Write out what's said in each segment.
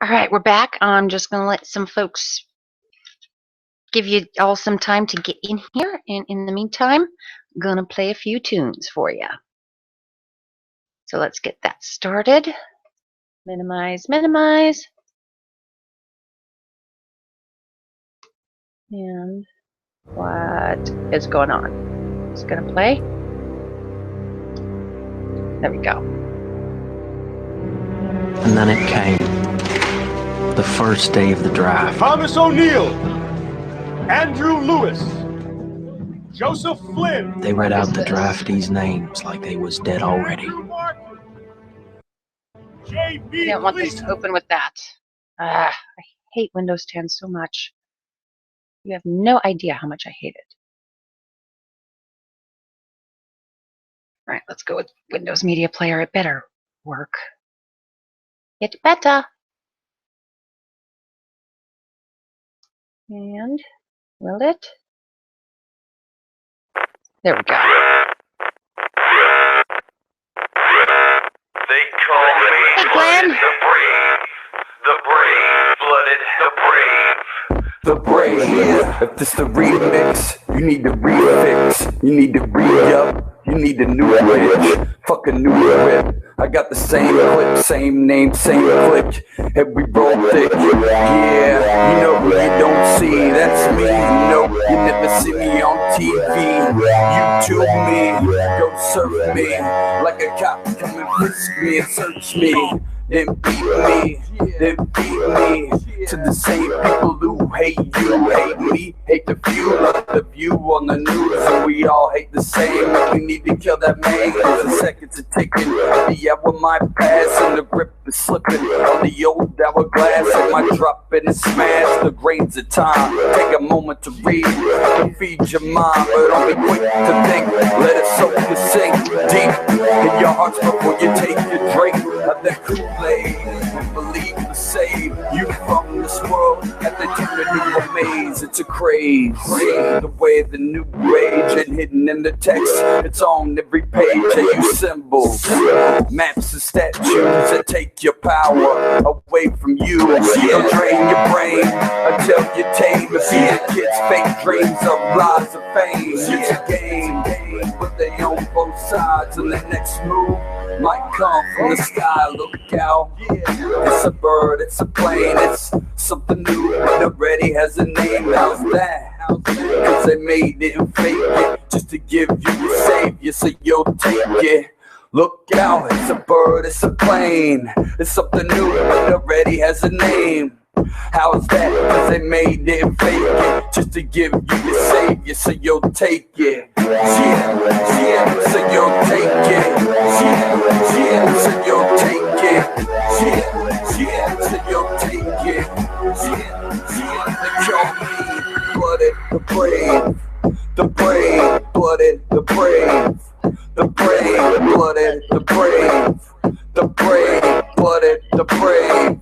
All right, we're back. I'm just going to let some folks give you all some time to get in here. And in the meantime, I'm going to play a few tunes for you. So let's get that started. Minimize, minimize. And what is going on? It's going to play. There we go. And then it came. The first day of the draft. Thomas O'Neill, Andrew Lewis, Joseph Flynn. They read out the draftees' names like they was dead already. I don't want this to open with that. I hate Windows 10 so much. You have no idea how much I hate it. All right, let's go with Windows Media Player. It better work. It better. And will it? There we go. They call me Hey, Glenn. the brave-blooded, the brave. If this the remix, you need to refix. You need to re-up. You need a new bitch. Fuck a new whip. I got the same clip, same name, same click. And we roll thick. Yeah, you know who you don't see. That's me. No, you never see me on TV. YouTube me, go surf me. Like a cop come and frisk me and search me. Then beat me, then beat me. To the same people who hate you, hate me, hate the view, love the view on the news. And we all hate the same. We need to kill that man, cause the seconds are ticking. The hour my pass and the grip is slipping. On the old hourglass, and my drop and smash the grains of time. Take a moment to read, to feed your mind, but don't be quick to think. Let it soak and sink deep in your hearts before you take your drink of that Kool-Aid. And believe to save you from this world at the turn of new amaze. It's a craze, the way the new rage and hidden in the text. It's on every page. They use symbols, maps and statues that take your power away from you. They'll drain your brain until you're tame. If the kids' fake dreams of lies of fame. It's a game, but they own both sides, and the next move might come from the sky. Look out, it's a bird, it's a plane, it's something new, but already has a name. How's that? Cause they made it and fake it just to give you your savior, so you'll take it. Look out, it's a bird, it's a plane, it's something new, but already has a name. How's that? Cause they made it and fake it just to give you your savior, so you'll take it. Yeah, so you'll take it. Yeah, so you'll take it. Yeah, so you'll take it. Yeah, they call me blooded, the brave, the brave-blooded, the brave, the brave-blooded, the brave, the brave-blooded, the brave.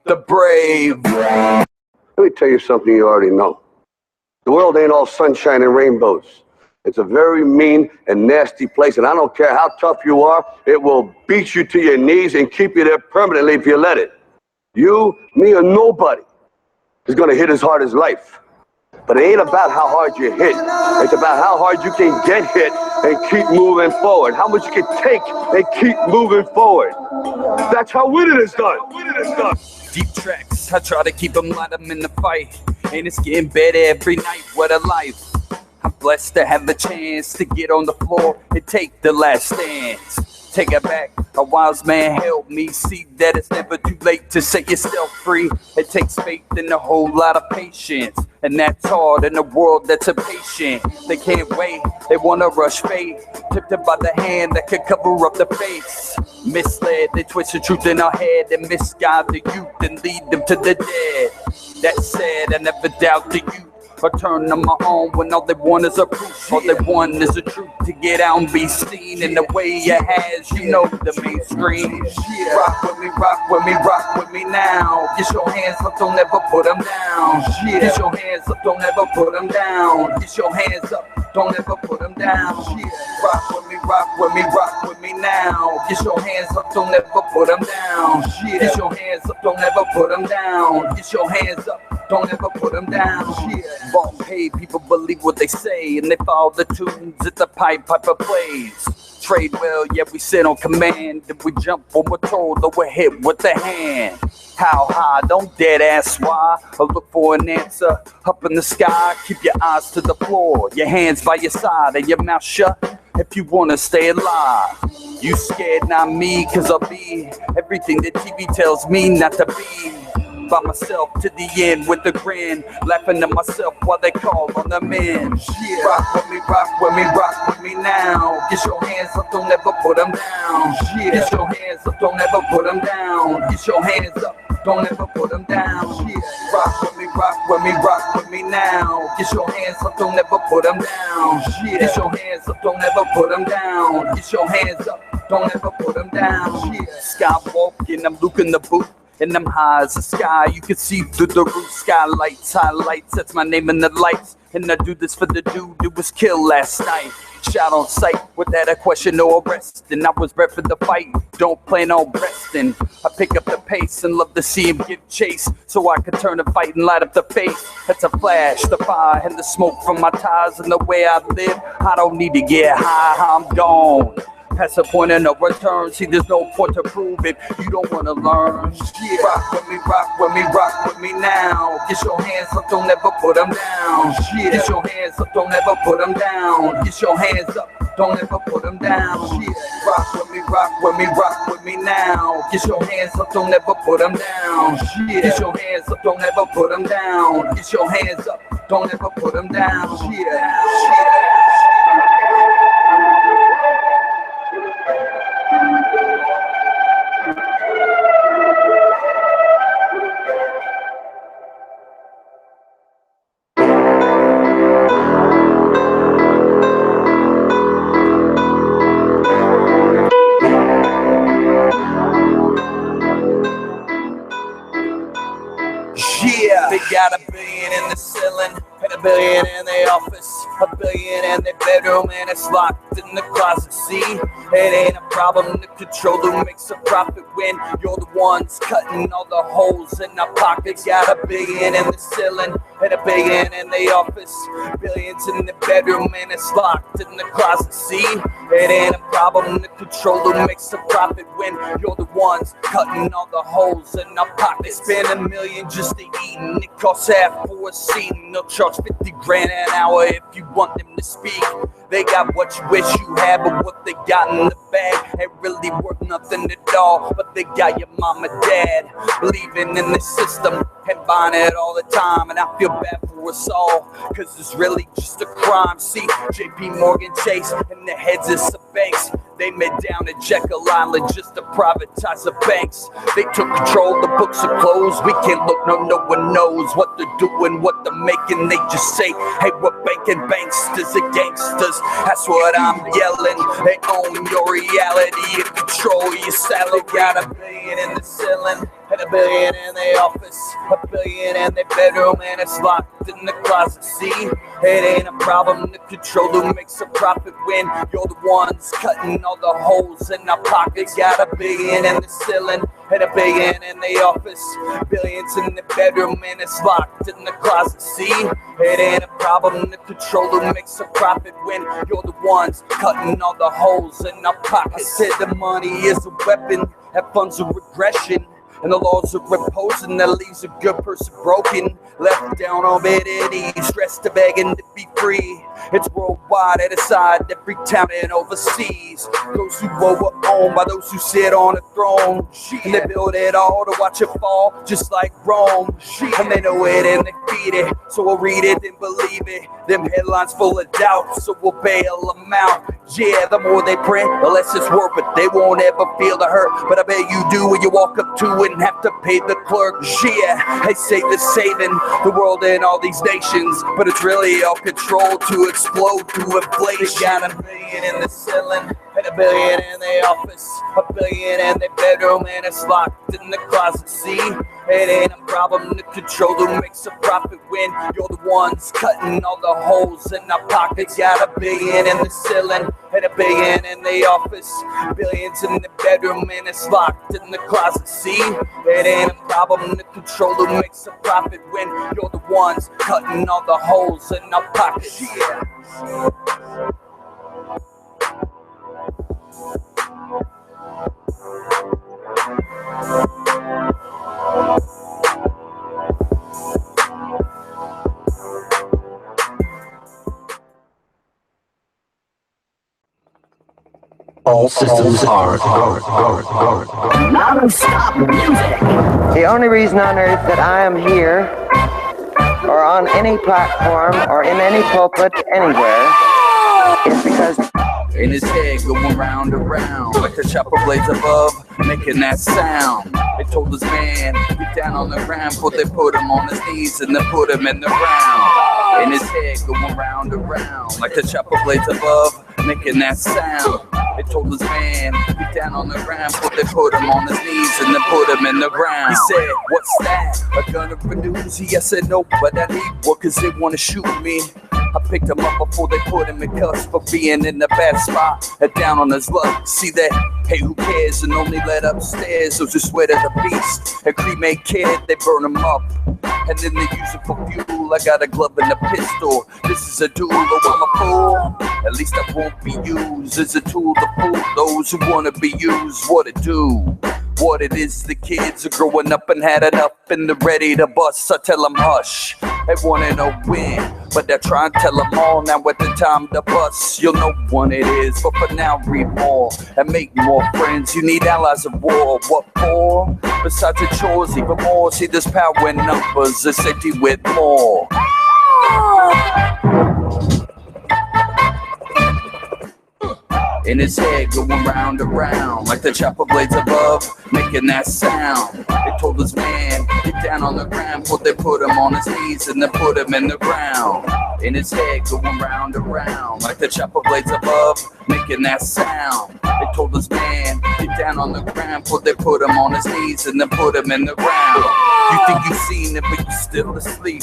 The brave. Let me tell you something you already know. The world ain't all sunshine and rainbows. It's a very mean and nasty place, and I don't care how tough you are, it will beat you to your knees and keep you there permanently if you let it. You, me, or nobody is gonna hit as hard as life. But it ain't about how hard you hit. It's about how hard you can get hit and keep moving forward. How much you can take and keep moving forward. That's how winning is done. Deep tracks, I try to keep them light, I'm in the fight. And it's getting better every night, what a life. I'm blessed to have the chance to get on the floor and take the last stance. Take it back, a wise man helped me see that it's never too late to set yourself free. It takes faith and a whole lot of patience, and that's hard in a world that's impatient. They can't wait, they wanna rush fate, tipped by the hand that could cover up the face. Misled, they twist the truth in our head and misguide the youth and lead them to the dead. That said, I never doubt the youth or turn on my own when all they want is a proof. All they want is the truth to get out and be seen in the way it has, you know, the mainstream. Rock with me, rock with me, rock with me now. Get your hands up, don't ever put them down. Get your hands up, don't ever put them down. Get your hands up, don't ever put them down. Rock with me, rock with me, rock with me now. Get your hands up, don't ever put them down. Get your hands up, don't ever put them down. Get your hands up, don't ever put them down. Wrong paid, people believe what they say, and they follow the tunes that the piper plays. Trade well, yeah, we sit on command. If we jump when we're told, or we're hit with the hand. How high? Don't dead ask why, or look for an answer up in the sky. Keep your eyes to the floor, your hands by your side, and your mouth shut if you wanna stay alive. You scared, not me, cause I'll be everything that TV tells me not to be. By myself to the end with a grin, laughing at myself while they call on the men. Rock with me, rock with me, rock with me now. Get your hands up, don't ever put them down. Get your hands up, don't ever put them down. Get your hands up, don't ever put them down. Rock with me, rock with me, rock with me now. Get your hands up, don't ever put them down. Get your hands up, don't ever put them down. Get your hands up, don't ever put them down. Skywalking, I'm Luke in the booth. And I'm high as the sky, you can see through the roof. Skylights, highlights, that's my name in the lights. And I do this for the dude who was killed last night. Shot on sight, without a question or arrest. And I was bred for the fight, don't plan on resting. I pick up the pace and love to see him give chase, so I can turn and fight and light up the face. That's a flash, the fire and the smoke from my ties. And the way I live, I don't need to get high, I'm gone. Past the point of no return, see there's no point to prove it, you don't wanna learn. Rock with me, rock with me, rock with me now. Get your hands up, don't ever put them down. Get your hands up, don't ever put them down. Get your hands up, don't ever put them down. Rock with me, rock with me, rock with me now. Get your hands up, don't ever put them down. Get your hands up, don't ever put them down. Get your hands up, don't ever put them down. Yeah, they got $1 billion in the ceiling, and $1 billion in the office, $1 billion in the bedroom, and it's locked in the closet. See, it ain't a problem to control who makes a profit when you're the ones cutting all the holes in our pockets. Got $1 billion in the ceiling, and $1 billion in the office, billions in the bedroom, and it's locked in the closet. See, it ain't a problem to control who makes a profit when you're the ones cutting all the holes in our pockets. Spend $1 million just to eat, and it costs half for a seat. And they'll charge 50 grand an hour if you want them to speak. They got what you wish you had, but what they got in the bag ain't really worth nothing at all. But they got your mom and dad believing in the system and buying it all the time. And I feel bad for us all, cause it's really just a crime. See, JP Morgan Chase and the heads of some banks, they made down at Jekyll Island just to privatize the banks. They took control, the books are closed. We can't look, no one knows what they're doing, what they're making. They just say, hey, we're banking banksters and gangsters. That's what I'm yelling. They own your reality and control your salary. Got $1 billion in the ceiling, and $1 billion in the office, $1 billion in the bedroom, and it's locked in the closet. See, it ain't a problem to control who makes a profit when you're the ones cutting all the holes in our pockets. Got $1 billion in the ceiling, and $1 billion in the office, billions in the bedroom, and it's locked in the closet. See, it ain't a problem to control who makes a profit when you're the ones cutting all the holes in our pockets. I said the money is a weapon that funds a regression, and the laws are imposing that leaves a good person broken, left down on bed at ease, stressed to begging to be free. It's worldwide, at a side, every town and overseas. Those who were owned by those who sit on a throne. And they build it all to watch it fall, just like Rome. And they know it and they feed it, so we'll read it and believe it. Them headlines full of doubt, so we'll bail them out. Yeah, the more they print, the less it's worth, but they won't ever feel the hurt. But I bet you do when you walk up to it and have to pay the clerk. Yeah, they say they're saving the world and all these nations, but it's really all controlled to explode through inflation. Got $1 billion in the ceiling, and $1 billion in the office, $1 billion in the bedroom, and it's locked in the closet. See, it ain't a problem to control who makes a profit when you're the ones cutting all the holes in our pockets. Got $1 billion in the ceiling, and $1 billion in the office, billions in the bedroom, and it's locked in the closet. See, it ain't a problem to control who makes a profit when you're the ones cutting all the holes in our pockets. Yeah. All systems are Non-stop music. The only reason on earth that I am here, or on any platform, or in any pulpit anywhere, is because in his head going round and round like the chopper blades above, making that sound. They told this man, get down on the ground, but they put him on his knees and then put him in the ground. In his head going round and round like the chopper blades above, making that sound. They told this man, get down on the ground, but they put him on his knees and then put him in the ground. He said, what's that? A gun of produce? I said, no, but I need one cause they wanna shoot me. I picked him up before they put him in cuffs for being in the bad spot and down on his luck. See that? Hey, who cares? And only let upstairs those who swear to the beast. A cremate kid, they burn him up, and then they use it for fuel. I got a glove and a pistol. This is a duel, though I'm a fool. At least I won't be used as a tool to fool those who wanna be used. What it do? What it is, the kids are growing up and had enough and they're ready to bust. I tell them hush, they wanna know when, but they're trying to tell them all. Now at the time to bust, you'll know when it is. But for now, read more and make more friends. You need allies of war. What for? Besides the chores, even more. See, there's power in numbers, there's safety with more. In his head going round and round like the chopper blades above, making that sound. They told this man, get down on the ground, but they put him on his knees and then put him in the ground. In his head going round and round like the chopper blades above, making that sound. They told this man, get down on the ground, but they put him on his knees and then put him in the ground. You think you've seen it, but you're still asleep.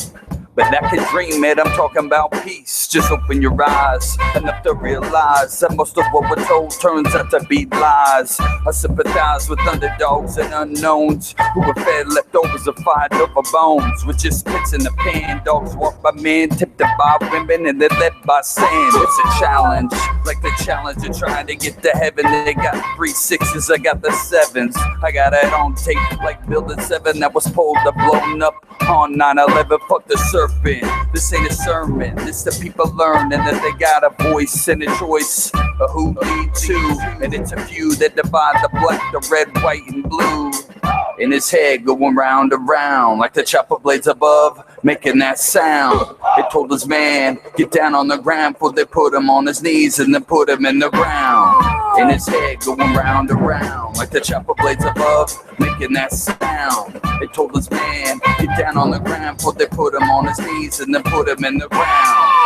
But I can dream it, I'm talking about peace. Just open your eyes, enough to realize that most of what we're told turns out to be lies. I sympathize with underdogs and unknowns who were fed leftovers of fired over bones. With just spits in the pan, dogs walk by men, tipped up by women, and they're led by sand. It's a challenge, like the challenge of trying to get to heaven. They got 3 6s, I got the 7s. I got it on tape like Building 7 that was pulled up, blown up on 9/11. Fuck the surfing. This ain't a sermon. This the people learning that they got a voice and a choice of who lead to. And it's a few that divide the black, the red, white, and blue. In his head going round and round like the chopper blades above, making that sound. They told this man, get down on the ground, before they put him on his knees and then put him in the ground. In his head going round and round like the chopper blades above, making that sound. They told this man, get down on the ground, before they put him on his knees and then put him in the ground.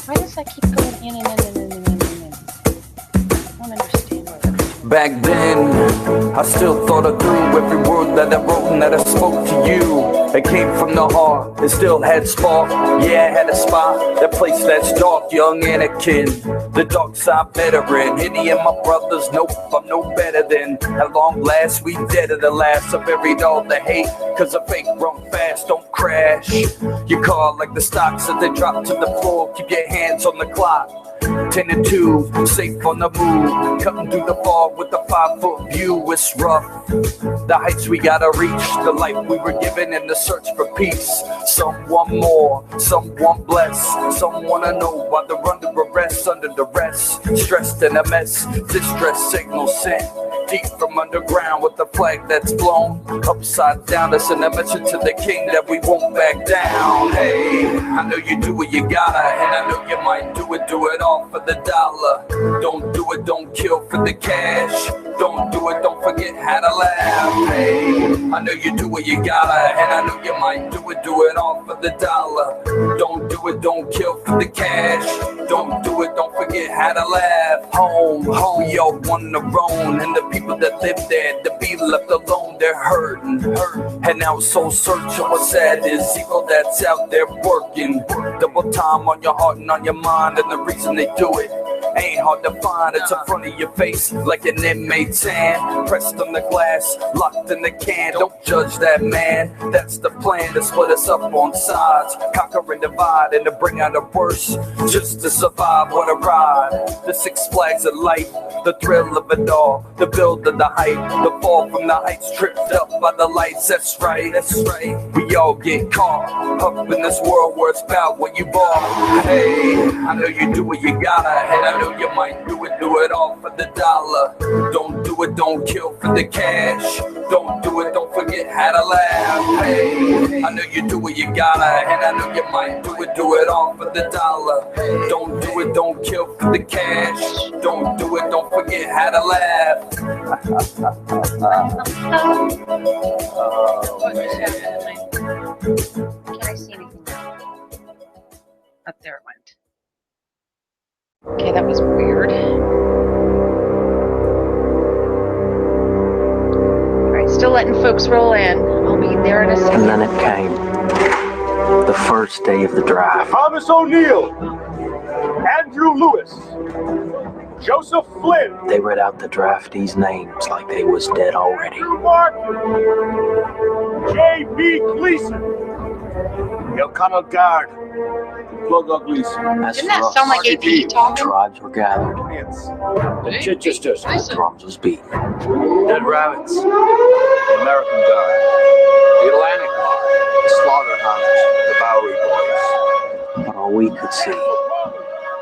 Why does that keep going in and in and in and in and in? I don't understand what that is. Back then, I still thought I knew every word that I wrote and that I spoke to you. It came from the heart, it still had spark. Yeah, I had a spot, that place that's dark. Young Anakin, the dark side veteran. Any of my brothers, nope, I'm no better than. At long last, we dead at the last. I buried all the hate, cause a fake run fast, don't crash. Your car like the stocks as they drop to the floor. Keep your hands on the clock. 10 and 2, safe on the move. Cutting through the fog with a 5-foot view. It's rough, the heights we gotta reach. The life we were given in the search for peace. Some want more, some want blessed. Some wanna know why they're under arrest. Under duress, stressed in a mess. Distress signal sent deep from underground with the flag that's blown upside down. That's an message to the king that we won't back down. Hey, I know you do what you gotta, and I know you might do it all for the dollar. Don't do it, don't kill for the cash. Don't do it, don't forget how to laugh. Hey, I know you do what you gotta, and I know you might do it all for the dollar. Don't do it, don't kill for the cash. Don't do it, don't forget how to laugh. Home, we all on the road, and the people that live there, to be left alone, they're hurting. And now soul searching, what's sad is evil that's out there working. Double time on your heart and on your mind, and the reason they do it ain't hard to find. It's in front of your face like an inmate's hand, pressed on the glass, locked in the can. Don't judge that man, that's the plan, to split us up on sides, conquer and divide, and to bring out the worst just to survive. What a ride, the 6 Flags of life, the thrill of it all, the build of the height, the fall from the heights, tripped up by the lights. That's right, we all get caught up in this world where it's about what you bought. Hey, I know you do what you gotta, and I know you might do it all for the dollar. Don't do it, don't kill for the cash. Don't do it, don't forget how to laugh. Hey, I know you do what you gotta, and I know you might do it all for the dollar. Don't do it, don't kill for the cash. Don't do it, don't forget how to laugh. Can I see anything? Up there it went. Okay, that was weird. Alright, still letting folks roll in. I'll be there in a second. And then it came. The first day of the drive. Thomas O'Neill, Andrew Lewis, Joseph Flynn. They read out the draftees' names like they was dead already. Andrew Martin, J.B. Gleason, O'Connell Guard, Plug Gleason. As Didn't for that us, sound like AP talking? tribes were gathered. Chichesters, The drums was beating. Dead Rabbits, the American Guard, the Atlantic Guard, the Slaughterhouses, the Bowery Boys. But all we could see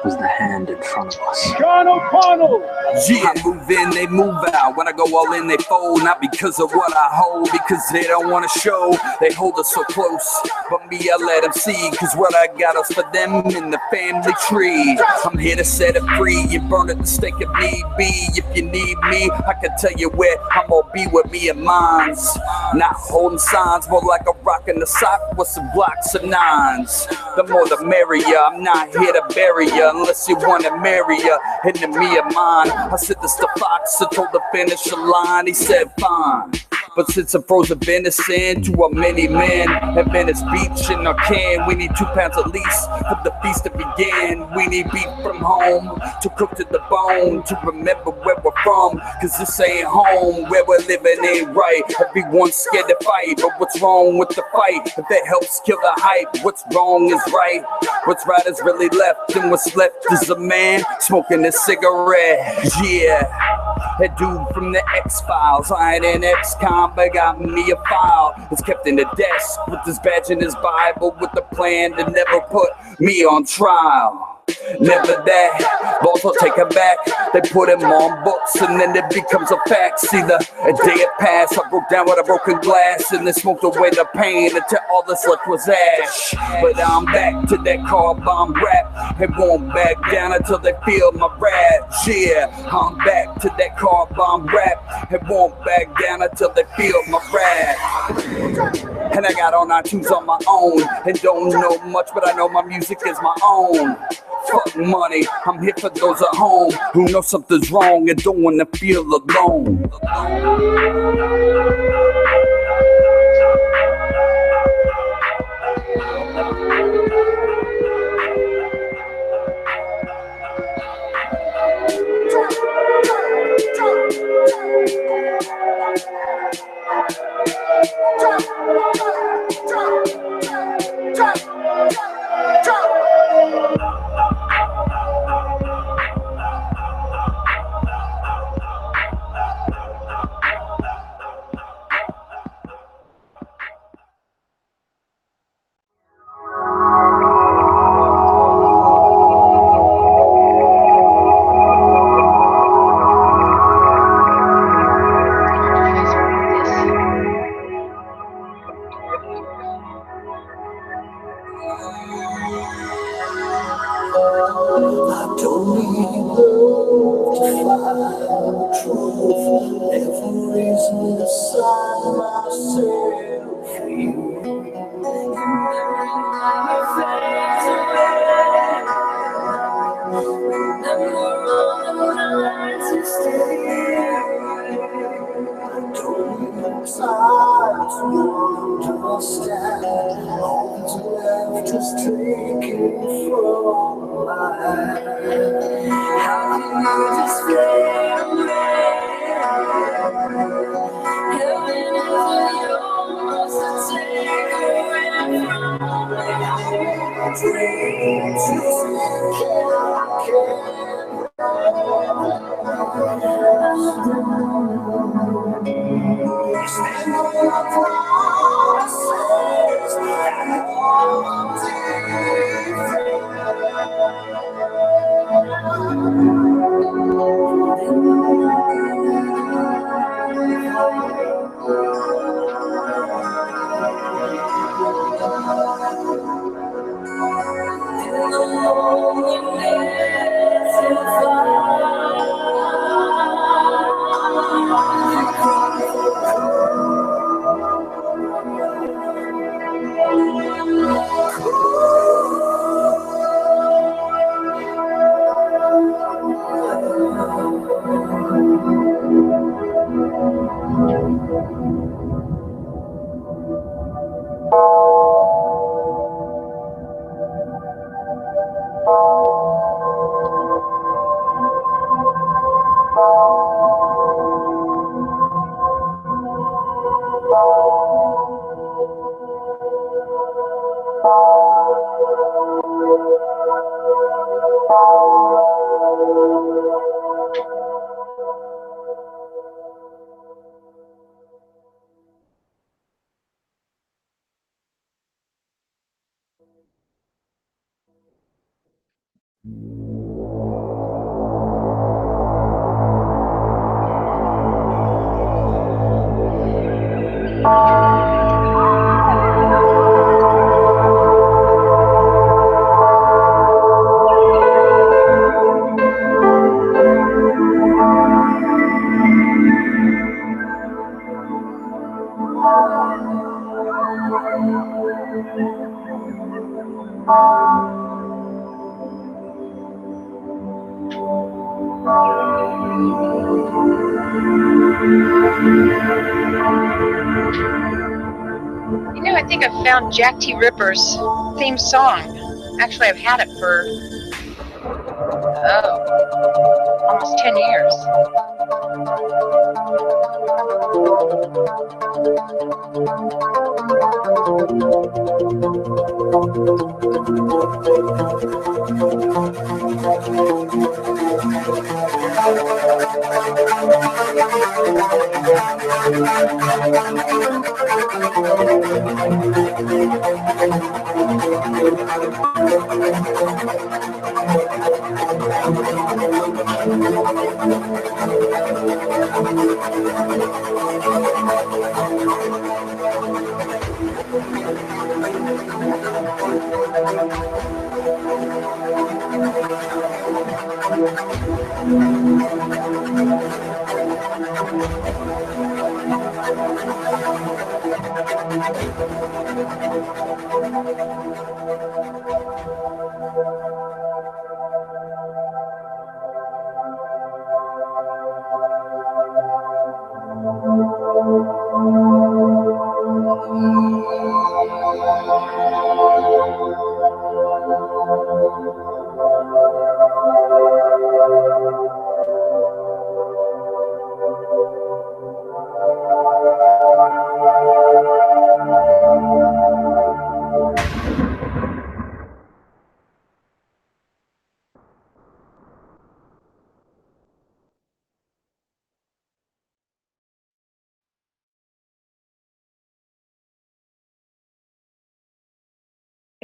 was the hand in front of us. John O'Connell. Yeah, I move in, they move out. When I go all in, they fold. Not because of what I hold, because they don't want to show. They hold us so close, but me, I let them see. Cause what I got is for them in the family tree. I'm here to set it free. You burn at the stake if need be. If you need me, I can tell you where I'm gonna be with me and mines. Not holding signs, more like a rock in the sock with some blocks of 9s. The more the merrier. I'm not here to bury ya unless you want to marry ya. Enemy of mine, I said this to Fox, I told the finish the line, he said fine. But since I'm frozen venison to a many men at Venice Beach in our can, we need 2 pounds at least for the feast to begin. We need beef from home to cook to the bone, to remember where we're from, cause this ain't home. Where we're living ain't right. Everyone's scared to fight, but what's wrong with the fight? If that helps kill the hype, what's wrong is right. What's right is really left, and what's left is a man smoking a cigarette. Yeah, that dude from the X-Files. I ain't an ex-con, but got me a file. It's kept in the desk with his badge and his Bible, with the plan to never put me on trial. Never that, balls will take him back. They put him on books and then it becomes a fact. See, the day it passed, I broke down with a broken glass and then smoked away the pain until all that's left was ash. But I'm back to that car bomb rap. It won't back down until they feel my rap. Yeah, I'm back to that car bomb rap. It won't back down until they feel my rap. And I got on iTunes on my own and don't know much, but I know my music is my own. Fuck money, I'm here for those at home who know something's wrong and don't wanna feel alone. Just take it from my hand. How can you just fade away? Heaven is yours to take away from me. Dreams you stand on your promises and hold You know, I think I found Jack T. Ripper's theme song. Actually, I've had it for, almost 10 years.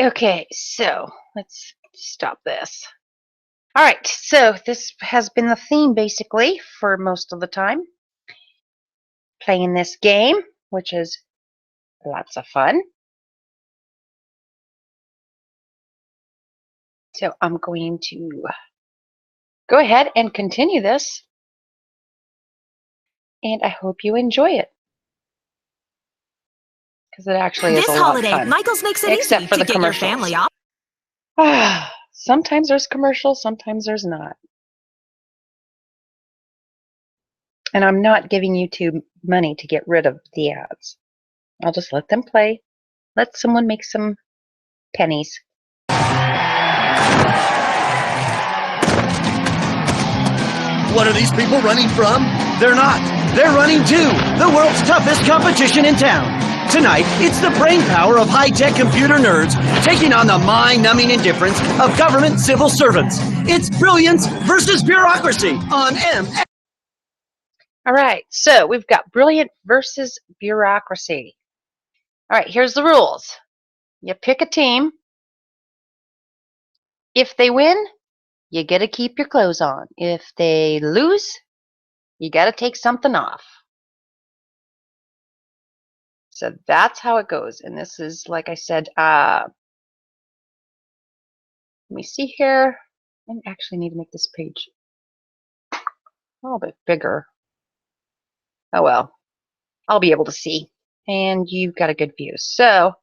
Okay, so let's stop this. All right, so this has been the theme basically for most of the time. Playing this game, which is lots of fun. So I'm going to go ahead and continue this, and I hope you enjoy it. because it actually is This a lot holiday, of fun. Michaels makes it Except easy for to the get your commercials. family off. Sometimes there's commercials, sometimes there's not. And I'm not giving YouTube money to get rid of the ads. I'll just let them play. Let someone make some pennies. What are these people running from? They're not. They're running to the world's toughest competition in town. Tonight, it's the brain power of high-tech computer nerds taking on the mind-numbing indifference of government civil servants. It's brilliance versus bureaucracy on MX. All right, so we've got brilliant versus bureaucracy. All right, here's the rules. You pick a team. If they win, you get to keep your clothes on. If they lose, you got to take something off. So that's how it goes. And this is, like I said, let me see here. I actually need to make this page a little bit bigger. Oh well, I'll be able to see. And you've got a good view. So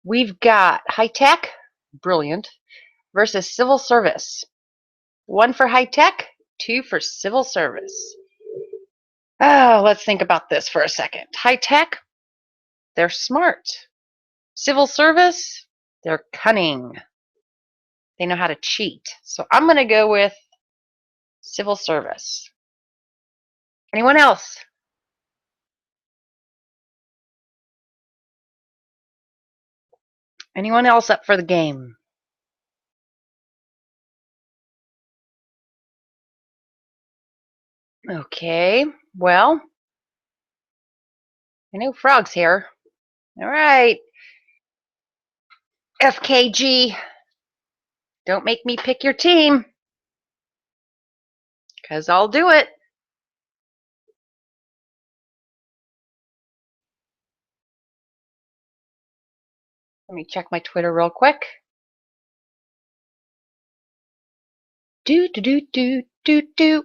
we've got high tech, brilliant, versus civil service. 1 for high tech, 2 for civil service. Oh, let's think about this for a second. High tech, they're smart. Civil service, they're cunning. They know how to cheat. So I'm going to go with civil service. Anyone else? Anyone else up for the game? Okay, well, I know Frog's here. All right. FKG, don't make me pick your team, because I'll do it. Let me check my Twitter real quick. Do, do, do, do, do, do.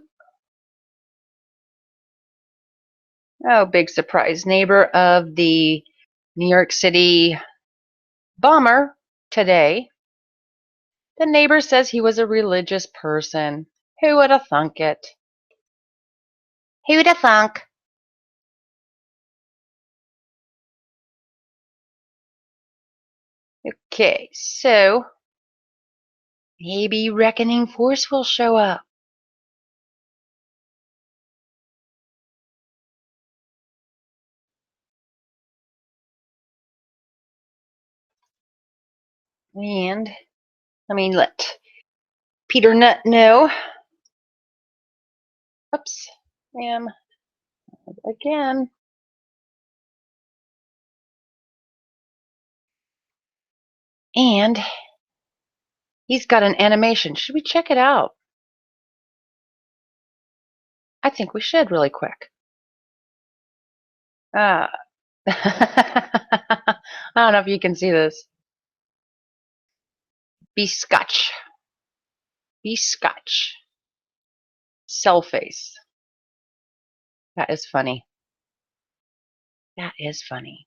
Oh, big surprise. Neighbor of the New York City bomber today. The neighbor says he was a religious person. Who would have thunk it? Who'd have thunk? Okay, so maybe Reckoning Force will show up. And let me let Peter Nutt know. Oops, ma'am. Again. And he's got an animation. Should we check it out? I think we should really quick. I don't know if you can see this. Be Scotch. Be Scotch. Cell face. That is funny. That is funny.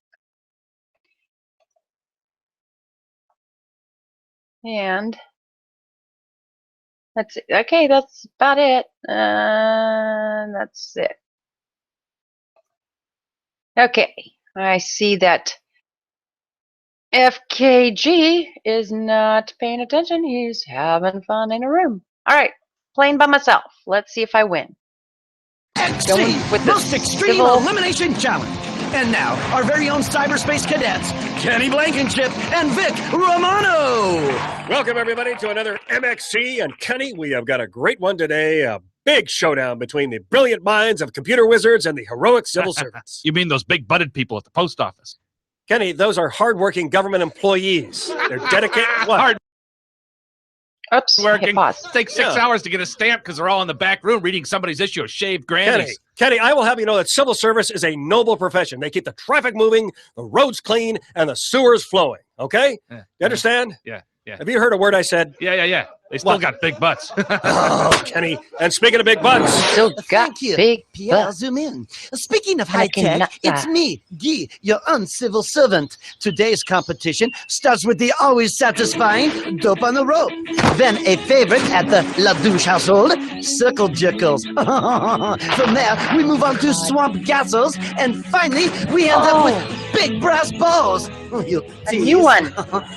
And that's it. Okay, that's about it. That's it. Okay, I see that FKG is not paying attention. He's having fun in a room. All right, playing by myself. Let's see if I win. Going with the most extreme elimination challenge. And now, our very own cyberspace cadets, Kenny Blankenship and Vic Romano. Welcome, everybody, to another MXC. And Kenny, we have got a great one today. A big showdown between the brilliant minds of computer wizards and the heroic civil servants. You mean those big-butted people at the post office? Kenny, those are hardworking government employees. They're dedicated. What? Oops, working. Takes 6 hours to get a stamp because they're all in the back room reading somebody's issue of shaved grannies. Kenny, I will have you know that civil service is a noble profession. They keep the traffic moving, the roads clean, and the sewers flowing. Okay? You understand? Yeah. Have you heard a word I said? Yeah. They still got big butts. Oh, Kenny. And speaking of big butts. Still got Thank you, big Pierre. butts. Zoom in. Speaking of And I high cannot tech, it's lie. me, Guy, your uncivil servant. Today's competition starts with the always satisfying dope on the rope. Then a favorite at the La Douche household, circle jerkles. From there, we move on to swamp castles, and finally, we end up with big brass balls. You A new one.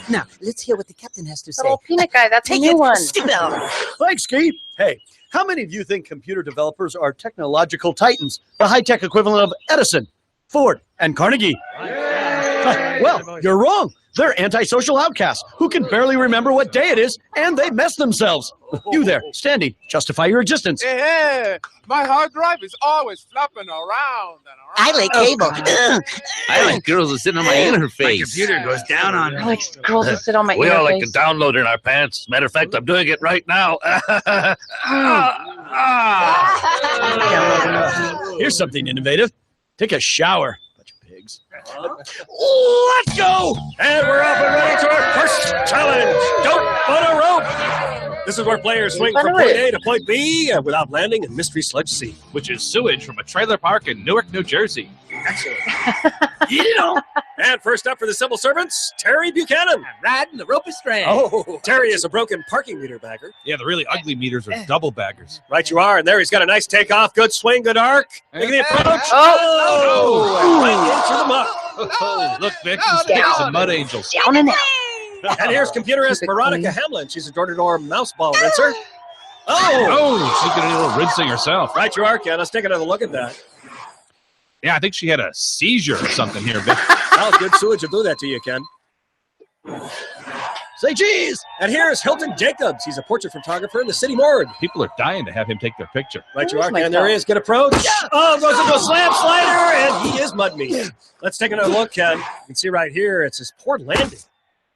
Now, let's hear what the captain has to say. Little peanut guy, that's a Take new it, one. Skibble. Thanks, Ski. Hey, how many of you think computer developers are technological titans, the high-tech equivalent of Edison, Ford, and Carnegie? Well, you're wrong. They're antisocial outcasts who can barely remember what day it is, and they mess themselves. You there, standing, justify your existence. Hey, my hard drive is always flopping around and around. I like cable. I like girls that sit on my interface. My computer goes down on I like girls that sit on my We all like interface. to download in our pants. Matter of fact, I'm doing it right now. Here's something innovative. Take a shower. Bunch of pigs. Let's go! And we're off and running to our first challenge. Dope on a rope. This is where players swing from point A to point B without landing in Mystery Sludge Sea. Which is sewage from a trailer park in Newark, New Jersey. Excellent. And first up for the civil servants, Terry Buchanan. Riding the rope is strand. Oh, Terry is a broken parking meter bagger. Yeah, the really ugly meters are double baggers. Right you are, and there he's got a nice takeoff. Good swing, good arc. Making the approach. Oh! Right into the muck. Oh, look, Vic, he's picking some mud angels. Down and out. And here's computerist Veronica Hamlin. She's a door-to-door mouse ball rinser. Oh, she's getting a little rinsing herself. Right you are, Ken. Let's take another look at that. Yeah, I think she had a seizure or something here, Vic. Well, good sewage will do that to you, Ken. Say cheese! And here's Hilton Jacobs. He's a portrait photographer in the city morgue. People are dying to have him take their picture. Right you are, Ken. There he is. Good approach. Oh, goes into a slam slider, and he is mud meat. Let's take another look, Ken. You can see right here, it's his poor landing.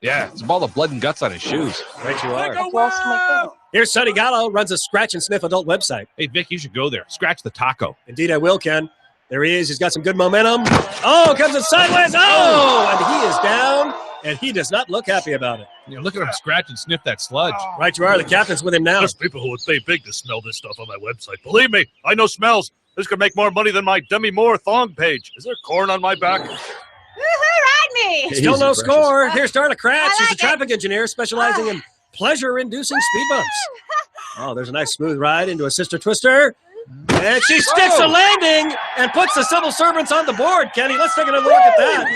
Yeah, it's all the blood and guts on his shoes. Right you are. I've lost my phone. Here's Sonny Gallo, runs a scratch and sniff adult website. Hey, Vic, you should go there. Scratch the taco. Indeed, I will, Ken. There he is. He's got some good momentum. Oh, comes in sideways. Oh, and he is down, and he does not look happy about it. Yeah, look at him scratch and sniff that sludge. Right you are. The captain's with him now. There's people who would pay big to smell this stuff on my website. Believe me, I know smells. This could make more money than my Demi Moore thong page. Is there corn on my back? Ride me! Still no score. Here's Darla Kratz. She's a traffic engineer specializing in pleasure-inducing speed bumps. Oh, there's a nice smooth ride into a sister twister. And she sticks a landing and puts the civil servants on the board, Kenny. Let's take another look at that.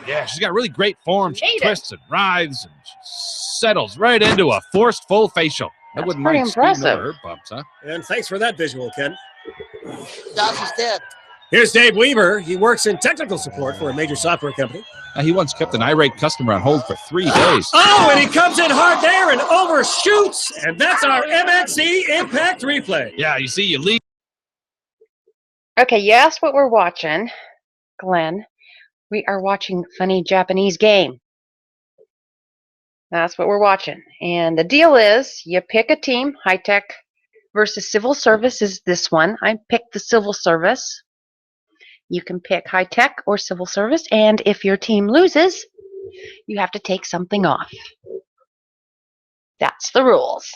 Yeah, she's got really great form. She twists and writhes and she settles right into a forced full facial. I wouldn't pretty mind speeding impressive. over her bumps, huh? And thanks for that visual, Ken. Dawson's dead. Here's Dave Weaver. He works in technical support for a major software company. He once kept an irate customer on hold for 3 days. Oh, and he comes in hard there and overshoots. And that's our MXE Impact replay. Yeah, you see, you leave. Okay, you asked what we're watching, Glenn. We are watching Funny Japanese Game. That's what we're watching. And the deal is, you pick a team. High tech versus civil service is this one. I picked the civil service. You can pick high tech or civil service. And if your team loses, you have to take something off. That's the rules.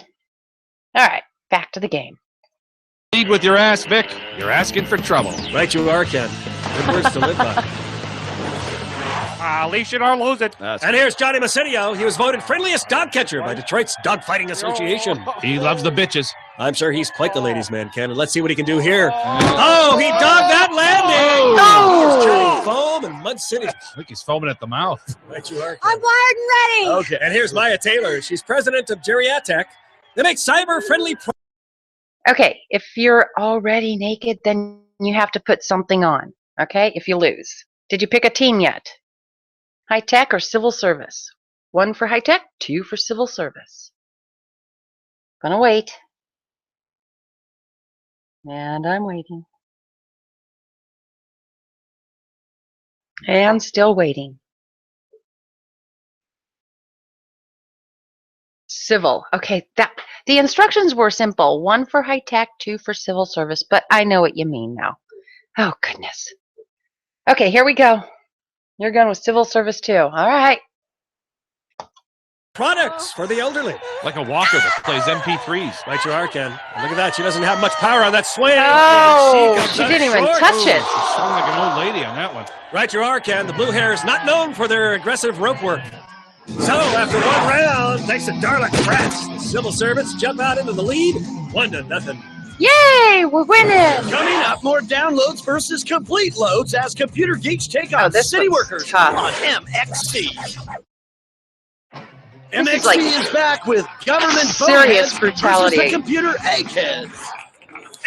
All right, back to the game. Lead with your ass, Vic. You're asking for trouble. Right you are, Ken. Good words to live by. At least you don't lose it. And here's Johnny Macidio. He was voted friendliest dog catcher by Detroit's Dogfighting Association. He loves the bitches. I'm sure he's quite the ladies' man, Ken. Let's see what he can do here. Oh, he dogged that landing. Oh! He's turning foam in Mud City. I think he's foaming at the mouth. Right you are, Ken. I'm wired and ready. Okay, and here's Maya Taylor. She's president of Geriatech. They make cyber-friendly Okay, if you're already naked, then you have to put something on, okay, if you lose. Did you pick a team yet? High tech or civil service? 1 for high tech, 2 for civil service. Gonna wait. And I'm waiting. And still waiting. Civil. Okay, the instructions were simple. 1 for high tech, 2 for civil service, but I know what you mean now. Oh, goodness. Okay, here we go. You're going with civil service too. All right. products for the elderly. Like a walker that plays MP3s. Right you are, Ken. And look at that. She doesn't have much power on that swing. Oh, she didn't even touch it. She sounds like an old lady on that one. Right you are, Ken. The Blue Hares not known for their aggressive rope work. So, after one round, thanks to Darla Kratz, the civil servants jump out into the lead, 1-0. Yay, we're winning. Coming up, more downloads versus complete loads as computer geeks take on this city looks workers tough. on MXC. This MXC is like is back with government serious boneheads brutality. versus the computer eggheads.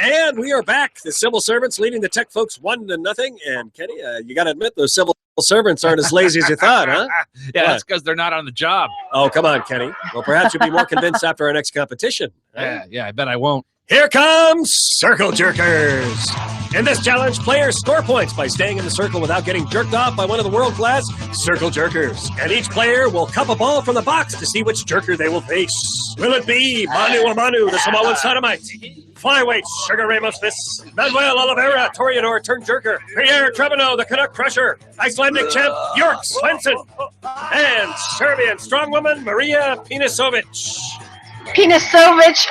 And we are back. The civil servants leading the tech folks 1-0. And Kenny, you got to admit, those civil servants aren't as lazy as you thought, huh? Yeah, that's because they're not on the job. Oh, come on, Kenny. Well, perhaps you'll be more convinced after our next competition. Yeah, I bet I won't. Here comes Circle Jerkers. In this challenge, players score points by staying in the circle without getting jerked off by one of the world-class Circle Jerkers. And each player will cup a ball from the box to see which jerker they will face. Will it be Manu Amanu, the Samoan Sodomite? Flyweight, Sugar Ramos Fists. Manuel Oliveira, Toreador turned jerker. Pierre Trebano, the Canuck Crusher. Icelandic champ, Björk Svensson. And Serbian strongwoman, Maria Pinisovic. Penisovic.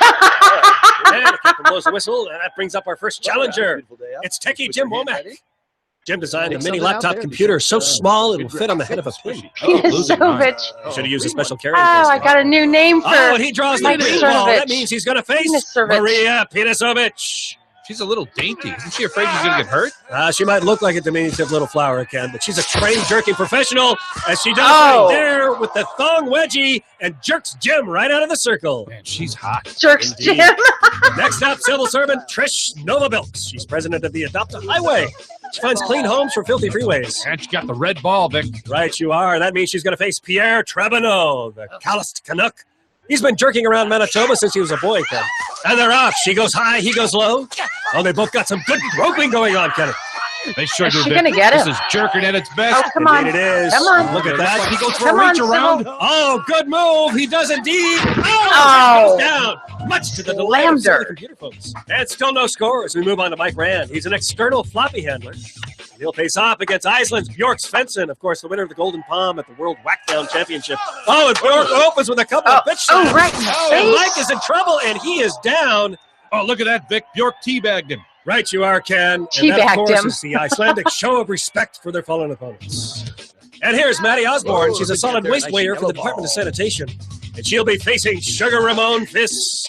And the captain blows the whistle, and that brings up our first challenger. It's Techie Jim Womack. Jim designed a mini laptop computer so small it will fit on the head of a pin. Penisovic. Should have used a special carrying Oh, case. I got a new name for Oh, and he draws the green ball. That means he's going to face Penisovic. Maria Pinisovic. She's a little dainty. Isn't she afraid she's going to get hurt? She might look like a diminutive little flower, Ken, but she's a trained jerking professional, as she does Oh. right there with the thong wedgie and jerks Jim right out of the circle. Man, she's hot. Jerks Indeed. Jim. Next up, civil servant Trish Novabilks. She's president of the Adopt a Highway. She finds clean homes for filthy freeways. And she got the red ball, Vic. Right you are. That means she's going to face Pierre Trebano, the calloused Canuck. He's been jerking around Manitoba since he was a boy, Ken. And they're off. She goes high, he goes low. Oh, they both got some good groping going on, Ken. They sure Is do, she Vic. gonna get This him? is jerking at its best. Oh, come on. Indeed it is. Come on. Look at that. He goes for Come a on, reach around. Sybil. Oh, good move. He does indeed. Oh. Goes down. Much to the delight of some of the Slammed her. computer folks. And still no score as we move on to Mike Rand. He's an external floppy handler. He'll face off against Iceland's Björk Svensson, of course, the winner of the Golden Palm at the World Whackdown Championship. Oh, and Björk opens with a couple of bitch slaps. right in the And face. Mike is in trouble, and he is down. Oh, look at that, Vic. Bjork teabagged him. Right you are, Ken. And that, Teabagged of course, him. is the Icelandic show of respect for their fallen opponents. And here's Maddie Osborne. She's a solid waste weigher for the Department of Sanitation. And she'll be facing Sugar Ramon Fists.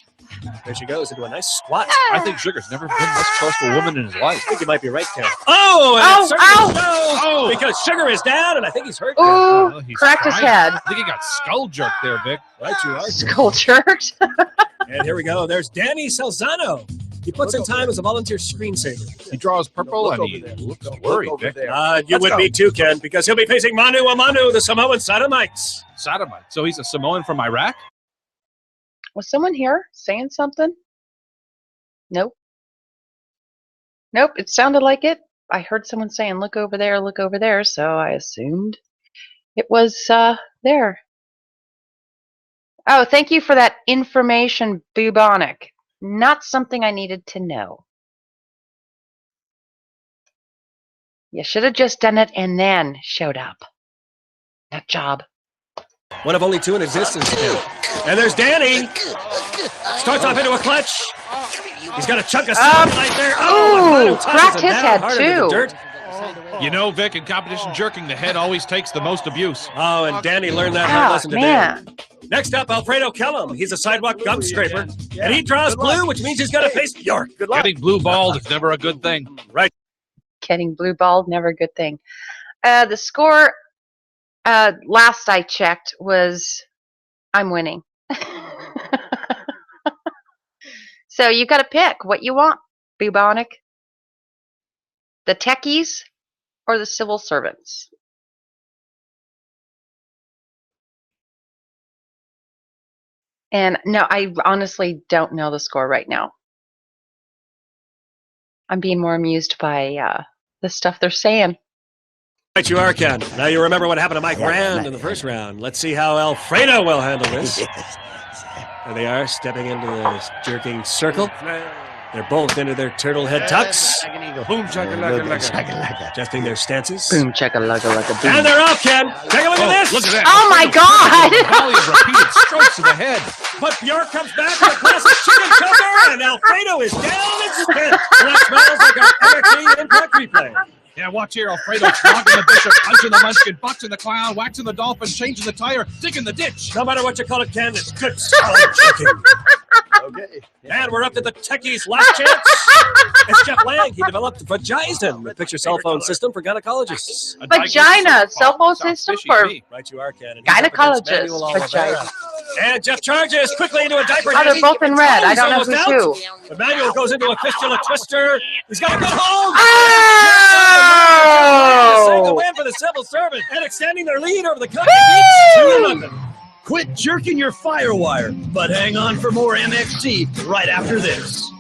There she goes into a nice squat. I think Sugar's never been this close to a woman in his life. I think you might be right, Ken. Oh, and Ow, it certainly ow. shows because Sugar is down, and I think he's hurt. Ken. Ooh, He's cracked his crying. head. I think he got skull jerked there, Vic. Right you are. Skull jerked. And here we go. There's Danny Salzano. He puts in time as a volunteer screensaver. He draws purple and he looks worried, Vic. You would be too, Ken, because he'll be facing Manu Amanu, the Samoan Sodomites. Sodomite. So he's a Samoan from Iraq? Was someone here saying something? Nope. Nope, it sounded like it. I heard someone saying, look over there, so I assumed it was there. Oh, thank you for that information, Bubonic. Not something I needed to know. You should have just done it and then showed up. That job. One of only two in existence, Ken. And there's Danny. Starts off into a clutch. He's got a chunk of steel right there. Ooh, cracked his head too. Dirt. You know, Vic, in competition jerking, the head always takes the most abuse. Oh, and Danny learned that hard Oh, lesson today. man. Next up, Alfredo Kellum. He's a sidewalk gum scraper. And he draws blue, which means he's going to face Bjork. Good luck. Getting blue balled is never a good thing. Right. Getting blue balled, never a good thing. The score, last I checked, was I'm winning. So you got to pick what you want, Bubonic. The techies or the civil servants? And no, I honestly don't know the score right now. I'm being more amused by the stuff they're saying. Right you are, Ken. Now you remember what happened to Mike Rand in the first round. Let's see how Alfredo will handle this. There they are, stepping into the jerking circle. They're both into their turtle head tucks. Boom, chaka-laka-laka. Adjusting their stances. Boom, chaka-laka-laka, boom. And they're off, Ken. Take a look at this. Look at that. Oh my God! A volley of repeated strokes to the head. But Bjork comes back with a classic chicken choker, and Alfredo is down and spent. That smells like our NXT Impact replay. Yeah, watch here. Alfredo flogging the bishop, punching the munchkin, boxing the clown, waxing the dolphin, changing the tire, digging the ditch. No matter what you call it, Ken, it's good solid chicken. Okay. And we're up to the techies' last chance. It's Jeff Lang. He developed Vagizen, the picture cell phone system for gynecologists. Vagina, cell phone system for Right, you are, Ken. gynecologists. Vagina. And Jeff charges quickly into a diaper. Oh, they're both in red. I don't know who's who. Emmanuel goes into a fistula twister. He's got a good hold. Oh! The win for the civil servant and extending their lead over the Company Beats 2-0. Quit jerking your firewire, but hang on for more MXT right after this.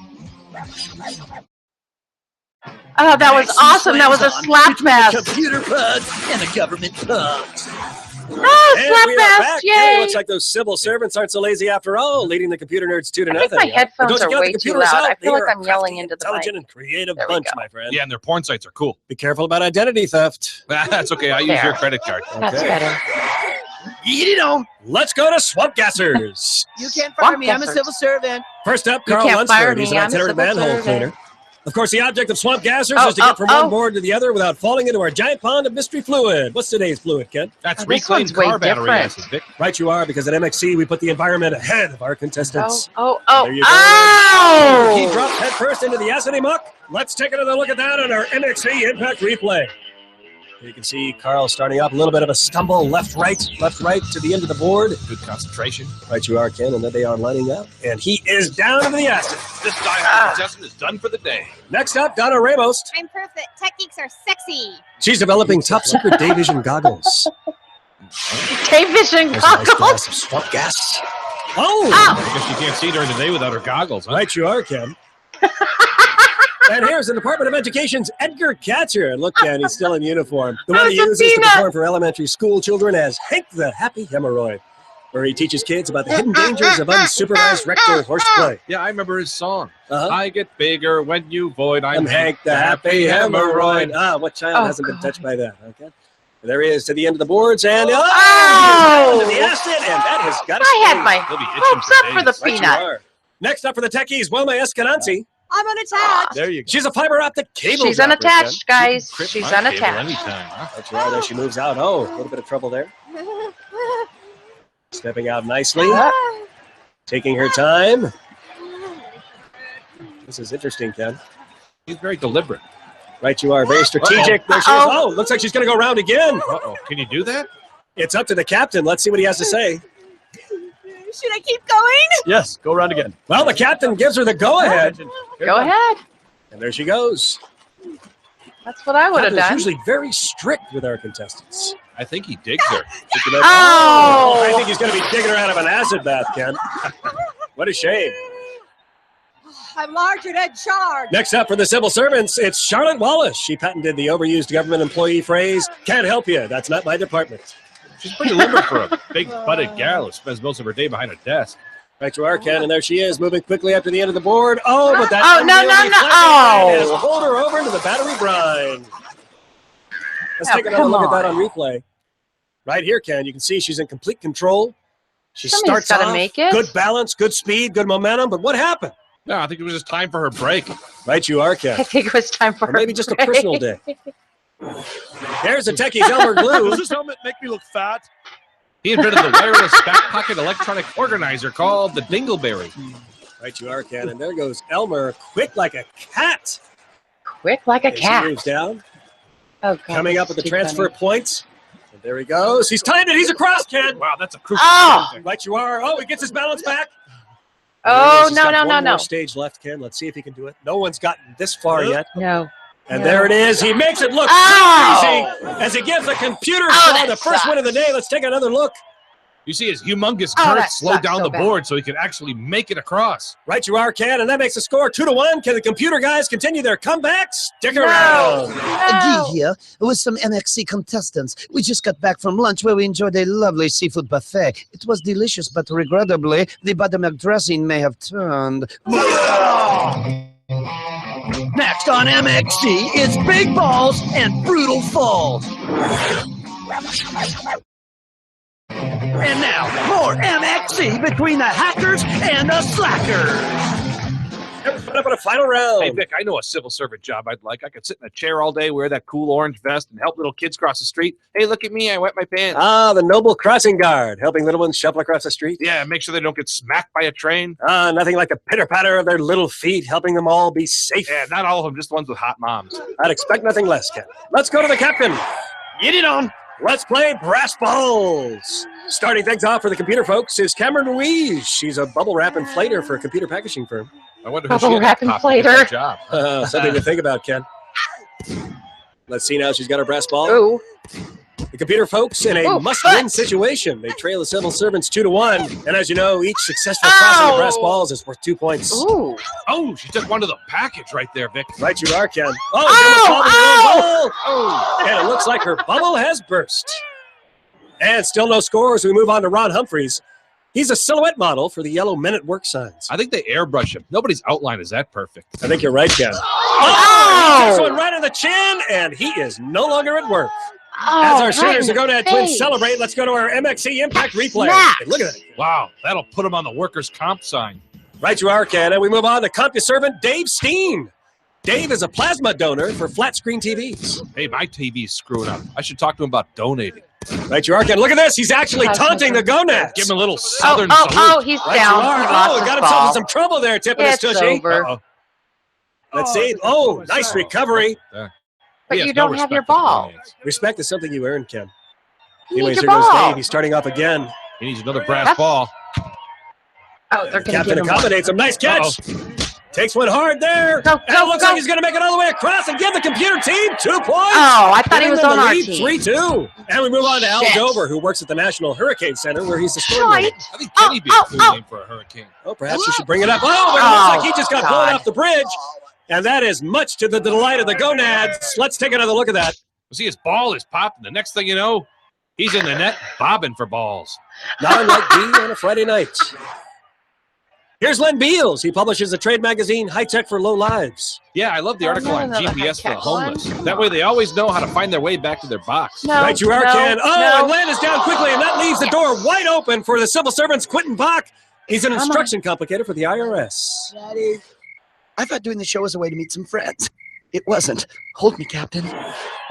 Oh, that was awesome. That was a slap fest. Computer puds and the government puds. Oh, And slap we are fest. back. Yay. Hey, looks like those civil servants aren't so lazy after all, leading the computer nerds 2-0. I think my headphones are way too loud. I feel like I'm yelling into the mic. Intelligent and creative There we bunch, go. my friend. Yeah, and their porn sites are cool. Be careful about identity theft. That's okay. I use your credit card. That's better. Eat it on. Let's go to Swamp Gassers. You can't fire me. I'm a civil servant. First up, You Carl can't fire Lunsford. me. He's an I'm a itinerant civil manhole servant. cleaner. Of course, the object of Swamp Gassers is to get from one board to the other without falling into our giant pond of mystery fluid. What's today's fluid, Ken? That's this reclaimed one's way car battery different. acid, Vic. Right you are, because at MXC we put the environment ahead of our contestants. Oh! There you go. He drops head first into the acidy muck. Let's take another look at that on our MXC Impact replay. You can see Carl starting up, a little bit of a stumble, left, right to the end of the board. Good concentration. Right you are, Ken, and then they are lining up. And he is down into the acid. This diehard contestant is done for the day. Next up, Donna Ramos. I'm proof that tech geeks are sexy. She's developing top secret day vision goggles. Day vision There's a nice goggles. glass of swamp gas. Oh! I guess you can't see during the day without her goggles, huh? Right you are, Ken. And here's the Department of Education's Edgar Katcher. Look, Ken, he's still in uniform. The one he uses to perform for elementary school children as Hank the Happy Hemorrhoid, where he teaches kids about the hidden dangers of unsupervised rectal horseplay. Yeah, I remember his song. I get bigger when you void. I'm Hank the Happy Hemorrhoid. Ah, what child hasn't been touched by that? Okay. And there he is to the end of the boards, and into the acid, and that has got to I had my hopes up for the peanut. Next up for the techies, Wilma Escalante. I'm unattached. There you go. She's a fiber optic cable. She's dropper, unattached, Ken. guys. She's unattached. That's right. There she moves out. Oh, a little bit of trouble there. Stepping out nicely. Taking her time. This is interesting, Ken. He's very deliberate. Right, you are. Very strategic. There she is. Oh, looks like she's going to go around again. Uh-oh. Can you do that? It's up to the captain. Let's see what he has to say. Should I keep going? Yes, go around again. Well, the captain gives her the go-ahead. Go ahead. And there she goes. That's what I would have Captain's done. usually very strict with our contestants. I think he digs her. Oh! I think he's going to be digging her out of an acid bath, Ken. What a shame. I'm larger than charge. Next up for the civil servants, it's Charlotte Wallace. She patented the overused government employee phrase, "Can't help you. That's not my department." She's pretty limber for a big-butted gal who spends most of her day behind a desk. Right to our Ken, and there she is, moving quickly up to the end of the board. Oh, but that has pulled her over into the battery brine. Let's take another look at that on replay. Right here, Ken, you can see she's in complete control. She Somebody's starts gotta off, make it. good balance, good speed, good momentum, but what happened? No, I think it was just time for her break. Right you are, Ken. I think it was time for Or maybe her just a break. personal day. There's the techie's Elmer Glue. Does this helmet make me look fat? He invented the wireless back pocket electronic organizer called the Dingleberry. Right you are, Ken, and there goes Elmer, quick like a cat. Quick like a As cat. he moves down, Oh, God, coming up with the too transfer funny. points. And there he goes. He's timed it. He's across, Ken. Wow, that's a crucial thing. Right you are. Oh, he gets his balance back. Oh, He's no, got no, one no, more no. stage left, Ken. Let's see if he can do it. No one's gotten this far yet. No. And No. there it is. He makes it look Oh! easy as he gives the computer Oh, star the that first win of the sucks. day. Let's take another look. You see his humongous Oh, girth that slow sucks down so the bad. board so he could actually make it across. Right you are, Ken, and that makes the score 2-1. Can the computer guys continue their comeback? Stick around. Oh. Guy here with some MXC contestants. We just got back from lunch where we enjoyed a lovely seafood buffet. It was delicious, but regrettably, the buttermilk dressing may have turned. on MXC, it's big balls and brutal falls. And now, more MXC between the hackers and the slackers. Put up in a final round. Hey, Vic, I know a civil servant job I'd like. I could sit in a chair all day, wear that cool orange vest, and help little kids cross the street. Hey, look at me, I wet my pants. Ah, the noble crossing guard, helping little ones shuffle across the street. Yeah, make sure they don't get smacked by a train. Ah, nothing like the pitter-patter of their little feet, helping them all be safe. Yeah, not all of them, just ones with hot moms. I'd expect nothing less, Ken. Let's go to the captain. Get it on. Let's play brass balls. Starting things off for the computer folks is Cameron Ruiz. She's a bubble wrap inflator for a computer packaging firm. I wonder who she wrap inflator job. Something to think about, Ken. Let's see now. She's got her brass ball. Ooh. The computer folks in a must-win situation. They trail the civil servants 2-1. And as you know, each successful crossing of brass balls is worth 2 points. Ooh. Oh, she took one to the package right there, Vic. Right you are, Ken. Oh, and it looks like her bubble has burst. And still no score as we move on to Ron Humphreys. He's a silhouette model for the yellow Men at Work signs. I think they airbrush him. Nobody's outline is that perfect. I think you're right, Ken. Oh! He takes one right in the chin, and he is no longer at work. As our Shiners and Gonad twins celebrate, let's go to our MXC Impact replay. Hey, look at that. Wow, that'll put him on the workers' comp sign. Right you are, Ken. And we move on to CompuServant Dave Steen. Dave is a plasma donor for flat screen TVs. Hey, my TV's screwing up. I should talk to him about donating. Right you are, Ken. Look at this. He's actually taunting the Gonads. Give him a little southern salute. Oh, he's right down. Oh, he got himself in some trouble there, tipping his tushy. Let's see. Oh, nice recovery. But you don't have your ball. Respect is something you earn, Ken. Anyways, here goes Dave. He's starting off again. He needs another brass ball. Oh, they're going to Captain accommodates him. Nice catch. Takes one hard there. And it looks like he's going to make it all the way across and give the computer team 2 points. Oh, I thought he was on our team. 3-2. And we move on to Al Dover, who works at the National Hurricane Center, where he's the storm leader. I think Kenny be a cool name for a hurricane. Oh, perhaps you should bring it up. Oh, but it looks like he just got blown off the bridge. And that is much to the delight of the Gonads. Let's take another look at that. See, his ball is popping. The next thing you know, he's in the net bobbing for balls. Not unlike me on a Friday night. Here's Len Beals. He publishes a trade magazine, High Tech for Low Lives. Yeah, I love the article on GPS for the homeless. That way they always know how to find their way back to their box. Right you are, Ken. Oh, and Len is down quickly, and that leaves the door wide open for the civil servants, Quentin Bach. He's an instruction complicator for the IRS. Daddy, I thought doing the show was a way to meet some friends. It wasn't. Hold me, Captain.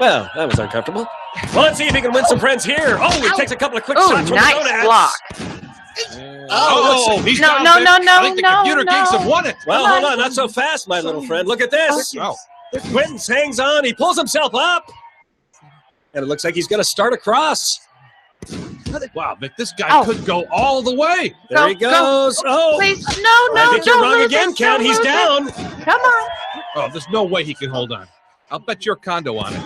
Well, that was uncomfortable. Well, let's see if he can win some friends here. Oh, he takes a couple of quick shots from the Gonads. Block. He's down, Vic. I think the computer geeks have won it. Well, hold on. Not so fast, my little friend. Look at this. Oh. Quentin hangs on. He pulls himself up. And it looks like he's going to start across. Wow, Vic, this guy could go all the way. There he goes. Oh, please. No, I think you're wrong again, Ken. He's down. Come on. Oh, there's no way he can hold on. I'll bet your condo on it.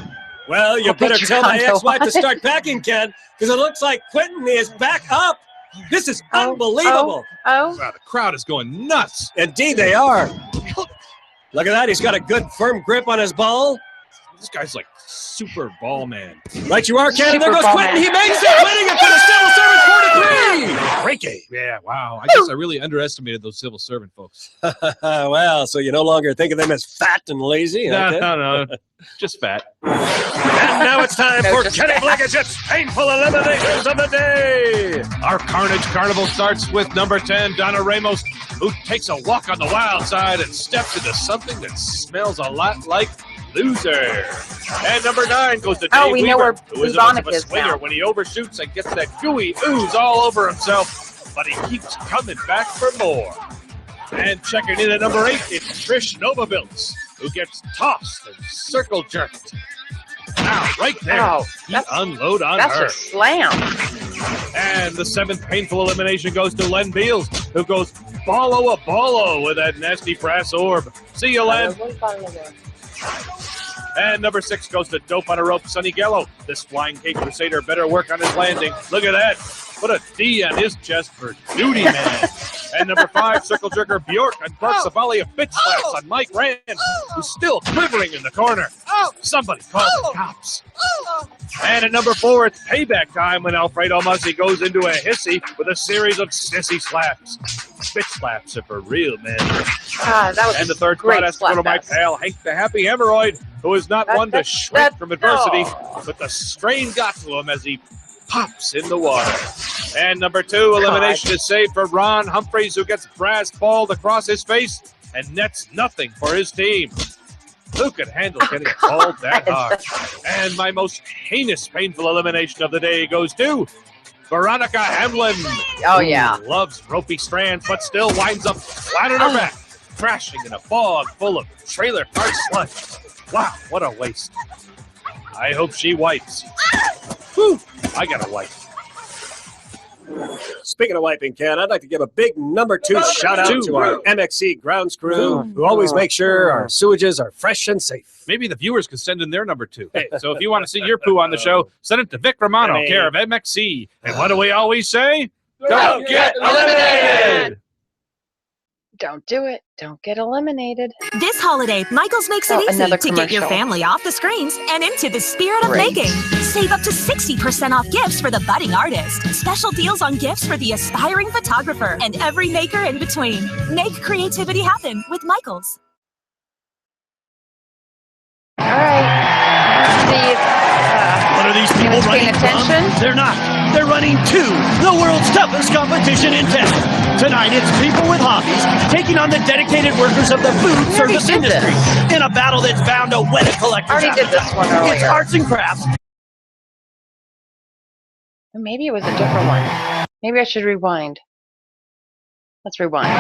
Well, you better tell my ex-wife to start packing, Ken, because it looks like Quentin is back up. This is unbelievable. Oh. Wow, the crowd is going nuts. Indeed, they are. Look at that. He's got a good, firm grip on his ball. This guy's like super ball man. Right you are, Ken. There goes Quentin. He makes it, winning it for the civil servant 4-3. Reigne. Yeah, wow. I guess I really underestimated those civil servant folks. Well, so you no longer think of them as fat and lazy. No. Just fat. And now it's time for Kenny Blankenship's painful eliminations of the day. Our Carnage Carnival starts with number 10, Donna Ramos, who takes a walk on the wild side and steps into something that smells a lot like loser. And number 9 goes to Dave Weaver, who is a swinger when he overshoots and gets that gooey ooze all over himself, but he keeps coming back for more. And checking in at number 8, it's Trish Novabilts, who gets tossed and circle jerked. Now, right there, you unload on her. That's a slam. And the 7th painful elimination goes to Len Beals, who goes ballo with that nasty brass orb. See you, Len. And number 6 goes to Dope on a Rope, Sonny Gallo. This Flying Cape Crusader better work on his landing. Look at that. Put a D on his chest for duty, man. And number 5, Circle Jerker Bjork unbarks a volley of bitch slaps on Mike Rand, who's still quivering in the corner. Somebody call the cops. And at number 4, it's payback time when Alfredo Mussi goes into a hissy with a series of sissy slaps. Bitch slaps are for real, man. That was And the third great spot has to go to my slap pal, Hank the Happy Hemorrhoid, who is not one to shrink from adversity, but the strain got to him as he pops in the water. And number 2, elimination is saved for Ron Humphreys, who gets brass balled across his face and nets nothing for his team. Who could handle getting balled that hard? And my most heinous, painful elimination of the day goes to Veronica Hamlin. Oh, who yeah. loves ropey strands, but still winds up flat on her back, crashing in a bog full of trailer park sludge. Wow, what a waste. I hope she wipes. Whew, I gotta wipe. Speaking of wiping, Ken, I'd like to give a big number 2 shout out to our MXC grounds crew who always make sure our sewages are fresh and safe. Maybe the viewers could send in their number 2. Hey, so if you want to see your poo on the show, send it to Vic Romano, care of MXC. And what do we always say? Don't get eliminated! Don't do it. Don't get eliminated. This holiday, Michael's makes it easy another to get your commercial. family off the screens and into the spirit of Great. making. Save up to 60% off gifts for the budding artist. Special deals on gifts for the aspiring photographer and every maker in between. Make creativity happen with Michael's. All right. See if What are these people running attention? from? They're not. They're running to the world's toughest competition in town. Tonight, it's people with hobbies taking on the dedicated workers of the food service industry in a battle that's bound to whet a collector's already did this one earlier. It's arts and crafts. Maybe it was a different one. Maybe I should rewind. Let's rewind.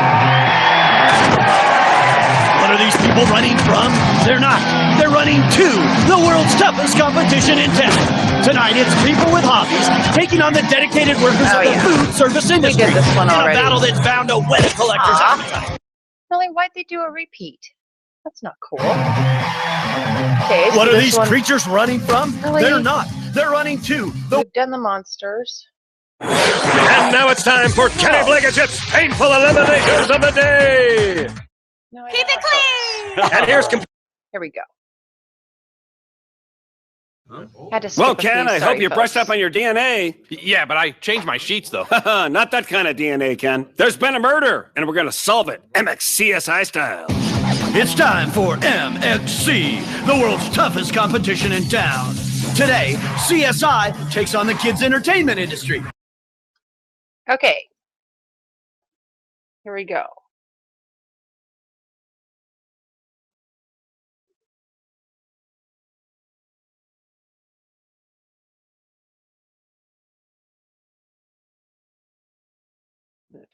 What are these people running from? They're not. They're running to the world's toughest competition in town. Tonight, it's people with hobbies taking on the dedicated workers of the food service industry We did this one in already. a battle that's bound to whet a collector's appetite. Really? Why'd they do a repeat? That's not cool. Okay, so What are this these one- creatures running from? Really? They're not. They're running to the... We've done the monsters. And now it's time for Kenny Blankenship's painful eliminations of the day. Keep it clean. And here's Here we go. Had to skip Well, a Ken, few, I sorry, hope you folks. brushed up on your DNA. Yeah, but I changed my sheets, though. Not that kind of DNA, Ken. There's been a murder, and we're going to solve it MXCSI style. It's time for MXC, the world's toughest competition in town. Today, CSI takes on the kids' entertainment industry. Okay. Here we go.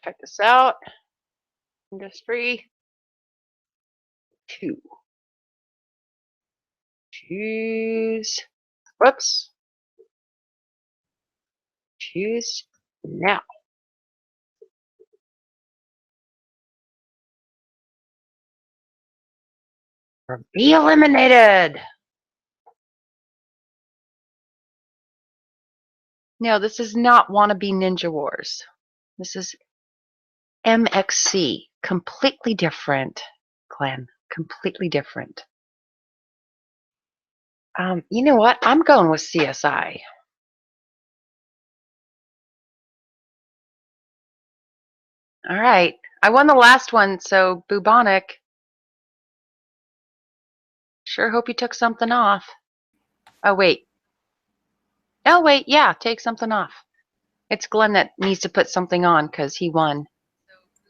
Check this out. Industry 2. Choose. Whoops. Choose now. Or be eliminated. No, this is not Wannabe Ninja Wars. This is MXC. Completely different, Glenn. Completely different. You know what? I'm going with CSI. All right. I won the last one, so bubonic. Sure hope you took something off. Oh, wait. Oh, wait. Yeah, take something off. It's Glenn that needs to put something on because he won.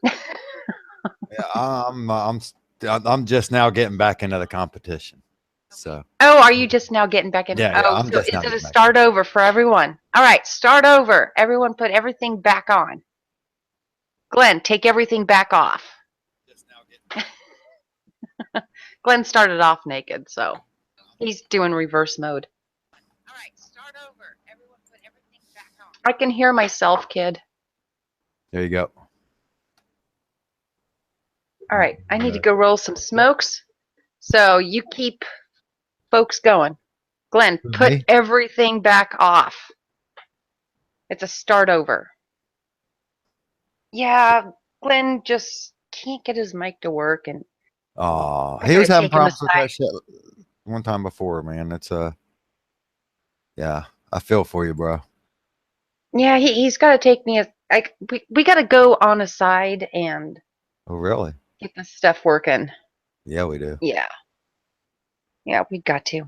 Yeah, I'm just now getting back into the competition. So Oh, are you just now getting back in? Yeah, oh, I'm so just is now it a getting back start over for everyone? All right, start over. Everyone put everything back on. Glenn, take everything back off. Glenn started off naked, so he's doing reverse mode. All right, start over. Everyone put everything back on. I can hear myself, kid. there you go. All right, I need to go roll some smokes. So you keep folks going. Glenn, put Okay. everything back off. It's a start over. Yeah, Glenn just can't get his mic to work, and Oh, I he was gotta having take him problems with that aside. shit one time before, man. It's Yeah, I feel for you, bro. Yeah, he's got to take me. We got to go on a side and Oh, really? get this stuff working. Yeah, we do. Yeah. Yeah, we got to.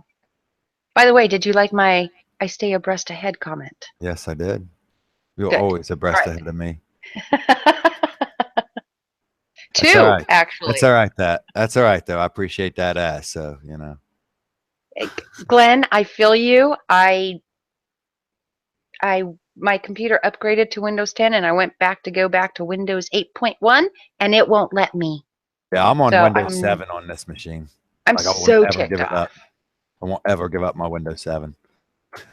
By the way, did you like my "I stay abreast ahead" comment? Yes, I did. You're Good. always abreast All right. ahead of me. Two, all right. actually. That's all right. That's all right though. I appreciate that ass. So you know. Glenn, I feel you. My computer upgraded to Windows 10 and I went back to Windows 8.1 and it won't let me. Yeah, I'm on So Windows 7 on this machine. I'm Like, I so won't ever ticked give it off. up. I won't ever give up my Windows 7.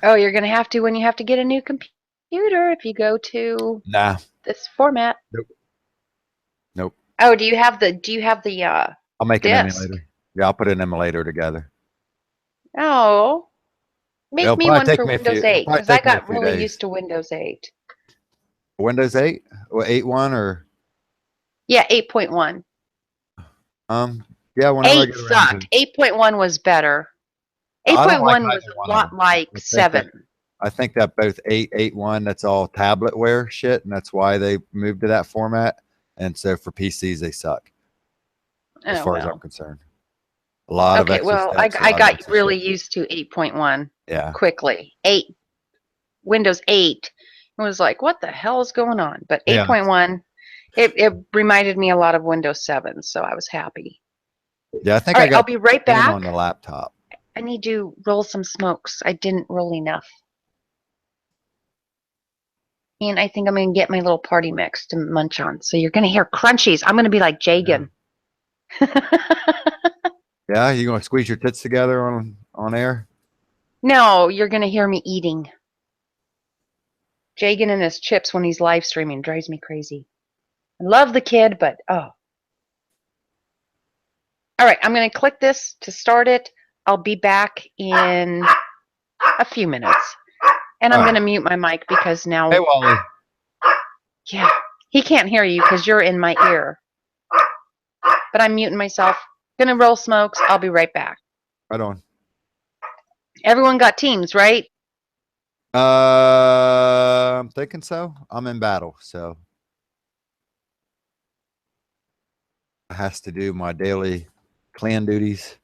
Oh, you're gonna have to when you have to get a new computer if you go to Nah. this format. Nope. Oh, do you have the I'll make an disk? emulator. Yeah, I'll put an emulator together. Oh. Make It'll me probably one take for me a Windows few- 8 probably because I take me a got few really days. used to Windows 8. Windows 8 or 8.1 or Yeah, 8.1. yeah, whenever I 8 get around sucked. to 8.1 was better. I don't like 8.1 was either a one of lot them. like I think 7. I think that both 8, 8.1, that's all tabletware shit, and that's why they moved to that format. And so for PCs, they suck, as Oh, far as I'm well. concerned. A lot of Okay, extra well, I steps. a lot of got extra really shit. used to 8.1 Yeah. quickly. Windows 8 was like, what the hell is going on? But Yeah. 8.1, it reminded me a lot of Windows 7, so I was happy. Yeah, I think All I right, got I'll be right 10 back. on the laptop. I need to roll some smokes. I didn't roll enough. And I think I'm going to get my little party mix to munch on. So you're going to hear crunchies. I'm going to be like Jagan. Yeah, you gonna squeeze your tits together on air? No, you're going to hear me eating. Jagan and his chips when he's live streaming drives me crazy. I love the kid, but oh. All right, I'm going to click this to start it. I'll be back in a few minutes. And I'm going to mute my mic because now... Hey, Wally. Yeah, he can't hear you because you're in my ear. But I'm muting myself. Gonna roll smokes. I'll be right back. Right on. Everyone got teams, right? I'm thinking so. I'm in battle, so I has to do my daily clan duties.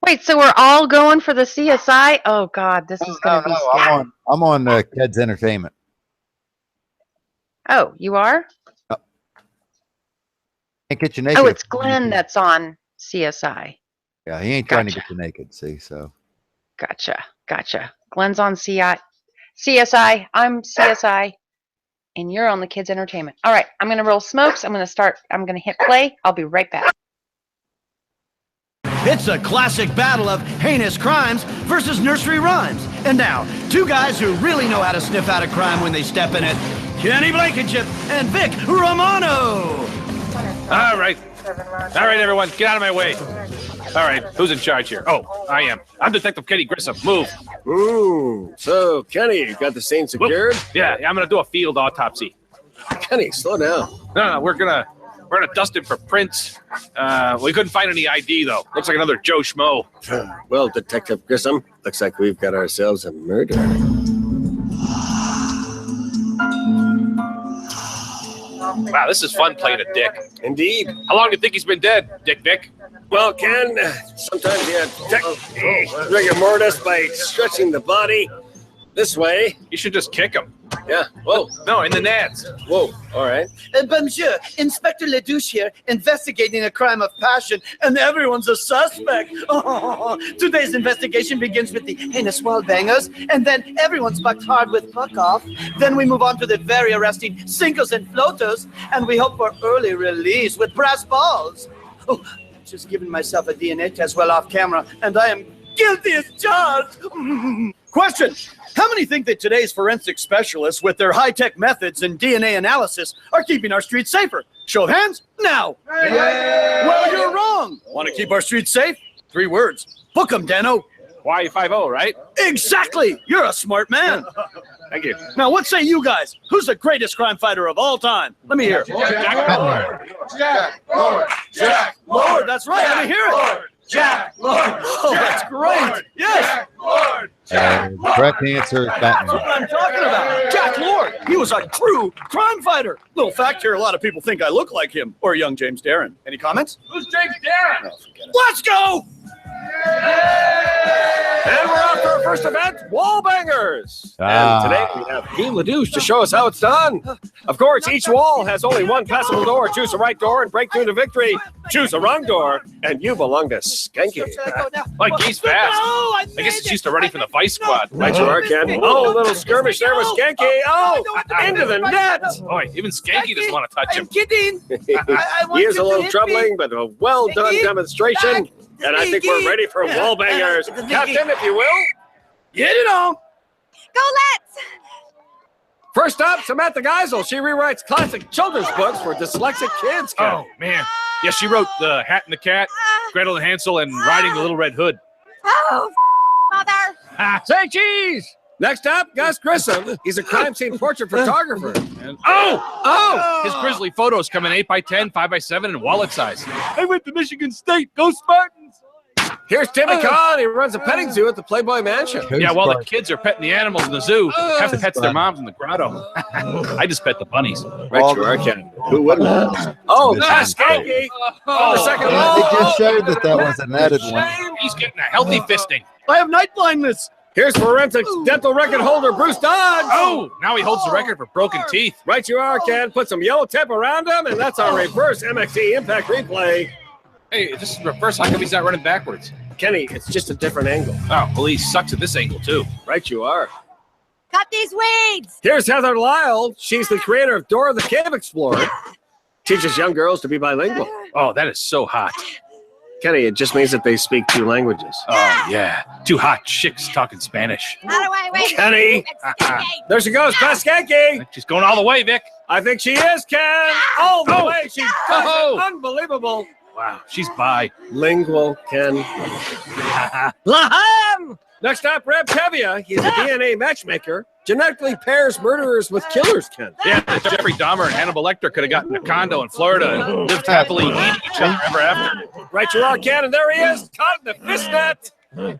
Wait, so we're all going for the CSI? Oh God, this is gonna be scary. I'm on Kids Entertainment. Oh, you are? Can't get you naked. Oh, it's Glenn that's on CSI. Yeah, he ain't trying to get you naked. See, so Gotcha. Glenn's on CSI. I'm CSI, and you're on the Kids Entertainment. All right, I'm gonna roll smokes. I'm gonna hit play. I'll be right back. It's a classic battle of heinous crimes versus nursery rhymes. And now, two guys who really know how to sniff out a crime when they step in it. Kenny Blankenship and Vic Romano. All right, everyone, get out of my way. All right, who's in charge here? Oh, I am. I'm Detective Kenny Grissom. Move. So, Kenny, you got the scene secured? Yeah, I'm gonna do a field autopsy. Kenny, slow down. No, we're gonna dust him for prints. We couldn't find any ID though. Looks like another Joe Schmo. Well, Detective Grissom, looks like we've got ourselves a murder. Wow, this is fun playing a dick. Indeed. How long do you think he's been dead, Dick Vic? Well, Ken, sometimes you detect rigor mortis by stretching the body this way. You should just kick him. Yeah. Whoa. No, in the nads. Whoa. All right. But monsieur, Inspector Ledouche here, investigating a crime of passion, and everyone's a suspect. Today's investigation begins with the heinous wallbangers, and then everyone's bucked hard with puck off. Then we move on to the very arresting sinkers and floaters, and we hope for early release with brass balls. Oh, I'm just giving myself a DNA test well off camera, and I am guilty as charged. Question. How many think that today's forensic specialists, with their high-tech methods and DNA analysis, are keeping our streets safer? Show of hands, now. Well, you're wrong. Want to keep our streets safe? 3 words. Book 'em, Dano. Y50, right? Exactly. You're a smart man. Thank you. Now, what say you guys? Who's the greatest crime fighter of all time? Let me hear it. Jack Lord. Jack Lord, that's right. Let me hear it. Lord. Jack Lord. Oh, that's great. Yes. Jack Lord. Correct answer is That's Batman. what I'm talking about. Jack Lord. He was a true crime fighter. Little fact here, a lot of people think I look like him or young James Darren. Any comments? Who's James Darren? Let's go. And we're off to our first event, Wall Bangers. Ah. And today we have Team LaDouche to show us how it's done. Of course, each wall has only one passable door. Choose the right door and break through to victory. Choose the wrong door, and you belong to Skanky. Like he's fast. I guess he's used to running for the Vice Squad. Right you are, Ken. Oh, a little skirmish there with Skanky. Oh, into the net. Boy, even Skanky doesn't want to touch him. Kidding. He is a little troubling, but a well-done demonstration. And I think we're ready for Wall Bangers. Captain, if you will. Get it on. Go Let's! First up, Samantha Geisel. She rewrites classic children's books for dyslexic kids. Ken. Oh, man. Yeah, she wrote The Hat and the Cat, Gretel and Hansel, and Riding the Little Red Hood. Oh, mother! Say cheese! Next up, Gus Grissom. He's a crime scene portrait photographer. And, his grisly photos come in 8x10, 5x7, and wallet size. I went to Michigan State. Go Spartans! Here's Timmy Kahn. He runs a petting zoo at the Playboy Mansion. Yeah, while the kids are petting the animals in the zoo, have pets their moms in the grotto. I just pet the bunnies. Right, you are, Ken. Who wouldn't? Oh, that's Skanky. Oh, the second one. They just showed that was an added one. He's getting a healthy fisting. I have night blindness. Here's forensic dental record holder Bruce Dodge. Oh, now he holds the record for broken teeth. Right you are, Ken. Put some yellow tape around him, and that's our reverse MXE impact replay. Hey, this is reverse. How come he's not running backwards? Kenny, it's just a different angle. Oh, well, he sucks at this angle, too. Right you are. Cut these weeds! Here's Heather Lyle. She's the creator of Dora the Cave Explorer. Teaches young girls to be bilingual. Oh, that is so hot. Kenny, it just means that they speak 2 languages. Oh, yeah. 2 hot chicks talking Spanish. Out of my way! Kenny! There she goes, past Skanky! She's going all the way, Vic. I think she is, Ken! All the way! She does it! Unbelievable! Wow, she's bilingual, Ken. Laham! Next up, Reb Tevia. He's a DNA matchmaker. Genetically pairs murderers with killers, Ken. Yeah, Jeffrey Dahmer and Hannibal Lecter could have gotten a condo in Florida and lived happily eating each other ever after. Right you are, Ken, and there he is, caught in the fishnet.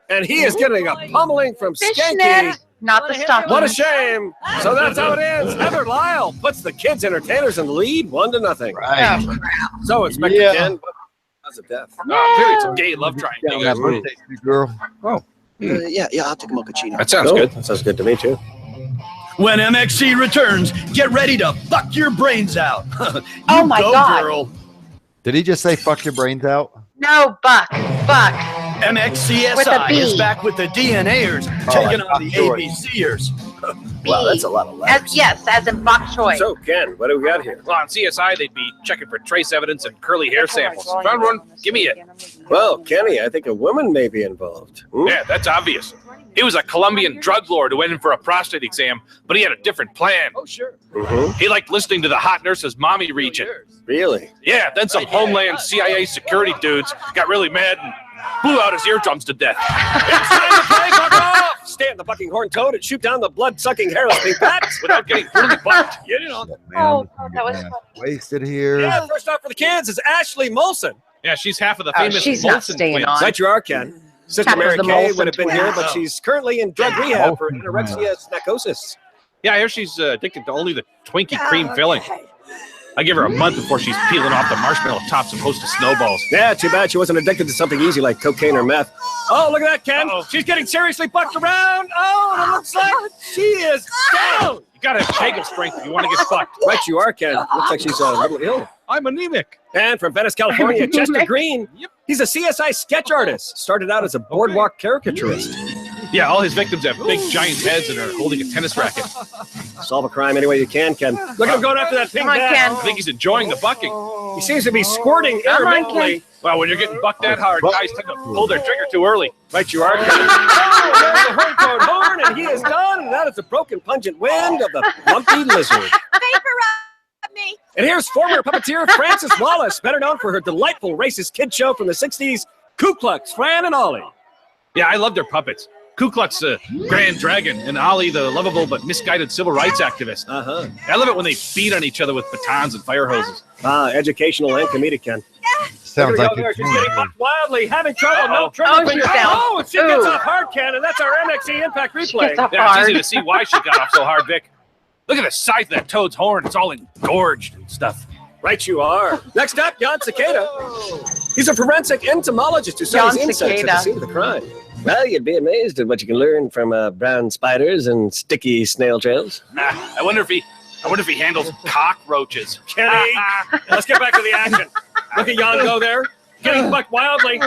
And he is getting a pummeling from Skanky. Not the stocking. What a shame. So that's how it ends. Heather Lyle puts the kids' entertainers in the lead, 1-0. Right. So Inspector Ken, cause of death. Oh, clearly it's a gay love triangle. That birthday girl. Oh. Yeah, I'll take a mochaccino. That sounds good. That sounds good to me, too. When MXC returns, get ready to fuck your brains out. Oh, my God. Girl. Did he just say fuck your brains out? No, Buck. MXCSI is back with the DNAers, taking on the ABCers. Wow, that's a lot of letters. Yes, as in bok choy. So, Ken, what do we got here? Well, on CSI, they'd be checking for trace evidence and curly hair samples. Found one? Give me it. Well, Kenny, I think a woman may be involved. Yeah, that's obvious. He was a Colombian drug lord who went in for a prostate exam, but he had a different plan. Oh, sure. He liked listening to the hot nurse's mommy region. Really? Yeah, then some Homeland CIA security dudes got really mad and blew out his eardrums to death. It's time to play fuck off! Stay on the bucking horn toad and shoot down the blood-sucking hairless pink bats without getting brutally bucked. Get it on. Oh, that was fun. Wasted here. Yeah, first off for the kids is Ashley Molson. Yeah, she's half of the famous she's not Molson staying twins. on. Right you are, Ken. Sister Half of Mary the Kay Molson would have been here, twins. but she's currently in drug rehab for anorexia snacosis. Yeah, I hear she's addicted to only the Twinkie cream filling. I give her a month before she's peeling off the marshmallow tops and host of snowballs. Yeah, too bad she wasn't addicted to something easy like cocaine or meth. Oh, look at that, Ken. She's getting seriously bucked around. Oh, it looks like she is down. You gotta have kegel strength if you want to get fucked. Right you are, Ken. Looks like she's a little ill. I'm anemic. And from Venice, California, Chester Green. He's a CSI sketch artist. Started out as a boardwalk caricaturist. Yeah, all his victims have big giant heads and are holding a tennis racket. Solve a crime any way you can, Ken. Look at him going after that pink Come on, bat. Ken. I think he's enjoying the bucking. He seems to be squirting Come on, intermittently. Well, when you're getting bucked that hard, guys tend to pull their trigger too early. Right you are, Ken. Oh, there's the horn toad horn, and he is done. And that is the broken, pungent wind of the lumpy lizard. Vapor me! And here's former puppeteer Frances Wallace, better known for her delightful racist kid show from the 60s, Ku Klux, Fran and Ollie. Yeah, I love their puppets. Ku Klux Grand Dragon and Ollie the lovable but misguided civil rights activist. Uh-huh. I love it when they beat on each other with batons and fire hoses. Educational and comedic, Ken. Sounds like She's getting bucked wildly, having trouble. No trigger Oh, finger. she's down. Oh, and she gets off hard, Ken, and that's our MXE Impact replay. Yeah, it's easy to see why she got off so hard, Vic. Look at the size of that toad's horn. It's all engorged and stuff. Right you are. Next up, Jan Cicada. He's a forensic entomologist who studies Jan insects at the Cicada. scene of the crime. Well, you'd be amazed at what you can learn from brown spiders and sticky snail trails. I wonder if he handles cockroaches. Kenny, let's get back to the action. Look at Jan go there, getting bucked wildly.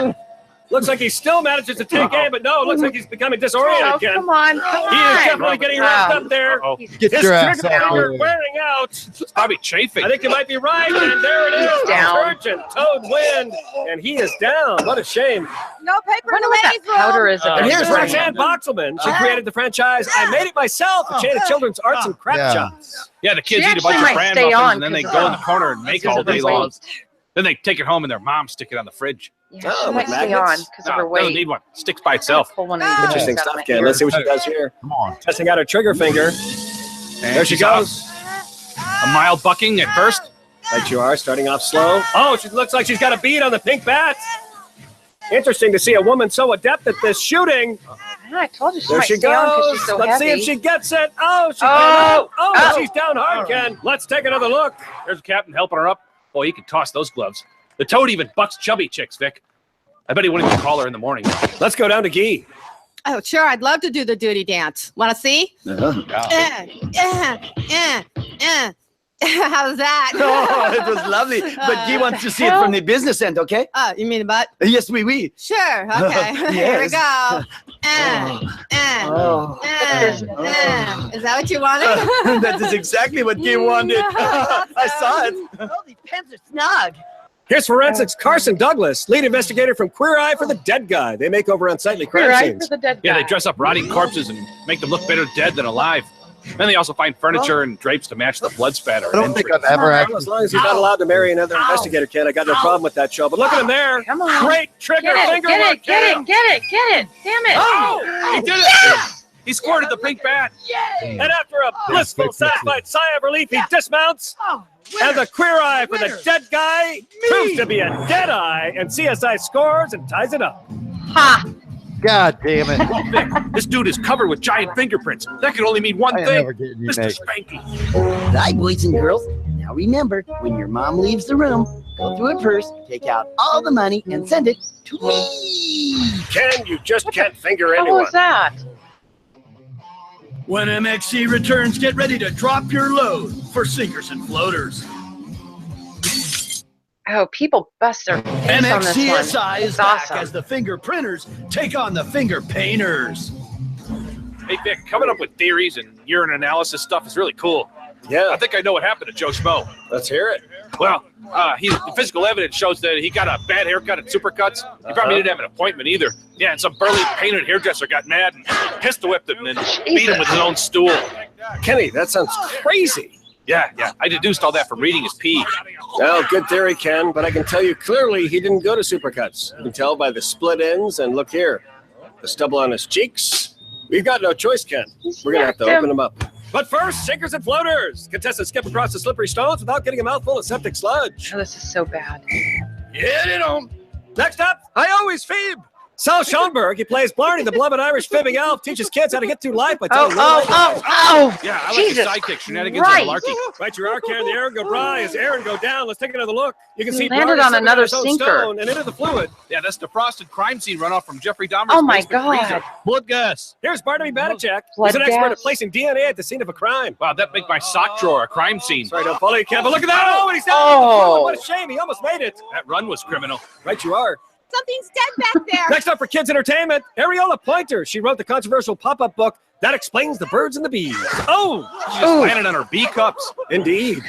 Looks like he still manages to take aim, but no, it looks like he's becoming disoriented, Oh, Ken. come on. He is definitely getting wrapped up there. Get His your ass trigger off finger there. wearing out. It's probably chafing. I think you might be right, and there it is. down. Urgent toad wind, and he is down. What a shame. No paper in Wonder the what that ladies' room. powder is. And here's against. Roxanne Boxelman. She created the franchise I Made It Myself, a chain of children's arts and craft Yeah. shops. Yeah, the kids She eat a bunch actually of might bran stay muffins on and then they 'cause, go in the corner and make all day long. weight. Then they take it home and their mom stick it on the fridge. Yeah, Oh, she might with stay on magnets? because of her No, weight. doesn't need one. Sticks by itself. Pull one of these Interesting things out stuff, of Ken. my Let's see ear. what she does here. Come on. Testing out her trigger finger. And There she she's goes. A mild bucking at first. Right you are, starting off slow. Oh, she looks like she's got a bead on the pink bat. Interesting to see a woman so adept at this shooting. Yeah, I told you she There might she stay on because goes. she's so Let's see heavy. if she gets it. Oh, she Oh. Oh. she's down hard, Ken. Let's take another look. There's the captain helping her up. Boy, he can toss those gloves. The toad even bucks chubby chicks, Vic. I bet he wouldn't even call her in the morning. Let's go down to Guy. Oh, sure. I'd love to do the duty dance. Want to see? How's that? Oh, it was lovely. But Guy wants to see it from the business end, okay? You mean the butt? Yes, oui. Sure. Okay. Here we Yes. go. Oh. Is that what you wanted? That is exactly what Guy wanted. I saw it. Oh, these pants are snug. Here's forensics Carson Douglas, lead investigator from Queer Eye for the Dead Guy. They make over unsightly crime scenes. Yeah, they dress up rotting corpses and make them look better dead than alive. Then they also find furniture and drapes to match the blood spatter. I don't think I've ever Well, actually. as long as he's not allowed to marry another investigator, Ken, I got no problem with that show. But look at him there. Come on. Great trigger Get it, finger get work, it, get Ken. it, get it, get it. Damn it. Oh, he did it. He squirted the pink bat. And after a blissful satisfied sigh of relief, he dismounts. And the Queer Eye for the Dead Guy proves to be a dead eye, and CSI scores and ties it up. Ha! God damn it. Oh, Vic, this dude is covered with giant fingerprints. That could only mean one I ain't thing. never getting you Mr. naked. Spanky. Right, boys and girls. Now remember, when your mom leaves the room, go through it first, take out all the money, and send it to me. Ken, you just can't finger How anyone. was that? When MXC returns, get ready to drop your load for sinkers and floaters. Oh, people bust their face on this one. MXCSI is It's back awesome. as the finger printers take on the finger painters. Hey, Vic, coming up with theories and urine analysis stuff is really cool. Yeah. I think I know what happened to Joe Schmo. Let's hear it. Well, the physical evidence shows that he got a bad haircut at Supercuts. He probably didn't have an appointment either. Yeah, and some burly painted hairdresser got mad and pistol whipped him and then beat him with his own stool. Kenny, that sounds crazy. Yeah. I deduced all that from reading his pee. Well, good theory, Ken, but I can tell you clearly he didn't go to Supercuts. You can tell by the split ends, and look here. The stubble on his cheeks. We've got no choice, Ken. We're going to have to open them up. But first, sinkers and floaters. Contestants skip across the slippery stones without getting a mouthful of septic sludge. Oh, this is so bad. Get it on. Next up, I always fib. Sal Schoenberg, he plays Blarney, the beloved Irish fibbing elf, teaches kids how to get through life by telling Yeah, I like Jesus his sidekick, shenanigans Christ. and malarkey. Right, you are, Karen. The Aaron go dry. As Aaron go down, let's take another look. You can see Landed Blarney on slipping another his own sinker. stone and into the fluid. Yeah, that's the frosted crime scene runoff from Jeffrey Dahmer's Oh my basement God. freezer. Blood gas. Here's Barnaby Banachek. Blood He's an expert gas. at placing DNA at the scene of a crime. Wow, that make my sock drawer a crime scene. Sorry, don't follow you, Ken, but look at that. Oh, and he's down. Oh. What a shame. He almost made it. That run was criminal. Right, you are. Something's dead back there. Next up for kids' entertainment, Ariola Pointer. She wrote the controversial pop-up book that explains the birds and the bees. Oh, She just landed on her B cups. indeed.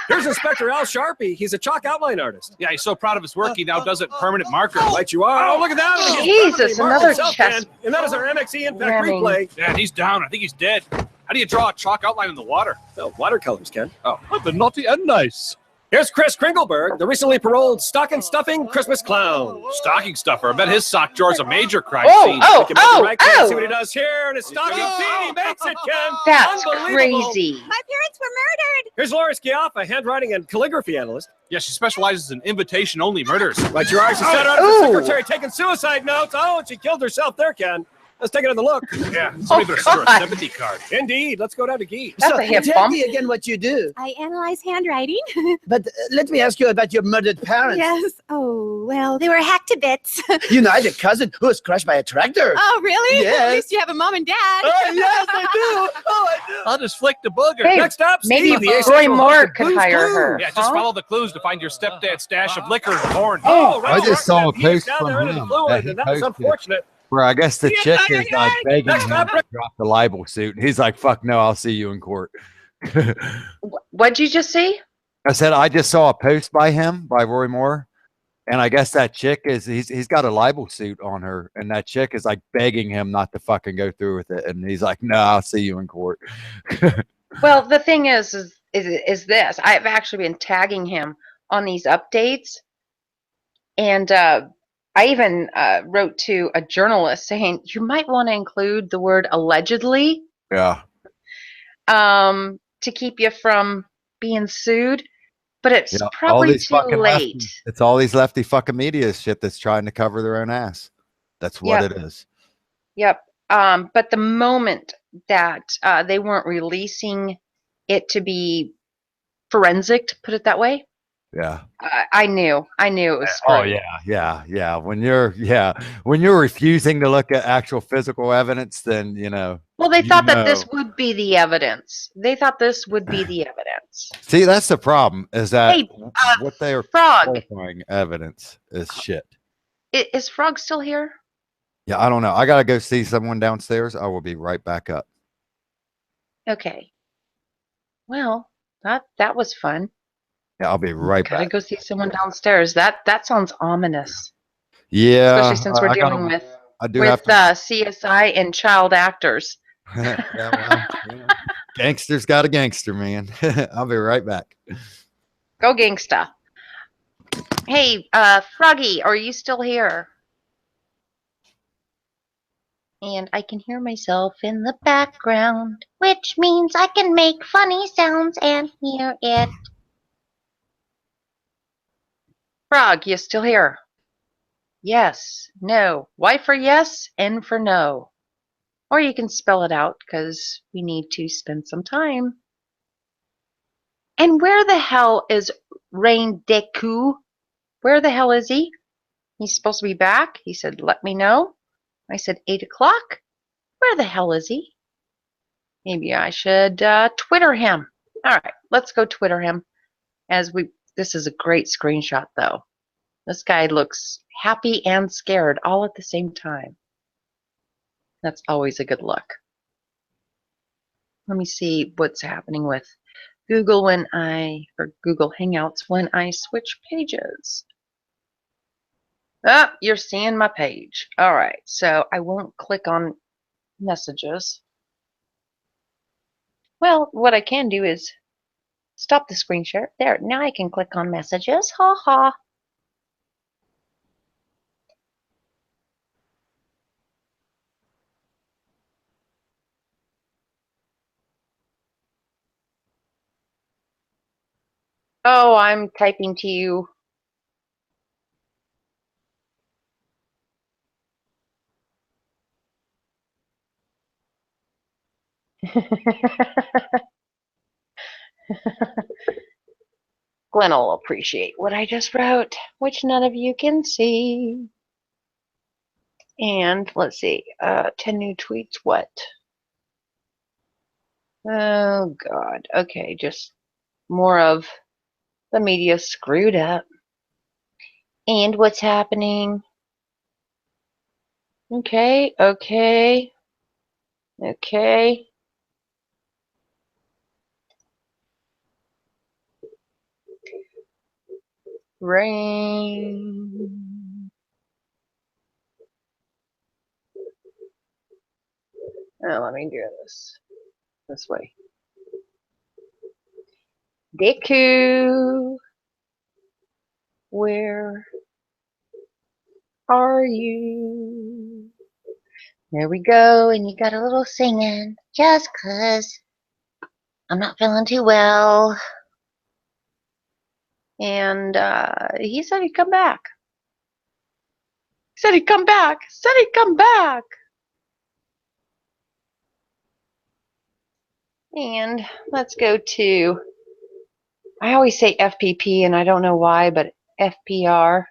Here's Inspector Al Sharpie. He's a chalk outline artist. Yeah, he's so proud of his work, he now does it permanent marker. Right, you are. Oh, look at that. He Jesus, gets perfectly marked another himself, chest Ken. And that is our MXE Impact ramming. replay. Yeah, and he's down. I think he's dead. How do you draw a chalk outline in the water? Oh, watercolors, Ken. Oh, The naughty and nice. Here's Chris Kringleberg, the recently paroled stocking stuffing Christmas clown. Stocking stuffer. I bet his sock drawer's a major crime Oh, scene. oh, We can make it right, Ken. oh. See what he does here, and his stocking feet, he makes it, Ken. That's Unbelievable. crazy. My parents were murdered. Here's Laura Skiaf, a handwriting and calligraphy analyst. Yeah, she specializes in invitation-only murders. Right, you are. She set out as a secretary taking suicide notes. Oh, and she killed herself there, Ken. Let's take another look. Yeah, somebody better send her a sympathy card. Indeed. Let's go down to Guy. So tell me again what you do. I analyze handwriting. But let me ask you about your murdered parents. Yes. Oh, well, they were hacked to bits. You know, I had a cousin who was crushed by a tractor. Oh, really? Yes. At least you have a mom and dad. Oh, yes, I do. Oh, I do. I'll just flick the booger. Hey, Next up, maybe Steve, the Roy asexual Moore husband, could Blue's hire Clues. her. Yeah, just follow the clues to find your stepdad's stash of liquor and porn. Oh, right. I just saw a He is post down from there in his him fluid, that he and that was posted. unfortunate. Where I guess the chick is like begging Next him up, to drop the libel suit. And he's like, fuck no, I'll see you in court. What'd you just see? I said, I just saw a post by him, by Roy Moore. And I guess that chick is, he's got a libel suit on her. And that chick is like begging him not to fucking go through with it. And he's like, no, I'll see you in court. Well, the thing is this. I've actually been tagging him on these updates. And I even wrote to a journalist saying, you might want to include the word allegedly Yeah. to keep you from being sued. But it's Yeah, all probably these too fucking late. It's all these lefty fucking media shit that's trying to cover their own ass. That's what Yep. it is. Yep. But the moment that they weren't releasing it to be forensic, to put it that way, Yeah. I knew it was Oh screwed. yeah. When you're refusing to look at actual physical evidence, then Well, they you thought that this know. would be the evidence. They thought this would be the evidence. See, that's the problem. Is that Hey, what they are Frog. qualifying evidence is shit. Is Frog still here? Yeah, I don't know. I gotta go see someone downstairs. I will be right back up. Okay. Well, that was fun. Yeah, I'll be right Gotta back. go see someone downstairs. That sounds ominous. Yeah, Especially since we're I gotta- dealing with I do have to. CSI and child actors. Yeah, well, gangster's got a gangster, man. I'll be right back. Go gangsta. Hey, Froggy, are you still here? And I can hear myself in the background, which means I can make funny sounds and hear it. Frog, you still here? Yes, no. Y for yes, N for no. Or you can spell it out because we need to spend some time. And where the hell is Rain Deku? Where the hell is he? He's supposed to be back. He said, let me know. I said, 8 o'clock. Where the hell is he? Maybe I should Twitter him. All right, let's go Twitter him. This is a great screenshot, though. This guy looks happy and scared all at the same time. That's always a good look. Let me see what's happening with Google Google Hangouts when I switch pages. Oh, you're seeing my page. All right, so I won't click on messages. Well, what I can do is stop the screen share. There, now I can click on messages. Ha ha. Oh, I'm typing to you. Glenn will appreciate what I just wrote, which none of you can see. And let's see, 10 new tweets, what? Oh, God. Okay, just more of the media screwed up. And what's happening? Okay. Rain. Oh, let me do this way. Deku. Where are you? There we go, and you got a little singing, just 'cause I'm not feeling too well. And he said he'd come back. He said he'd come back. Said he'd come back. And let's go to, I always say FPP, and I don't know why, but FPR.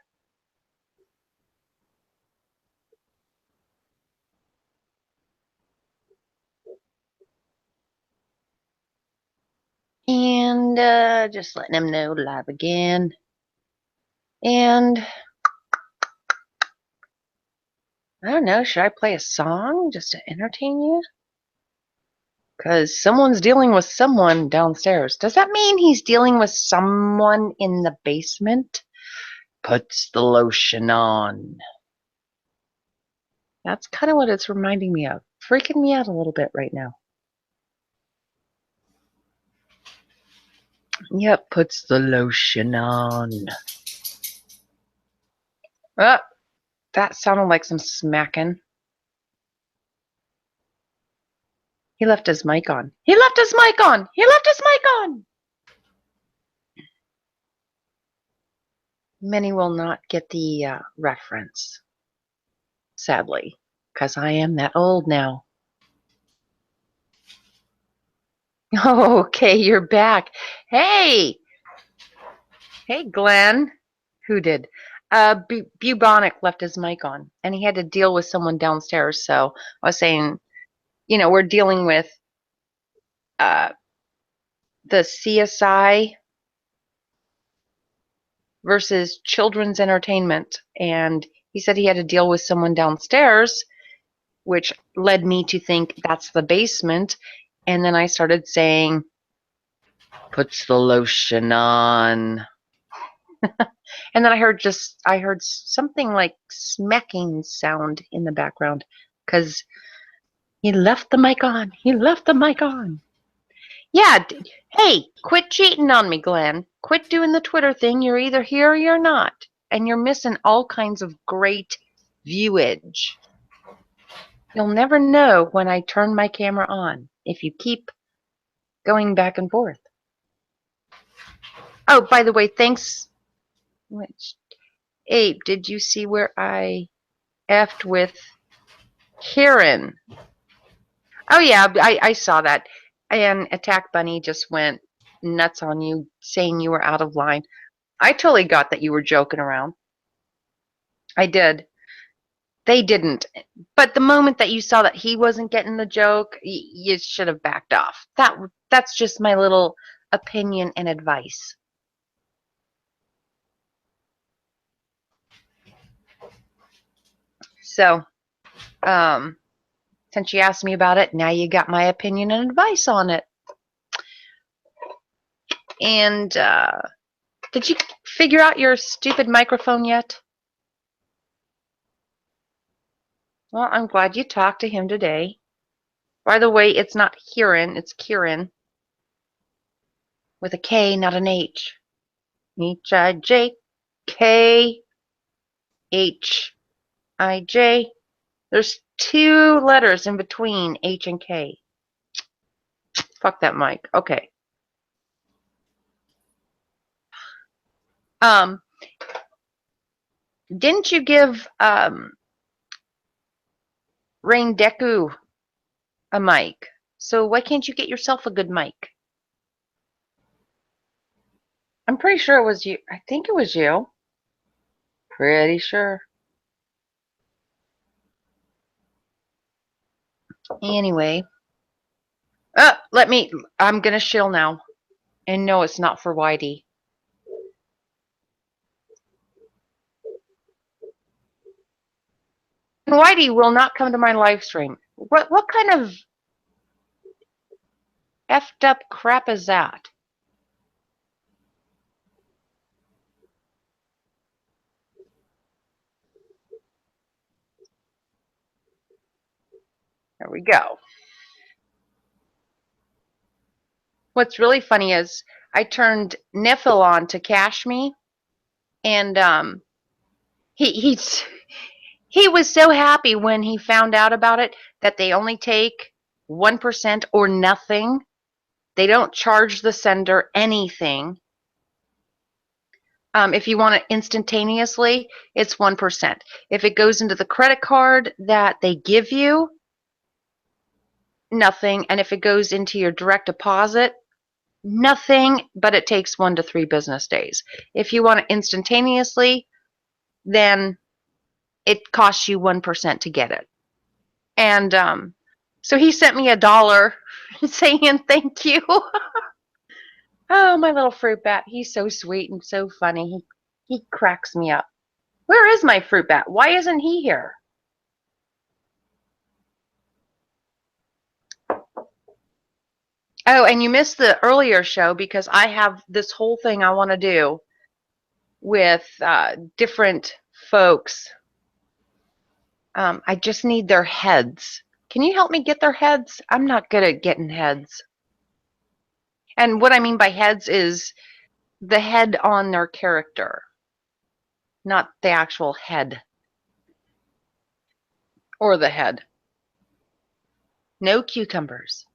And just letting him know live again. And I don't know, should I play a song just to entertain you? Because someone's dealing with someone downstairs. Does that mean he's dealing with someone in the basement? Puts the lotion on. That's kind of what it's reminding me of. Freaking me out a little bit right now. Yep, puts the lotion on. Oh, that sounded like some smacking. He left his mic on. He left his mic on. He left his mic on. Many will not get the reference, sadly, because I am that old now. Okay, you're back. Hey! Hey, Glenn. Who did? Bubonic left his mic on, and he had to deal with someone downstairs, so I was saying, you know, we're dealing with the CSI versus children's entertainment, and he said he had to deal with someone downstairs, which led me to think that's the basement, and then I started saying, puts the lotion on. And then I heard something like smacking sound in the background because he left the mic on. He left the mic on. Yeah. Hey, quit cheating on me, Glenn. Quit doing the Twitter thing. You're either here or you're not. And you're missing all kinds of great viewage. You'll never know when I turn my camera on if you keep going back and forth. Oh, by the way, thanks. Abe, did you see where I effed with Karen? Oh yeah, I saw that. And Attack Bunny just went nuts on you, saying you were out of line. I totally got that you were joking around. I did. They didn't. But the moment that you saw that he wasn't getting the joke, you should have backed off. That's just my little opinion and advice. So, since you asked me about it, now you got my opinion and advice on it. And did you figure out your stupid microphone yet? Well, I'm glad you talked to him today. By the way, it's not Kieran, it's Kieran. With a K, not an H. H-I-J-K-H-I-J. There's 2 letters in between H and K. Fuck that mic. Okay. Didn't you give Rain Deku a mic? So why can't you get yourself a good mic? I'm pretty sure it was you. I think it was you. Pretty sure. Anyway. I'm gonna shill now. And no, it's not for Whitey. Whitey will not come to my live stream. What kind of effed up crap is that? There we go. What's really funny is I turned Niffle on to cash me, And he was so happy when he found out about it that they only take 1% or nothing. They don't charge the sender anything. If you want it instantaneously, it's 1%. If it goes into the credit card that they give you, nothing. And if it goes into your direct deposit, nothing, but it takes 1 to 3 business days. If you want it instantaneously, then it costs you 1% to get it. And so he sent me $1 saying thank you. Oh, my little fruit bat. He's so sweet and so funny. He cracks me up. Where is my fruit bat? Why isn't he here? Oh, and you missed the earlier show because I have this whole thing I want to do with different folks. I just need their heads. Can you help me get their heads? I'm not good at getting heads. And what I mean by heads is the head on their character, not the actual head or the head. No cucumbers.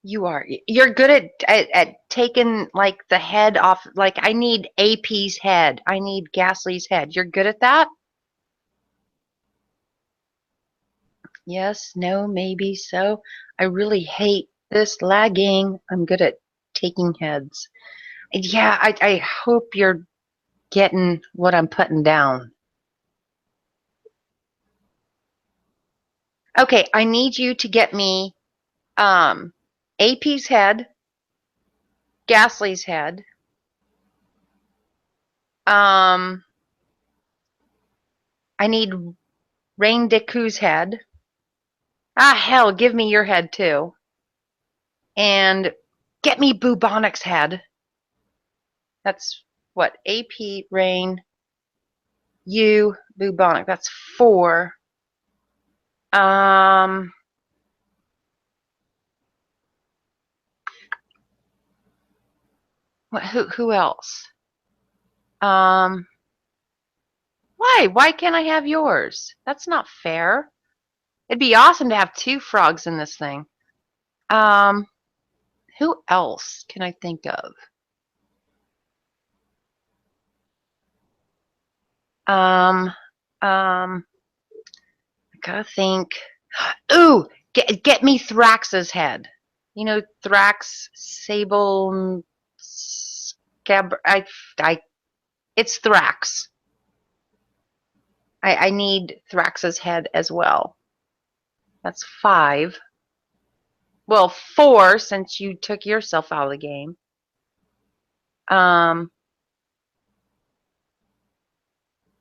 You're good at taking like the head off. Like I need AP's head. I need Ghastly's head. You're good at that? Yes, no, maybe so. I really hate this lagging. I'm good at taking heads. Yeah, I hope you're getting what I'm putting down. Okay, I need you to get me AP's head, Ghastly's head, I need Rain Deku's head. Ah, hell, give me your head too. And get me Bubonic's head. That's what? AP, Rain, you, Bubonic. That's 4. What? Who else? Why? Why can't I have yours? That's not fair. It'd be awesome to have 2 frogs in this thing. Who else can I think of? I gotta think. Ooh, get me Thrax's head. You know, Thrax, Sable, Scab. It's Thrax. I need Thrax's head as well. That's 5. Well, 4 since you took yourself out of the game.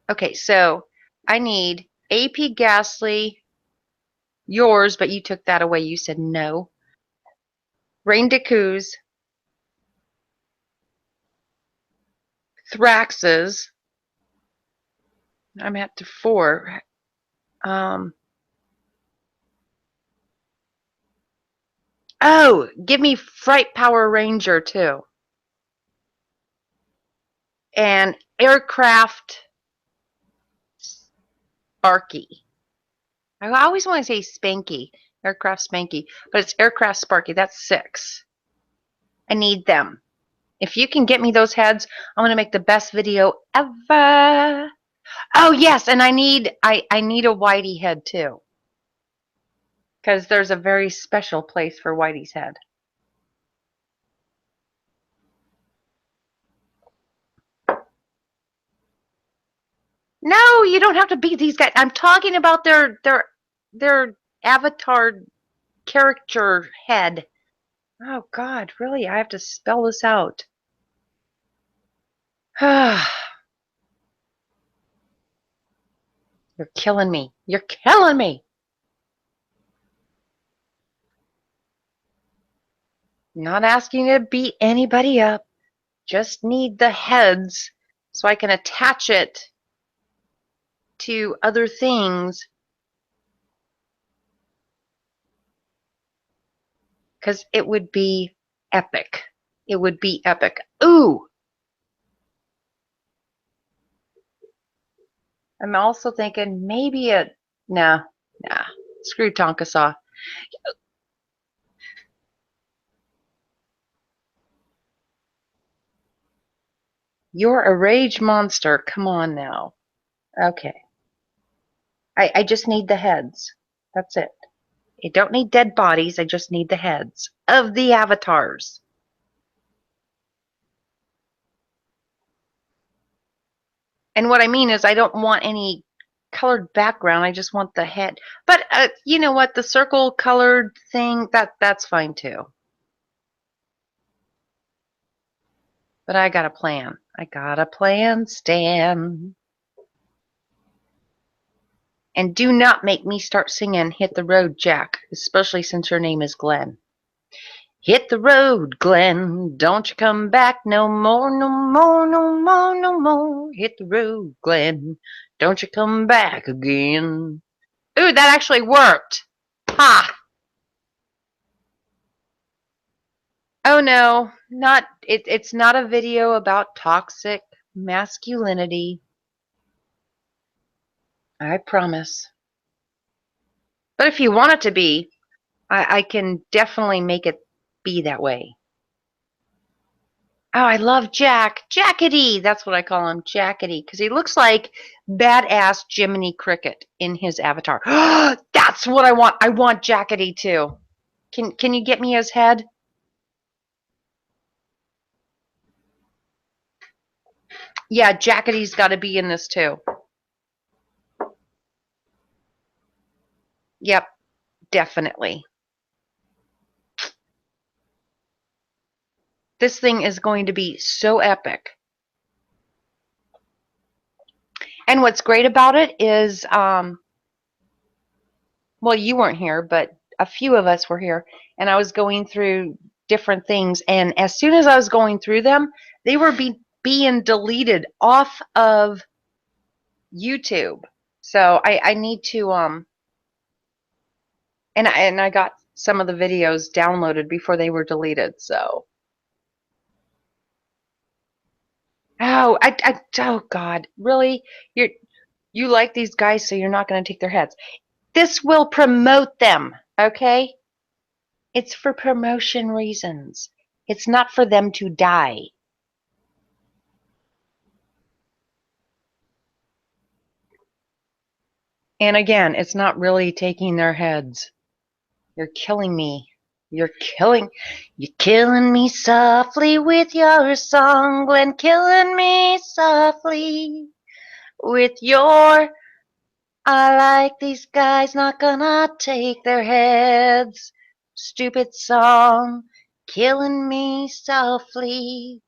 Okay, so I need AP Ghastly, yours, but you took that away. You said no. Rain Deku's, Thrax's. I'm at 4. Oh, give me Fright Power Ranger too. And Aircraft Sparky. I always want to say Spanky. Aircraft Spanky. But it's Aircraft Sparky. That's 6. I need them. If you can get me those heads, I'm going to make the best video ever. Oh, yes. And I need a Whitey head too. Because there's a very special place for Whitey's head. No, you don't have to beat these guys. I'm talking about their avatar character head. Oh God, really? I have to spell this out. You're killing me. You're killing me. Not asking you to beat anybody up. Just need the heads so I can attach it to other things. because it would be epic. It would be epic. Ooh! I'm also thinking maybe nah. Screw Tonka Saw. You're a rage monster. Come on now. Okay. I just need the heads. That's it. I don't need dead bodies. I just need the heads of the avatars. And what I mean is I don't want any colored background. I just want the head. But you know what? The circle colored thing, that's fine too. But I got a plan. I got a plan, Stan. And do not make me start singing Hit the Road, Jack, especially since your name is Glenn. Hit the road, Glenn. Don't you come back no more, no more, no more, no more. Hit the road, Glenn. Don't you come back again. Ooh, that actually worked. Ha! Oh no, it's not a video about toxic masculinity. I promise. But if you want it to be, I can definitely make it be that way. Oh, I love Jack. Jackety! That's what I call him, Jackety, because he looks like badass Jiminy Cricket in his avatar. That's what I want. I want Jackety too. Can you get me his head? Yeah, Jackety's got to be in this too. Yep, definitely. This thing is going to be so epic. And what's great about it is, well, you weren't here, but a few of us were here, and I was going through different things, and as soon as I was going through them, they were being deleted off of YouTube. So I need to, and I got some of the videos downloaded before they were deleted, so. Oh, oh God, really? You like these guys, so you're not going to take their heads. This will promote them, okay? It's for promotion reasons. It's not for them to die. And again, it's not really taking their heads. You're killing me. You're killing me softly with your song, Glenn. Killing me softly with your I like these guys, not gonna take their heads. Stupid song, killing me softly.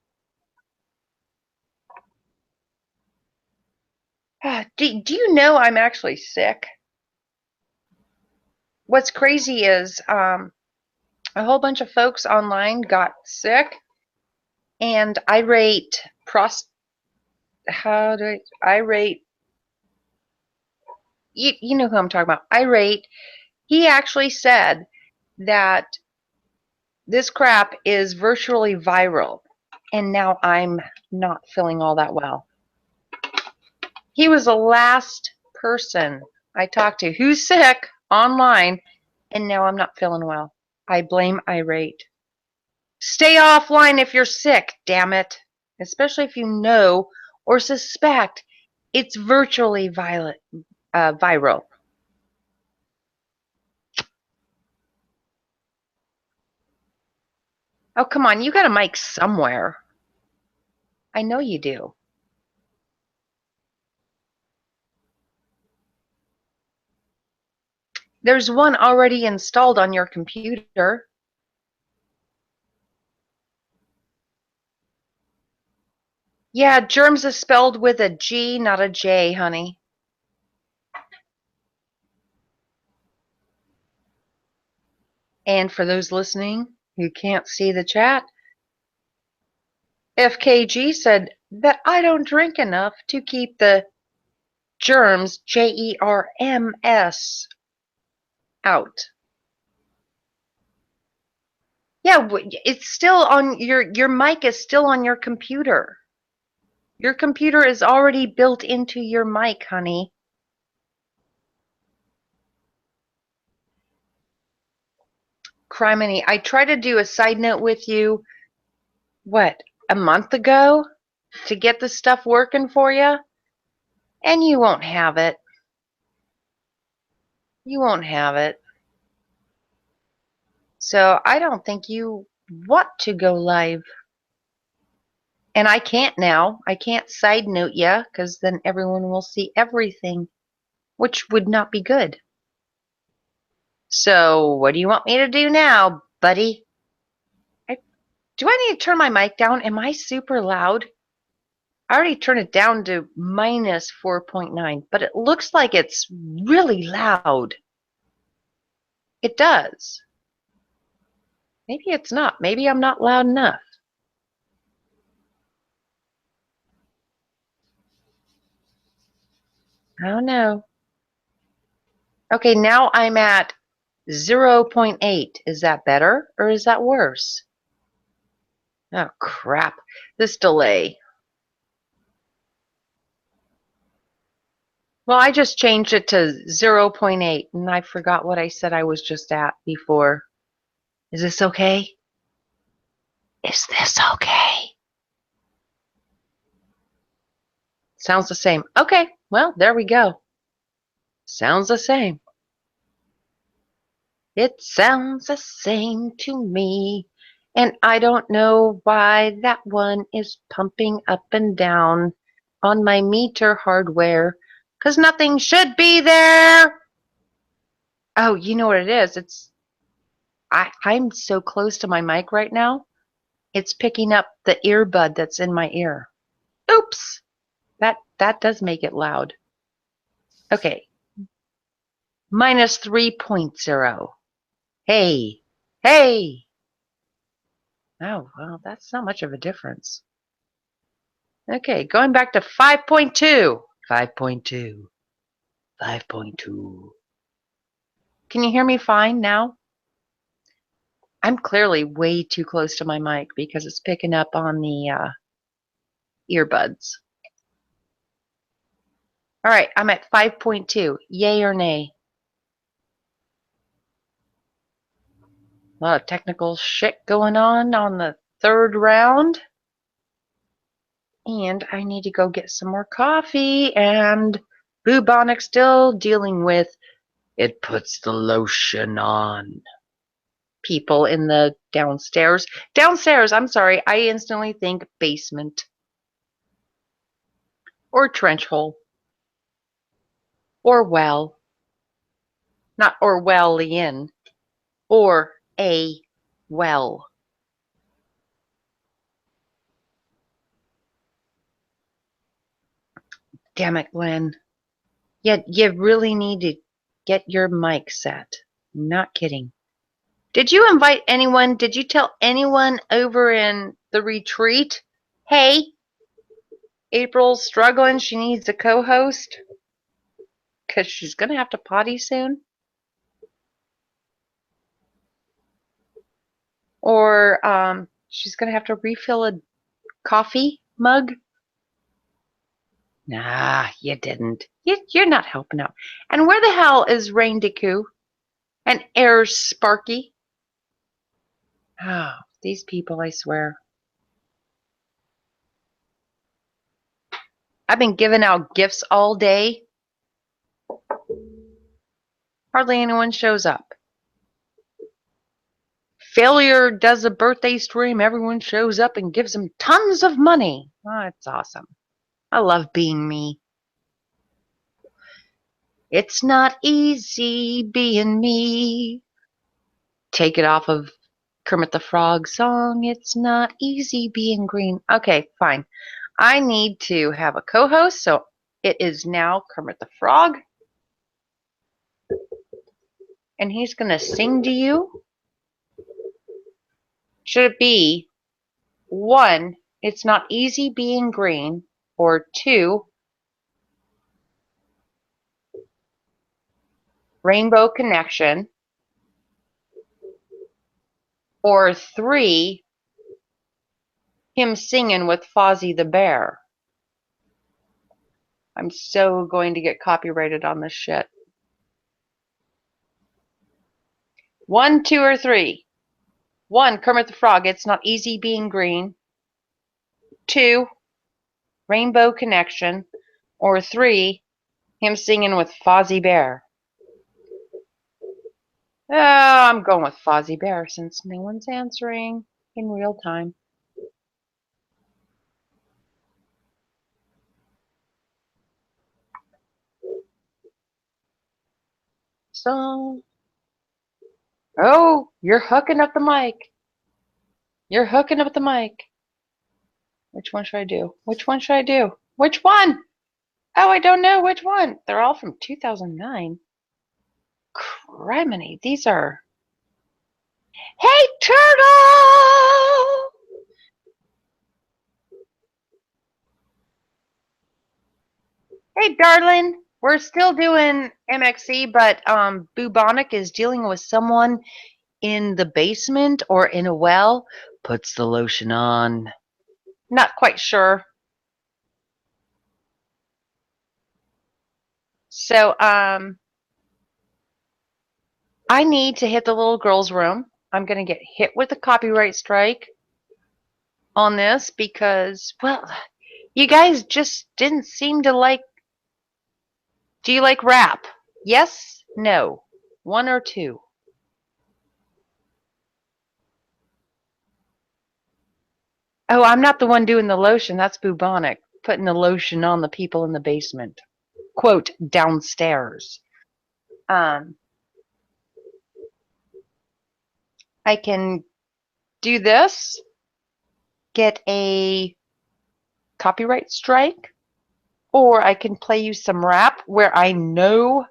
Do you know I'm actually sick? What's crazy is a whole bunch of folks online got sick, and you know who I'm talking about. Irate, he actually said that this crap is virtually viral, and now I'm not feeling all that well. He was the last person I talked to who's sick online, and now I'm not feeling well. I blame Irate. Stay offline if you're sick, damn it. Especially if you know or suspect it's virtually viral. Oh, come on, you got a mic somewhere. I know you do. There's one already installed on your computer. Yeah, germs is spelled with a G, not a J, honey. And for those listening who can't see the chat, FKG said that I don't drink enough to keep the germs, Jerms, out. Yeah, it's still on your mic is still on your computer. Your computer is already built into your mic, honey. Criminy, I tried to do a side note with you, what, a month ago to get the stuff working for you, and you won't have it. You won't have it. So I don't think you want to go live. And I can't now. I can't side note you because then everyone will see everything, which would not be good. So what do you want me to do now, buddy? Do I need to turn my mic down? Am I super loud? I already turned it down to minus 4.9, but it looks like it's really loud. It does. Maybe it's not. Maybe I'm not loud enough. I don't know. Okay, now I'm at 0.8. Is that better or is that worse? Oh, crap. This delay. Well, I just changed it to 0.8 and I forgot what I said I was just at before. Is this okay? Is this okay? Sounds the same. Okay, well, there we go. Sounds the same. It sounds the same to me. And I don't know why that one is pumping up and down on my meter hardware, because nothing should be there. Oh, you know what it is? I'm so close to my mic right now. It's picking up the earbud that's in my ear. Oops. That does make it loud. Okay. Minus 3.0. Hey. Hey. Oh, well, that's not much of a difference. Okay, going back to 5.2. 5.2. 5.2. Can you hear me fine now? I'm clearly way too close to my mic because it's picking up on the earbuds. All right, I'm at 5.2. Yay or nay? A lot of technical shit going on the third round. And I need to go get some more coffee. And Bubonic still dealing with it puts the lotion on. People in the downstairs. Downstairs, I'm sorry. I instantly think basement. Or trench hole. Or well. Not Orwellian. Or a well. Damn it, Glenn. You really need to get your mic set. Not kidding. Did you invite anyone? Did you tell anyone over in the retreat? Hey, April's struggling. She needs a co-host. Because she's going to have to potty soon. Or she's going to have to refill a coffee mug. Nah, you didn't. You're not helping out. And where the hell is Reigne and Air Sparky? Oh, these people, I swear. I've been giving out gifts all day. Hardly anyone shows up. Failure does a birthday stream. Everyone shows up and gives them tons of money. Oh, it's awesome. I love being me. It's not easy being me. Take it off of Kermit the Frog song. It's not easy being green. Okay, fine. I need to have a co-host, so it is now Kermit the Frog. And he's going to sing to you. Should it be 1, it's not easy being green, or 2, Rainbow Connection, or 3, him singing with Fozzie the Bear. I'm so going to get copyrighted on this shit. 1, 2, or 3. 1, Kermit the Frog, It's Not Easy Being Green. 2, Rainbow Connection. Or 3, him singing with Fozzie Bear. I'm going with Fozzie Bear since no one's answering in real time. So, oh, you're hooking up the mic. You're hooking up the mic. Which one should I do? Which one should I do? Which one? Oh, I don't know which one. They're all from 2009. Criminy, these are... Hey, Turtle! Hey, darling. We're still doing MXC, but Bubonic is dealing with someone in the basement or in a well. Puts the lotion on. Not quite sure. So, I need to hit the little girl's room. I'm going to get hit with a copyright strike on this because, well, you guys just didn't seem to like... Do you like rap? Yes? No? 1 or 2? Oh, I'm not the one doing the lotion. That's Bubonic. Putting the lotion on the people in the basement. Quote, downstairs. I can do this, get a copyright strike, or I can play you some rap where I know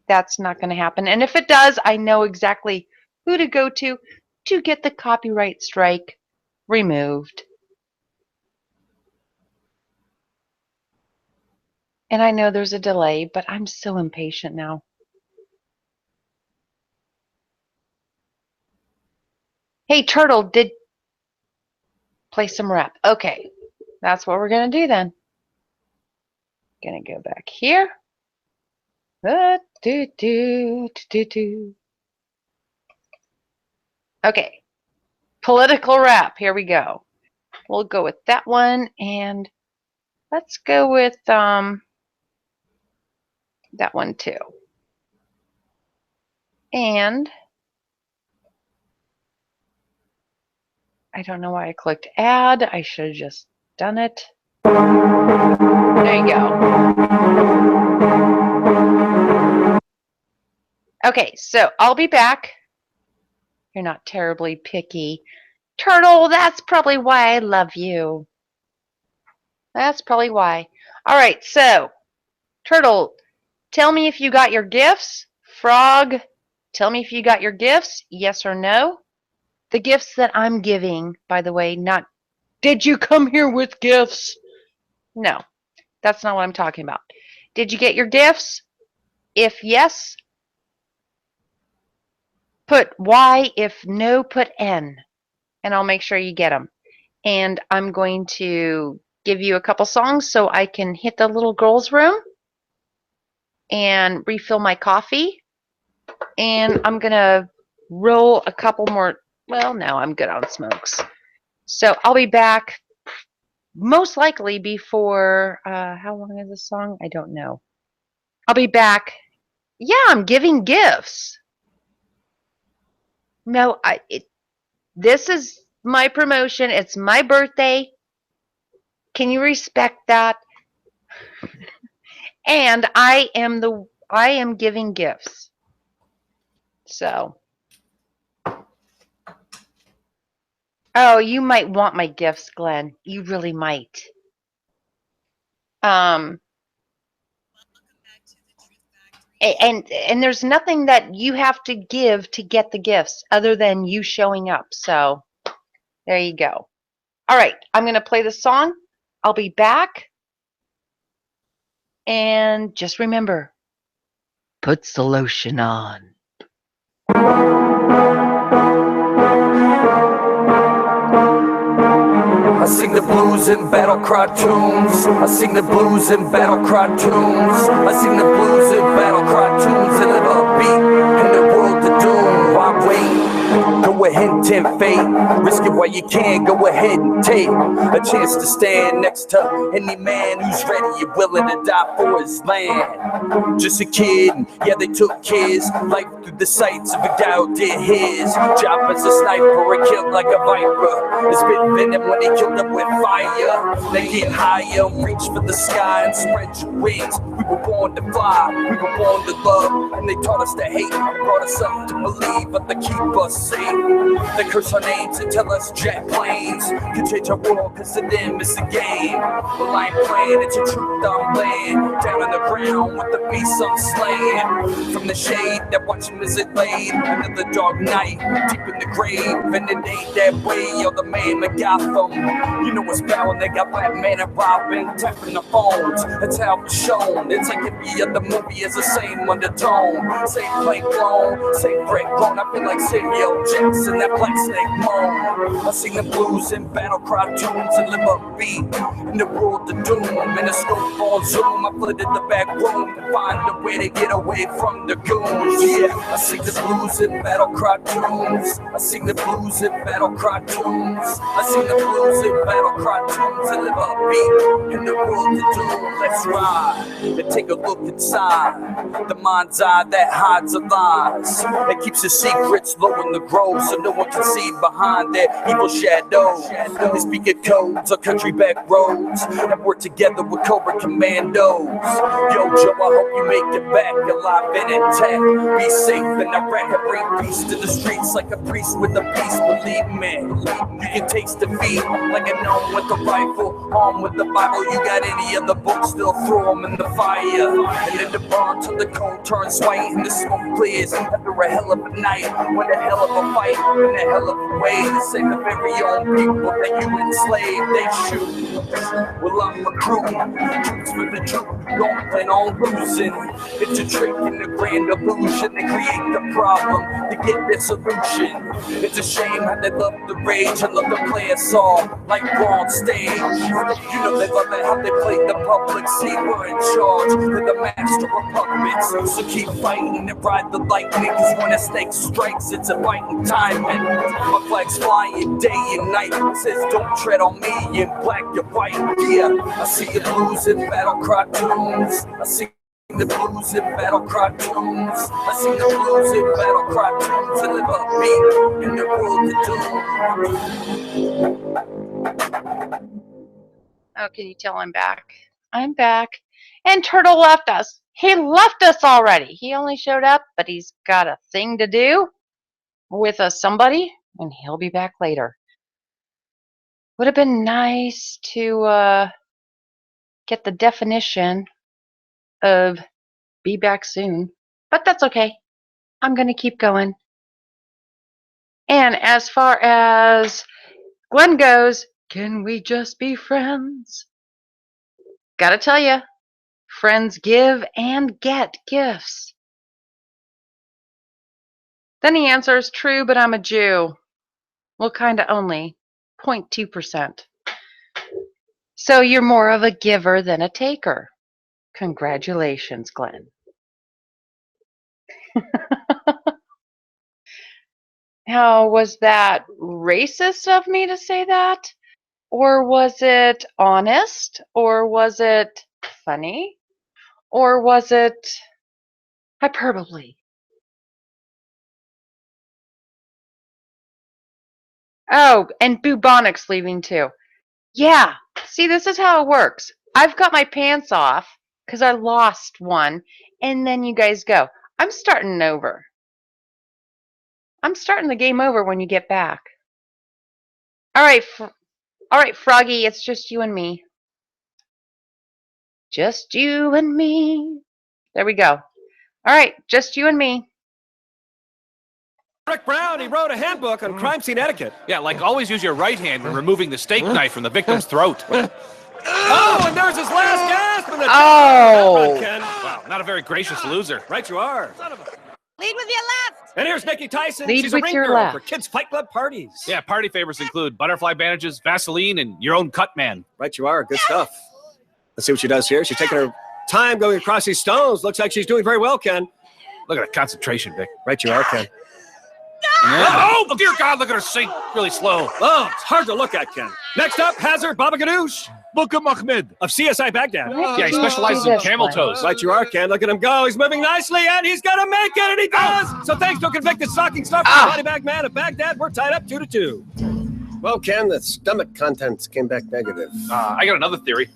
that's not going to happen. And if it does, I know exactly who to go to get the copyright strike removed. And I know there's a delay, but I'm so impatient now. Hey, Turtle, did play some rap. Okay, that's what we're going to do then. Gonna go back here. Okay, political rap. Here we go. We'll go with that one, and let's go with that one too. And I don't know why I clicked add. I should have just done it. There you go. Okay, so I'll be back. You're not terribly picky. Turtle, that's probably why I love you. That's probably why. All right, so Turtle, tell me if you got your gifts. Frog, tell me if you got your gifts. Yes or no? The gifts that I'm giving, by the way, not did you come here with gifts? No, that's not what I'm talking about. Did you get your gifts? If yes, put Y. If no, put N. And I'll make sure you get them. And I'm going to give you a couple songs so I can hit the little girl's room and refill my coffee. And I'm going to roll a couple more. Well, no, I'm good on smokes. So I'll be back most likely before, how long is this song? I don't know. I'll be back. Yeah, I'm giving gifts. No, this is my promotion. It's my birthday. Can you respect that? And I am giving gifts. So. Oh, you might want my gifts, Glenn. You really might. And there's nothing that you have to give to get the gifts other than you showing up. So there you go. All right, I'm going to play the song. I'll be back. And just remember, puts the lotion on. blues in battle cry tunes. I sing the blues in battle cry tunes. I sing the blues in battle cry tunes. And live a beat in the world of doom. Why wait? Go ahead and tempt fate. Risk it while you can. Go ahead and take a chance to stand next to any man who's ready and willing to die for his land. Just a kid, and yeah, they took his life through the sights of a guy who did his job as a sniper and killed like a viper. It's been venom when they killed them with fire. They get higher, reach for the sky and spread your wings. We were born to fly, we were born to love, and they taught us to hate and brought us up to believe, but they keep us safe. They curse our names and tell us jet planes can change our world, cause to them it's a game. Well, I ain't playing, it's a truth I'm laying down on the ground with the beast I'm slaying. From the shade that watch him as it laid another dark night deep in the grave, and it ain't that way. You're the man that got them. You know what's bad, they got Batman and Robin tapping the phones. That's how it's shown. It's like every other movie is the same undertone. Same plank blown, same brick blown. I feel like Samuel Jackson, that black snake moan. I sing the blues in battle cry tunes and live up beat in the world of doom. In a scope on Zoom, I flooded the back room to find a way to get away from the goons. Yeah, I sing the blues in battle cry tunes. I sing the blues in battle cry tunes. I sing the blues in battle cry tunes and live up beat in the world of doom. Let's ride and take a look inside the mind's eye that hides the lies, that keeps the secrets low in the grove so no one can see behind their evil shadows. They speak of codes on country back roads and work together with Cobra Commandos. Yo, Joe, I hope you make it back alive and intact. Be safe in Iraq and bring peace to the streets like a priest with a piece. Believe me, you can taste defeat like a gnome with a rifle, armed with the Bible. You got any other books, still throw them in the fire. And then the burn till the cold turns white and the smoke clears after a hell of a night. When a hell of a fight, in a hell of a way to save the very own people that you enslaved, they shoot. Well, I'm recruiting troops for the truth, don't plan on losing. It's a trick in the grand illusion to create the problem to get their solution. It's a shame how they love the rage and love to play us all like we're on stage. You know they love it how they play the public. See, we're in charge, we're the master of puppets. So keep fighting and ride the lightning, cause when a snake strikes, it's a biting timing. My flag's flying day and night, it says don't tread on me in black and white. Yeah, I see the blues in battle cry tunes. I see the blues in battle cry tunes. I see the blues in battle cry tunes and live up beat in the world of doom. Oh, can you tell I'm back? I'm back. And Turtle left us. He left us already. He only showed up, but he's got a thing to do with somebody, and he'll be back later. Would have been nice to get the definition of be back soon, but that's okay. I'm going to keep going. And as far as Glenn goes, can we just be friends? Gotta tell you, friends give and get gifts. Then he answers, true, but I'm a Jew. Well, kinda only, 0.2%. So you're more of a giver than a taker. Congratulations, Glenn. Now, was that racist of me to say that? Or was it honest? Or was it funny? Or was it hyperbole? Oh, and Bubonic's leaving too. Yeah, see, this is how it works. I've got my pants off because I lost one, and then you guys go. I'm starting over. I'm starting the game over when you get back. All right, Froggy, it's just you and me. Just you and me. There we go. All right, just you and me. Rick Brown, he wrote a handbook on crime scene etiquette. Yeah, like always use your right hand when removing the steak knife from the victim's throat. Oh, and there's his last gasp. Oh. Wow, not a very gracious loser. Right you are. Lead with your left. And here's Nikki Tyson. Lead She's a with ring your girl left. for Kids Fight Club parties. Yeah, party favors include butterfly bandages, Vaseline, and your own cut man. Right you are. Good stuff. Let's see what she does here. She's taking her time going across these stones. Looks like she's doing very well, Ken. Look at the concentration, Vic. Right you are, Ken. Oh, dear God, look at her sink really slow. Oh, it's hard to look at, Ken. Next up, Hazard Baba Ganoush. Buka Mahmed of CSI Baghdad. Yeah, he specializes in camel toes. Right you are, Ken. Look at him go. He's moving nicely, and he's going to make it, and he does. So thanks to a convicted stocking stuffer, body bag man of Baghdad, we're tied up 2-2. Well, Ken, the stomach contents came back negative. I got another theory.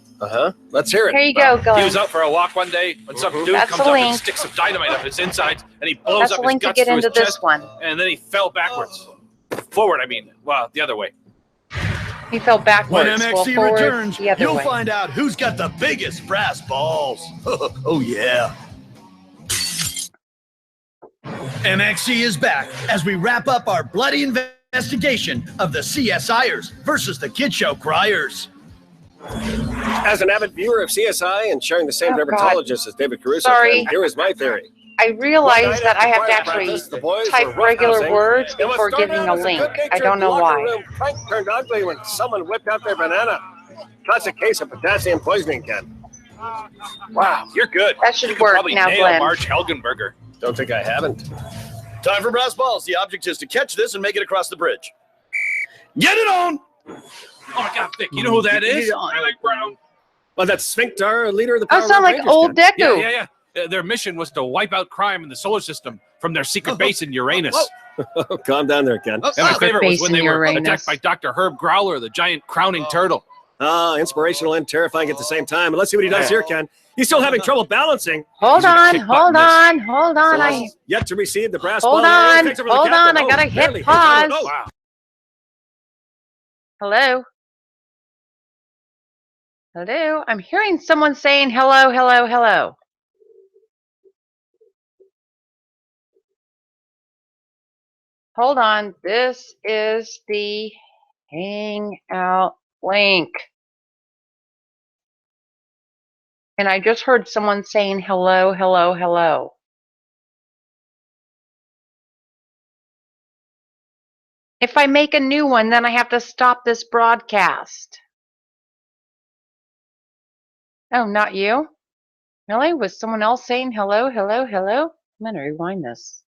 Let's hear it. Here you go, He Glenn. was out for a walk one day when some dude That's comes the up and link. sticks some dynamite up his insides, and he blows That's up the his link to guts get through his into this chest, one. and then he fell backwards. Forward, I mean. Well, the other way. He fell When backwards. MXC forward, returns, the other you'll way. find out who's got the biggest brass balls. Oh, yeah. MXC is back as we wrap up our bloody investigation of the CSIers versus the Kid Show Criers. As an avid viewer of CSI and sharing the same Oh, God. dermatologist as David Caruso, Sorry. Ken, here is my theory. I realized that I have to actually The boys type were regular roughhousing. words And what before started giving out a as link. good-natured I don't know locker why. room prank turned ugly when someone whipped out their banana. Classic case of potassium poisoning, Ken. Wow, you're good. That should You could work probably now, nail Glenn. Marge Helgenberger. Don't think I haven't. Time for brass balls. The object is to catch this and make it across the bridge. Get it on! Oh my God, Vic, you know who that is? Alec Brown. Well, that's Sphincter, leader of the I Power sound like Rangers, old Ken. Deku. Yeah. Their mission was to wipe out crime in the solar system from their secret base in Uranus. Calm down there, Ken. And my favorite was base when in they were Uranus. attacked by Dr. Herb Growler, the giant crowning turtle. Inspirational and terrifying at the same time. But let's see what he does here, Ken. He's still having trouble balancing. Hold on, kick hold button on, hold on. So I yet to receive the brass hold ball. on, Takes over the hold captain. on. I gotta barely. hit pause. Oh, Wow. Hello. Hello. I'm hearing someone saying hello, hello, hello. Hold on. This is the Hangout link. And I just heard someone saying hello, hello, hello. If I make a new one, then I have to stop this broadcast. Oh, not you? Really? Was someone else saying hello, hello, hello? I'm going to rewind this.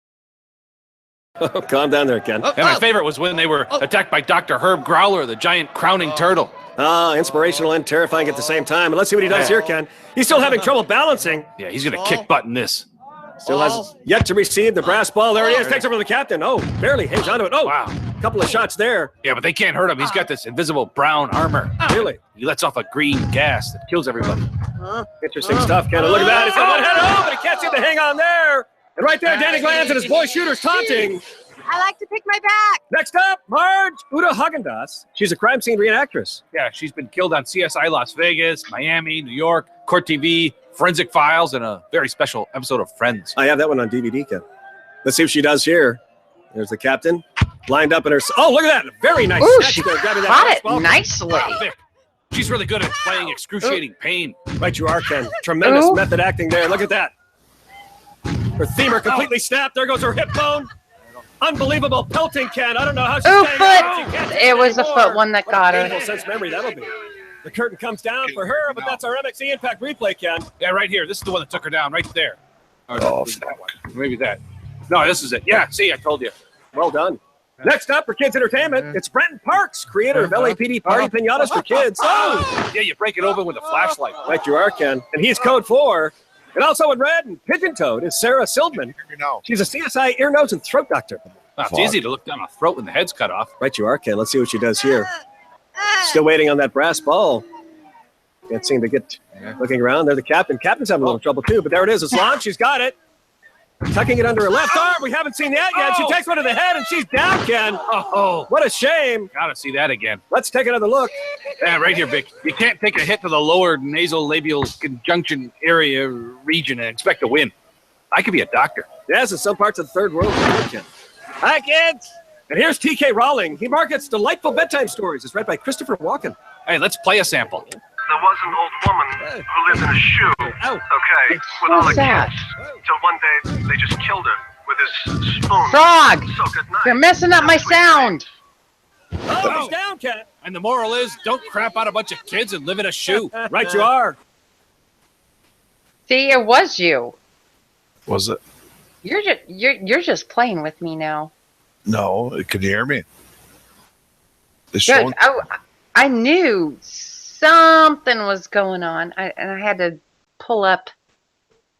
Calm down there, Ken. And my favorite was when they were attacked by Dr. Herb Growler, the giant crowning turtle. Inspirational and terrifying at the same time. And let's see what he does here, Ken. He's still having trouble balancing. Yeah, he's going to kick button this. Still has yet to receive the brass ball. There it is. Takes over the captain. Oh, barely hangs onto it. Oh, Wow. a couple of shots there. Yeah, but they can't hurt him. He's got this invisible brown armor. Really? He lets off a green gas that kills everybody. Interesting stuff, Ken. And look at that. He's got one head. Oh, but he can't seem to hang on there. And right there, Danny Glanz and his boy shooters taunting. I like to pick my back. Next up, Marge Uda Hagendas. She's a crime scene reenactress. Yeah, she's been killed on CSI Las Vegas, Miami, New York, Court TV, Forensic Files, and a very special episode of Friends. I have that one on DVD, Ken. Let's see what she does here. There's the captain lined up in her. Oh, look at that. Very nice. Ooh, snatch she there, grabbing that caught brass it ball. nicely. Wow, Vic, she's really good at playing excruciating pain. Right you are, Ken. Tremendous Ooh. method acting there. Look at that. Her femur completely snapped. There goes her hip bone. Unbelievable pelting, Ken. I don't know how she's Ooh, staying out. She foot. can't It was the anymore. foot one that What a got painful her. sense memory that'll be. The curtain comes down for her, but that's our MXC Impact replay, Ken. Yeah, right here. This is the one that took her down, right there. Oh, that one. Maybe that. No, this is it. Yeah, see, I told you. Well done. Next up for Kids Entertainment, it's Brenton Parks, creator of LAPD Party Pinatas for Kids. Oh! Yeah, you break it open with a flashlight. Right you are, Ken. And he's code 4. And also in red and pigeon-toed is Sarah Sildman. She's a CSI ear, nose, and throat doctor. Wow, it's easy to look down a throat when the head's cut off. Right you are, Ken. Let's see what she does here. Still waiting on that brass ball. Can't seem to get looking around. There the captain. Captain's having a little trouble too, but there it is. It's launched. She's got it. Tucking it under her left arm. We haven't seen that yet. She takes one to the head and she's down, Ken. Oh, what a shame. Gotta see that again. Let's take another look. Yeah, right here, Vic. You can't take a hit to the lower nasolabial conjunction area region and expect to win. I could be a doctor. Yes, in some parts of the third world. Ken. Hi, kids. And here's TK Rowling. He markets delightful bedtime stories. It's read by Christopher Walken. Hey, let's play a sample. There was an old woman who lived in a shoe. Okay, with all the kids. Till one day they just killed her with this spoon. Frog! So good night. You're messing up my sound. Oh, he's down, Cat. And the moral is, don't crap out a bunch of kids and live in a shoe. Right you are. See, it was you. Was it? You're just playing with me now. No. Can you hear me? It's Good. showing. I knew something was going on, and I had to pull up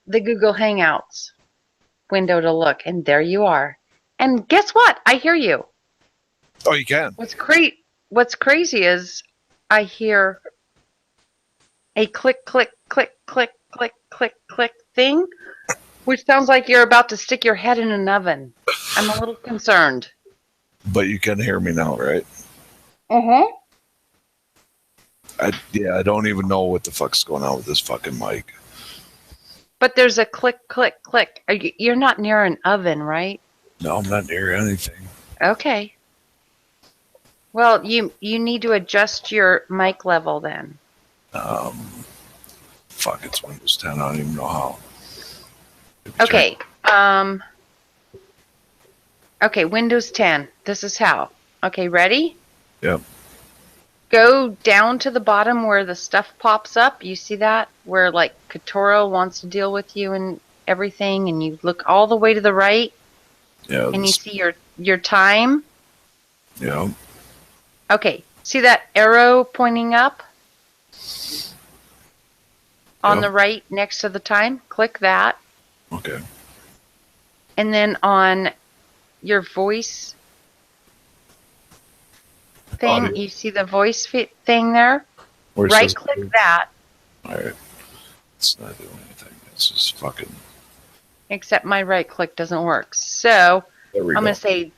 the Google Hangouts window to look, and there you are. And guess what? I hear you. Oh, you can. What's crazy is I hear a click, click, click, click, click, click, click thing, which sounds like you're about to stick your head in an oven. I'm a little concerned. But you can hear me now, right? Uh-huh. I don't even know what the fuck's going on with this fucking mic. But there's a click, click, click. You're not near an oven, right? No, I'm not near anything. Okay. Well, you need to adjust your mic level then. Fuck, it's Windows 10. I don't even know how. Okay. Okay, Windows 10. This is how. Okay, ready? Yep. Go down to the bottom where the stuff pops up. You see that? Where like Katoro wants to deal with you and everything, and you look all the way to the right. Yeah. And you see your time. Yeah. Okay. See that arrow pointing up? On the right next to the time? Click that. Okay. And then on your voice thing, Audio. you see the voice thing there? Right click that. Alright. It's not doing anything. It's just fucking. Except my right click doesn't work. So There we I'm go. going to say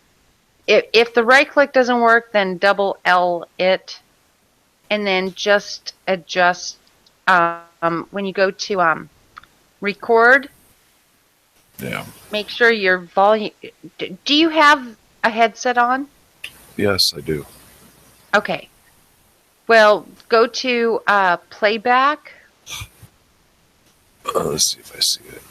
if the right click doesn't work, then double L it. And then just adjust when you go to record. Yeah. Make sure your volume. Do you have a headset on? Yes, I do. Okay. Well, go to playback. Let's see if I see it.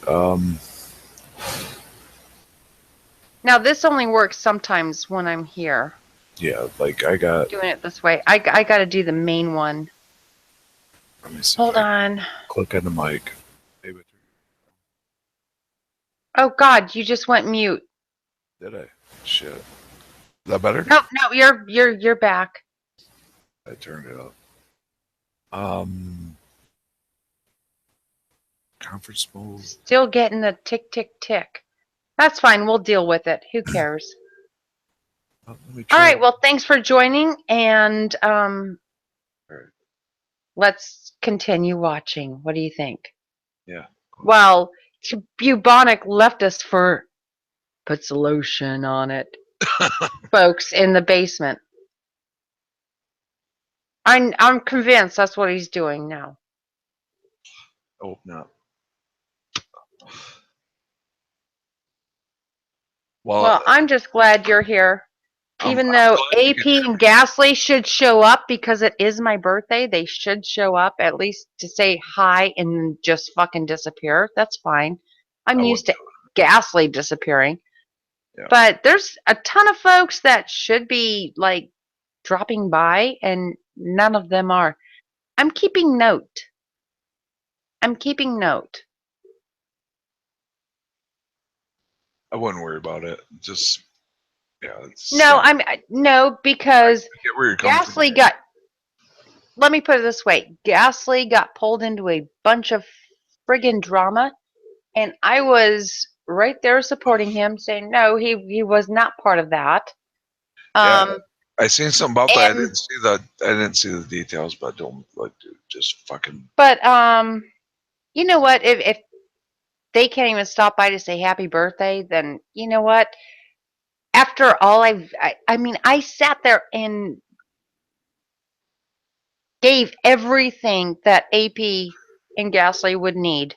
Now this only works sometimes when I'm here. Yeah, like I got. Doing it this way. I got to do the main one. Let me see. Hold on. Click on the mic. Oh God, you just went mute. Did I? Shit. Is that better? No, you're back. I turned it up. Conference mode. Still getting the tick tick tick. That's fine. We'll deal with it. Who cares? Let me All right. Well, thanks for joining, and let's continue watching. What do you think? Yeah. Well, Bubonic left us for puts the lotion on it, folks in the basement. I'm convinced that's what he's doing now. Oh no. Well, I'm just glad you're here. Even though AP and Ghastly should show up because it is my birthday, they should show up at least to say hi and just fucking disappear. That's fine. I'm used to Ghastly disappearing. Yeah. But there's a ton of folks that should be like dropping by and none of them are. I'm keeping note. I'm keeping note. I wouldn't worry about it. Just it's No, because get where you're coming Ghastly from. got. Let me put it this way: Ghastly got pulled into a bunch of friggin' drama, and I was right there supporting him, saying no, he was not part of that. Yeah, I seen something about that. I and- didn't see the details, but don't like to just fucking. But you know what? If they can't even stop by to say happy birthday, then you know what? After all, I mean, I sat there and gave everything that AP and Ghastly would need.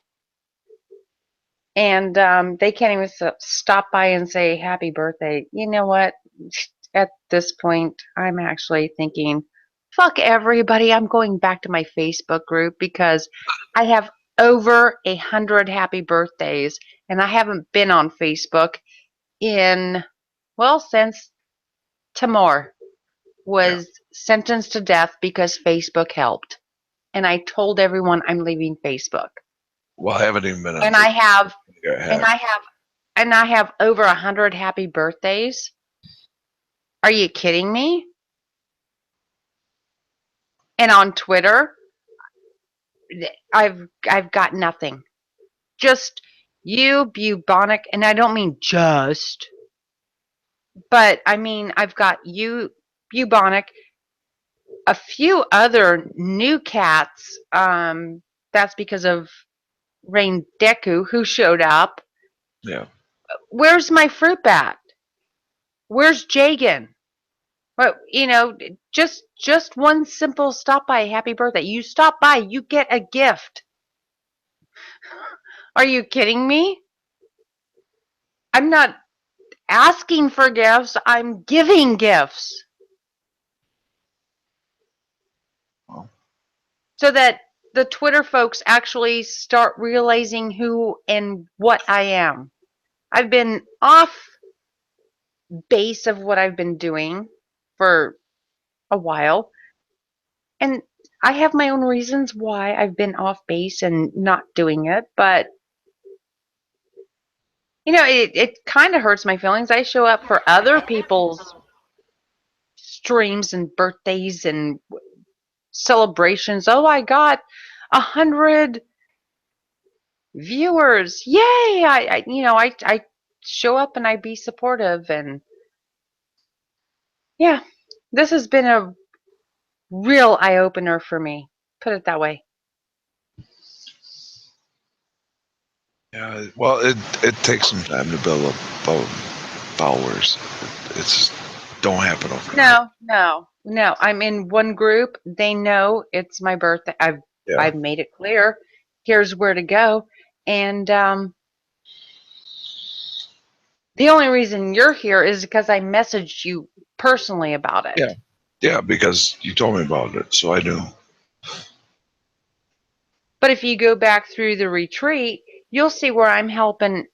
And they can't even stop by and say happy birthday. You know what? At this point, I'm actually thinking, fuck everybody. I'm going back to my Facebook group because I have over 100 happy birthdays and I haven't been on Facebook since Timor was sentenced to death because Facebook helped. And I told everyone I'm leaving Facebook. Well, I haven't even been on. And I have, and I have over 100 happy birthdays. Are you kidding me? And on Twitter, I've got nothing. Just you, bubonic, and I don't mean just, but I mean I've got you, bubonic, a few other new cats. That's because of Reigne Deku, who showed up. Yeah. Where's my fruit bat? Where's Jagan? Well, just one simple stop by, happy birthday. You stop by, you get a gift. Are you kidding me? I'm not asking for gifts, I'm giving gifts. So that the Twitter folks actually start realizing who and what I am. I've been off base of what I've been doing for a while. And I have my own reasons why I've been off base and not doing it, but it kind of hurts my feelings. I show up for other people's streams and birthdays and celebrations. Oh, I got 100 viewers. Yay! I show up and I be supportive, and yeah, this has been a real eye opener for me. Put it that way. Yeah, well, it takes some time to build up followers. It's don't happen overnight. No. I'm in one group. They know it's my birthday. I've made it clear. Here's where to go. And the only reason you're here is because I messaged you personally about it. Yeah, because you told me about it, so I knew. But if you go back through the retreat, you'll see where I'm helping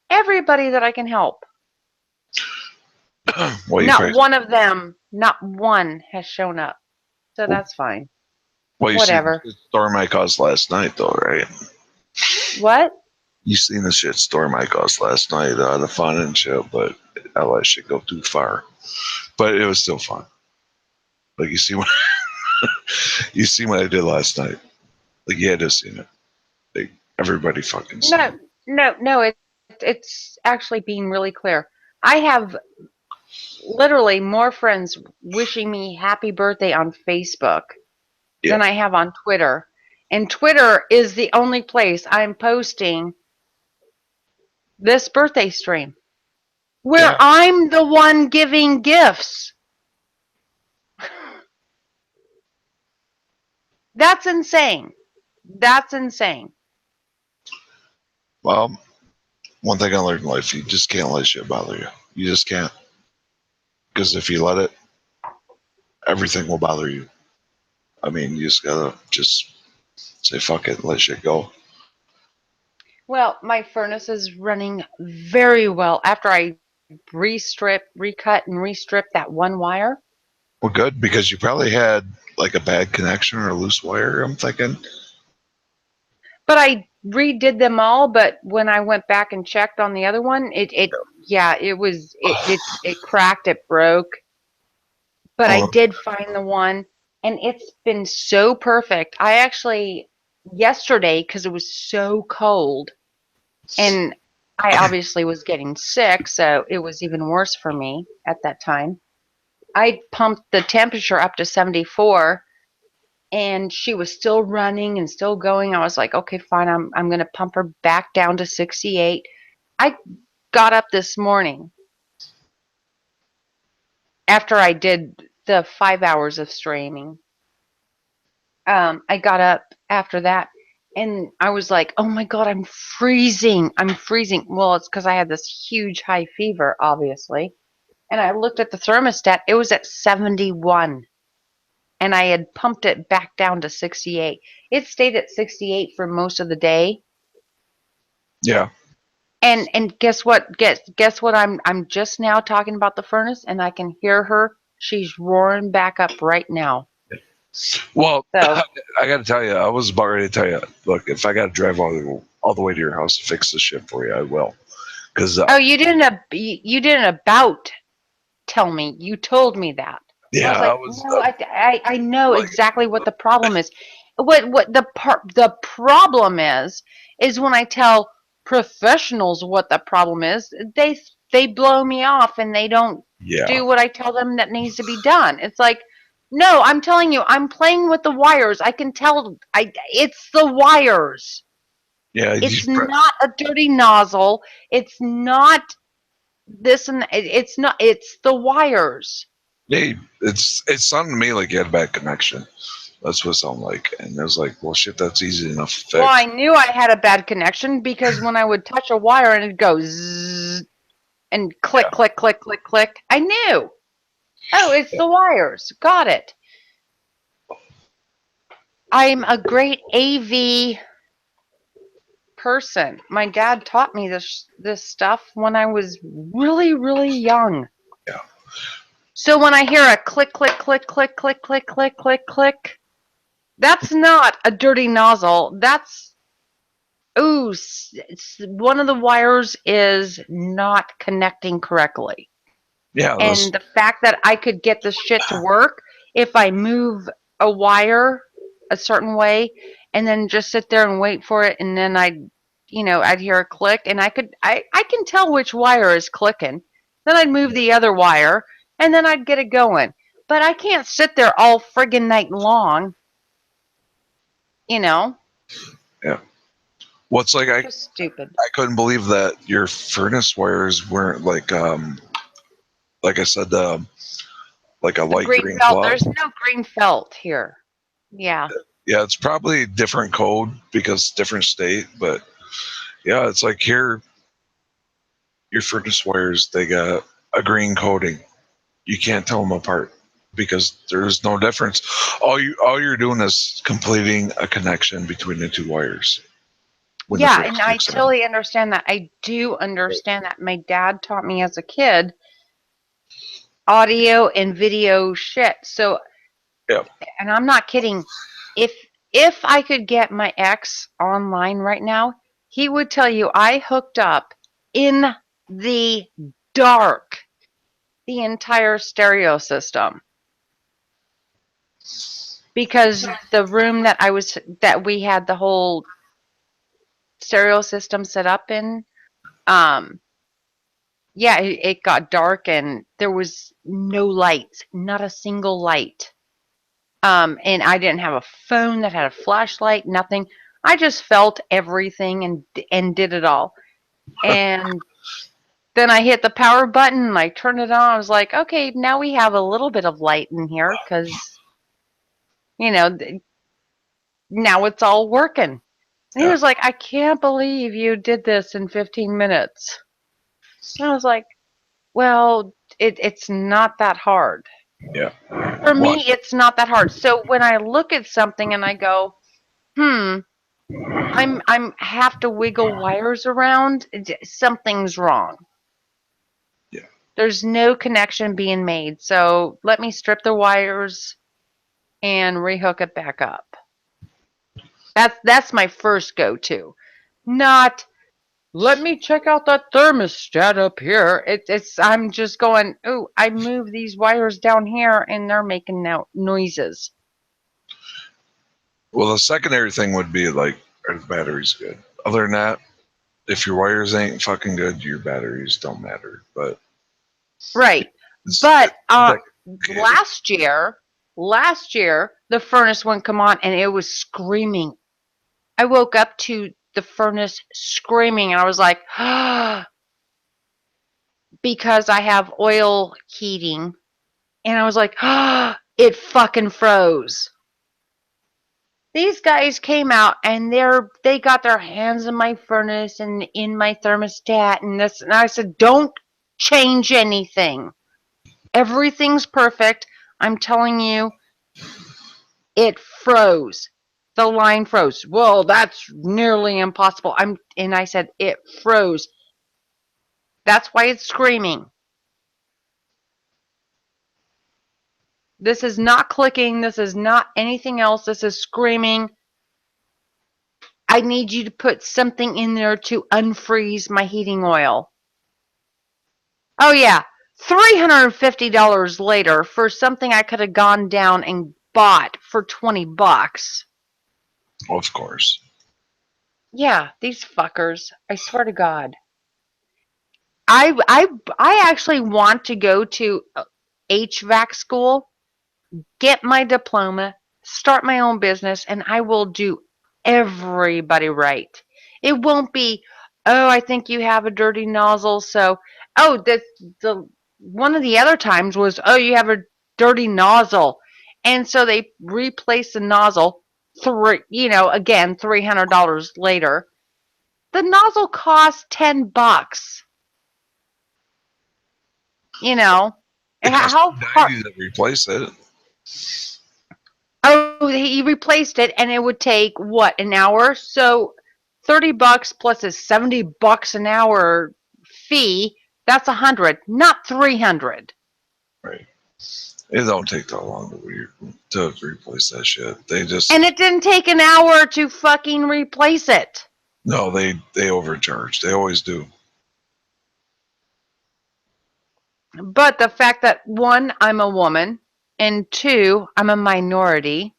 everybody that I can help. Not one of them, not one has shown up. So that's fine. Well, you Whatever. seen the storm I caused last night, though, right? What? You seen the shit storm I caused last night, the fun and shit, but I let shit go too far. But it was still fun. Like, you see what you see what I did last night. Like, you had to have seen it. Like, everybody fucking saw it. No. It's actually being really clear. I have literally more friends wishing me happy birthday on Facebook than I have on Twitter. And Twitter is the only place I'm posting this birthday stream where I'm the one giving gifts. That's insane. That's insane. Well, one thing I learned in life, you just can't let shit bother you. You just can't. Because if you let it, everything will bother you. I mean, you just gotta say fuck it, let shit go. Well, my furnace is running very well after I recut and restrip that one wire. Well, good, because you probably had like a bad connection or a loose wire, I'm thinking. But I redid them all, but when I went back and checked on the other one, it cracked, it broke. But I did find the one, and it's been so perfect. I actually, yesterday, because it was so cold, and I obviously was getting sick, so it was even worse for me at that time. I pumped the temperature up to 74, and she was still running and still going. I was like, okay, fine, I'm going to pump her back down to 68. I got up this morning after I did the 5 hours of streaming. I got up after that, and I was like, oh my God, I'm freezing. I'm freezing. Well, it's because I had this huge high fever, obviously. And I looked at the thermostat. It was at 71. And I had pumped it back down to 68. It stayed at 68 for most of the day. Yeah. And guess what? Guess what? I'm just now talking about the furnace, and I can hear her. She's roaring back up right now. Well, So I got to tell you, I was about ready to tell you. Look, if I got to drive all the way to your house to fix this shit for you, I will. Because oh, you didn't about tell me. You told me that. yeah, I was like, no, I know exactly what the problem is. What the problem is when I tell professionals what the problem is, they blow me off and they don't do what I tell them that needs to be done. It's like, no, I'm telling you, I'm playing with the wires. I can tell it's the wires. Yeah, It's not a dirty nozzle. It's not this and it's not. It's the wires. Hey, it sounded to me like you had a bad connection. That's what it sounded like. And I was like, well, shit, that's easy enough to fix. Well, I knew I had a bad connection because when I would touch a wire and it'd go zzz and click, click, click, click, click, I knew. Oh, it's the wires. Got it. I'm a great AV person. My dad taught me this stuff when I was really, really young. Yeah. So when I hear a click, click, click, click, click, click, click, click, click, that's not a dirty nozzle. That's, ooh, one of the wires is not connecting correctly. Yeah. And the fact that I could get this shit to work if I move a wire a certain way and then just sit there and wait for it, and then I'd hear a click and I can tell which wire is clicking. Then I'd move the other wire and then I'd get it going. But I can't sit there all friggin' night long. Yeah. Well, it's like Just stupid. I couldn't believe that your furnace wires weren't like I said, like a light green felt. cloth. There's no green felt here. Yeah. Yeah, it's probably different code because different state, but yeah, it's like here, your furnace wires, they got a green coating. You can't tell them apart because there's no difference. All you're doing is completing a connection between the two wires. Yeah, and I totally understand that. I do understand that. My dad taught me as a kid audio and video shit. So, and I'm not kidding. If I could get my ex online right now, he would tell you I hooked up in the dark the entire stereo system. Because the room that we had the whole stereo system set up in, yeah, it got dark and there was no lights, not a single light. And I didn't have a phone that had a flashlight, nothing. I just felt everything and did it all. And then I hit the power button and I turned it on. I was like, okay, now we have a little bit of light in here because, now it's all working. And he was like, I can't believe you did this in 15 minutes. And I was like, well, it's not that hard. Yeah. For me, it's not that hard. So when I look at something and I go, I'm have to wiggle wires around, something's wrong. Yeah. There's no connection being made. So let me strip the wires and rehook it back up. That's my first go-to. Not let me check out that thermostat up here. I'm just going, oh, I move these wires down here and they're making noises. Well, the secondary thing would be like, are the batteries good? Other than that, if your wires ain't fucking good, your batteries don't matter. But right. But last year, the furnace wouldn't come on and it was screaming. I woke up to the furnace screaming and I was like, because I have oil heating. And I was like, it fucking froze. These guys came out and they got their hands in my furnace and in my thermostat and this. And I said, don't change anything. Everything's perfect. I'm telling you, it froze. The line froze. Well, that's nearly impossible. And I said, it froze. That's why it's screaming. This is not clicking. This is not anything else. This is screaming. I need you to put something in there to unfreeze my heating oil. Oh, yeah. $350 later for something I could have gone down and bought for $20. Of course. Yeah, these fuckers. I swear to God. I actually want to go to HVAC school, get my diploma, start my own business, and I will do everybody right. It won't be, oh, I think you have a dirty nozzle, so the one of the other times was, oh, you have a dirty nozzle, and so they replace the nozzle. Again, $300 later. The nozzle costs $10. It How hard? to replace it. Oh, he replaced it, and it would take what, an hour? So $30 plus a $70 an hour fee. That's $100, not $300. Right. It don't take that long to replace that shit. They just And it didn't take an hour to fucking replace it. no, they overcharge. They always do. But the fact that one, I'm a woman, and two, I'm a minority.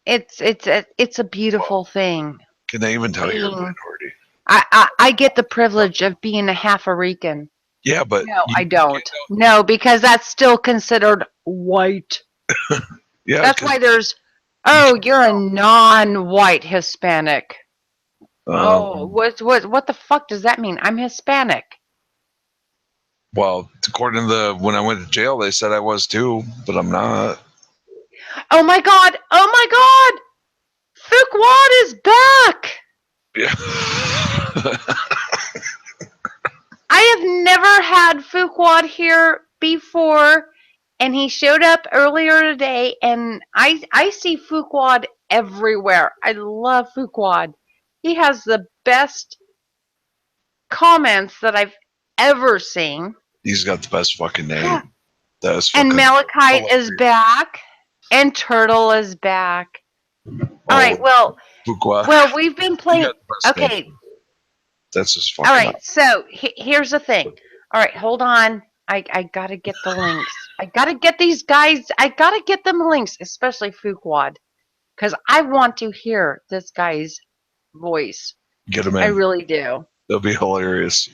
It's a beautiful thing. Can they even tell you're a minority? I get the privilege of being a half-Arican. Yeah, but no, I don't. No, because that's still considered white. Yeah, that's why there's. Oh, you're a non-white Hispanic. What the fuck does that mean? I'm Hispanic. Well, according to when I went to jail, they said I was too, but I'm not. Oh my god! Oh my god! Fuquad is back! Yeah. I have never had Fuquad here before, and he showed up earlier today, and I see Fuquad everywhere. I love Fuquad. He has the best comments that I've ever seen. He's got the best fucking name. That's And fucking Malachite is back, and Turtle is back. All right, well, Fuqua. well, we've been playing. You got the best Okay, name. That's just fucking. all right. So here's the thing. All right, hold on. I gotta get the links. I gotta get these guys. I gotta get them links, especially Fuquad, because I want to hear this guy's voice. Get him in. I really do. That'll be hilarious.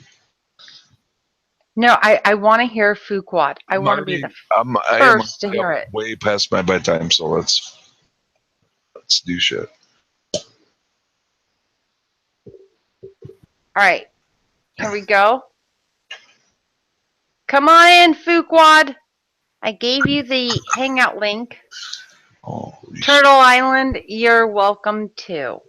No, I want to hear Fuquad. I want to be the first to hear it. Way past my bedtime, so let's do shit. All right, here we go. Come on in, Fuquad. I gave you the hangout link. Turtle Island, you're welcome too.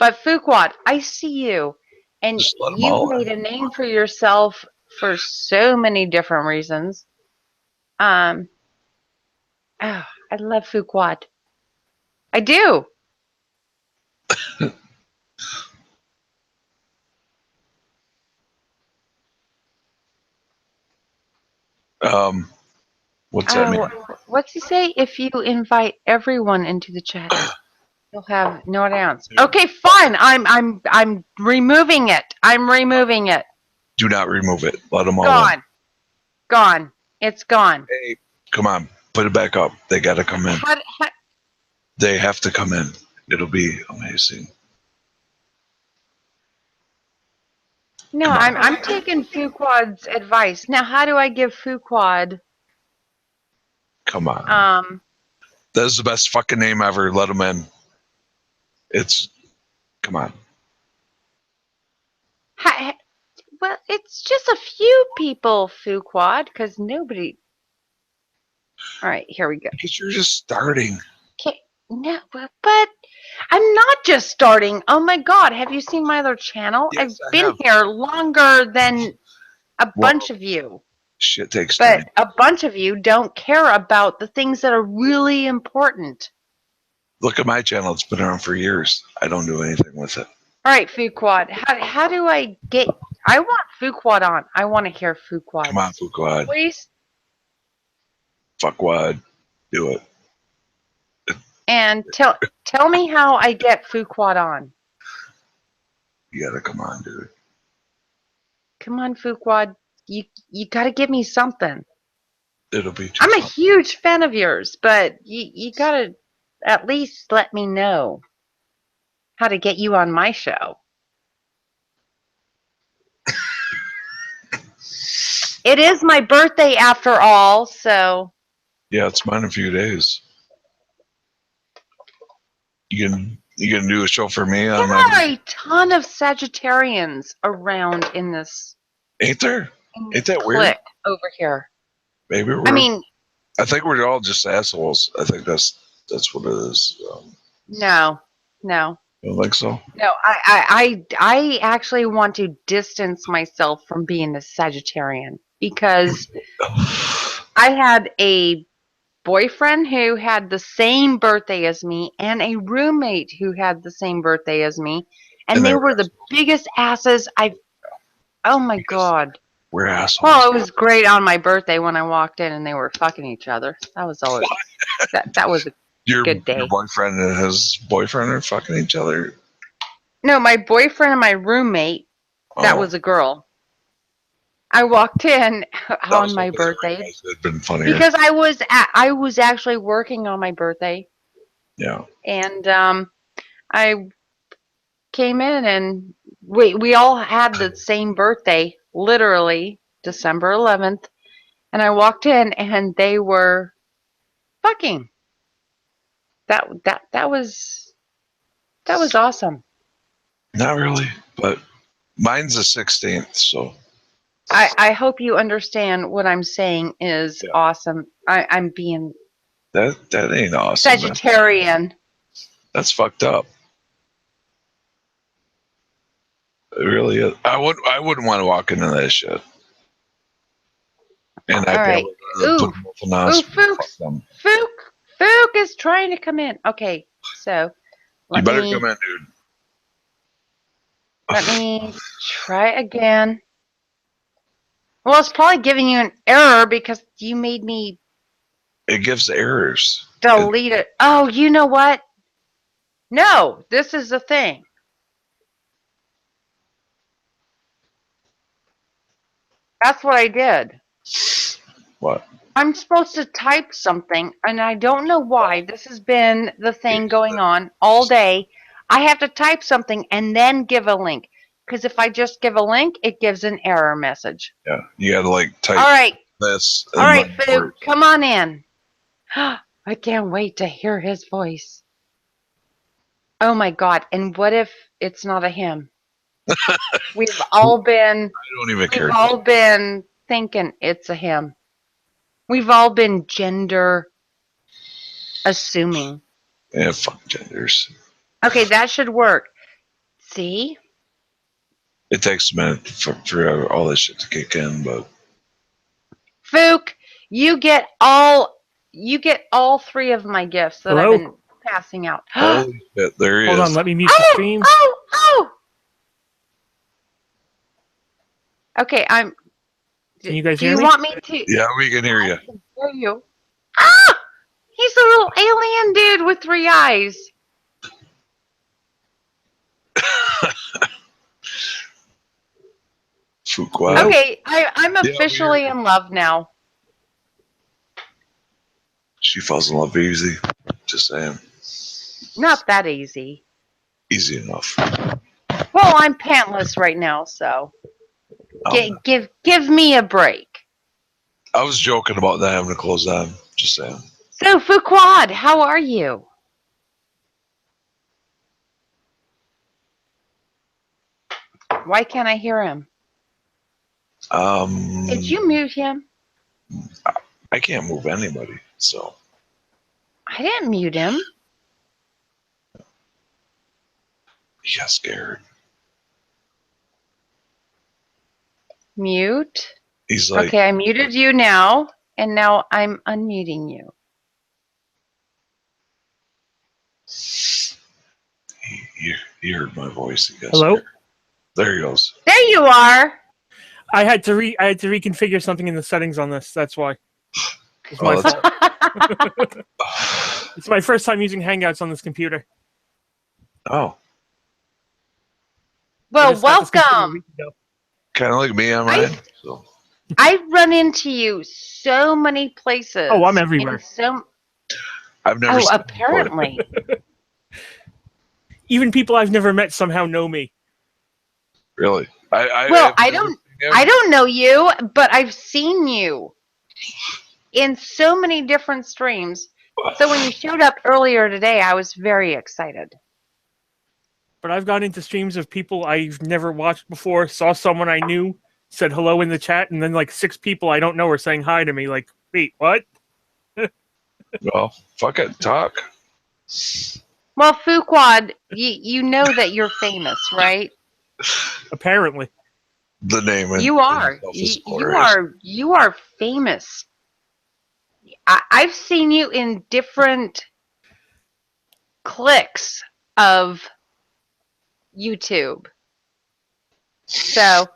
But Fuquad, I see you, and you've made a name for yourself for so many different reasons. I love Fuquad. I do. What's that mean? What's he say? If you invite everyone into the chat, you'll have no downs. Okay, fine. I'm removing it. I'm removing it. Do not remove it. Let them all Gone. in. Gone. It's gone. Hey, come on. Put it back up. They got to come in. They have to come in. It'll be amazing. No, I'm taking Fuquad's advice. Now, how do I give Fuquad? Come on. That is the best fucking name ever. Let them in. Come on. Well, it's just a few people, Fuquad, because nobody. All right, here we go. Because you're just starting. Okay, no, but I'm not just starting. Oh my God, have you seen my other channel? Yes, I've been here longer than a bunch of you. Shit takes time. But a bunch of you don't care about the things that are really important. Look at my channel. It's been around for years. I don't do anything with it. All right, Fuquad, how do I get I want Fuquad on. I want to hear Fuquad. Come on, Fuquad. Please. Fuckwad. Do it. And tell me how I get Fuquad on. You gotta come on, dude. Come on, Fuquad. You gotta give me something. It'll be too I'm a fun. huge fan of yours, but you gotta at least let me know how to get you on my show. It is my birthday after all, so Yeah, it's mine in a few days. You can do a show for me on there my. are a ton of Sagittarians around in this. Ain't there? Ain't that weird? Click over here. Maybe we're. I mean, I think we're all just assholes. I think that's what it is. no. You don't think so? No, I actually want to distance myself from being a Sagittarian because I had a boyfriend who had the same birthday as me and a roommate who had the same birthday as me, and they were the biggest asses I've. Oh my god. We're assholes. Well, it was great on my birthday when I walked in and they were fucking each other. That was always that was a good day. Your boyfriend and his boyfriend are fucking each other. No, my boyfriend and my roommate, that was a girl. I walked in on my birthday It'd been funnier. because I was actually working on my birthday, Yeah. and I came in and we all had the same birthday, literally December 11th, and I walked in and they were fucking. That was awesome. Not really, but mine's the 16th, so. I hope you understand what I'm saying is awesome. I'm being That ain't awesome. Sagittarian. That's fucked up. It really is. I wouldn't want to walk into that shit. And All right. Ooh, Fook is trying to come in. Okay, so you better come in, dude. Let me try again. Well, it's probably giving you an error because you made me It gives errors. delete it. Oh, you know what? No, this is the thing. That's what I did. What? I'm supposed to type something, and I don't know why. This has been the thing going on all day. I have to type something and then give a link. Because if I just give a link, it gives an error message. Yeah, you gotta type all right. this. All right, Fook, come on in. I can't wait to hear his voice. Oh my god! And what if it's not a him? We've all been. I don't even care. We've all been thinking it's a him. We've all been gender assuming. Yeah, fuck genders. Okay, that should work. See? It takes a minute for all this shit to kick in, but Fook, you get all three of my gifts that Hello? I've been passing out. holy shit, there he is. Hold on, let me mute the stream. Oh! Okay, I'm. Can you guys Do hear you me? want me to? Yeah, we can hear you. Hear you. Ah! He's a little alien dude with 3 eyes. Fuqua. Okay, I'm officially in love now. She falls in love easy. Just saying. Not that easy. Easy enough. Well, I'm pantless right now, so Oh. give me a break. I was joking about that having to close on. Just saying. So, Fuquad, how are you? Why can't I hear him? Did you mute him? I can't move anybody, so. I didn't mute him. He got scared. Mute. He's like. Okay, I muted you now, and now I'm unmuting you. He heard my voice. He got Hello? scared. There he goes. There you are. I had to reconfigure something in the settings on this. That's why. It's my fault. It's my first time using Hangouts on this computer. Oh. Well, welcome. Kind of like me on mine. So. I run into you so many places. Oh, I'm everywhere. I've never. Oh, apparently. Even people I've never met somehow know me. Really? I don't know you, but I've seen you in so many different streams. So when you showed up earlier today, I was very excited. But I've gone into streams of people I've never watched before, saw someone I knew, said hello in the chat, and then like 6 people I don't know are saying hi to me. Like, wait, what? Well, fuck it, talk. Well, Fuquad, you know that you're famous, right? Apparently. The name. You are. You are famous. I've seen you in different clicks of YouTube. So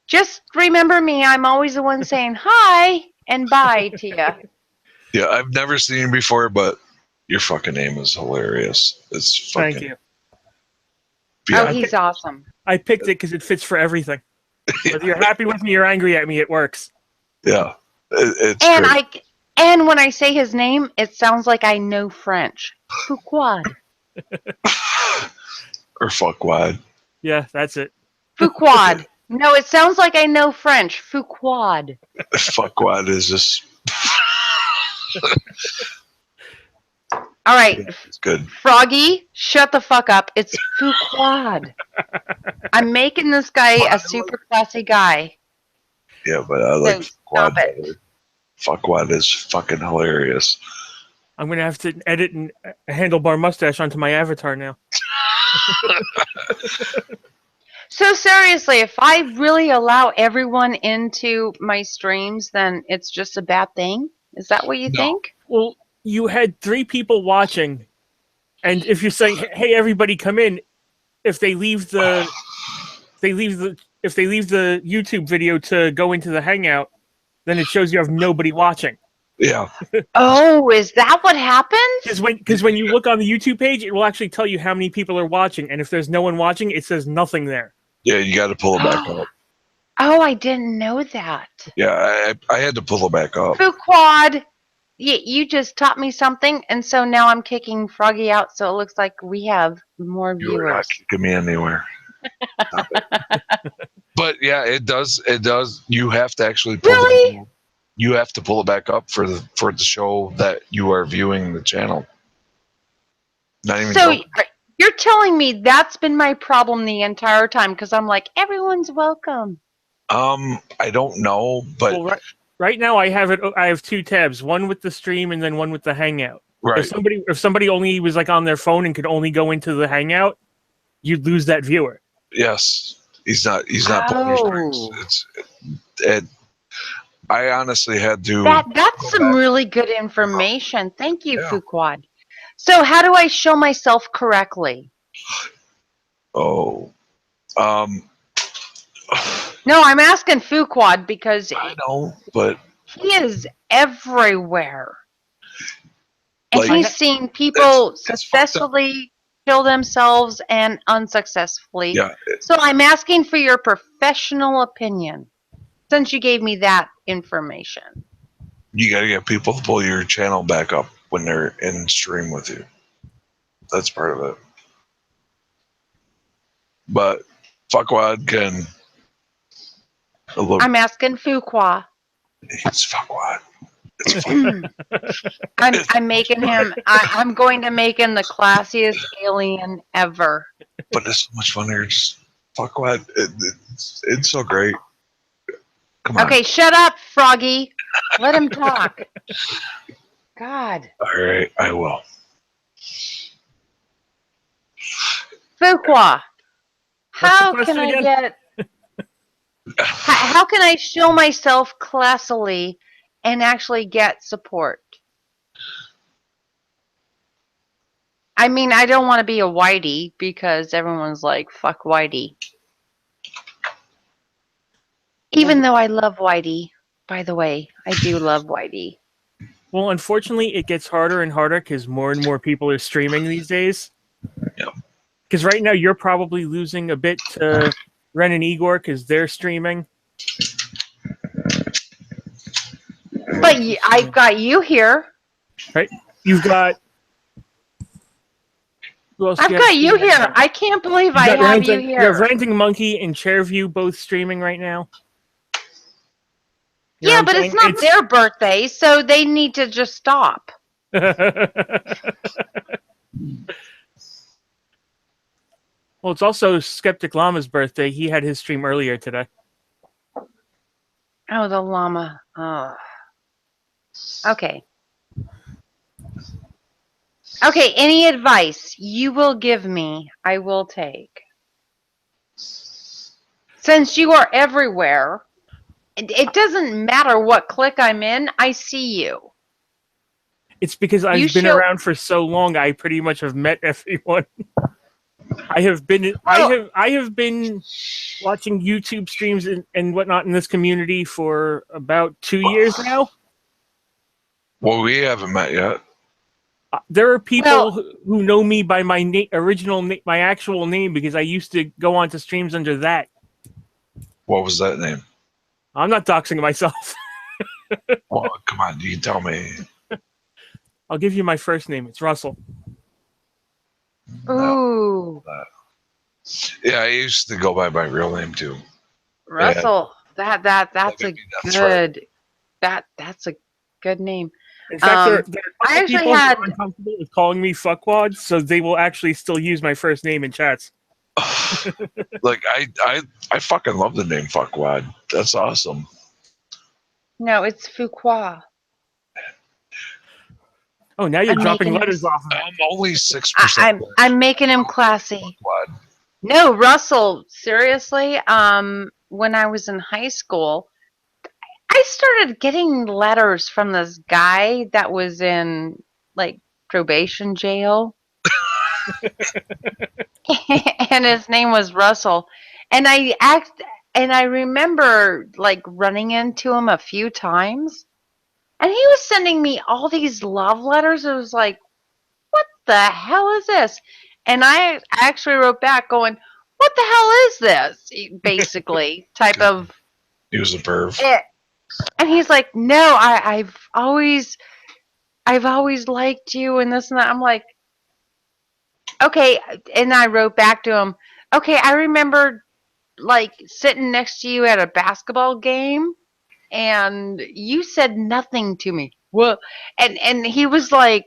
just remember me. I'm always the one saying hi and bye to you. Yeah, I've never seen you before, but your fucking name is hilarious. It's fucking. Thank you. Yeah. Oh, he's awesome. I picked it because it fits for everything. Whether you're happy with me or angry at me, it works. Yeah, it's and great. And when I say his name, it sounds like I know French. Fuquad. Or fuckwad. Yeah, that's it. Fuquad. No, it sounds like I know French. Fuquad. Fuckwad is just. All right. Yeah, it's good. Froggy, shut the fuck up. It's Fuquad. I'm making this guy a super classy guy. Yeah, but I like So fuckwad better. Fuckwad is fucking hilarious. I'm going to have to edit a handlebar mustache onto my avatar now. So seriously, if I really allow everyone into my streams, then it's just a bad thing? Is that what you think? Well, you had 3 people watching, and if you're saying, "Hey, everybody, come in," if they leave the YouTube video to go into the Hangout, then it shows you have nobody watching. Yeah. Oh, is that what happens? Because when you look on the YouTube page, it will actually tell you how many people are watching, and if there's no one watching, it says nothing there. Yeah, you got to pull it back up. Oh, I didn't know that. Yeah, I had to pull it back up. Fuquad, you just taught me something, and so now I'm kicking Froggy out, so it looks like we have more You were not viewers. kicking me anywhere. But yeah, it does. It does. You have to actually pull you have to pull it back up for it to show that you are viewing the channel. Not even So joking. you're telling me that's been my problem the entire time, because I'm like, everyone's welcome. I don't know, but Well, right now I have 2 tabs, one with the stream and then one with the Hangout. Right. If somebody only was like on their phone and could only go into the Hangout, you'd lose that viewer. yes, he's not pulling your strings. I honestly had to. That's some really good information. Thank you, Fuquad. So how do I show myself correctly? Oh, No, I'm asking Fuquad because I know, but he is everywhere. And Like- he's seen people successfully kill themselves and unsuccessfully. Yeah. So I'm asking for your professional opinion, since you gave me that information. You got to get people to pull your channel back up when they're in stream with you. That's part of it. But fuckwad can. I'm asking Fuqua. It's fuckwad. I'm making him. I'm going to make him the classiest alien ever. But it's so much funnier. Just fuckwad. It's so great. Come on. Okay, shut up, Froggy. Let him talk. God. All right, I will. Fuqua, how What's the can I question get? How can I show myself classily and actually get support? I mean, I don't want to be a whitey because everyone's like, fuck whitey. Even though I love Whitey, by the way, I do love Whitey. Well, unfortunately, it gets harder and harder because more and more people are streaming these days. Yeah. Because right now you're probably losing a bit to Ren and Igor because they're streaming. But I've got you here. Right? You've got... Who else I've you have got you streaming here. now? I can't believe You I got have you You have here. Ranting Monkey and Chairview both streaming right now. You know Yeah, what but I'm it's saying? not their birthday, so they need to just stop. Well, it's also Skeptic Llama's birthday. He had his stream earlier today. Oh, the llama. Oh. Okay. Okay, any advice you will give me, I will take. Since you are everywhere, it doesn't matter what clique I'm in, I see you. It's because I've been around for so long. I pretty much have met everyone. I have been watching YouTube streams and whatnot in this community for about 2 years now. Well, we haven't met yet. There are people who know me by my my actual name because I used to go onto streams under that. What was that name? I'm not doxing myself. Well, come on, you can tell me. I'll give you my first name. It's Russell. Ooh. Yeah, I used to go by my real name too. Russell. That's a good that's a good name. In fact, there are I actually people had who are uncomfortable with calling me fuckwad, so they will actually still use my first name in chats. Like I fucking love the name Fuckwad. That's awesome. No, it's Fuqua. Oh, now you're I'm dropping making letters off of it. I'm only 6%. I'm making him classy. No, Russell, seriously, when I was in high school, I started getting letters from this guy that was in like probation jail. And his name was Russell. And I remember like running into him a few times. And he was sending me all these love letters. It was like, what the hell is this? And I actually wrote back going, what the hell is this? Basically, type of. He was a perv. And he's like, no, I've always liked you and this and that. I'm like, okay. And I wrote back to him, okay, I remember like sitting next to you at a basketball game and you said nothing to me. Well, and he was like,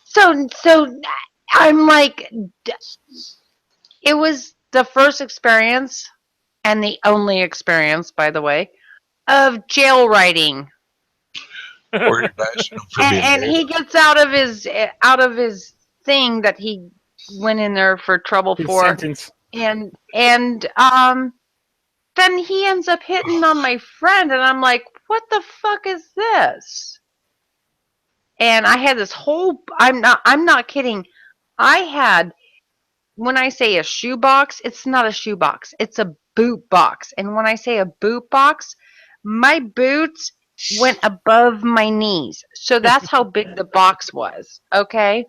so I'm like, it was the first experience and the only experience, by the way, of jail writing. And he gets out of his thing that he went in there for trouble for. Sentence. And then he ends up hitting on my friend, and I'm like, what the fuck is this? And I had this whole, I'm not kidding. I had, when I say a shoebox, it's not a shoebox. It's a boot box. And when I say a boot box, my boots went above my knees. So that's how big the box was, okay?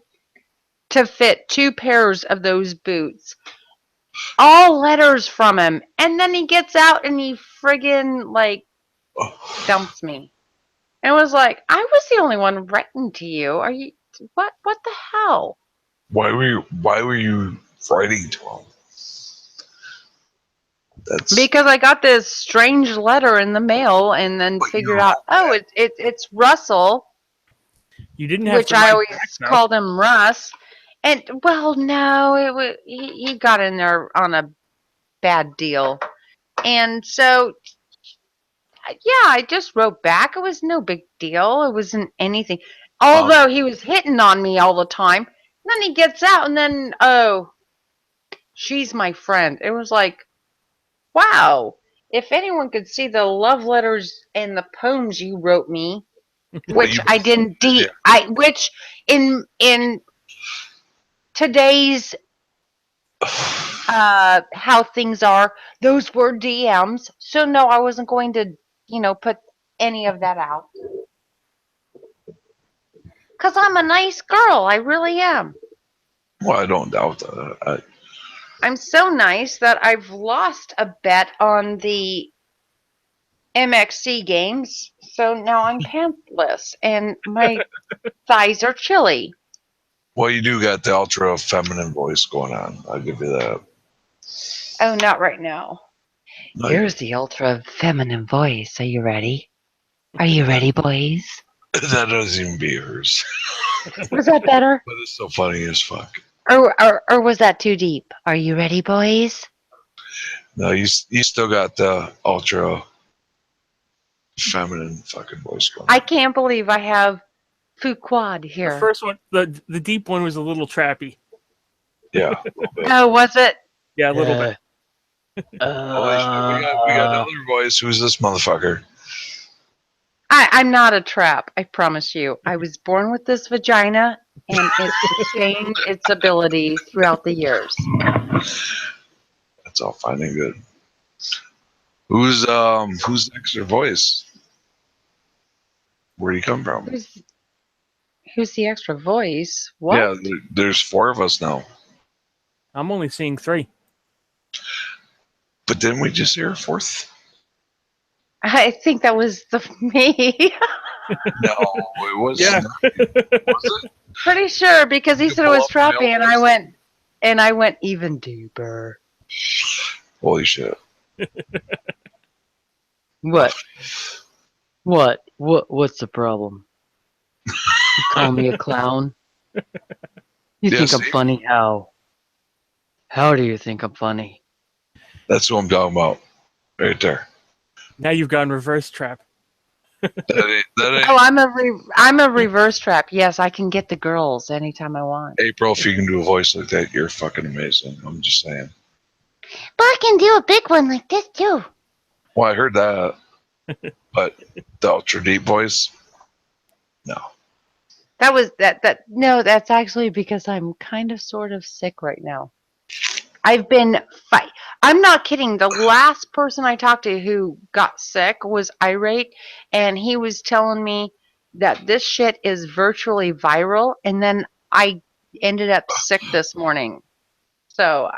To fit 2 pairs of those boots. All letters from him. And then he gets out and he friggin' like dumps me. And was like, I was the only one writing to you. Are you what the hell? Why were you writing to him? Because I got this strange letter in the mail and then figured out, oh, it's Russell. You didn't have which to I write always back, though. called him Russ. And well, no, it was he got in there on a bad deal, and so yeah, I just wrote back. It was no big deal. It wasn't anything. Although he was hitting on me all the time. Then he gets out, and then she's my friend. It was like, wow. If anyone could see the love letters and the poems you wrote me, which I didn't which in today's how things are. Those were DMs. So no, I wasn't going to, put any of that out. Because I'm a nice girl. I really am. Well, I don't doubt that. I'm so nice that I've lost a bet on the MXC games. So now I'm pantless and my thighs are chilly. Well, you do got the ultra feminine voice going on. I'll give you that. Oh, not right now. Not Here's the ultra feminine voice. Are you ready? Are you ready, boys? That doesn't even be hers. Was that better? But it's so funny as fuck. Or was that too deep? Are you ready, boys? No, you still got the ultra feminine fucking voice going on. I can't believe I have Fuquad here. The first one, the deep one was a little trappy. Yeah, a little bit. Oh, was it? Yeah, a little bit. We got another voice. Who's this motherfucker? I'm not a trap, I promise you. I was born with this vagina, and it sustained its ability throughout the years. That's all fine and good. Who's the extra voice? Where'd he come from? Who's the extra voice? What? Yeah, there's 4 of us now. I'm only seeing 3. But didn't we just hear a 4th? I think that was me. No, it wasn't. Yeah. Was it? Pretty sure because he said it pull was up my trappy, and I went even deeper. Holy shit. What? What's the problem? You call me a clown? You think I'm funny? How? How do you think I'm funny? That's what I'm talking about. Right there. Now you've gone reverse trap. That ain't Oh, I'm a reverse trap. Yes, I can get the girls anytime I want. April, if you can do a voice like that, you're fucking amazing. I'm just saying. But I can do a big one like this too. Well, I heard that. But the ultra deep voice? No. That was that. No, that's actually because I'm kind of sort of sick right now. I've been I'm not kidding. The last person I talked to who got sick was irate, and he was telling me that this shit is virtually viral, and then I ended up sick this morning. So,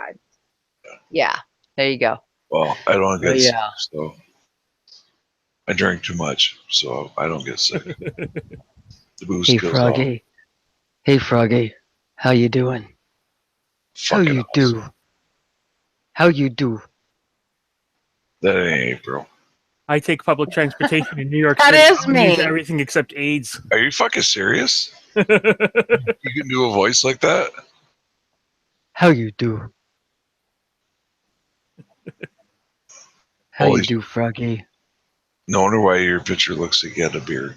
yeah, there you go. Well, I don't get sick, yeah. so I drink too much, so I don't get sick. The booze Hey, kills Froggy. Hey, Froggy. How you doing? How Fucking you awesome. do? How you do? That ain't April. I take public transportation in New York That City. is I'll use me. everything except AIDS. Are you fucking serious? You can do a voice like that? How you do? How Holy you do, Froggy? No wonder why your picture looks like you had a beard.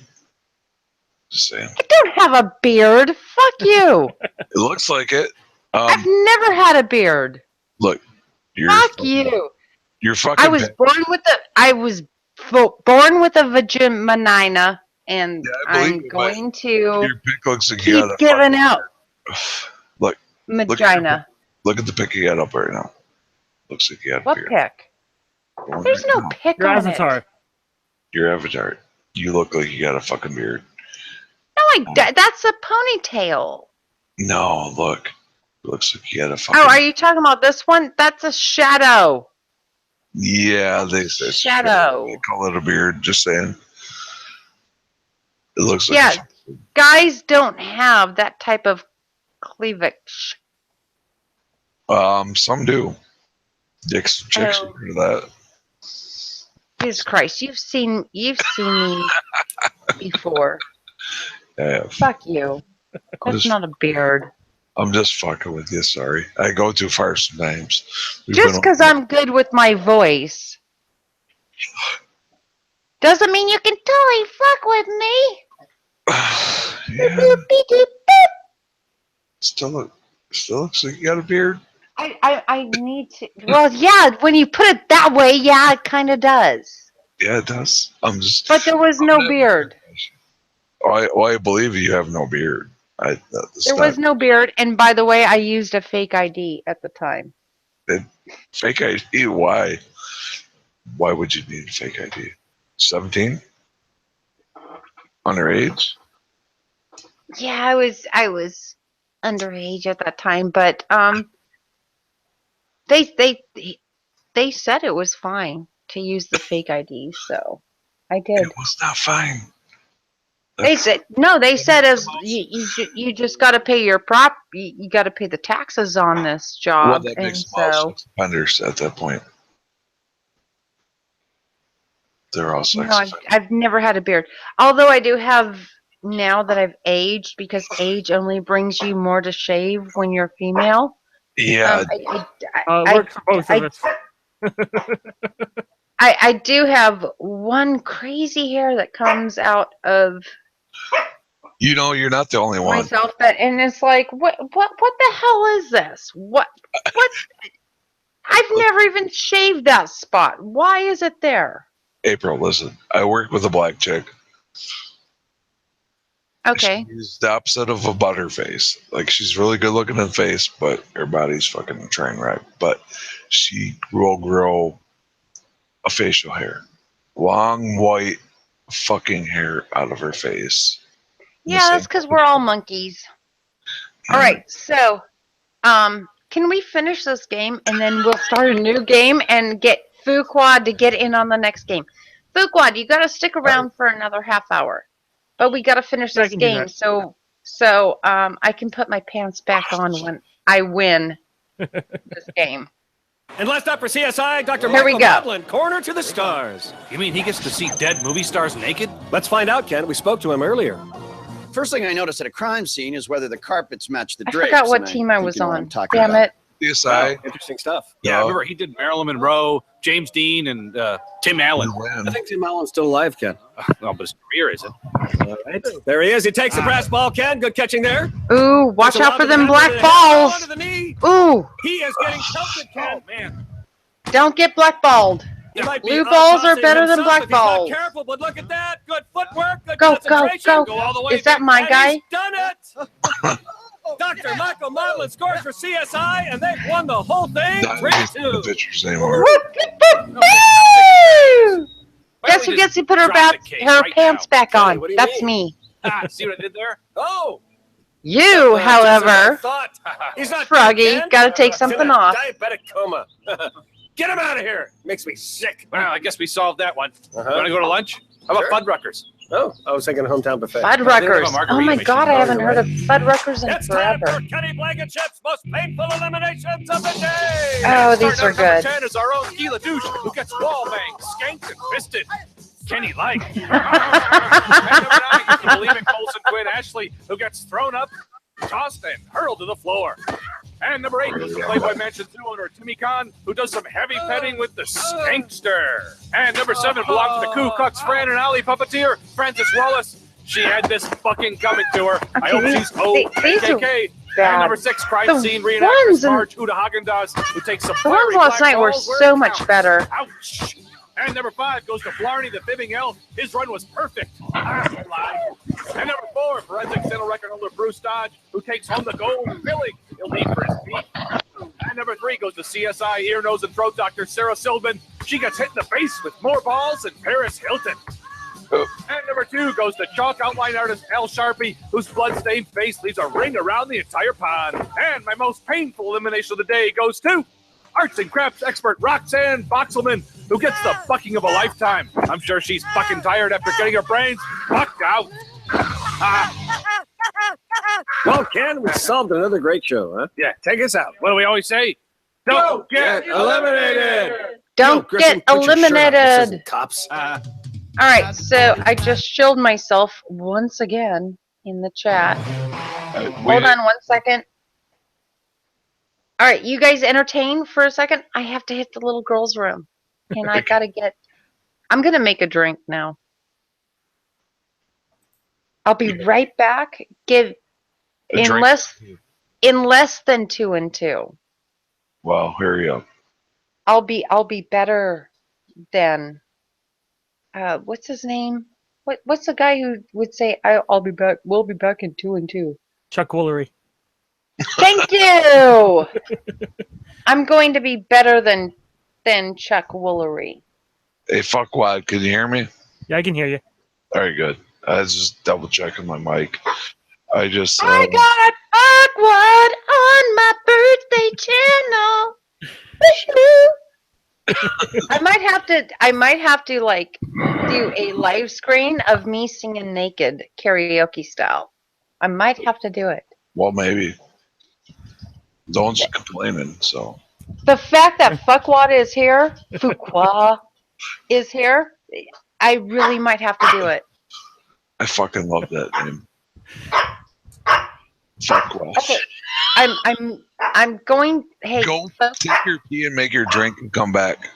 Just saying. I don't have a beard. Fuck you. It looks like it. I've never had a beard. Look, you're Fuck you. You're fucking. I was born with a vagina, and I'm going to Your pic looks like you keep got a giving out Look. vagina. Look at the pic you got up right now. Looks like you got a What beard. pic? There's no pic Your on avatar. it. Your avatar. You look like you got a fucking beard. No, that's a ponytail. No, look. It looks like you got a fucking. Oh, are you talking about this one? That's a shadow. Yeah, they say Shadow. They call it a beard. Just saying. It looks like. Yeah, guys don't have that type of cleavage. Some do. Chicks do that. Jesus Christ, you've seen me before. Yeah. Fuck you. That's just- not a beard. I'm just fucking with you. Sorry, I go too far sometimes. Just because I'm good with my voice doesn't mean you can totally fuck with me. Still looks like you got a beard. I need to. Well, yeah. When you put it that way, yeah, it kind of does. Yeah, it does. But there was no beard. I believe you have no beard. There was no beard, and by the way, I used a fake ID at the time. Fake ID? Why? Why would you need a fake ID? 17? Underage? Yeah, I was underage at that time, but they said it was fine to use the fake ID, so I did. It was not fine. They said no. They said as you just got to pay your you got to pay the taxes on this Well, job, that and makes them all so sex offenders at that point. They're all sex no, I've never had a beard. Although I do have now that I've aged, because age only brings you more to shave when you're female. Yeah. It works for both of us. I do have one crazy hair that comes out of You know, you're not the only one. myself and it's like what the hell is this? What I've never even shaved that spot. Why is it there? April, listen. I work with a black chick. Okay. She's the opposite of a butterface. Like, she's really good looking in the face, but her body's fucking a train wreck. But she will grow a facial hair. Long, white fucking hair out of her face. Yeah, that's because we're all monkeys. All right, so can we finish this game and then we'll start a new game and get Fuquad to get in on the next game? Fuquad, you got to stick around for another half hour, but we got to finish this can do game that. so I can put my pants back on when I win this game. And last up for CSI, Dr. Here we Michael go. Modlin, Corner to the Stars. You mean he gets to see dead movie stars naked? Let's find out, Ken. We spoke to him earlier. First thing I notice at a crime scene is whether the carpets match the I drapes. forgot what and team I think was you know what on. I'm talking Damn about. it. CSI. Interesting stuff. Yeah, I remember he did Marilyn Monroe, James Dean, and Tim Allen. I think Tim Allen's still alive, Ken. Well, but his career isn't. All right. There he is. He takes the brass ball, Ken. Good catching there. Ooh, watch Takes a out lob for to the them head, black to the head, balls. onto the knee. Ooh, He is getting tilted, Ken. Oh, man. don't get blackballed. He might be Blue balls are uncrossing better than himself black if he's not balls. careful, but look at that. Good footwork. Good Go, concentration. go. all the way Is that back, my and guy? He's done it. Dr. Michael Modlin scores for CSI, and they've won the whole thing. Not the 3-2. pictures anymore. Guess who gets to put her, drop the cake her right pants back on? what do you That's mean? me. See what I did there? Oh. You, however, Thought. He's not Froggy, dead, Ken. got to take He's in something a off. Diabetic coma. Get him out of here. Makes me sick. Well, I guess we solved that one. Uh-huh. Want to go to lunch? How about Fuddruckers? Oh, I was thinking hometown buffet. Fuddruckers. Oh my god, I haven't heard of machine. Fuddruckers in It's time forever. for Kenny Blankenship's most painful eliminations of the day. Oh, these are Starting out at good. number 10 is our own Gila Douche, who gets wall banged, skanked, and fisted. Kenny like. And number 9 is the bulimic Colson twin Ashley, who gets thrown up, tossed, and hurled to the floor. And number 8 is the Playboy Mansion Zoo owner Timmy Khan, who does some heavy petting with the skankster. And number 7 belongs to Ku Klux Fran and Alley puppeteer Frances Wallace. She had this fucking coming to her. I hope she's these are KKK. bad. And number 6, crime The scene ones reenactress in- Marge Uda Hagendas, who takes some The ones fiery last black night were balls where so it much counts. better. Ouch. And number 5 goes to Blarney, the fibbing elf. His run was perfect. And number 4, forensic center record holder Bruce Dodge, who takes home the gold filling he'll need for his feet. And number 3 goes to CSI ear, nose, and throat doctor Sarah Silverman. She gets hit in the face with more balls than Paris Hilton. And number 2 goes to chalk outline artist Al Sharpie, whose blood-stained face leaves a ring around the entire pond. And my most painful elimination of the day goes to arts and crafts expert Roxanne Boxelman, who gets the fucking of a lifetime. I'm sure she's fucking tired after getting her brains fucked out. Well, Ken, we solved another great show, huh? Yeah, take us out. What do we always say? Don't get eliminated. Don't Griffin, get put your shirt on. This eliminated. isn't Cops. All right, so I just shilled myself once again in the chat. Hold on 1 second. All right, you guys entertain for a second. I have to hit the little girl's room, and I gotta get. I'm gonna make a drink now. I'll be right back. In less than 2 and 2. Well, hurry up. I'll be better than. What's his name? What's the guy who would say I'll be back? We'll be back in 2 and 2. Chuck Woolery. Thank you. I'm going to be better than Chuck Woolery. Hey, fuckwad, can you hear me? Yeah, I can hear you. All right, good. I was just double checking my mic. I just. I got awkward on my birthday channel. I might have to like do a live screen of me singing naked karaoke style. I might have to do it. Well, maybe. Don't complaining. So. The fact that Fuckwad is here, Fuqua is here, I really might have to do it. I fucking love that name. Fuckwad. Okay, I'm going. Hey, go take your pee and make your drink and come back.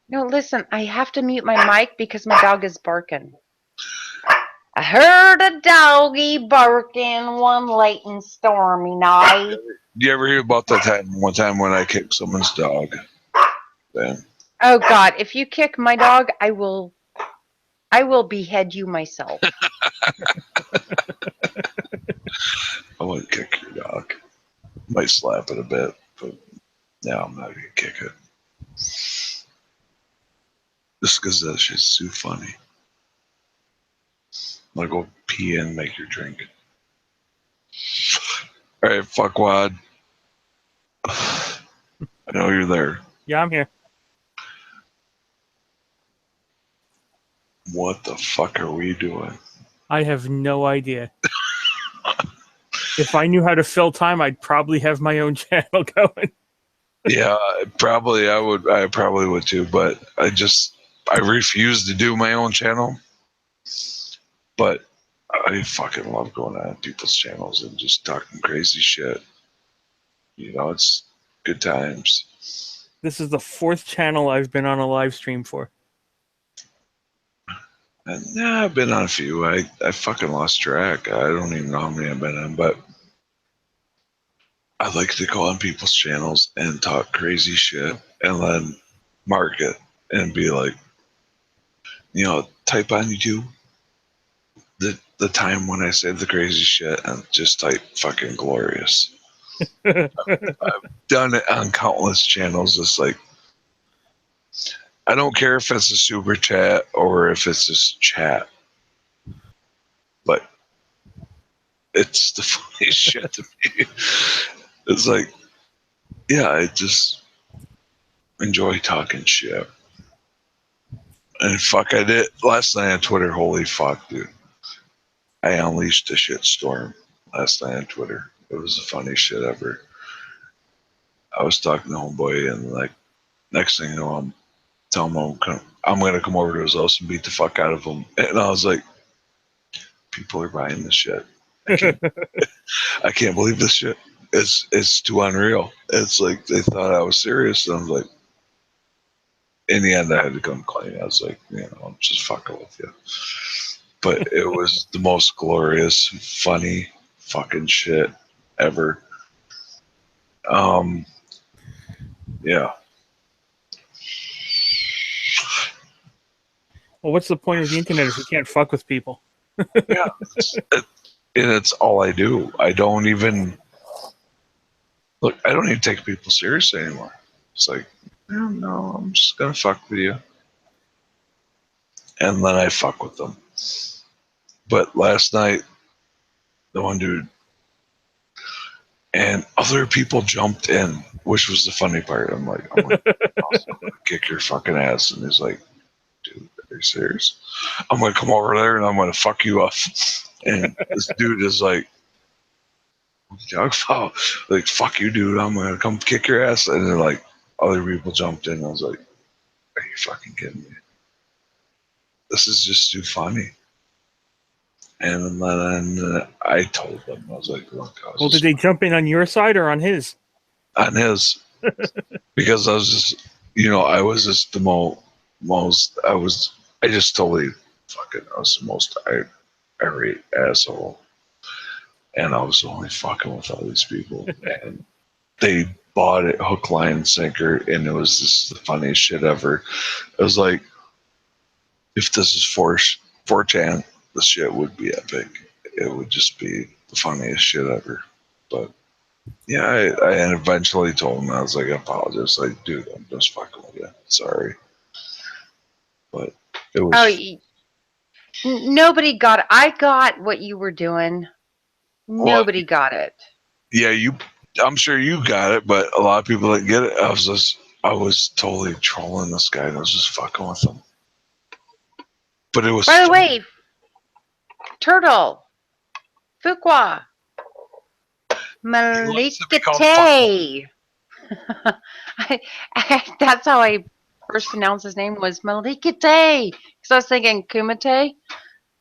No, listen. I have to mute my mic because my dog is barking. I heard a doggy barking one late and stormy night. Do you ever hear about that one time when I kicked someone's dog? Then. Oh God! If you kick my dog, I will behead you myself. I wouldn't kick your dog. Might slap it a bit, but no, I'm not gonna kick it. Just because that shit's too funny. I'm gonna go pee and make your drink. All right, fuckwad. I know you're there. Yeah, I'm here. What the fuck are we doing? I have no idea. If I knew how to fill time, I'd probably have my own channel going. Yeah, probably I would. I probably would too, but I refuse to do my own channel. But I fucking love going on people's channels and just talking crazy shit. You know, it's good times. This is the 4th channel I've been on a live stream for. And yeah, I've been on a few. I fucking lost track. I don't even know how many I've been on, but I like to go on people's channels and talk crazy shit and then mark it and be like, you know, type on YouTube the time when I said the crazy shit and just type fucking glorious. I've done it on countless channels. It's like, I don't care if it's a super chat or if it's just chat, but it's the funniest shit to me. It's like, yeah, I just enjoy talking shit. And fuck, I did last night on Twitter. Holy fuck, dude. I unleashed a shit storm last night on Twitter. It was the funniest shit ever. I was talking to homeboy, and like, next thing you know, I'm telling him I'm going to come over to his house and beat the fuck out of him. And I was like, people are buying this shit. I can't believe this shit. It's too unreal. It's like they thought I was serious, and I was like, in the end, I had to come clean. I was like, you know, I'm just fucking with you. But it was the most glorious, funny fucking shit ever. Yeah. Well, what's the point of the internet if you can't fuck with people? Yeah. And it's all I do. I don't even take people seriously anymore. It's like, no, I'm just gonna fuck with you. And then I fuck with them. But last night, the one dude and other people jumped in, which was the funny part. I'm like, I'm gonna kick your fucking ass. And he's like, dude, are you serious? I'm gonna come over there and I'm gonna fuck you up. And this dude is like, like, fuck you, dude. I'm gonna come kick your ass. And then like other people jumped in. I was like, are you fucking kidding me? This is just too funny. And then I told them, I was like, look, Well, did they jump in on your side or on his? On his. Because I was just, you know, I was just the I just totally fucking, I was the most irate asshole. And I was only fucking with all these people. And they bought it hook, line, and sinker, and it was just the funniest shit ever. It was like, if this is 4chan, the shit would be epic. It would just be the funniest shit ever. But Yeah, I eventually told him, I was like, I apologize. Like, dude, I'm just fucking with you. Sorry. But it was. Nobody got it. I got what you were doing. Nobody got it. Yeah, I'm sure you got it, but a lot of people didn't get it. I was totally trolling this guy and I was just fucking with him. But it was By the way, Turtle, Fuqua, Malikate. That's how I first pronounced his name, was Malikate. Because I was thinking Kumite.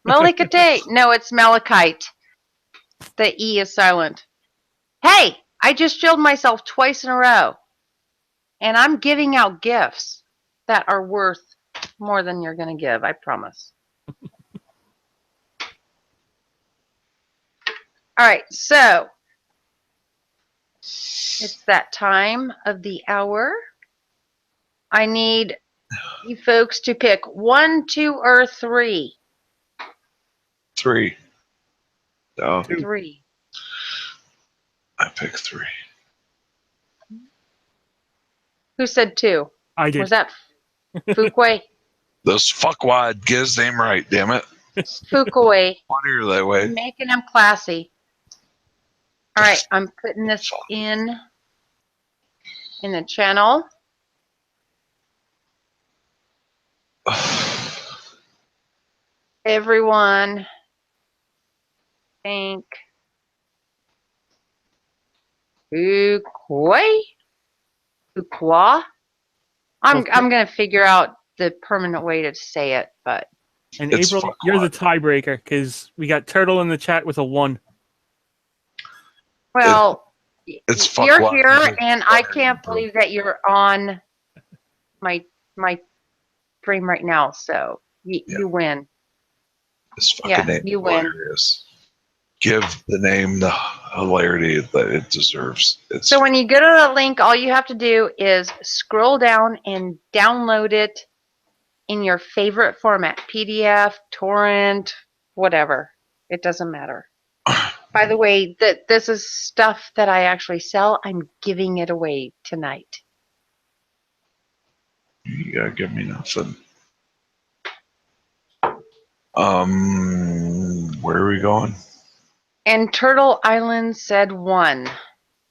Malikate. No, it's Malachite. The E is silent. Hey, I just shielded myself twice in a row. And I'm giving out gifts that are worth more than you're going to give, I promise. All right, so it's that time of the hour. I need you folks to pick 1, 2, or 3. 3. No. 3. I picked 3. Who said 2? I did. Was that Fuqua? Those fuckwad, get his name right, damn it. Fuqua. Funnier that way. Making him classy. All right, I'm putting this in the channel. Everyone, think Fuqua? Fuqua? I'm gonna figure out the permanent way to say it, but. And April, you're the tiebreaker because we got Turtle in the chat with a 1. Well, it's you're here, and I can't believe that you're on my stream right now. So you win. This fucking name you is win. hilarious. Give the name the hilarity that it deserves. So when you go to the link, all you have to do is scroll down and download it in your favorite format, PDF, torrent, whatever. It doesn't matter. By the way, this is stuff that I actually sell. I'm giving it away tonight. You gotta give me nothing. Where are we going? And Turtle Island said 1.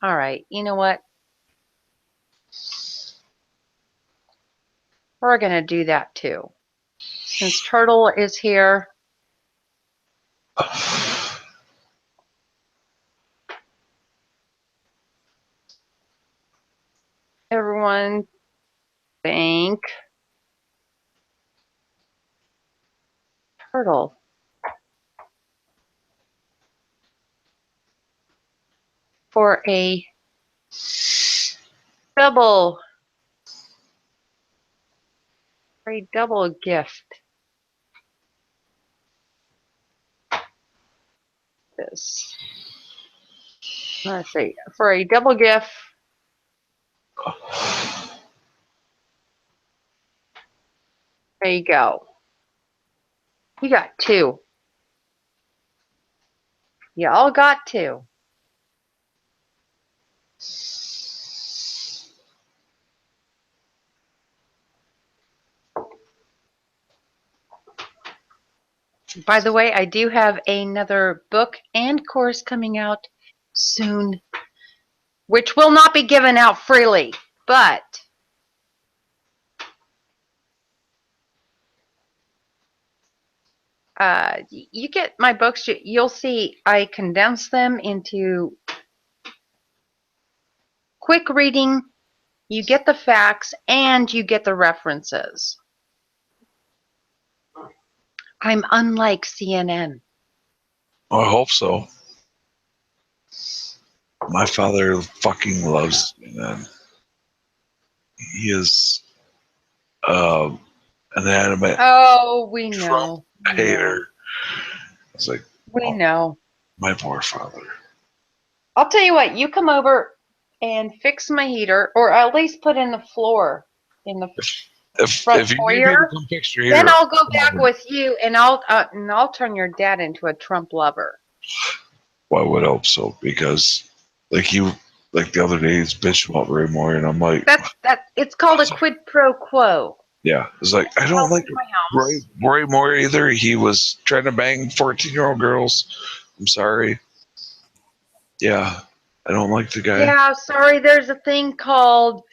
All right, you know what? We're going to do that too. Since Turtle is here. Everyone think Turtle. For a double gift. This. Let's see. For a double gift. There you go. You got 2. You all got 2. By the way, I do have another book and course coming out soon, which will not be given out freely, but you get my books, you'll see I condense them into quick reading. You get the facts and you get the references. I'm unlike CNN. I hope so. My father fucking loves CNN. He is an anime Oh, we know. hater. It's like, We know. my poor father. I'll tell you what, you come over and fix my heater, or at least put in the floor in the front If you need me foyer. to come fix your heater, Then I'll go back with you, and I'll turn your dad into a Trump lover. Well, I would hope so, because like like the other day, he's bitching about Ray Moore, and I'm like, It's called a quid pro quo. yeah, it's like I don't like Ray Moore either. He was trying to bang 14-year-old girls. I'm sorry. Yeah, I don't like the guy. Yeah, sorry. There's a thing called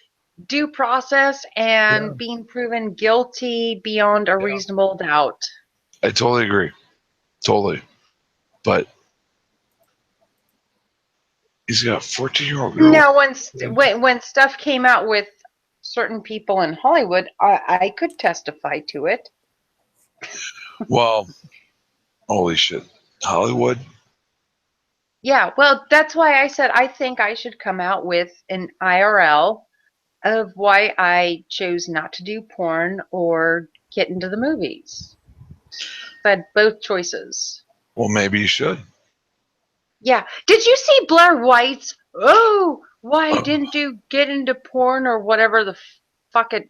due process and being proven guilty beyond a reasonable doubt. I totally agree. Totally. But he's got 14-year-old girls. Now, when stuff came out with certain people in Hollywood, I could testify to it. Well, holy shit. Hollywood? Yeah, well, that's why I said I think I should come out with an IRL of why I chose not to do porn or get into the movies. I had both choices. Well, maybe you should. Yeah. Did you see Blair White's, why I didn't get into porn or whatever the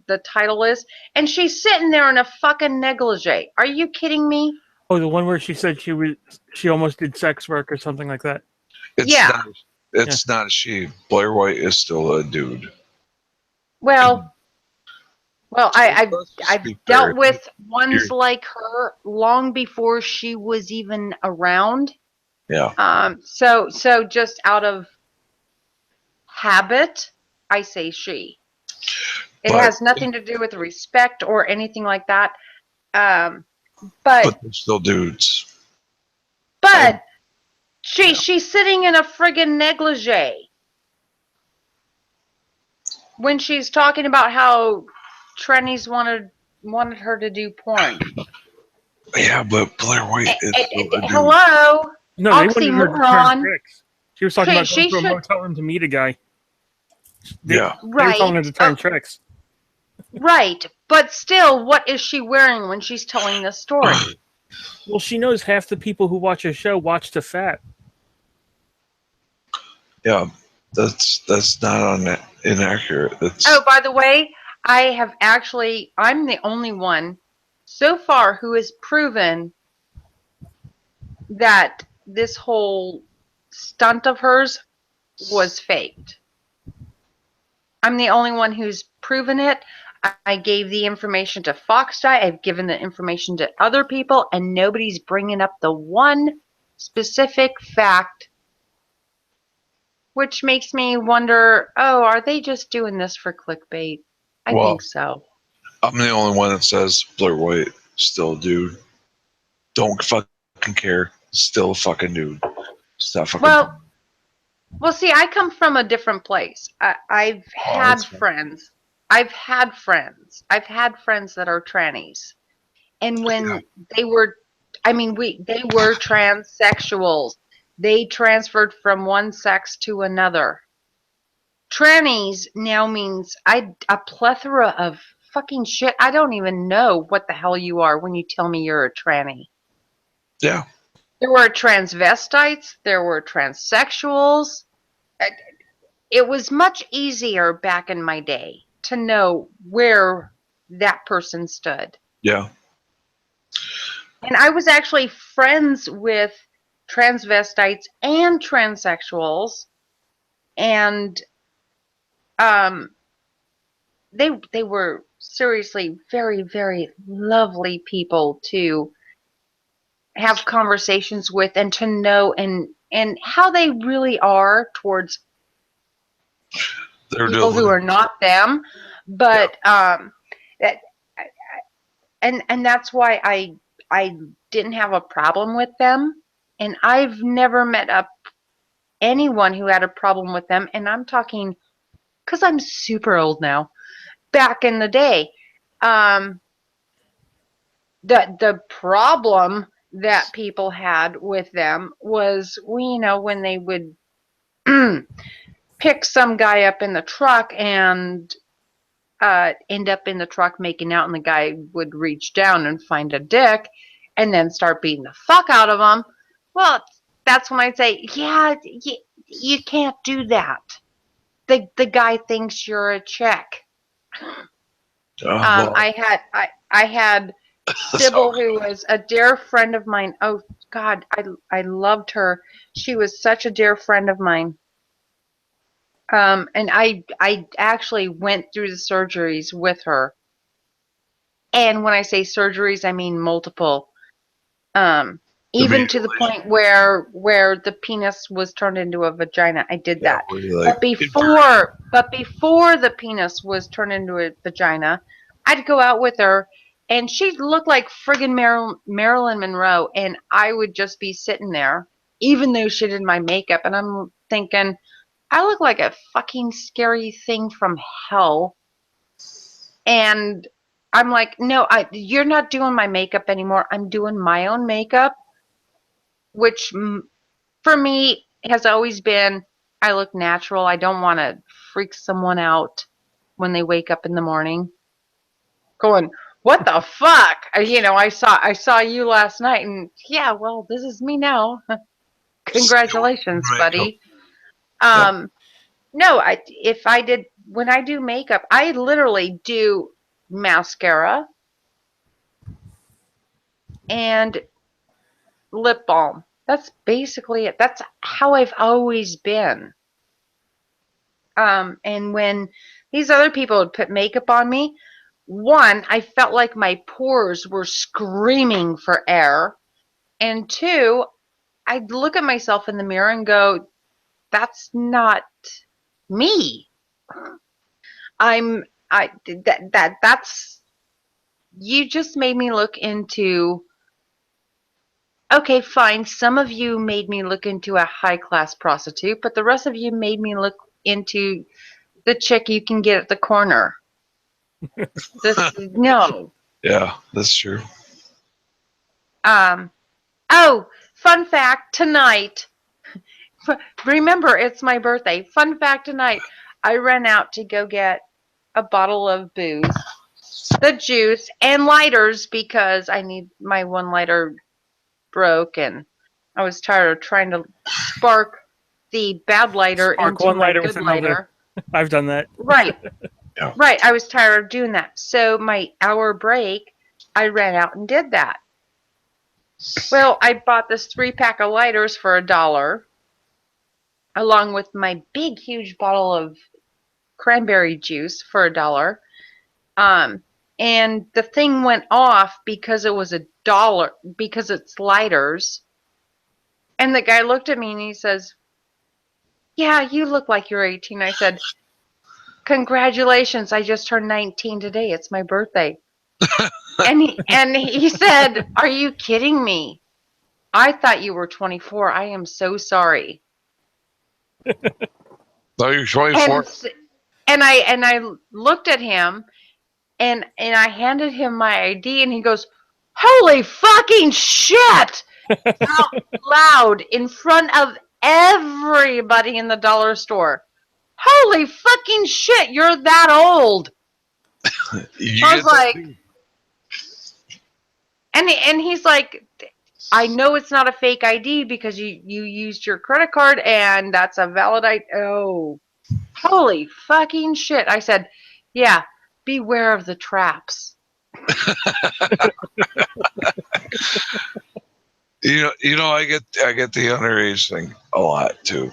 the title is? And she's sitting there in a fucking negligee. Are you kidding me? Oh, the one where she said she almost did sex work or something like that. It's not a she. Blair White is still a dude. Well, I've dealt with ones like her long before she was even around. Yeah. So just out of habit, I say she. It has nothing to do with respect or anything like that. But they're still dudes. But she's sitting in a friggin' negligee when she's talking about how trannies wanted her to do porn. Yeah, but Blair White is still a dude. Hello? No, they wanted her to turn Oxymoron. tricks. She was talking about going She to a should- motel room to meet a guy. They were Right. telling her to turn tricks. Right, but still, what is she wearing when she's telling this story? Well, she knows half the people who watch her show watch to fat. Yeah, that's not inaccurate. That's Oh, by the way, I'm the only one so far who has proven that this whole stunt of hers was faked. I'm the only one who's proven it. I gave the information to Fox I've given the information to other people, and nobody's bringing up the one specific fact, which makes me wonder, are they just doing this for clickbait? I think so. I'm the only one that says Blair White still a dude. Don't fucking care. Still a fucking dude. Stop fucking. Well, see, I come from a different place. I've had friends. I've had friends that are trannies, and when they were transsexuals. They transferred from one sex to another. Trannies now means a plethora of fucking shit. I don't even know what the hell you are when you tell me you're a tranny. Yeah. There were transvestites. There were transsexuals. It was much easier back in my day to know where that person stood. Yeah. And I was actually friends with transvestites and transsexuals, and they were seriously very, very lovely people to have conversations with and to know and how they really are towards people who are not them. But and that's why I didn't have a problem with them, and I've never met up anyone who had a problem with them, and I'm talking because I'm super old now. Back in the day, the problem that people had with them was, when they would pick some guy up in the truck and end up in the truck making out, and the guy would reach down and find a dick and then start beating the fuck out of him. Well, that's when I'd say, yeah, you can't do that. The guy thinks you're a chick. I had Sybil, who was a dear friend of mine. Oh God, I loved her. She was such a dear friend of mine. And I actually went through the surgeries with her. And when I say surgeries, I mean multiple. Even to the point where the penis was turned into a vagina. I did that. But before the penis was turned into a vagina, I'd go out with her, and she looked like friggin' Marilyn Monroe, and I would just be sitting there, even though she did my makeup, and I'm thinking, I look like a fucking scary thing from hell. And I'm like, no, you're not doing my makeup anymore. I'm doing my own makeup, which for me has always been, I look natural. I don't want to freak someone out when they wake up in the morning going, what the fuck? You know, I saw you last night, and yeah, well, this is me now. Congratulations, buddy. No, when I do makeup, I literally do mascara and lip balm. That's basically it. That's how I've always been. And when these other people would put makeup on me, one, I felt like my pores were screaming for air. And two, I'd look at myself in the mirror and go, that's not me. That's, you just made me look into, okay, fine, some of you made me look into a high-class prostitute, but the rest of you made me look into the chick you can get at the corner. No. Yeah, that's true. Oh, fun fact tonight. Remember, it's my birthday. Fun fact tonight. I ran out to go get a bottle of booze, the juice, and lighters because I need my one lighter broke, and I was tired of trying to spark the bad lighter into one my lighter good with another. lighter. I've done that. Right. Right. I was tired of doing that. So my hour break, I ran out and did that. Well, I bought this 3-pack of lighters for $1, along with my big, huge bottle of cranberry juice for $1. And the thing went off because it was $1, because it's lighters. And the guy looked at me and he says, yeah, you look like you're 18. I said, congratulations, I just turned 19 today. It's my birthday. and he said, are you kidding me? I thought you were 24. I am so sorry. No, you're 24. And I looked at him and I handed him my ID and he goes, holy fucking shit! Out loud in front of everybody in the dollar store. Holy fucking shit, you're that old. I was like, and he's like, I know it's not a fake ID because you used your credit card and that's a valid ID. Oh, holy fucking shit. I said, yeah, beware of the traps. You know, I get the underage thing a lot too.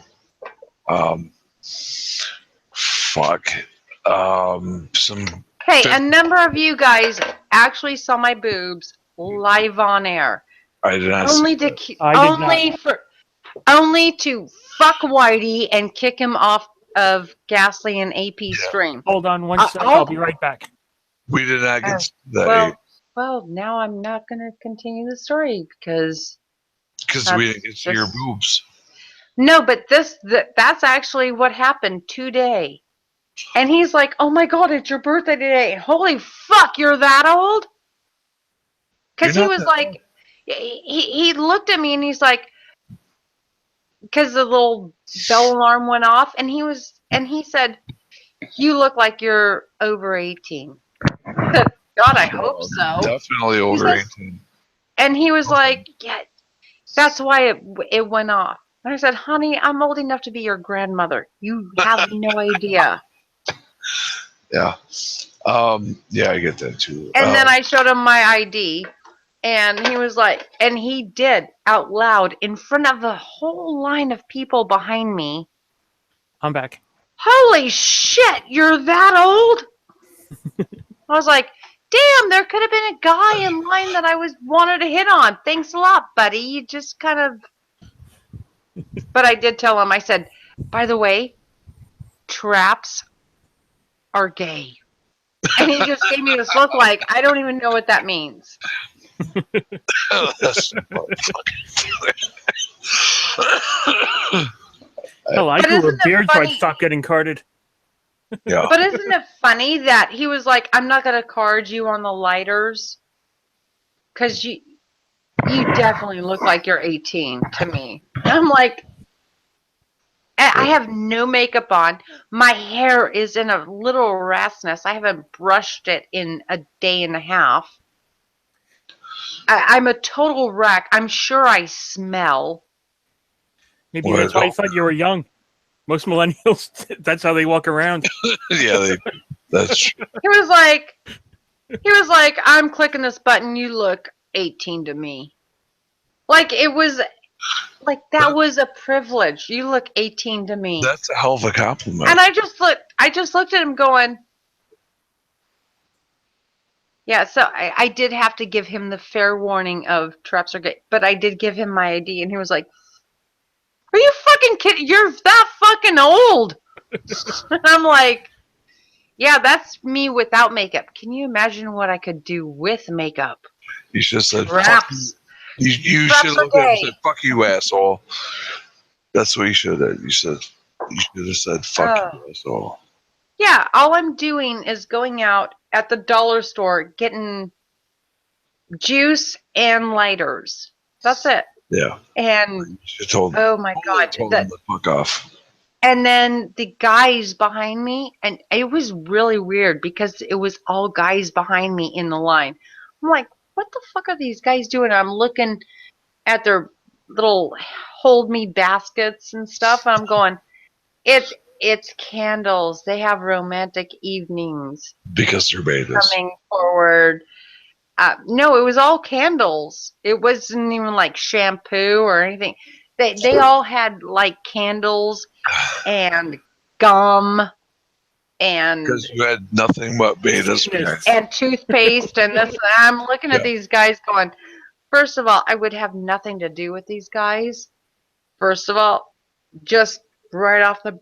Hey, a number of you guys actually saw my boobs live on air. I did not. Only to fuck Whitey and kick him off of Ghastly and AP stream. Hold on one second. I'll be right back. We did not get that. Well, now I'm not going to continue the story because we didn't get to your boobs. No, but that's actually what happened today. And he's like, oh my God, it's your birthday today. Holy fuck, you're that old? Because he was like, he looked at me and he's like, because the little bell alarm went off and he said, you look like you're over 18. God, I hope so. Definitely over 18. And he was like, yeah, that's why it went off. And I said, honey, I'm old enough to be your grandmother. You have no idea. Yeah. Yeah, I get that too. And then I showed him my ID. And he was like, and he did out loud in front of the whole line of people behind me. I'm back. holy shit, you're that old? I was like, damn, there could have been a guy in line that I wanted to hit on. Thanks a lot, buddy. You just kind of. But I did tell him, I said, by the way, traps are gay. And he just gave me this look like, I don't even know what that means. Oh, that's Hell, I But grew a isn't it beard so I'd funny- stop getting carded. Yeah. But isn't it funny that he was like, I'm not going to card you on the lighters? Because you definitely look like you're 18 to me. And I'm like, I have no makeup on. My hair is in a little rat's nest. I haven't brushed it in a day and a half. I'm a total wreck. I'm sure I smell. Maybe that's why I thought you were young. Most millennials, that's how they walk around. Yeah, that's true. He was like, I'm clicking this button. You look 18 to me. Like it was, like that was a privilege. You look 18 to me. That's a hell of a compliment. And I just looked at him going, yeah, so I did have to give him the fair warning of traps are gay, but I did give him my ID, and he was like, are you fucking kidding? You're that fucking old. And I'm like, yeah, that's me without makeup. Can you imagine what I could do with makeup? You should have said, Traps. You should Traps have are looked at him and gay. said, fuck you, asshole. That's what you should have. You should have said, fuck you, asshole. Yeah, all I'm doing is going out at the dollar store, getting juice and lighters. That's it. Yeah. And You should have told, oh my god, told him to fuck off. and then the guys behind me, and it was really weird because it was all guys behind me in the line. I'm like, what the fuck are these guys doing? I'm looking at their little hold me baskets and stuff, and I'm going, it's candles. They have romantic evenings Because they're betas. coming forward. No, it was all candles. It wasn't even like shampoo or anything. They all had like candles and gum and Because you had nothing but betas. and toothpaste and this. I'm looking at these guys going, first of all, I would have nothing to do with these guys. First of all, just right off the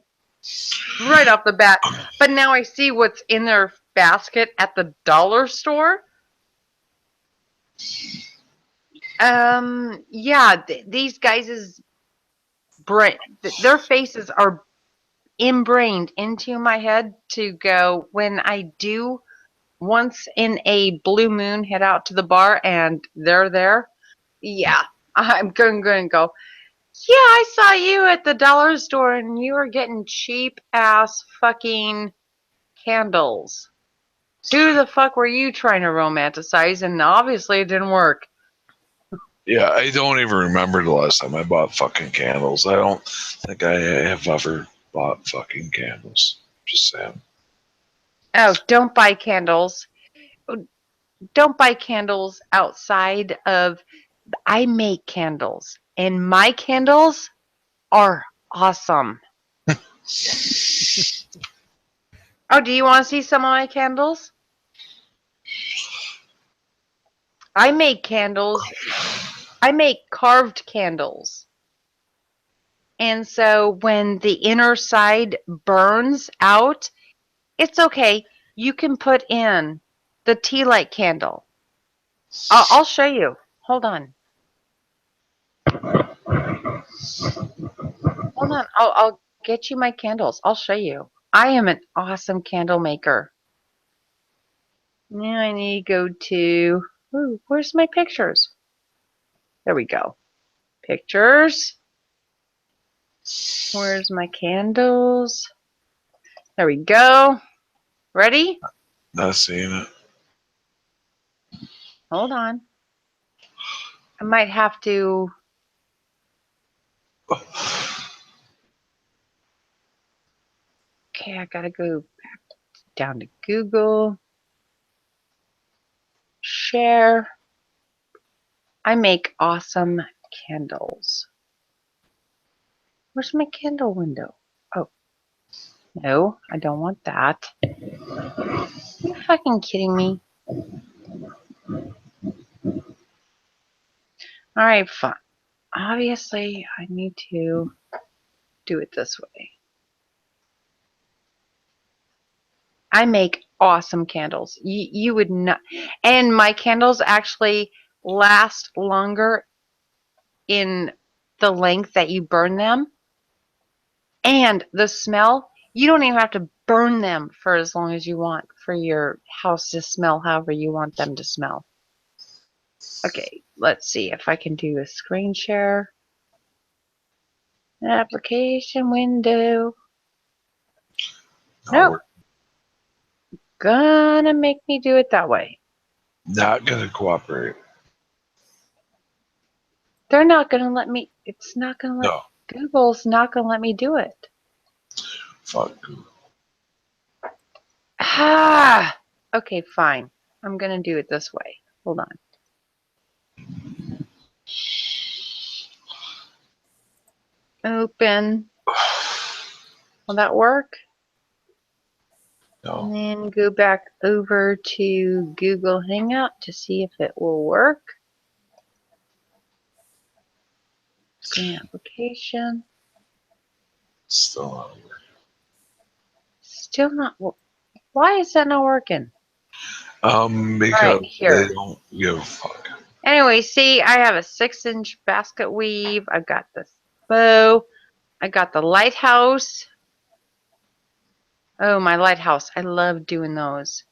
bat. But now I see what's in their basket at the dollar store. Yeah, these guys' their faces are ingrained into my head to go when I do once in a blue moon head out to the bar and they're there. Yeah, I'm going to go, yeah, I saw you at the dollar store and you were getting cheap ass fucking candles. Who the fuck were you trying to romanticize? And obviously it didn't work. Yeah, I don't even remember the last time I bought fucking candles. I don't think I have ever bought fucking candles. Just saying. Oh, don't buy candles. Don't buy candles outside of. I make candles, and my candles are awesome. Oh, do you want to see some of my candles? I make candles. I make carved candles. And so when the inner side burns out, it's okay. You can put in the tea light candle. I'll show you. Hold on. Hold on. I'll get you my candles. I'll show you. I am an awesome candle maker. Now I need to go to, ooh, where's my pictures? There we go. Pictures. Where's my candles? There we go. Ready? Not seeing it. Hold on. I might have to. Okay, I gotta go back down to Google. Share. I make awesome candles. Where's my candle window? Oh. No, I don't want that. You fucking kidding me? Alright, fine. Obviously, I need to do it this way. I make awesome candles. You would not. And my candles actually last longer in the length that you burn them. And the smell, you don't even have to burn them for as long as you want for your house to smell however you want them to smell. Okay, let's see if I can do a screen share. Application window. Nope. Gonna make me do it that way. Not gonna cooperate. They're not gonna let me. It's not gonna let. No. Google's not gonna let me do it. Fuck. Ah. Okay, fine. I'm gonna do it this way. Hold on. Open. Will that work? No. And then go back over to Google Hangout to see if it will work. Screen application. Still not working. Still not. Why is that not working? Because here. they don't give a fuck. Anyway, see, I have a 6-inch basket weave. I've got this bow. I got the lighthouse. Oh, my lighthouse. I love doing those.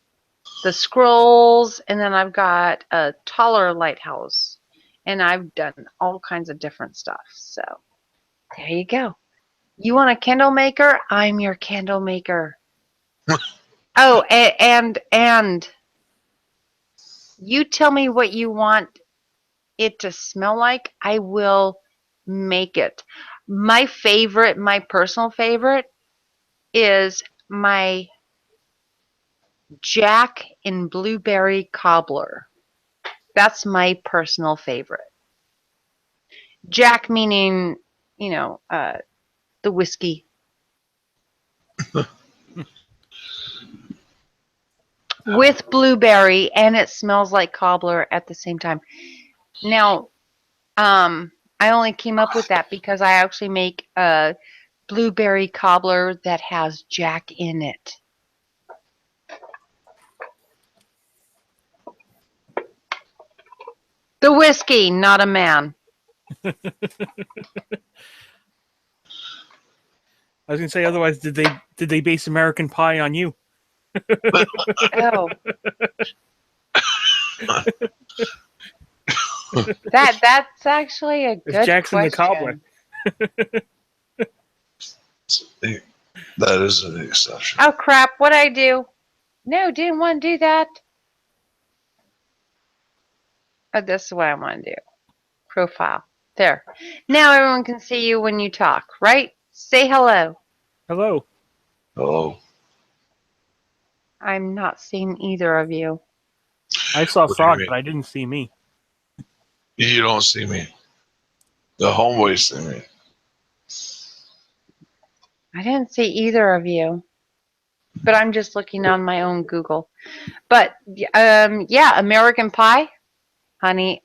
The scrolls, and then I've got a taller lighthouse. And I've done all kinds of different stuff. So, there you go. You want a candle maker? I'm your candle maker. Oh, and you tell me what you want it to smell like. I will make it. My favorite, my personal favorite, is my Jack and blueberry cobbler. That's my personal favorite. Jack meaning, you know, the whiskey. With blueberry, and it smells like cobbler at the same time. Now, I only came up with that because I actually make a blueberry cobbler that has Jack in it. The whiskey, not a man. I was gonna say, otherwise, did they base American Pie on you? Oh. That's actually a good Jackson question. the Cobbler. That is an exception. Oh crap! What'd I do? No, didn't want to do that. Oh, this is what I want to do. Profile. There. Now everyone can see you when you talk, right? Say hello. Hello. Hello. I'm not seeing either of you. I saw What do you Frog, mean? but I didn't see me. You don't see me. The homeboys see me. I didn't see either of you. But I'm just looking on my own Google. But yeah, American Pie, honey.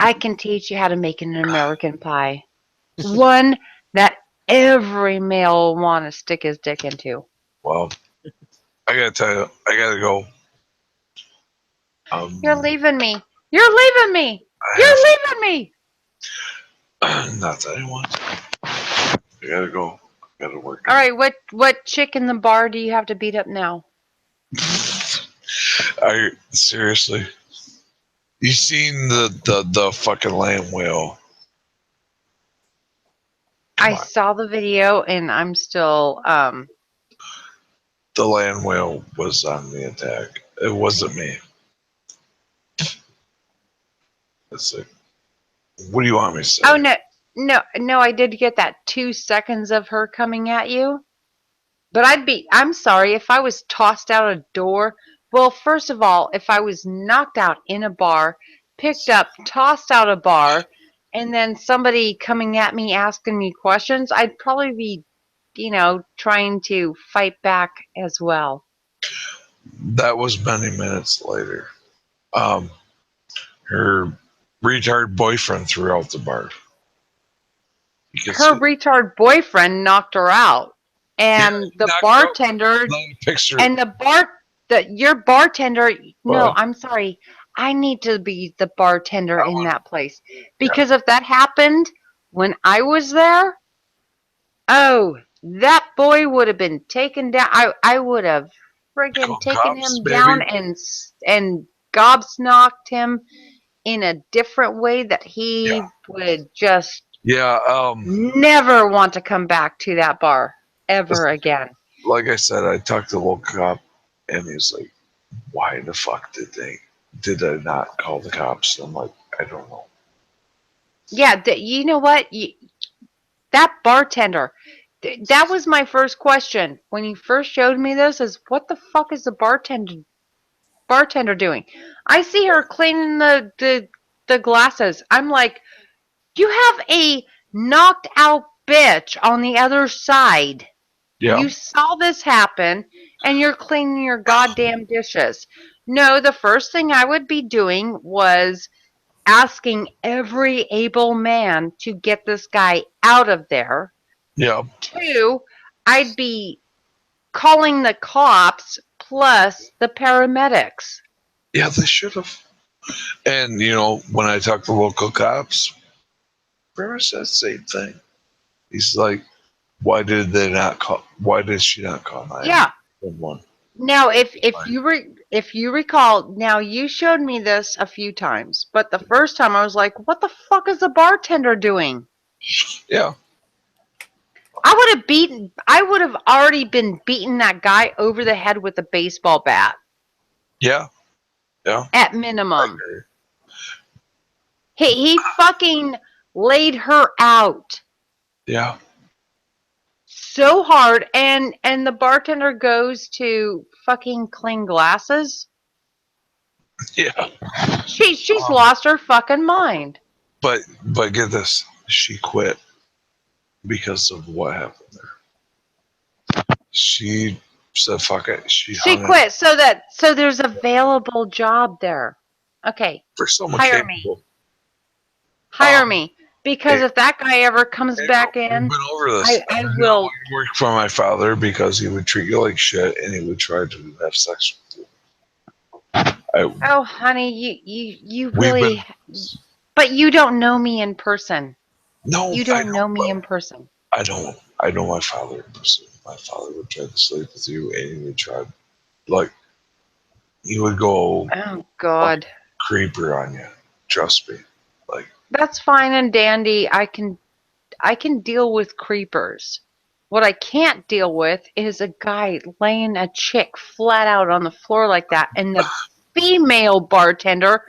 I can teach you how to make an American Pie. One that every male will want to stick his dick into. Well, I gotta tell you, I gotta go. You're leaving me. You're leaving me. You're leaving me. Not that I want to. I gotta go. I gotta work. All right, what chick in the bar do you have to beat up now? Seriously? You seen the fucking land whale? I saw the video and I'm still The land whale was on the attack. It wasn't me. It's like, what do you want me to say? Oh no, I did get that 2 seconds of her coming at you. But I'm sorry, if I was tossed out a door, well, first of all, if I was knocked out in a bar, picked up, tossed out a bar, and then somebody coming at me asking me questions, I'd probably be trying to fight back as well. That was many minutes later. Her retard boyfriend threw out the bar. Her retard boyfriend knocked her out, and the bartender your bartender. No, I'm sorry. I need to be the bartender in that place because if that happened when I was there, oh, that boy would have been taken down. I would have friggin' taken him down and gobsmacked him in a different way that he would just never want to come back to that bar ever again. Like I said, I talked to the local cop, and he's like, "Why the fuck did I not call the cops?" And I'm like, "I don't know." Yeah, you know what? That bartender. That was my first question when you first showed me this. Is what the fuck is the bartender doing? I see her cleaning the glasses. I'm like, you have a knocked out bitch on the other side. Yeah. You saw this happen and you're cleaning your goddamn dishes. No, the first thing I would be doing was asking every able man to get this guy out of there. Yeah. 2, I'd be calling the cops plus the paramedics. Yeah, they should have. And when I talked to local cops, pretty much that same thing. He's like, "Why did they not call? Why did she not call 911?" Now, if you recall, now you showed me this a few times, but the first time I was like, "What the fuck is the bartender doing?" Yeah. I would have already been beating that guy over the head with a baseball bat. Yeah. Yeah. At minimum. He fucking laid her out. Yeah. So hard, and the bartender goes to fucking clean glasses. Yeah. She's lost her fucking mind. But get this, she quit because of what happened there. She said, "Fuck it." She quit so there's available job there. Okay. For someone hire capable. me. Hire me. Because if that guy ever comes back in, Over this. I will. I worked for my father because he would treat you like shit and he would try to have sex with you. Oh, honey, you really. But you don't know me in person. No, you don't know me in person. I don't. I know my father in person. My father would try to sleep with you, and he would try, he would go. Oh God. Creeper on you. Trust me. That's fine and dandy. I can deal with creepers. What I can't deal with is a guy laying a chick flat out on the floor like that, and the female bartender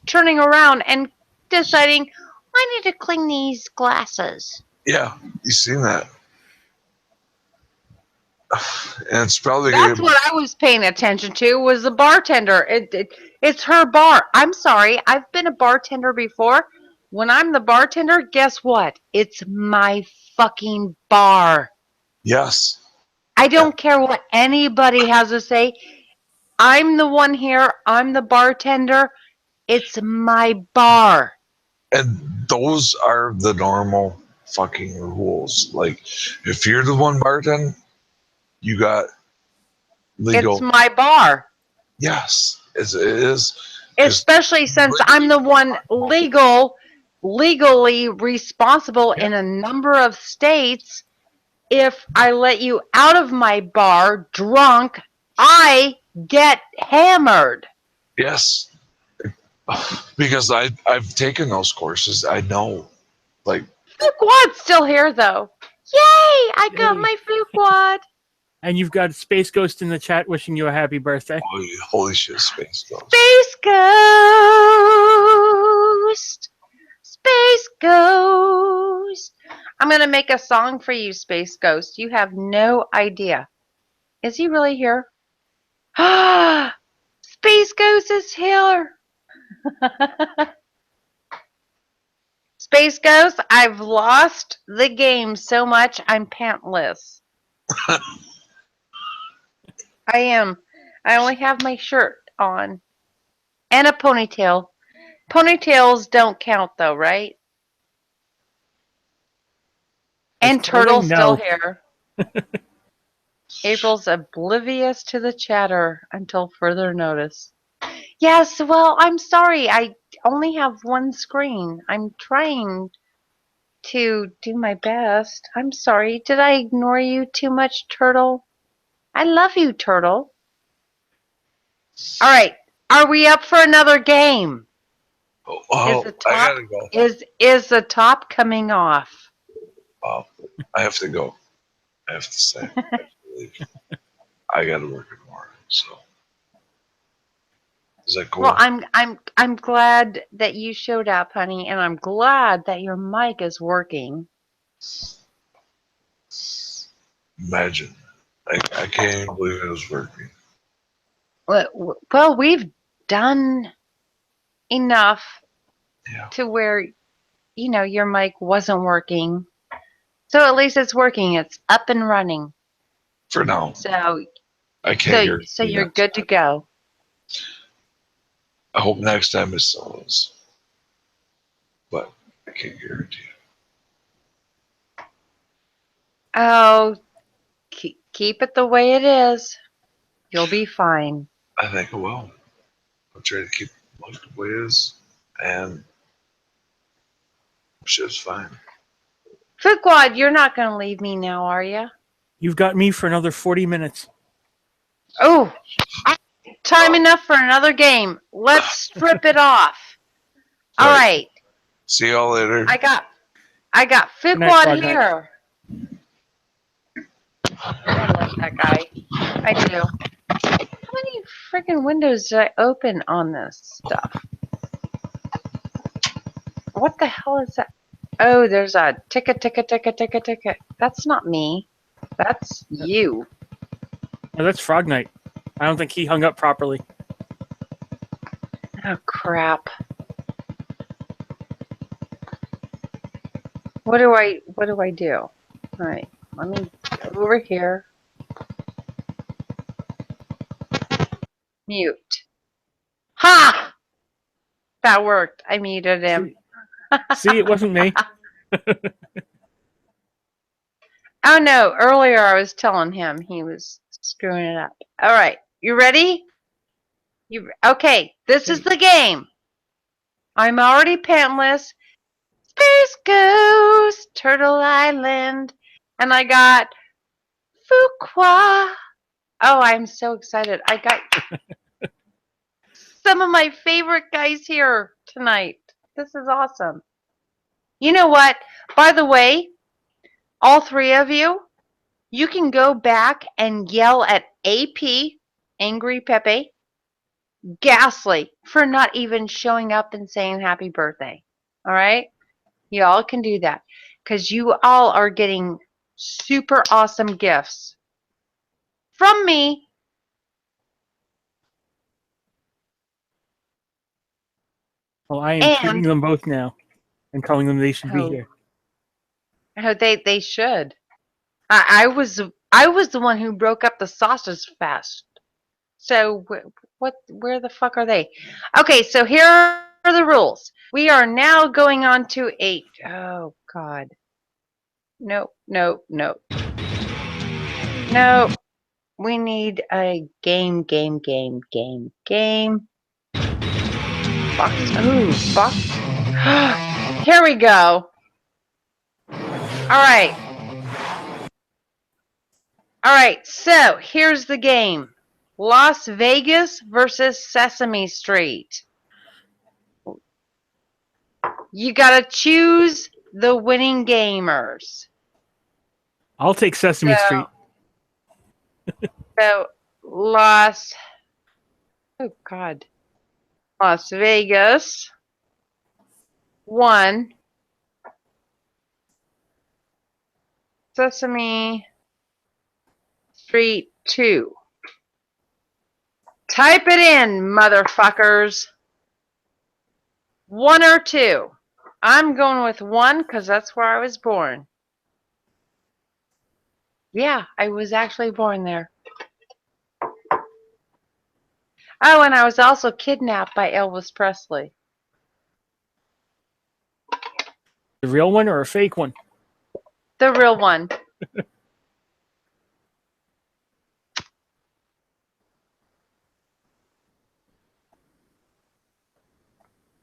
turning around and deciding, I need to clean these glasses. Yeah, you seen that. And it's probably That's what I was paying attention to was the bartender. It's her bar. I'm sorry, I've been a bartender before. When I'm the bartender, guess what? It's my fucking bar. Yes. I don't care what anybody has to say. I'm the one here. I'm the bartender. It's my bar. And those are the normal fucking rules. Like, if you're the one bartending, you got legal. It's my bar. Yes, it is. Especially since I'm the one legally responsible in a number of states. If I let you out of my bar drunk, I get hammered. Yes. Because I've taken those courses. I know. Fuquad's still here though. Yay! I got my Fuquad. And you've got Space Ghost in the chat wishing you a happy birthday. Holy shit, Space Ghost. Space Ghost. Space Ghost. I'm going to make a song for you, Space Ghost. You have no idea. Is he really here? Ah! Space Ghost is here. Space Ghost, I've lost the game so much I'm pantless. I am. I only have my shirt on and a ponytail. Ponytails don't count though, right? And clothing? turtle's still No. here. April's oblivious to the chatter until further notice. Yes, well, I'm sorry. I only have one screen. I'm trying to do my best. I'm sorry. Did I ignore you too much, Turtle? I love you, Turtle. All right. Are we up for another game? Oh, Is the I top gotta go. is the top coming off? Oh, I have to go. I have to say, I have to leave. I gotta work tomorrow. So, is that cool? Well, I'm glad that you showed up, honey, and I'm glad that your mic is working. Imagine, I can't even believe it was working. Well, we've done enough to where your mic wasn't working, so at least it's working. It's up and running. For now, So I can't hear. so you're good to go. I hope next time it still is, but I can't guarantee it. Oh, keep it the way it is. You'll be fine. I think I will. I'll try to keep it the way it is, and shit's fine. Fuquad, you're not going to leave me now, are you? You've got me for another 40 minutes. Oh, time enough for another game. Let's strip it off. All right. See y'all later. I got Good night, Fuquad Frog Night. here. I love that guy. I do. How many freaking windows did I open on this stuff? What the hell is that? Oh, there's a ticket. That's not me. That's you. Oh, that's Frog Night. I don't think he hung up properly. Oh, crap. What do I do? All right, let me go over here. Mute. Ha! That worked. I muted him. See, it wasn't me. Oh no, earlier I was telling him he was screwing it up. All right, you ready? Okay, this is the game. I'm already pantless. Space Ghost, Turtle Island, and I got Fuqua. Oh, I'm so excited. I got some of my favorite guys here tonight. This is awesome. You know what? By the way, all three of you, you can go back and yell at AP, Angry Pepe, Ghastly, for not even showing up and saying happy birthday. All right? You all can do that because you all are getting super awesome gifts from me. Well, I am treating them both now and telling them they should be here. Oh, they should. I was the one who broke up the sausage fest. So where the fuck are they? Okay, so here are the rules. We are now going on to oh God. No. We need a game. Box. Ooh, box. Here we go. All right, so here's the game. Las Vegas versus Sesame Street. You gotta choose the winning gamers. I'll take Sesame Street. So Las Vegas 1. Sesame Street 2. Type it in, motherfuckers. 1 or 2. I'm going with 1 because that's where I was born. Yeah, I was actually born there. Oh, and I was also kidnapped by Elvis Presley. The real one or a fake one? The real one.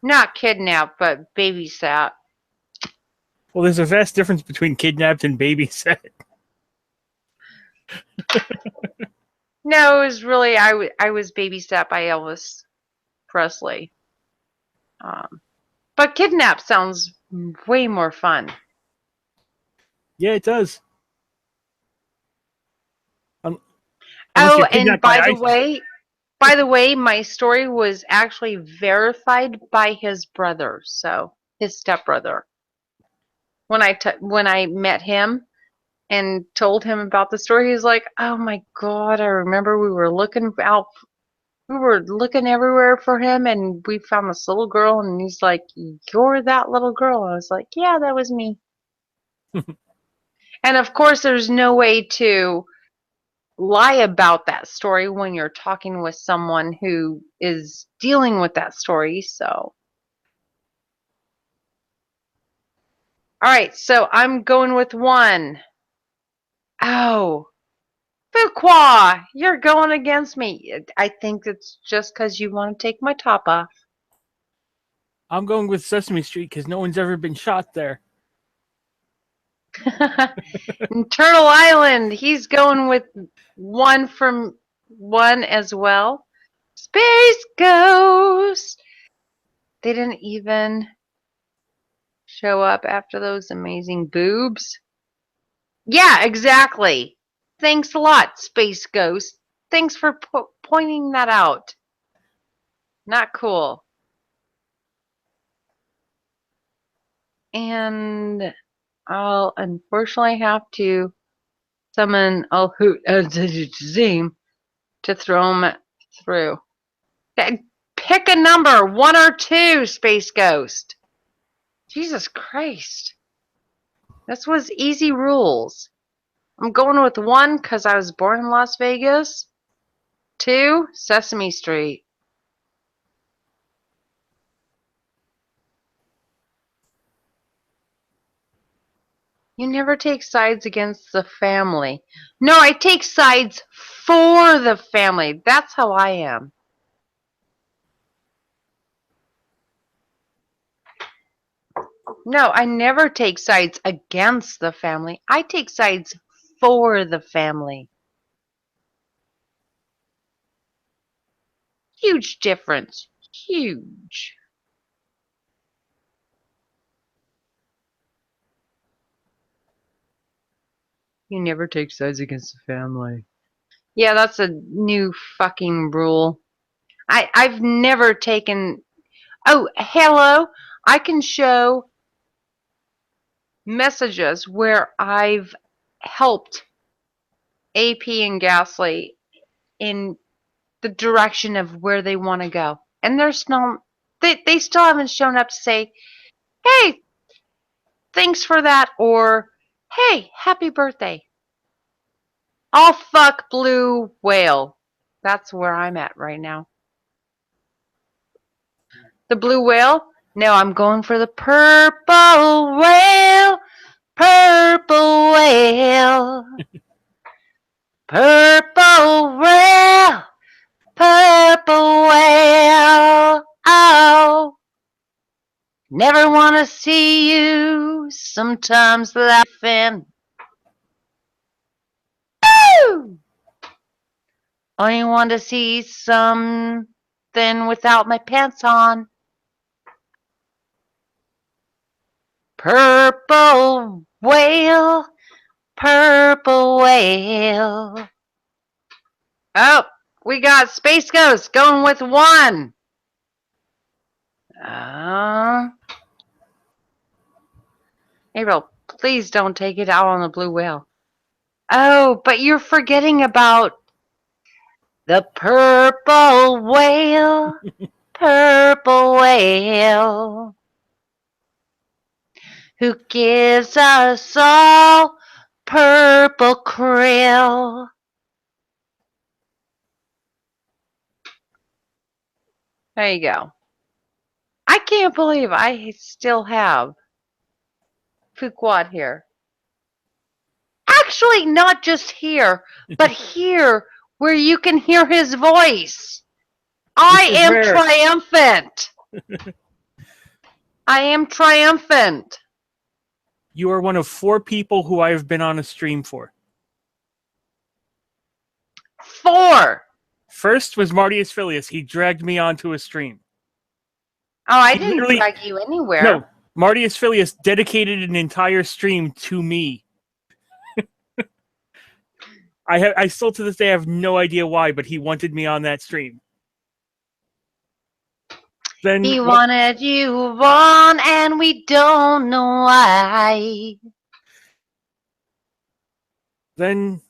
Not kidnapped, but babysat. Well, there's a vast difference between kidnapped and babysat. No, it was really I was babysat by Elvis Presley. But kidnap sounds way more fun. Yeah, it does. Unless Oh, you're and kidnapped by the ISIS. way, my story was actually verified by his brother, so his stepbrother. When I met him and told him about the story, he's like, "Oh my God, I remember we were looking everywhere for him, and we found this little girl." And he's like, "You're that little girl?" I was like, "Yeah, that was me." And of course, there's no way to lie about that story when you're talking with someone who is dealing with that story. So, all right, so I'm going with 1. Oh, Fuqua, you're going against me. I think it's just because you want to take my top off. I'm going with Sesame Street because no one's ever been shot there. Turtle Island, he's going with 1 from 1 as well. Space Ghost. They didn't even show up after those amazing boobs. Yeah, exactly. Thanks a lot, Space Ghost. Thanks for pointing that out. Not cool. And I'll unfortunately have to summon Alhoot Zim to throw him through. Pick a number, 1 or 2, Space Ghost. Jesus Christ. This was easy rules. I'm going with 1 because I was born in Las Vegas. 2, Sesame Street. You never take sides against the family. No, I take sides for the family. That's how I am. No, I never take sides against the family. I take sides for the family. Huge difference. Huge. You never take sides against the family. Yeah, that's a new fucking rule. I've never taken... Oh, hello. I can show messages where I've helped AP and Gasly in the direction of where they want to go. And there's no... They still haven't shown up to say, "Hey, thanks for that," or "Hey, happy birthday." I'll fuck Blue Whale. That's where I'm at right now. The Blue Whale? No, I'm going for the Purple Whale. Purple Whale. Purple Whale. Purple Whale. Oh. Never want to see you. Sometimes laughing. Woo! Only want to see something without my pants on. Purple Whale. Purple Whale. Oh, we got Space Ghost going with 1. April, please don't take it out on the Blue Whale. Oh, but you're forgetting about the Purple Whale. Purple Whale. Who gives us all purple crystal There you go. I can't believe I still have Fuquad here. Actually, not just here, but here where you can hear his voice. I is am rare. triumphant. I am triumphant. You are one of 4 people who I have been on a stream for. 4. First was Marty Asphilius. He dragged me onto a stream. Oh, I He didn't literally- drag you anywhere. No, Marty Asphilius dedicated an entire stream to me. I still to this day have no idea why, but he wanted me on that stream. Then He wanted you on, and we don't know why. Then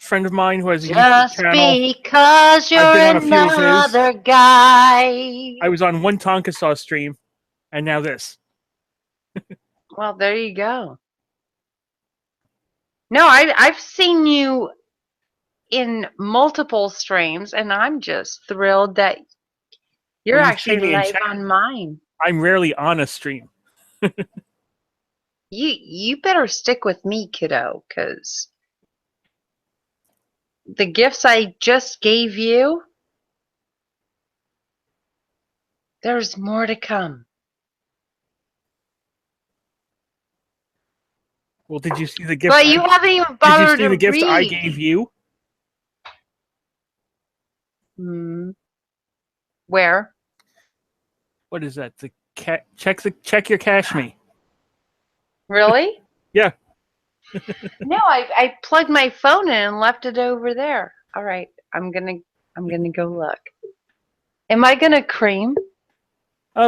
a friend of mine who has a YouTube Just channel. because you're I've been on a few of his. another guy. I was on one Tonka Saw stream, and now this. Well, there you go. No, I've seen you in multiple streams, and I'm just thrilled that you're Well, you see actually me in live chat. on mine. I'm rarely on a stream. You better stick with me, kiddo, because the gifts I just gave you, there's more to come. Well, did you see the gift? But you haven't even Did you bothered see to the gift I read. gave you? Where? What is that? Check your cash me. Really? Yeah. No, I plugged my phone in and left it over there. All right, I'm gonna go look. Am I gonna cream?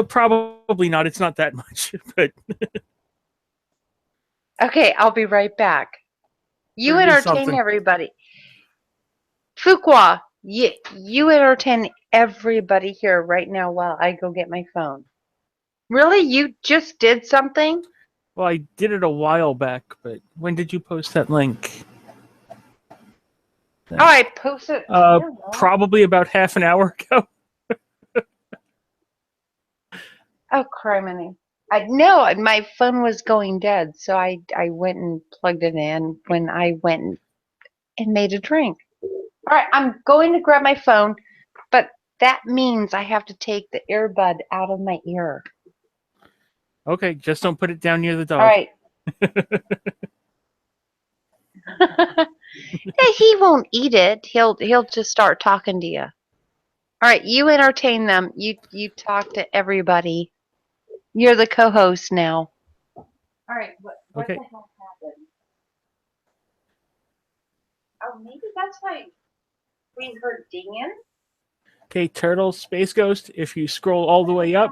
Probably not. It's not that much, but Okay, I'll be right back. You There is entertain something. everybody. Fuqua, you entertain everybody here right now while I go get my phone. Really? You just did something? well, I did it a while back. But when did you post that link? Oh, I posted. I don't know. Probably about half an hour ago. Oh, criminy. No, my phone was going dead, so I went and plugged it in when I went and made a drink. All right, I'm going to grab my phone, but that means I have to take the earbud out of my ear. Okay, just don't put it down near the dog. All right. Yeah, he won't eat it. He'll just start talking to you. All right, you entertain them. You talk to everybody. You're the co-host now. All right, what Okay. the hell happened? Oh, maybe that's why we heard dinging. Okay, Turtle Space Ghost. If you scroll all the way up,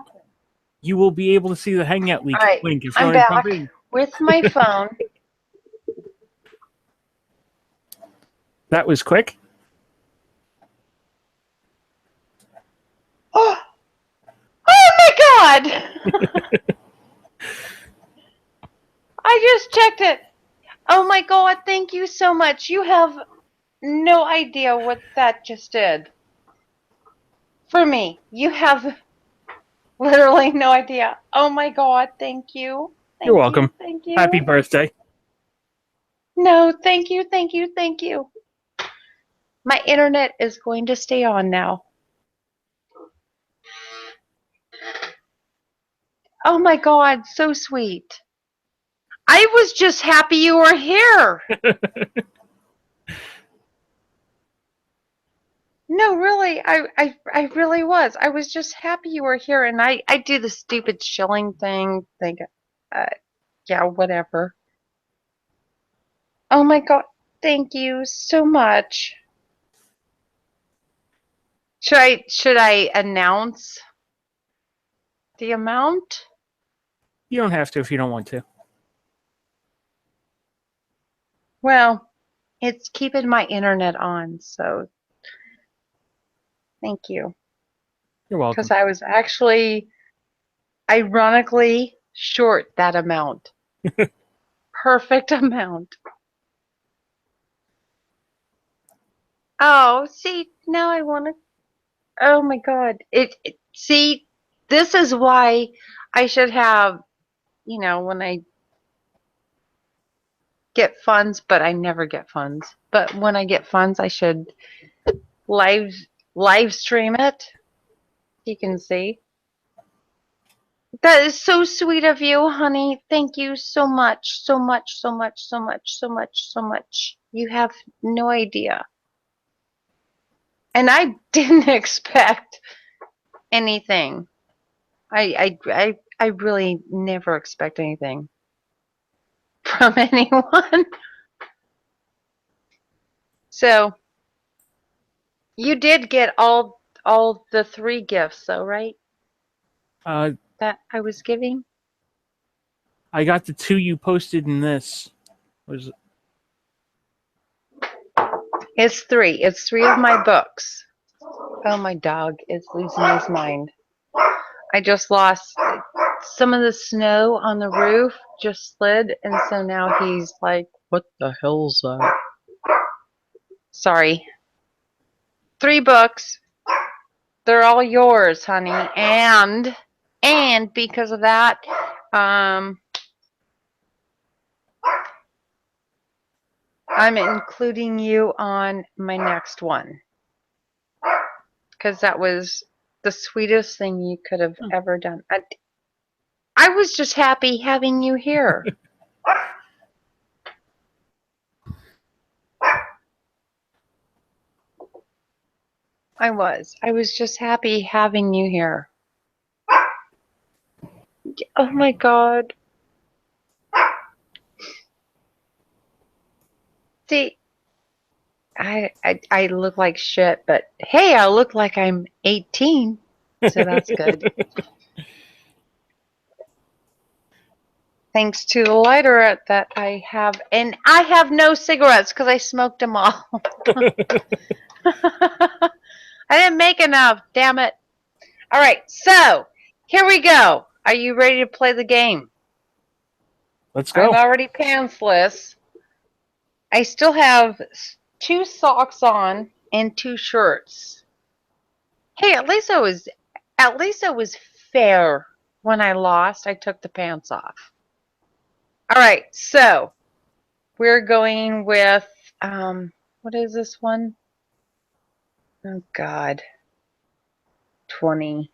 you will be able to see the Hangout link. All right, If you I'm want to jump back in. with my phone. That was quick. Oh my God! I just checked it. Oh my God, thank you so much. You have no idea what that just did. For me, you have literally no idea. Oh my God, thank you. You're welcome. Thank you. Happy birthday. No, thank you, thank you, thank you. My internet is going to stay on now. Oh my God, so sweet. I was just happy you were here. No, really, I really was. I was just happy you were here, and I do the stupid shilling thing. Yeah, whatever. Oh my God, thank you so much. Should I announce the amount? You don't have to if you don't want to. Well, it's keeping my internet on, so thank you. You're welcome. Because I was actually, ironically, short that amount. Perfect amount. Oh, see, now I want to. Oh my God! See, this is why I should have, when I get funds, but I never get funds. But when I get funds, I should live stream it. You can see. That is so sweet of you, honey. Thank you so much, so much, so much, so much, so much, so much. You have no idea. And I didn't expect anything. I really never expect anything from anyone. So you did get all the 3 gifts, though, right? That I was giving. I got the 2 you posted in this. Was it? It's 3. It's 3 of my books. Oh, my dog is losing his mind. I just lost some of the snow on the roof just slid, and so now he's like, "What the hell's that?" Sorry. 3 books. They're all yours, honey. And because of that, I'm including you on my next one. Because that was the sweetest thing you could have ever done. I was just happy having you here. I was just happy having you here. Oh my God. See, I look like shit, but hey, I look like I'm 18, so that's good. Thanks to the lighter that I have, and I have no cigarettes because I smoked them all. I didn't make enough, damn it. All right, so here we go. Are you ready to play the game? Let's go. I'm already pantsless. I still have 2 socks on and 2 shirts. Hey, at least it was fair. When I lost, I took the pants off. All right, so we're going with what is this one? Oh God. 20.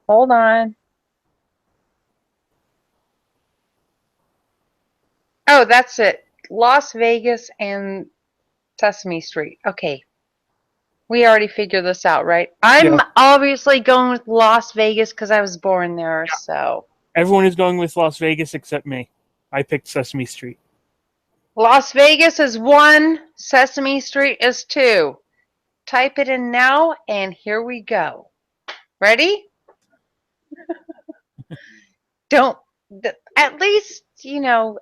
Hold on. Oh, that's it. Las Vegas and Sesame Street. Okay. We already figured this out, right? I'm obviously going with Las Vegas because I was born there, so. Everyone is going with Las Vegas except me. I picked Sesame Street. Las Vegas is 1, Sesame Street is 2. Type it in now, and here we go. Ready? Don't. At least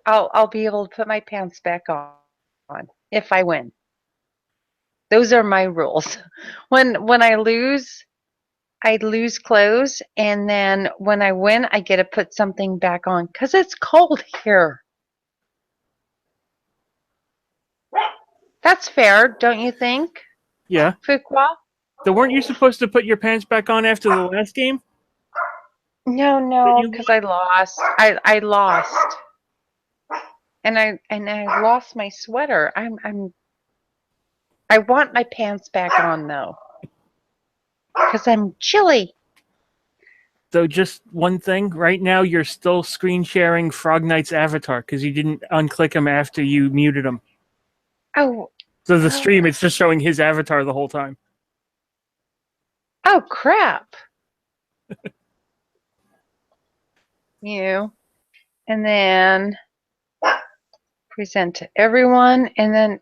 I'll be able to put my pants back on if I win. Those are my rules. When I lose clothes, and then when I win, I get to put something back on because it's cold here. That's fair, don't you think? Yeah. Fuqua? So weren't you supposed to put your pants back on after the last game? No, because I lost. I lost, and I lost my sweater. I want my pants back on though, because I'm chilly. So just one thing. Right now, you're still screen sharing Frog Knight's avatar because you didn't unclick him after you muted him. Oh. So the stream, it's just showing his avatar the whole time. Oh crap! And then present to everyone, and then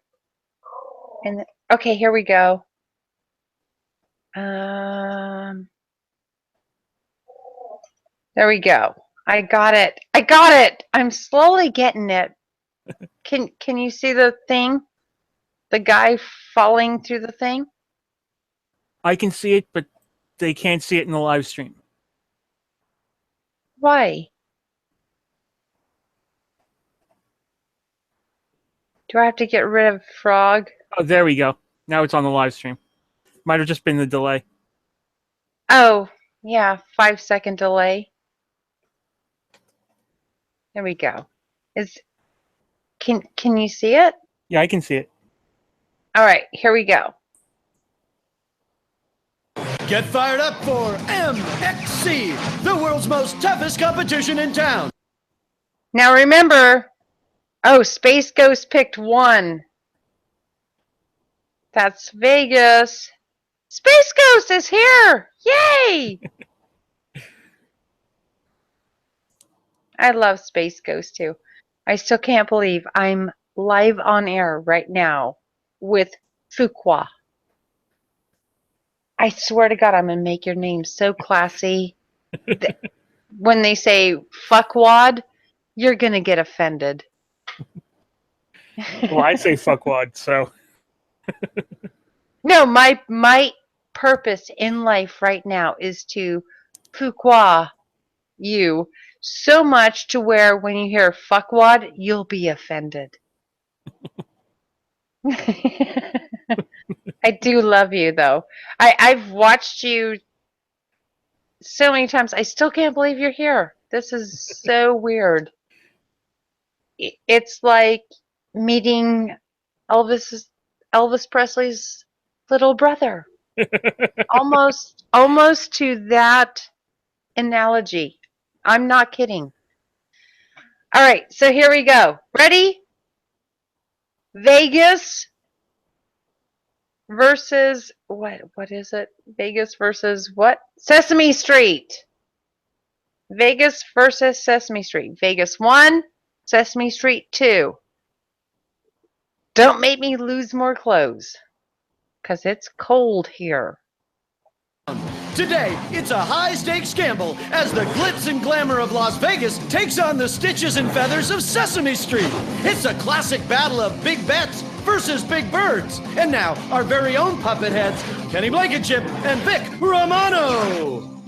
okay, here we go. There we go. I got it. I'm slowly getting it. Can you see the thing? The guy falling through the thing? I can see it, but they can't see it in the live stream. Why? Do I have to get rid of Frog? Oh, there we go. Now it's on the live stream. Might have just been the delay. Oh, yeah, 5-second delay. There we go. Can you see it? Yeah, I can see it. All right, here we go. Get fired up for MXC, the world's most toughest competition in town. Now remember, Space Ghost picked 1. That's Vegas. Space Ghost is here! Yay! I love Space Ghost too. I still can't believe I'm live on air right now with Fuqua. I swear to God, I'm going to make your name so classy. When they say fuckwad, you're going to get offended. Well, I say fuckwad, so. No, my purpose in life right now is to Fuqua you so much to where when you hear fuckwad, you'll be offended. I do love you, though. I've watched you so many times. I still can't believe you're here. This is so weird. It's like meeting Elvis Presley's little brother. Almost to that analogy. I'm not kidding. All right, so here we go. Ready? Vegas versus what is it? Vegas versus what? Sesame Street. Vegas versus Sesame Street. Vegas 1, Sesame Street 2. Don't make me lose more clothes, because it's cold here. Today, it's a high-stakes gamble as the glitz and glamour of Las Vegas takes on the stitches and feathers of Sesame Street. It's a classic battle of big bets versus big birds. And now, our very own puppet heads, Kenny Blankenship and Vic Romano.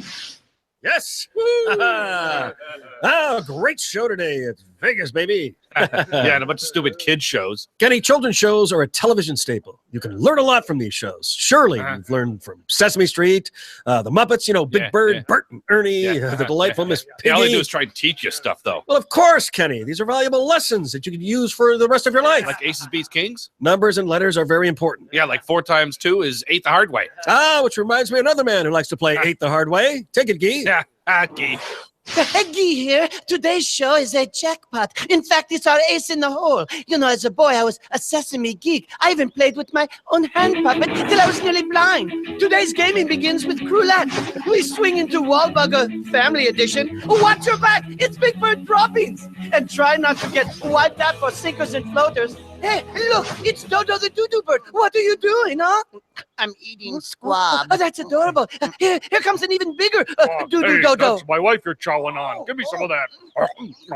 Yes. Great show today. It's Vegas, baby. Yeah, and a bunch of stupid kid shows. Kenny, children's shows are a television staple. You can learn a lot from these shows. Surely you've learned from Sesame Street, the Muppets, Big Bird, Bert and Ernie, the delightful Miss Piggy. All they do is try to teach you stuff, though. Well, of course, Kenny. These are valuable lessons that you can use for the rest of your life. Like Aces, Beats, Kings? Numbers and letters are very important. Yeah, like 4 times 2 is 8 the hard way. Which reminds me of another man who likes to play 8 the hard way. Take it, Guy. Yeah, Guy. Guy here. Today's show is a jackpot. In fact, it's our ace in the hole. As a boy, I was a Sesame geek. I even played with my own hand puppet till I was nearly blind. Today's gaming begins with Roulette. We swing into Wahlburger Family Edition. Watch your back. It's Big Bird droppings. And try not to get wiped out for sinkers and floaters. Hey, look, it's Dodo the Doo-Doo Bird. What are you doing, huh? I'm eating squab. Oh, that's adorable. Here comes an even bigger Doo-Doo Dodo. That's my wife you're chowing on. Give me some of that.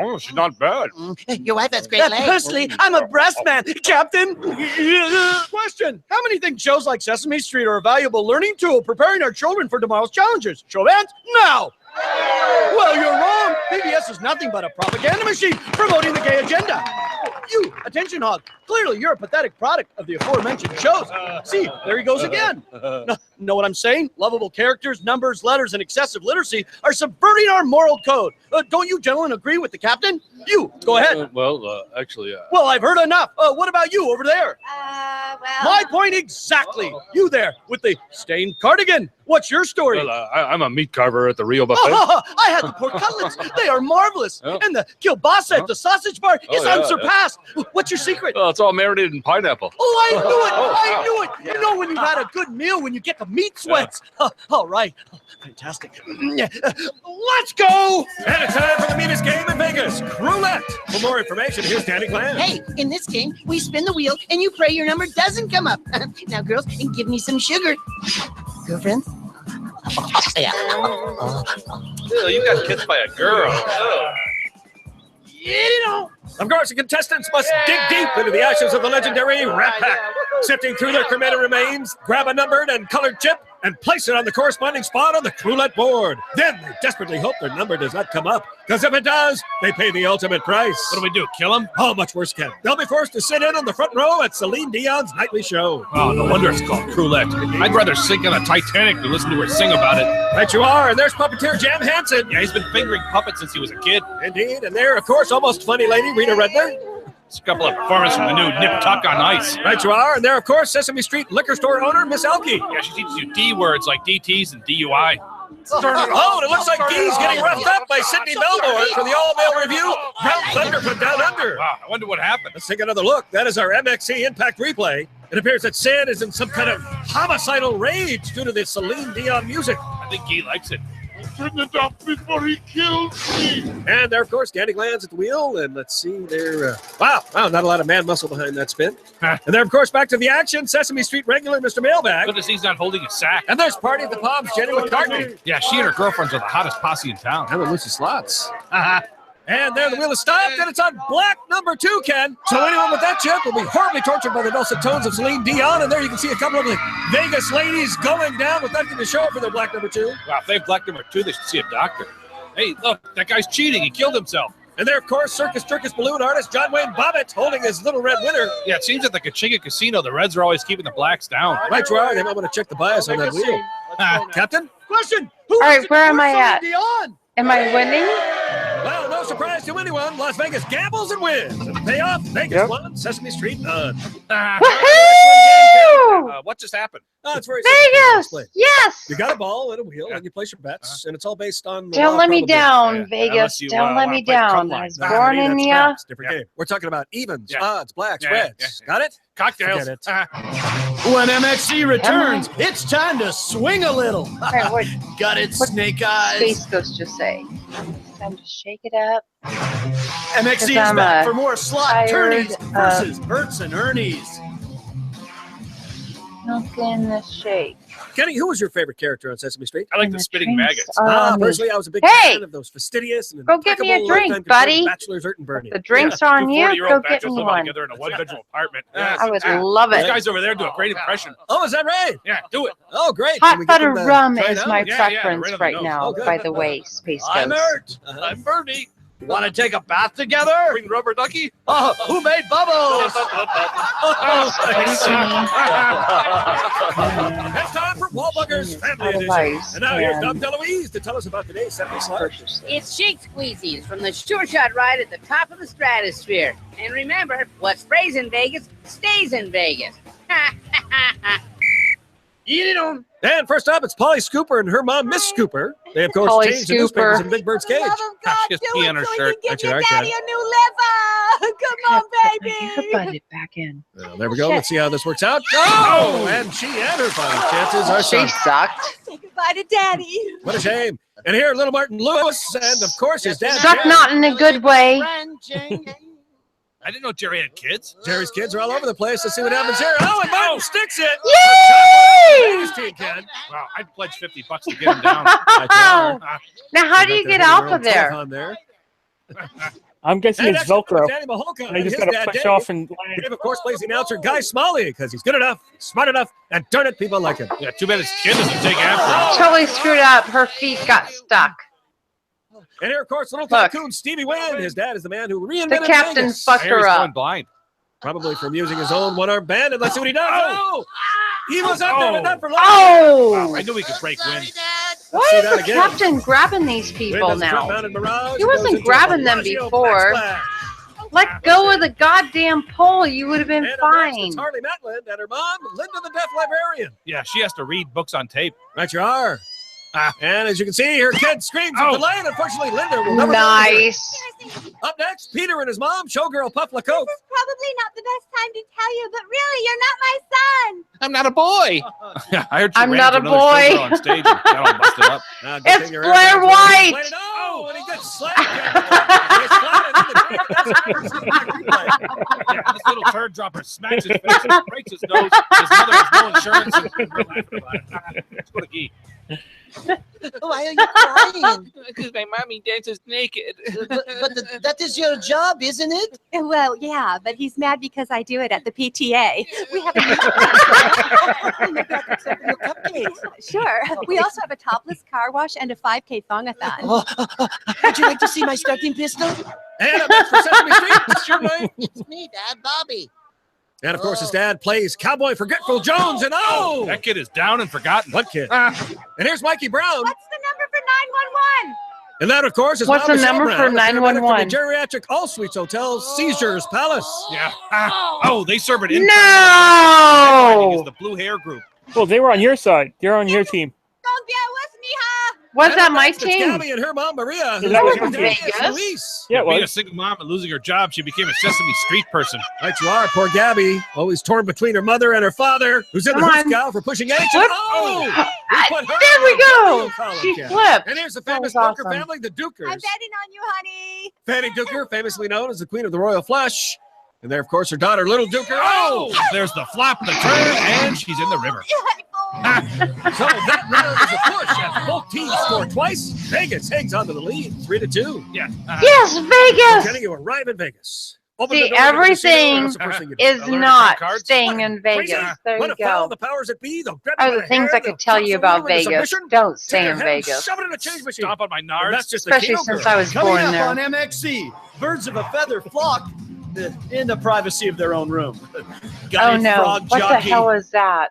Oh, she's not bad. Your wife has great legs. Personally, I'm a breast man, Captain. Question. How many think shows like Sesame Street are a valuable learning tool preparing our children for tomorrow's challenges? Show of hands? No. Well, you're wrong. PBS is nothing but a propaganda machine promoting the gay agenda. You, attention hog, clearly you're a pathetic product of the aforementioned shows. See, there he goes again. Know what I'm saying? Lovable characters, numbers, letters, and excessive literacy are subverting our moral code. Don't you gentlemen agree with the captain? You, go ahead. Actually... Well, I've heard enough. What about you over there? My point exactly. You there with the stained cardigan. What's your story? Well, I'm a meat carver at the Rio Buffet. I had the pork cutlets. They are marvelous. And the kielbasa at the sausage bar is unsurpassed. What's your secret? Well, it's all marinated in pineapple. Oh, I knew it. I knew it. You know when you've had a good meal, when you get the meat sweats. All right. Fantastic. Let's go. And it's time for the meanest game in Vegas, Roulette. For more information, here's Danny Glenn. Hey, in this game, we spin the wheel and you pray your number doesn't come up. Now, girls, give me some sugar. Girlfriend? Yeah. Ew, you got kissed by a girl. Of course, the contestants must dig deep into the ashes of the legendary Rat Pack, sifting through their cremated remains, grab a numbered and colored chip, and place it on the corresponding spot on the roulette board. Then they desperately hope their number does not come up, because if it does, they pay the ultimate price. What do we do, kill him? Oh, much worse, Ken. They'll be forced to sit in on the front row at Celine Dion's nightly show. Oh, no wonder it's called roulette. I'd rather sink on a Titanic than listen to her sing about it. Right you are, and there's puppeteer Jam Hansen. Yeah, he's been fingering puppets since he was a kid. Indeed, and there, of course, almost funny lady Rita Redner. It's a couple of performances from the new Nip Tuck on Ice. Right you are, and there, of course, Sesame Street liquor store owner Miss Elke. Yeah, she teaches you D words like DTs and DUI. Oh, and it looks like Gee's getting roughed up by Sidney Melbourne for the all-mail review. Brown Thunder from Down Under. Wow, I wonder what happened. Let's take another look. That is our MXC Impact replay. It appears that Sid is in some kind of homicidal rage due to the Celine Dion music. I think Gee likes it. Turn it off before he kills me. And there, of course, Danny Glands at the wheel. And let's see there. Wow, not a lot of man muscle behind that spin. And there, of course, back to the action. Sesame Street regular Mr. Mailbag. Goodness, he's not holding a sack. And there's Party at the Palms, Jenny McCartney. Yeah, she and her girlfriends are the hottest posse in town. And with Lucy Slots. And there, the wheel is stopped, and it's on black number 2, Ken. So anyone with that chip will be horribly tortured by the dulcet tones of Celine Dion. And there you can see a couple of the Vegas ladies going down with nothing to show for their black number 2. Wow, if they have black number 2, they should see a doctor. Hey, look, that guy's cheating. He killed himself. And there, of course, Circus balloon artist John Wayne Bobbitt holding his little red winner. Yeah, it seems at the Kachinga Casino, the Reds are always keeping the blacks down. Right, you are. They might want to check the bias on that wheel. Captain? Question. All right, where am I at? Dion? Am I winning? Well, no surprise to anyone. Las Vegas gambles and wins. And the payoff, Vegas won, Sesame Street none. Woohoo! What just happened? Oh, it's very Vegas! simple. Yes! You got a ball and a wheel, and you place your bets, and it's all based on the Don't let me down, Yeah, Vegas. unless you, Don't let wanna me play down. Crumline. I was born in ya. Craps, different game. We're talking about evens, Yeah. odds, blacks, Yeah, reds. Got it? Cocktails. Forget it. When MXC returns, it's time to swing a little. Alright, what- Got it, what Snake Eyes. Space Ghost just say. Time to shake it up. MXC is I'm, back for more slot tired tourneys versus Berts and Ernie's. Milk in the shake. Kenny, who was your favorite character on Sesame Street? I like the spitting drinks maggots. are Personally, I was a big Hey! fan of those fastidious and Go get me a impeccable drink, lifetime buddy. control bachelors, Ert and Bernie. The drinks are on you. 40-year-old Go get bachelors me live all one. together in a one-bedroom apartment. I would love Those it. guys over there do a great impression. Oh, is that right? Yeah, do it. Oh, great. Hot Can we get butter them to rum try it is out? my Yeah, preference right on the right nose. now, Oh, good. by the way, Space I'm Ghost. Ert. I'm Bernie. Want to take a bath together? Green rubber ducky. Oh, who made bubbles? It's time for Wahlburgers Family Edition. Otherwise, And now here's and- Dom DeLuise to tell us about today's 70 slot. It's Shake Squeezies from the Sure Shot ride at the top of the stratosphere. And remember, what sprays in Vegas stays in Vegas. Eat it on. And first up, it's Polly Scooper and her mom, Miss Scooper. They, of course, Polly changed the newspapers Scooper. in Big Bird's cage. Love of God, She has do pee it on her so shirt. we can That's give your your daddy icon. a new liver. Come on, baby. Put it back in. Well, there we go. Let's see how this works out. Oh, and she and her fighting chances are She sunk. sucked. Say goodbye to daddy. What a shame. And here, little Martin Lewis, and of course his dad. Suck Jerry. not in a good way. I didn't know Jerry had kids. Jerry's kids are all over the place. Let's see what happens here. Oh, and Martin sticks it. Yay! Vegas team, Ken. Wow, I'd pledge $50 to get him down. Now, how do you get off of there? I'm guessing And it's next up is Velcro. Danny Maholka And I and just his got to dad, push Dave. off and Dave, of course, plays the announcer Guy Smalley because he's good enough, smart enough, and darn it, people like him. Yeah, too bad his kid doesn't take after him. Totally screwed up. Her feet got stuck. And here, of course, little Look. tycoon Stevie Wynn. His dad is the man who reinvented The captain Vegas. fucked I hear her he's up. going blind. Probably from using his own one-arm bandit. Let's see what he does. Oh! He was up there, but not for long. Oh! I knew we could break wind. Why see is that the again. captain grabbing these Wynn people does a now? front-mounted Mirage, He goes wasn't into a grabbing them Bellagio before. backsplash. Let go of the goddamn pole. You would have been And up next, fine. it's Harley Matland and her mom, Linda the Deaf Librarian. Yeah, she has to read books on tape. Right you are. And as you can see, her kid screams with delight. Unfortunately, Linda will never Nice. Up next, Peter and his mom, showgirl Puff LaCote. This is probably not the best time to tell you, but really, you're not my son. I'm not a boy. I heard she I'm ran not into a another boy. showgirl on stage and got all busted up. It's Blair White. Oh, and he gets slammed. Yeah, this little turd dropper smacks his face and breaks his nose. His mother has no insurance. And we're laughing about it. Let's go to Geek. Why are you crying? Because my mommy dances naked. But that is your job, isn't it? Well, yeah, but he's mad because I do it at the PTA. We have a Sure. We also have a topless car wash and a 5K thongathon. Would you like to see my starting pistol? And a match for Sesame Street. What's your name? It's me, Dad, Bobby. And of course, his dad plays Cowboy Forgetful Jones. And that kid is down and forgotten. What kid? And here's Mikey Brown. What's the number for 911? And that, of course, is What's Mom the Michelle number Brown, for the paramedic 911? from the Geriatric All Suites Hotel, Seizures Palace. Yeah. Oh, they serve it in. No! Is the blue hair group. Well, they were on your side. They're on your team. Was that my It's team? Gabby and her mom, Maria. That was who's in Vegas? Luis. Yeah, it being a was. single mom and losing her job, she became a Sesame Street person. Right you are, poor Gabby. Always torn between her mother and her father, who's in the Come hoose on. gal for pushing H. Flip. Oh! Put her There we in the go. blue column, She Ken. flipped. And here's the That famous was Duker awesome. family, the Dukers. I'm betting on you, honey. Fanny Duker, famously known as the Queen of the Royal Flush. And there, of course, her daughter, Little Duker. Oh! There's the flop, the turn, and she's in the river. So that round is a push as both teams score twice. Vegas hangs on to the lead, 3-2. Yeah. Yes, Vegas! Jenny, you arrive in Vegas. Open See, the door to the casino, everything that's the first thing you do. is learn to not count cards. staying in Crazy. Vegas. There When you a foul, go. the powers that be, they'll grab you Are by the the things hair, I could they'll tell toss you you about over into Vegas. submission, Don't take stay your in head and Vegas. Shove it in a change machine. Stomp on my And nards. that's just the Especially Kino since girl. I was Coming born up there. on MXC, birds of a feather flock in the privacy of their own room. Oh no! Frog What the jockey. hell was that?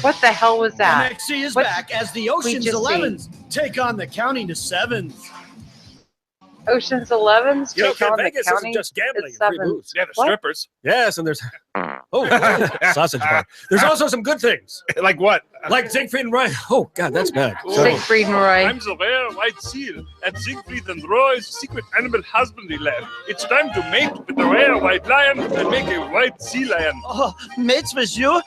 What the hell was that? MXC is What back as the we Ocean's just 11s take on the Counting to 7s. Ocean's 11s You know, take Ken, on the Vegas isn't county just gambling to and free 7s. booze. Yeah, the What? strippers. Yes, and there's sausage bar. There's also some good things, Like what? like Siegfried and Roy. Oh God, that's bad. Siegfried and Roy. I'm the rare white seal at Siegfried and Roy's secret animal husbandry lab. It's time to mate with the rare white lion and make a white sea lion. Oh, mates with you?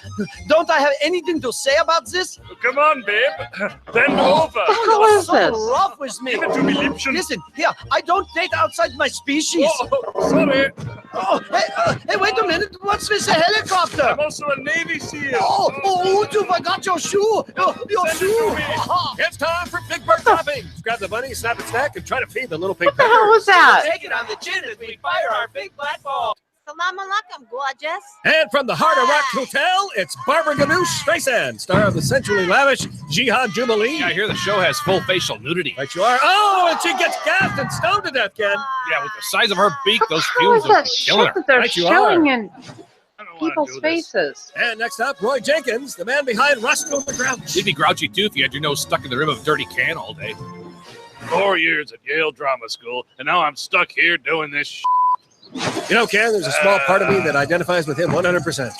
Don't I have anything to say about this? Come on, babe. Bend over. What the hell is so this? rough with me. Give it to me, Liebchen. Listen, here, I don't date outside my species. Oh, sorry. Oh, hey, wait a minute. What's with the helicopter? I'm also a Navy SEAL. Oh, you forgot your shoe. Your Send it shoe. to me. It's time for Big Bird toppings. Grab the bunny, snap its neck, and try to feed the little pink What the hell was that? Take it on the chin as we fire our big black ball. Salam alaikum, gorgeous. And from the Hard Rock Hotel, it's Barbara Ganoush Streisand, star of the sensually lavish Jihad Jubilee. Yeah, I hear the show has full facial nudity. Right you are. Oh, and she gets gassed and stoned to death, Ken. Yeah, with the size of her beak, those How is fumes that are killing shit her. that they're Right you showing are. in I don't wanna people's do this. faces? And next up, Roy Jenkins, the man behind Roscoe the Grouch. You'd be grouchy too if you had your nose stuck in the rim of a dirty can all day. 4 years at Yale Drama School, and now I'm stuck here doing this shit. You know, Ken, there's a small part of me that identifies with him 100%.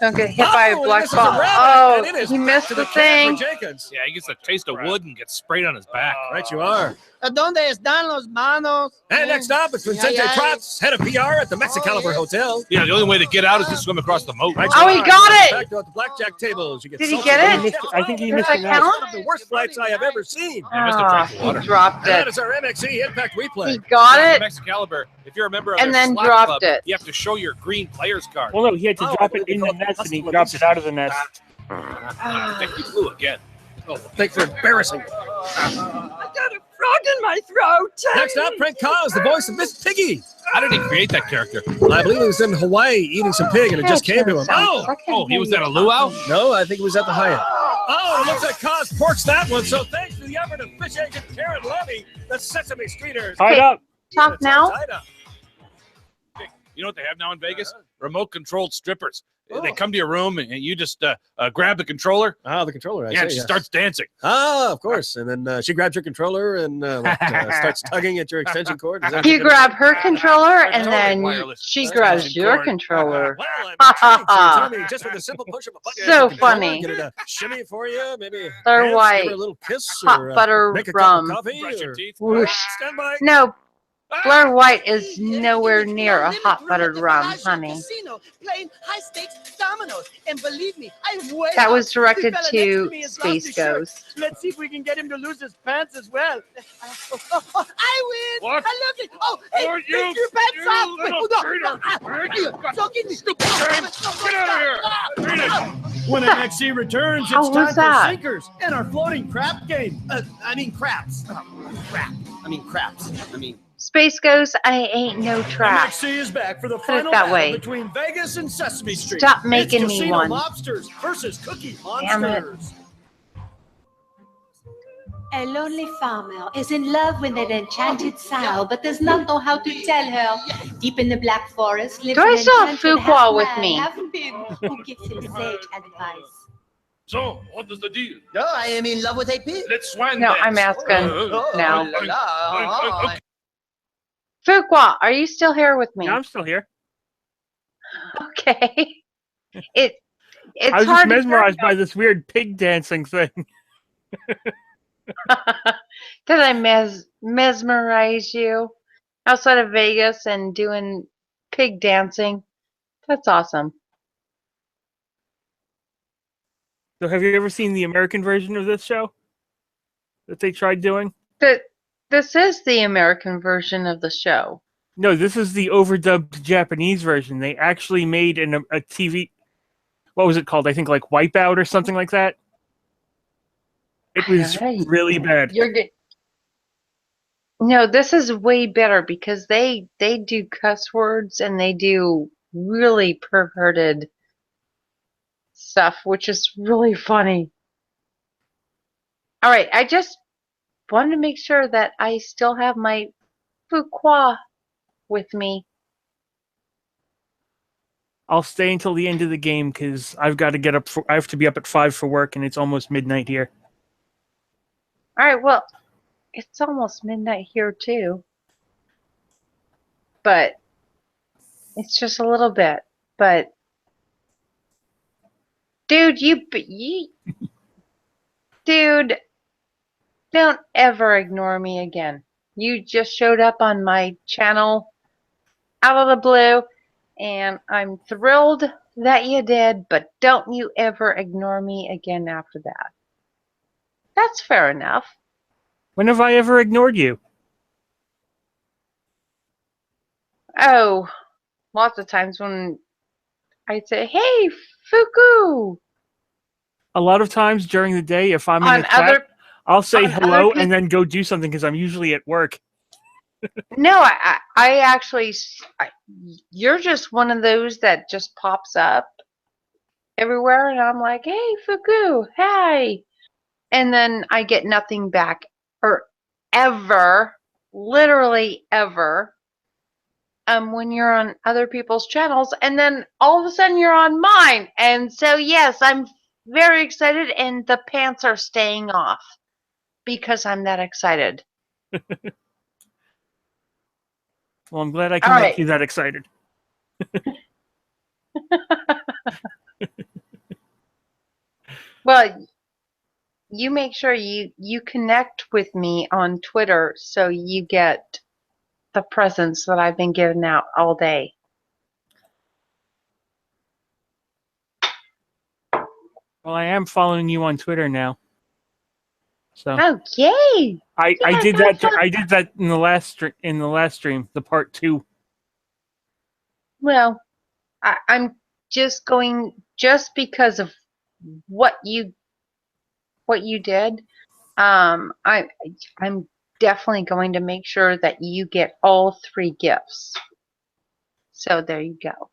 Don't get hit by a and black this is ball. rabbit, Oh, and it is he back missed to the Ken thing. for Jenkins. Yeah, he gets a taste of wood and gets sprayed on his back. Right you are. ¿Dónde están los manos? And next up, it's Vincente Ay, ay. Trotz, head of PR at the Mexicaliber Hotel. Yeah, the only way to get out is to swim across the moat. Right Oh, you he are. got it! Back to the blackjack tables. You get Did he salsa get bowls. it? I think he Does missed that it. count? One of the worst flights I have ever seen. He must have drank the He water. dropped And that it. is our MXC Impact replay. He got Yeah, it. Mexicaliber. If you're a member of And their then slot dropped club, it. you have to show your green player's card. Well, no, he had to Oh, drop I it in the believe they nest, and he call it dropped it out of the nest. I think he flew again. Oh, thanks for embarrassing. I got a frog in my throat. Next up, Frank Cos, the voice of Miss Piggy. How did he create that character? I believe he was in Hawaii eating some pig, and it just came to him. Oh, he was at a luau? No, I think he was at the Hyatt. Oh, it looks like Cos porks that one. So thanks to the effort of fish agent Karen Levy, the Sesame Streeters. Tied up. Talk now. Tied up. You know what they have now in Vegas? Remote-controlled strippers. They come to your room and you just grab the controller. Ah, the controller. I Yeah, see, and she yes. starts dancing. Ah, of course. And then she grabs your controller and starts tugging at your extension cord. Is that You what you're grab her controller, and Totally then wireless she extension grabs your cord. controller. Well, I'm intrigued. So you tell me just with a simple push of a button, So you can control her, funny. Get her to shimmy for you, maybe They're dance, white. give her a little kiss, Hot or butter make a rum. cup of coffee, Brush your or teeth. Whoosh. stand by. No, Fleur White is nowhere near a hot buttered rum, honey. Casino, playing high stakes dominoes. And believe me, I'm way That out. was directed The fella to next to me has lost Space his shirt. Ghost. Let's see if we can get him to lose his pants as well. I win! What? I look at. Oh, hey, Oh, take your pants off! Wait, little no, traitor. don't get me. Stupid James! Get out of here! Read it! When MXC returns, How it's was time for that? sinkers and our floating crap game. I mean craps. Crap. I mean craps. I mean. Space Ghost, I ain't no trap. MXC is back for the Put it final that battle way. between Vegas and Sesame Street. Stop making it's me Casino one. Mobsters versus Cookie Damn it. Monsters. A lonely farmer is in love with an enchanted sow, but does not know how to tell her. Deep in the Black Forest lives Do I an still have enchanted Fuqua with half-man, me? half-pig, who gives him sage advice. So, what is the deal? Oh, I am in love with a pig. Let's swing No, dance. I'm asking now. La, la, la. Fuqua, are you still here with me? Yeah, I'm still here. Okay. It's I was just hard to hear mesmerized by this weird pig dancing thing. Did I mesmerize you outside of Vegas and doing pig dancing? That's awesome. So, have you ever seen the American version of this show that they tried doing? This is the American version of the show. No, this is the overdubbed Japanese version. They actually made a TV. What was it called? I think like Wipeout or something like that. It was really bad. You're good. No, this is way better because they do cuss words and they do really perverted stuff, which is really funny. All right, I just wanted to make sure that I still have my Fuqua with me. I'll stay until the end of the game because I've got to get up. I have to be up at 5 for work, and it's almost midnight here. All right, well, it's almost midnight here too, but it's just a little bit. But dude, dude, don't ever ignore me again. You just showed up on my channel out of the blue, and I'm thrilled that you did, but don't you ever ignore me again after that. That's fair enough. When have I ever ignored you? Oh, lots of times when I'd say, hey, Fuku. A lot of times during the day, if I'm in On a chat, other- I'll say on hello other and then go do something because I'm usually at work. No, I actually, you're just one of those that just pops up everywhere, and I'm like, hey, Fuku, hey. And then I get nothing back, or ever, literally ever, when you're on other people's channels, and then all of a sudden you're on mine. And so, yes, I'm very excited, and the pants are staying off because I'm that excited. Well, I'm glad I can All make right. you that excited. Well, you make sure you connect with me on Twitter so you get the presents that I've been giving out all day. Well, I am following you on Twitter now. So Oh, yay! I Yeah, did that's that. fun. I did that in the last stream, the part 2. Well, I'm just going just because of what you did. I'm definitely going to make sure that you get all 3 gifts. So there you go.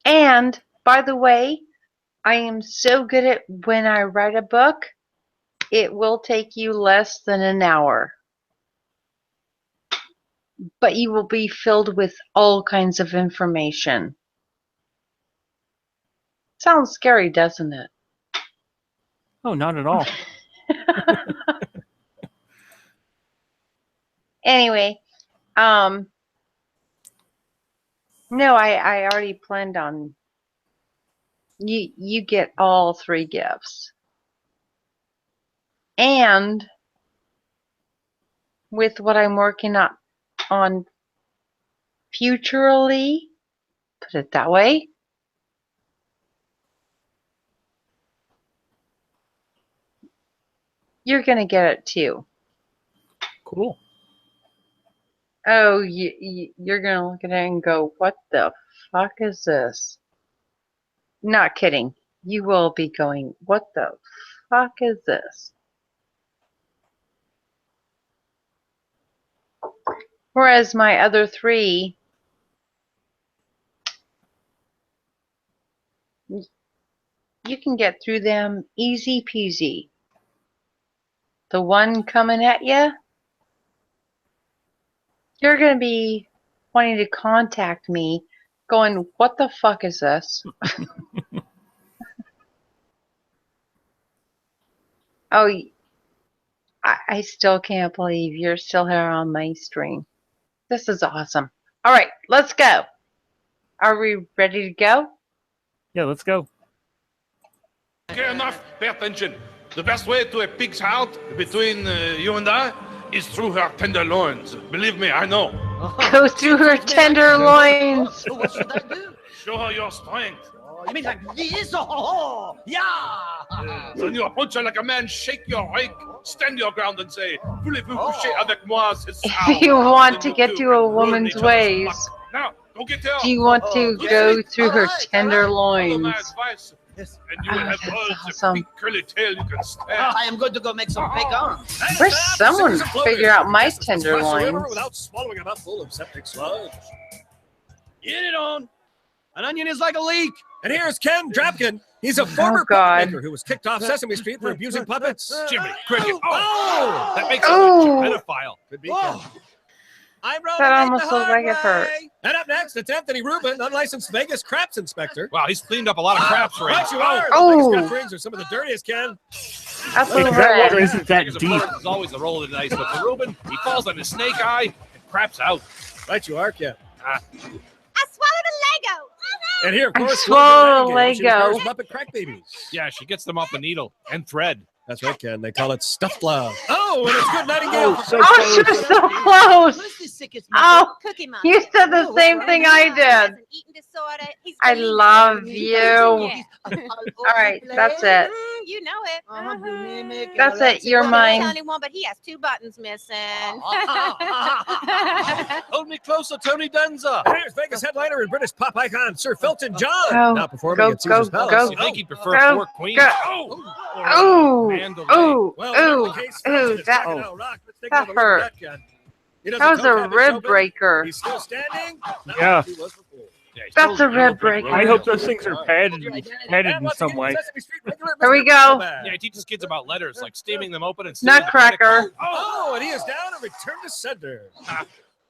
And by the way, I am so good at when I write a book, it will take you less than an hour. But you will be filled with all kinds of information. Sounds scary, doesn't it? Oh, not at all. Anyway, no, I already planned on you get all 3 gifts. And with what I'm working on futurally, put it that way, you're going to get it too. Cool. Oh, you're going to look at it and go, what the fuck is this? Not kidding. You will be going, what the fuck is this? Whereas my other three, you can get through them easy peasy. The one coming at you, you're going to be wanting to contact me going, what the fuck is this? Oh, I still can't believe you're still here on my stream. This is awesome. All right, let's go. Are we ready to go? Yeah, let's go. Okay, enough. Pay attention. The best way to a pig's heart between you and I is through her tenderloins. Believe me, I know. Go through her tenderloins. What should I do? Show her your strength. Oh, you mean like this? Oh, yeah. When you approach her like a man, shake your rake, stand your ground and say, voulez-vous coucher avec moi ce soir? If you want to get to a woman's ways, Now, go get her. do you want to go through her Follow tenderloins? my advice, and you will have all the awesome. big curly tail you can stand. I am going to go make some bacon. Where's someone figure out my tenderloins? Without swallowing a mouthful of septic sludge. Get it on. An onion is like a leak. And here's Ken Drapkin. He's a former God. puppet maker who was kicked off Sesame Street for abusing puppets. Jimmy Cricket. Oh, that makes Oh. him a pedophile. Could be Ken. I'm rolling That it almost the looked hard like it hurt. way. And up next, it's Anthony Rubin, unlicensed Vegas craps inspector. Wow, he's cleaned up a lot of craps rings. Right you are. Oh. The Vegas crap rings are some of the dirtiest, Ken. That's Wait, a that water red. isn't that Vegas deep. opponent is always the roll of the dice, but for Ruben, he falls on his snake eye and craps out. Right you are, Ken. I swallowed a Lego. And here, of I course, swallowed a Lego. Lego. Muppet crack babies. Yeah, she gets them off the needle and thread. That's right, Ken. They call it stuffed love. Oh, and it's good nightingale. Oh, so Oh, she was so close. Who's the sickest Oh, Cookie Monster. you said the same thing I did. Has an eating disorder. He's I bulimic. love you. Yeah. All right, that's it. You know it. That's it. You're Well, he's the mine. only one, but he has 2 buttons missing. Hold me closer, Tony Danza. And here's Vegas headliner and British pop icon Sir Felton John. Go, Now performing go, at Caesar's go, Palace. You think he'd prefer Go, 4 queens? go. Oh, Ooh, mandolin. ooh, Well, whatever ooh, the case, Felton ooh, is that, taking out rock. Let's take that another look at hurt. that, Ken. He doesn't That was coach a have his rib open. breaker. He's still standing. Not Yeah. like he was before. Yeah, he's That's still a rib real breaker. big. I hope those things are padded And in once some again, way. Sesame Street regular Here we Mr. go. Mailbag. Yeah, he teaches kids about letters, like steaming them open and steaming Nutcracker. Oh, and he is down and returned to sender.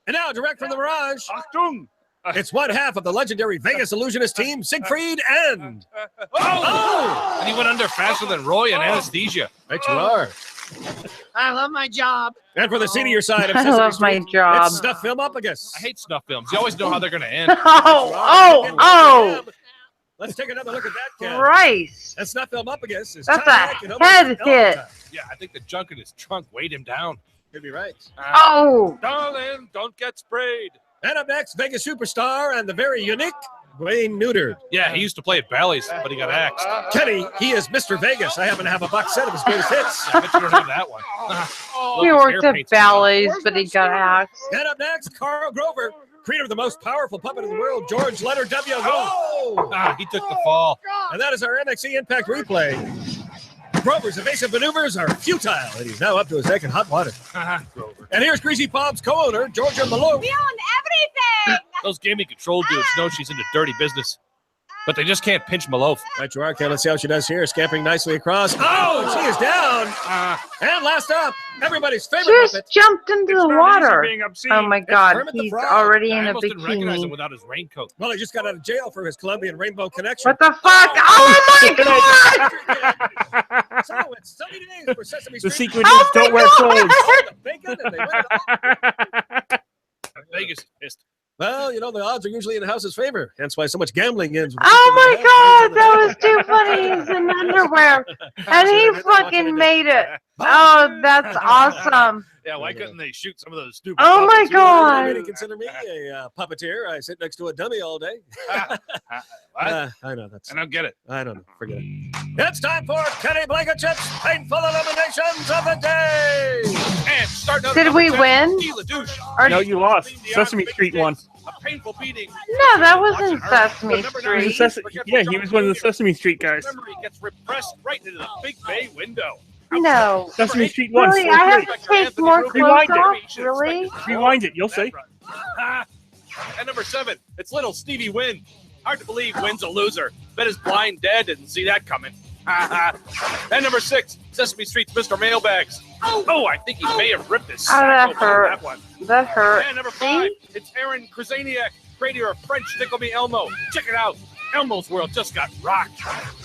And now, direct from the Mirage, Achtung! it's one half of the legendary Vegas illusionist team, Siegfried and... Oh! And he went under faster than Roy in anesthesia. Right you are. I love my job. And for the senior side of I Sesame love my Street, job. it's Snuff Film Upagus. I hate snuff films. You always know how they're going to end. Oh, Let's take another look at that, Ken. Christ. And Snuff Film Upagus is That's Tom a Hanks and head almost hit. Elton. Yeah, I think the junk in his trunk weighed him down. Could be right. Oh. Darling, don't get sprayed. And up next, Vegas superstar and the very unique Wayne Neutered. Yeah, he used to play at Bally's, but he got axed. Kenny, he is Mr. Vegas. I happen to have a box set of his greatest hits. I bet you don't have that one. He worked at Bally's, but he got axed. And up next, Carl Grover, creator of the most powerful puppet in the world, George Leonard W. Oh! He took the fall. And that is our NXT Impact replay. Grover's evasive maneuvers are futile, and he's now up to his neck in hot water. Grover. And here's Greasy Palm's co-owner, Georgia Malone. We own everything. Those gaming control dudes know she's into dirty business, but they just can't pinch Malof. Right, you are, Ken. Let's see how she does here. Scampering nicely across. Oh, she is down. And last up, everybody's favorite Just puppet. jumped into the water. Oh my God, Kermit the he's Frog. already I in a almost didn't recognize him bikini. without his raincoat. Well, he just got out of jail for his Colombian Rainbow Connection. What the fuck? Oh my God! So it's sunny days for Sesame The Street. secret is don't wear clothes. Bacon, and they win it all. Vegas is pissed. Well, you know, the odds are usually in the house's favor. Hence why so much gambling ends. Oh my God, that was too funny. He's in underwear, and he fucking made it. Oh, that's awesome. Yeah, why couldn't they shoot some of those stupid? Oh my puppets? God. You really consider me a puppeteer? I sit next to a dummy all day. What? I know that's. I don't get it. I don't know. Forget it. It's time for Kenny Blankenship's painful eliminations of the day. And starting out Did we win? Or No, you lost. Sesame Street won. A painful beating. No, that wasn't Sesame Street. Yeah, he was one of the Sesame Street guys. Memory gets repressed right into the big bay window. No. Sesame Street won. Really? I have to take more clothes Rewind off? it. Really? Rewind it. You'll see. And number 7, it's little Stevie Wynn. Hard to believe Wynn's a loser. Bet his blind dad didn't see that coming. And number 6, Sesame Street's Mr. Mailbags. Oh, I think he may have ripped his Oh, that sack open on hurt. that one. That hurt. And number 5, it's Aaron Krasaniak, creator of French Tickle Me Elmo. Check it out. Elmo's world just got rocked.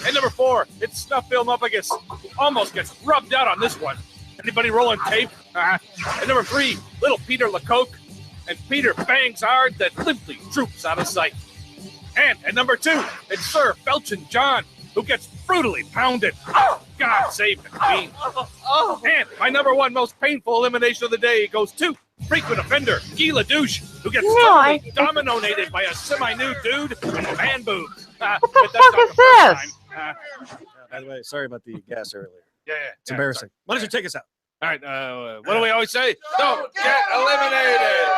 And number 4, it's Snuff Bill Muppagus, who almost gets rubbed out on this one. Anybody rolling tape? And number 3, little Peter LeCoq. And Peter bangs hard that limply droops out of sight. And at number 2, it's Sir Felchin John, who gets brutally pounded. God save the queen. And my number 1 most painful elimination of the day goes to frequent offender Guy LaDouche, who gets totally dominonated by a semi-nude dude with man boobs. What the fuck is this? By the way, sorry about the gas earlier. Yeah. It's embarrassing. Why don't you take us out? All right, what do we always say? Don't get eliminated.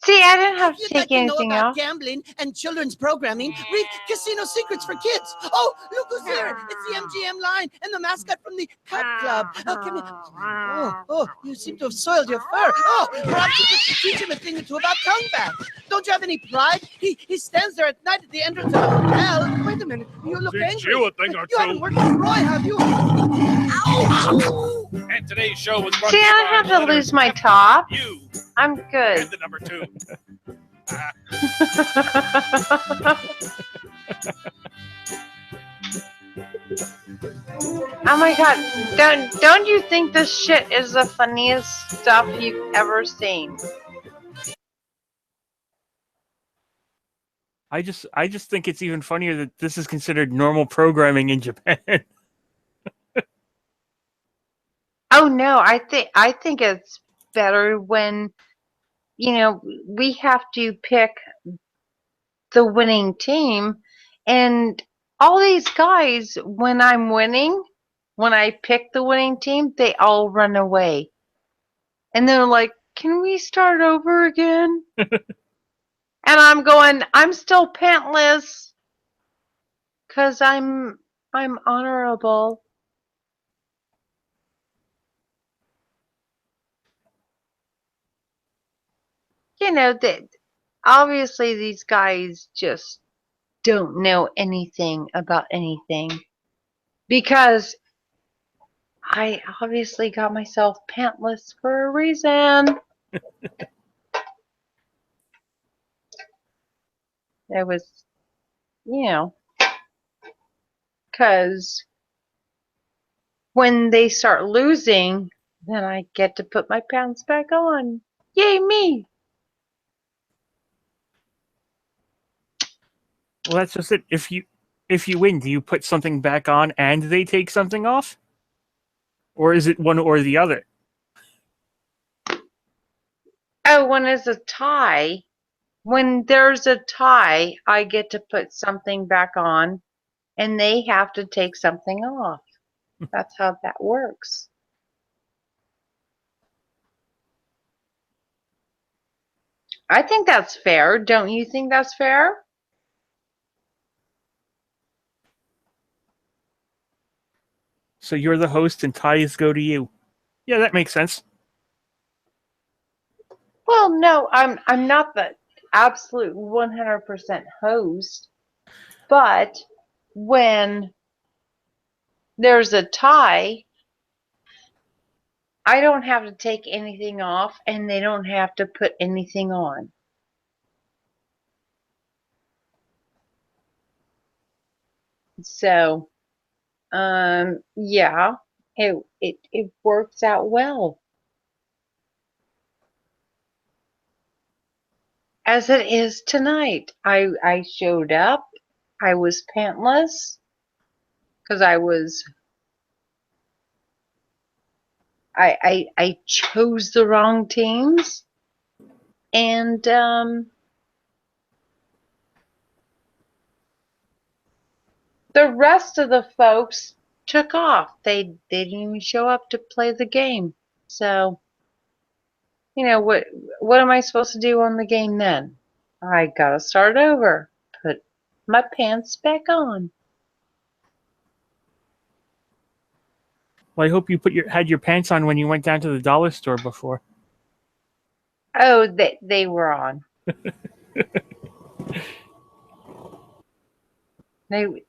See, I didn't have to If you'd take like to know anything about out. gambling and children's programming, read Casino Secrets for Kids. Oh, look who's here. It's the MGM line and the mascot from the Cat Club. Oh, come here. Oh, you seem to have soiled your fur. Oh, perhaps you could teach him a thing or two about tongue bath. Don't you have any pride? He stands there at night at the entrance of a hotel. Wait a minute. You look angry. you a thing or You haven't two. worked with Roy, have you? Ow! And today's show was brought See, to you I don't by have to Leonard lose my top. You I'm good. and the number 2. Oh my God! Don't you think this shit is the funniest stuff you've ever seen? I just think it's even funnier that this is considered normal programming in Japan. Oh no, I think it's better when, you know, we have to pick the winning team, and all these guys, when I'm winning, when I pick the winning team, they all run away. And they're like, "Can we start over again?" And I'm going, "I'm still pantless cuz I'm honorable." You know, that obviously these guys just don't know anything about anything, because I obviously got myself pantless for a reason. It was, you know, because when they start losing, then I get to put my pants back on. Yay me! Well, that's just it. If you win, do you put something back on and they take something off? Or is it one or the other? Oh, when it's a tie, when there's a tie, I get to put something back on and they have to take something off. That's how that works. I think that's fair. Don't you think that's fair? So you're the host and ties go to you. Yeah, that makes sense. Well, no, I'm not the absolute 100% host, but when there's a tie, I don't have to take anything off and they don't have to put anything on. So, yeah, it works out well. as it is tonight. I showed up. I was pantless because I chose the wrong teams, and the rest of the folks took off. They didn't even show up to play the game. So, what am I supposed to do on the game then? I gotta start over. Put my pants back on. Well, I hope you had your pants on when you went down to the dollar store before. Oh, they were on. When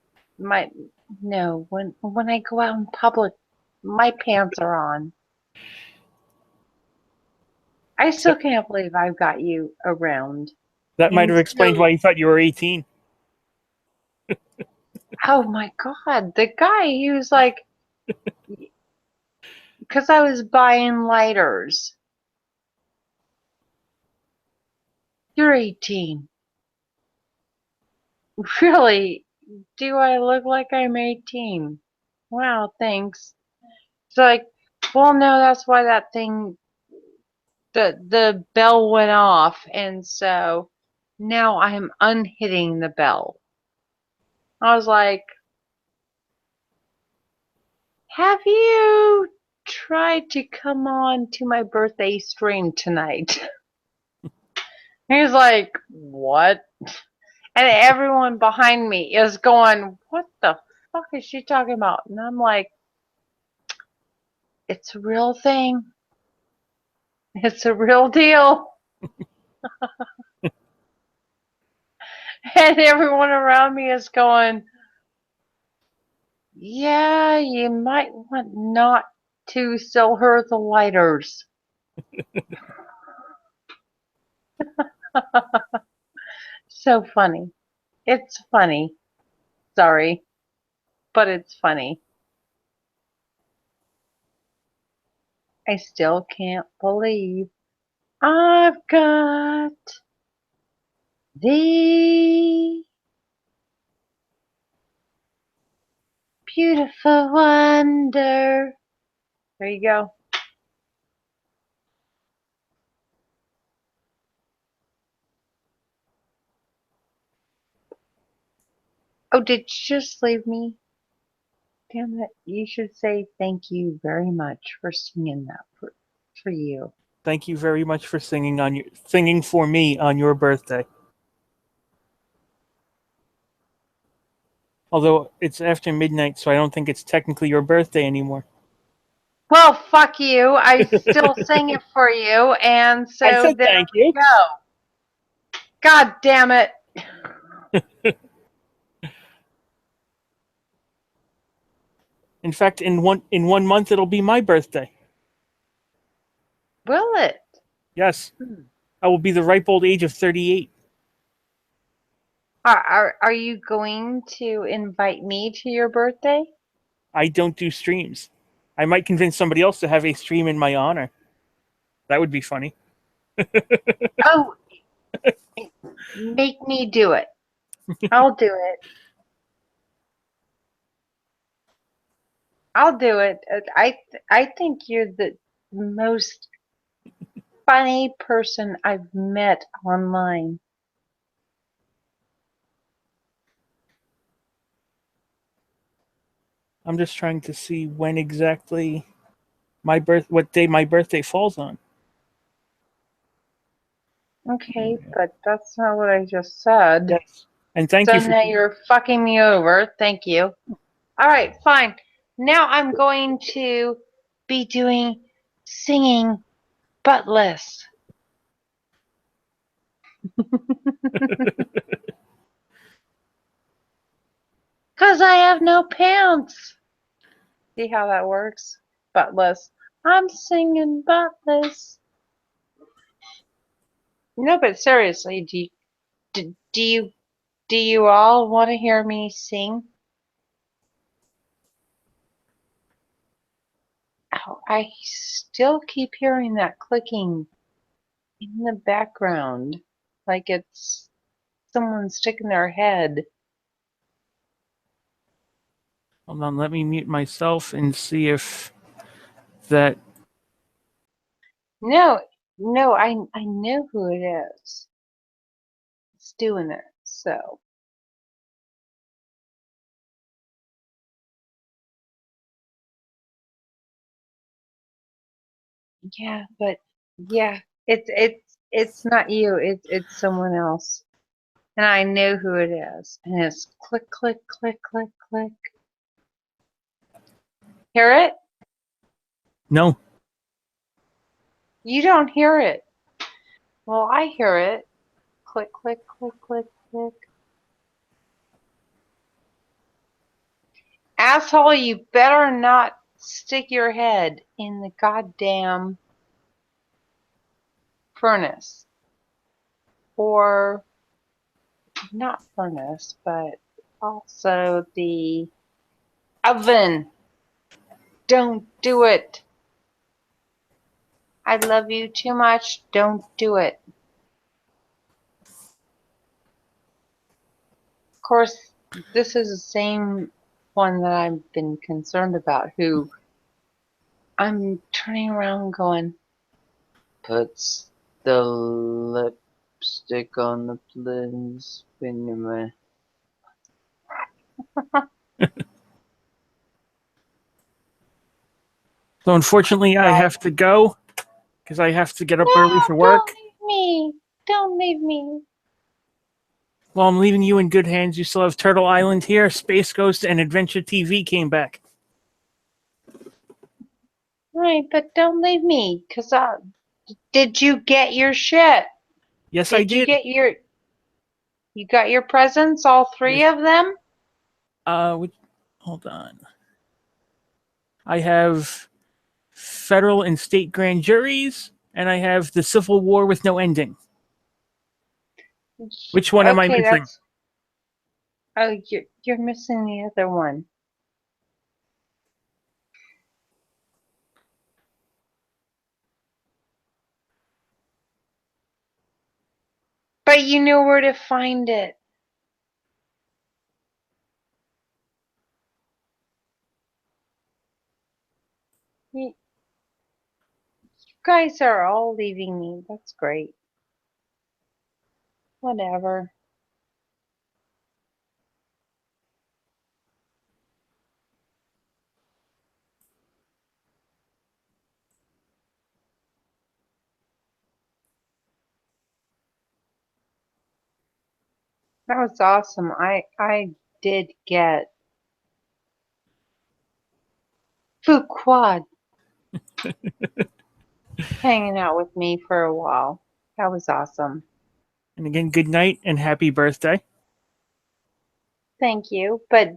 I go out in public, my pants are on. I still can't believe I've got you around. That might have explained why you thought you were 18. Oh my God, the guy, he was like, because I was buying lighters. You're 18. Really? Do I look like I'm 18? Wow, thanks. It's like, well, no, that's why that thing, the bell went off, and so now I'm unhitting the bell. I was like, have you tried to come on to my birthday stream tonight? He's like, what? And everyone behind me is going, what the fuck is she talking about? And I'm like, it's a real thing. It's a real deal. And everyone around me is going, yeah, you might want not to sell her the lighters. So funny. It's funny. Sorry, but it's funny. I still can't believe I've got the beautiful wonder. There you go. Oh, did you just leave me? Damn it. You should say thank you very much for singing that for you. Thank you very much for singing for me on your birthday. Although it's after midnight, so I don't think it's technically your birthday anymore. Well, fuck you. I still sang it for you, and so I said there thank we you. go. God damn it. In fact, in one month it'll be my birthday. Will it? Yes. I will be the ripe old age of 38. Are you going to invite me to your birthday? I don't do streams. I might convince somebody else to have a stream in my honor. That would be funny. Oh, make me do it. I'll do it. I'll do it. I think you're the most funny person I've met online. I'm just trying to see when exactly what day my birthday falls on. Okay, but that's not what I just said. Yes. And thank so you for now you're fucking me over. Thank you. All right, fine. Now I'm going to be doing singing buttless. Because I have no pants. See how that works? Buttless. I'm singing buttless. No, but seriously, do you all want to hear me sing? Oh, I still keep hearing that clicking in the background. like it's someone sticking their head. Hold on, let me mute myself and see if that. No, no, I know who it is. It's doing it. So yeah, but yeah, it's not you. It's someone else, and I know who it is. And it's click click click click click. Hear it? No. You don't hear it. Well, I hear it. Click click click click click. Asshole, you better not stick your head in the goddamn furnace. Or not furnace, but also the oven. Don't do it. I love you too much. Don't do it. Of course, this is the same one that I've been concerned about, who I'm turning around going, puts the lipstick on the plins. So unfortunately, I have to go because I have to get up early for No, work. don't leave me. Don't leave me. Well, I'm leaving you in good hands. You still have Turtle Island here. Space Ghost and Adventure TV came back. Right, but don't leave me, cause did you get your shit? Yes, I Did you did. get your? You got your presents, all three of them? Hold on. I have federal and state grand juries, and I have the Civil War with no ending. Which one am I Okay, missing? that's. Oh, you're missing the other one. But you know where to find it. You guys are all leaving me. That's great. Whatever. That was awesome. I did get Fuquad hanging out with me for a while. That was awesome. And again, good night and happy birthday. Thank you. But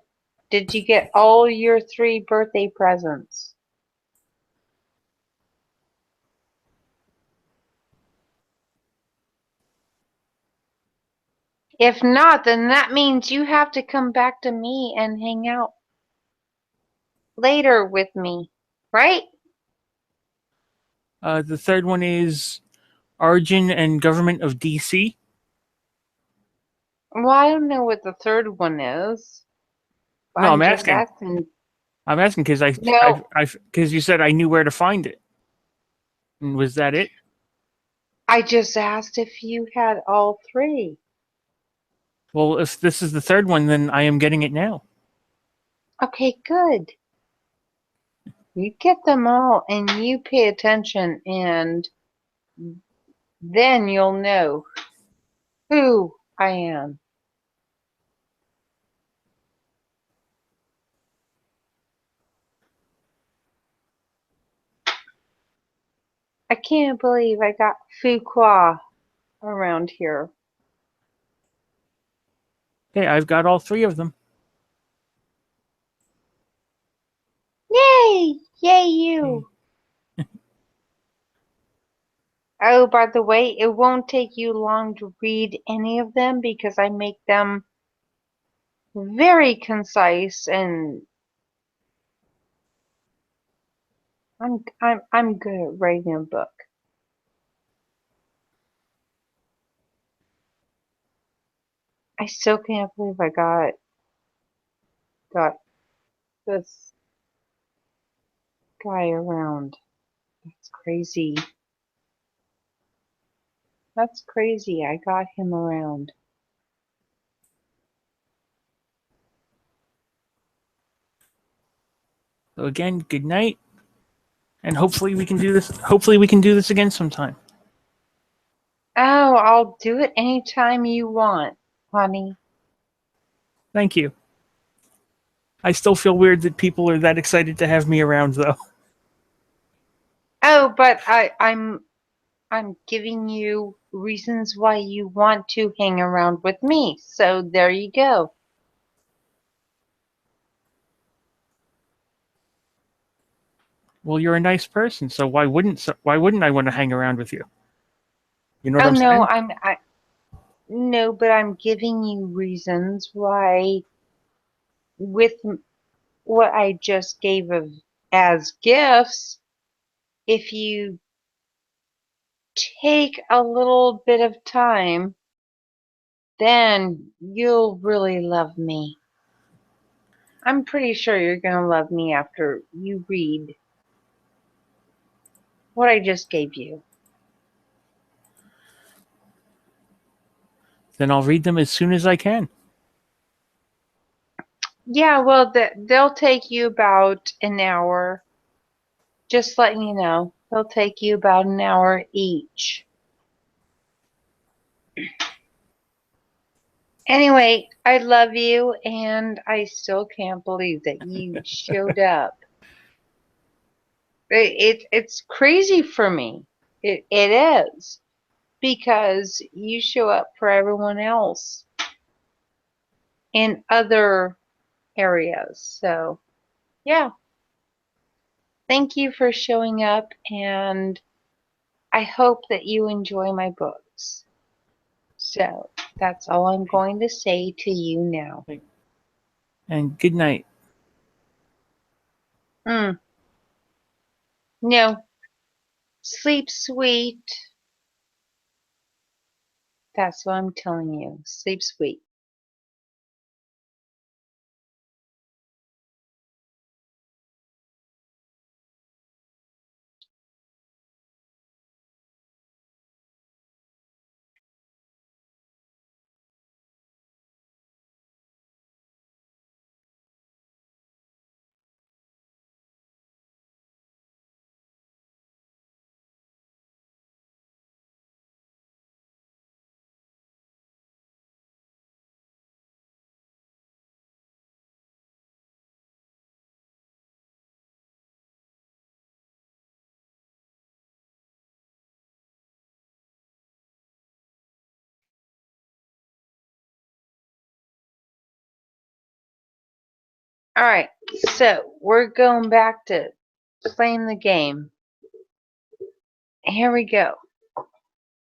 did you get all your 3 birthday presents? If not, then that means you have to come back to me and hang out later with me, right? The third one is Origin and Government of DC. Well, I don't know what the third one is. No, I'm just asking. asking. I'm asking because No. because you said I knew where to find it. And was that it? I just asked if you had all 3. Well, if this is the third one, then I am getting it now. Okay, good. You get them all and you pay attention, and then you'll know who I am. I can't believe I got Fuqua around here. Okay, I've got all 3 of them. Yay! Yay, you! Oh, by the way, it won't take you long to read any of them because I make them very concise, and I'm good at writing a book. I still can't believe I got this guy around. That's crazy. That's crazy. I got him around. So again, good night. And hopefully we can do this. Hopefully we can do this again sometime. Oh, I'll do it anytime you want, honey. Thank you. I still feel weird that people are that excited to have me around, though. Oh, but I'm giving you reasons why you want to hang around with me. So there you go. Well, you're a nice person, so why wouldn't I want to hang around with you? You know what Oh I'm no, saying? no, but I'm giving you reasons why with what I just gave as gifts, if you take a little bit of time, then you'll really love me. I'm pretty sure you're gonna love me after you read what I just gave you. Then I'll read them as soon as I can. Yeah, well, they'll take you about an hour. Just letting you know, they'll take you about an hour each. Anyway, I love you, and I still can't believe that you showed up. It's crazy for me. It is, because you show up for everyone else in other areas. So, yeah. Thank you for showing up, and I hope that you enjoy my books. So, that's all I'm going to say to you now. And good night. No. Sleep sweet. That's what I'm telling you. Sleep sweet. Alright, so we're going back to playing the game. Here we go.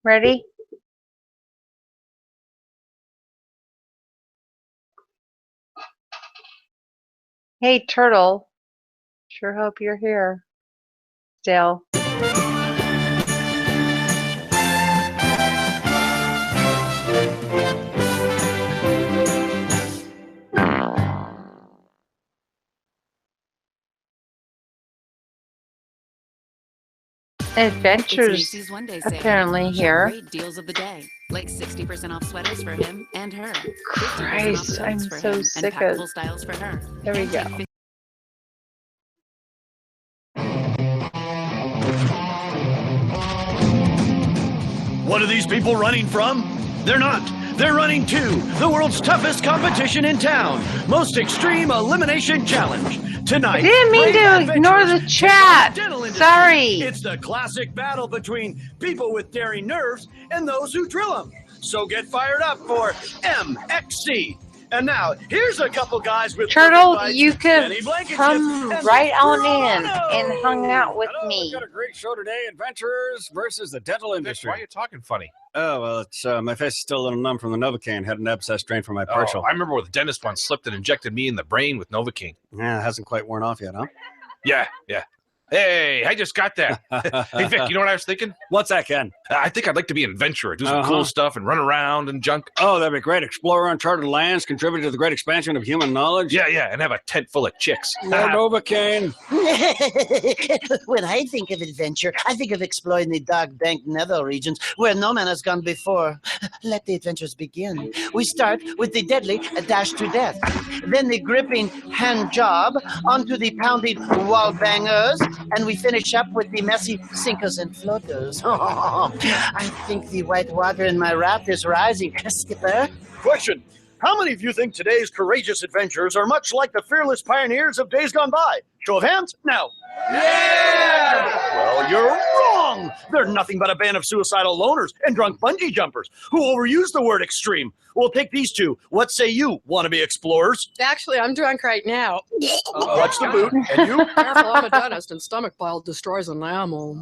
Ready? Hey, Turtle. Sure hope you're here. Still. Adventures Macy's One Day Sale. apparently Shop here. great deals of the day, like 60% off sweaters for him and her. 50% off Christ, I'm coats for so him sick and of. packable styles for her. There we And go. take What are these people running from? They're not. They're running to the world's toughest competition in town, Most Extreme Elimination Challenge. Tonight, I didn't mean to ignore the chat. Sorry. It's the classic battle between people with daring nerves and those who drill them. So get fired up for MXC. And now, here's a couple guys with Turtle, you could come right on in and hung out with Hello, me. we've got a great show today. Adventurers versus the dental industry. Why are you talking funny? Oh, well, it's my face is still a little numb from the Novocaine. Had an abscess drain from my partial. I remember when the dentist once slipped and injected me in the brain with Novocaine. Yeah, it hasn't quite worn off yet, huh? Yeah, yeah. Hey, I just got that. Hey, Vic, you know what I was thinking? What's that, Ken? I think I'd like to be an adventurer, do some cool stuff and run around and junk. Oh, that'd be great. Explore uncharted lands, contribute to the great expansion of human knowledge. Yeah, and have a tent full of chicks. Moldova, Kane. When I think of adventure, I think of exploring the dark, dank nether regions where no man has gone before. Let the adventures begin. We start with the deadly dash to death, then the gripping hand job onto the pounding wall bangers, and we finish up with the messy sinkers and floaters. I think the white water in my raft is rising. Skipper? Question. How many of you think today's courageous adventurers are much like the fearless pioneers of days gone by? Show of hands, now. Yeah! Well, you're wrong. They're nothing but a band of suicidal loners and drunk bungee jumpers who overuse the word extreme. We'll take these two. What say you, wannabe explorers? Actually, I'm drunk right now. Watch the boot. And you? Careful, I'm a dentist, and stomach bile destroys enamel.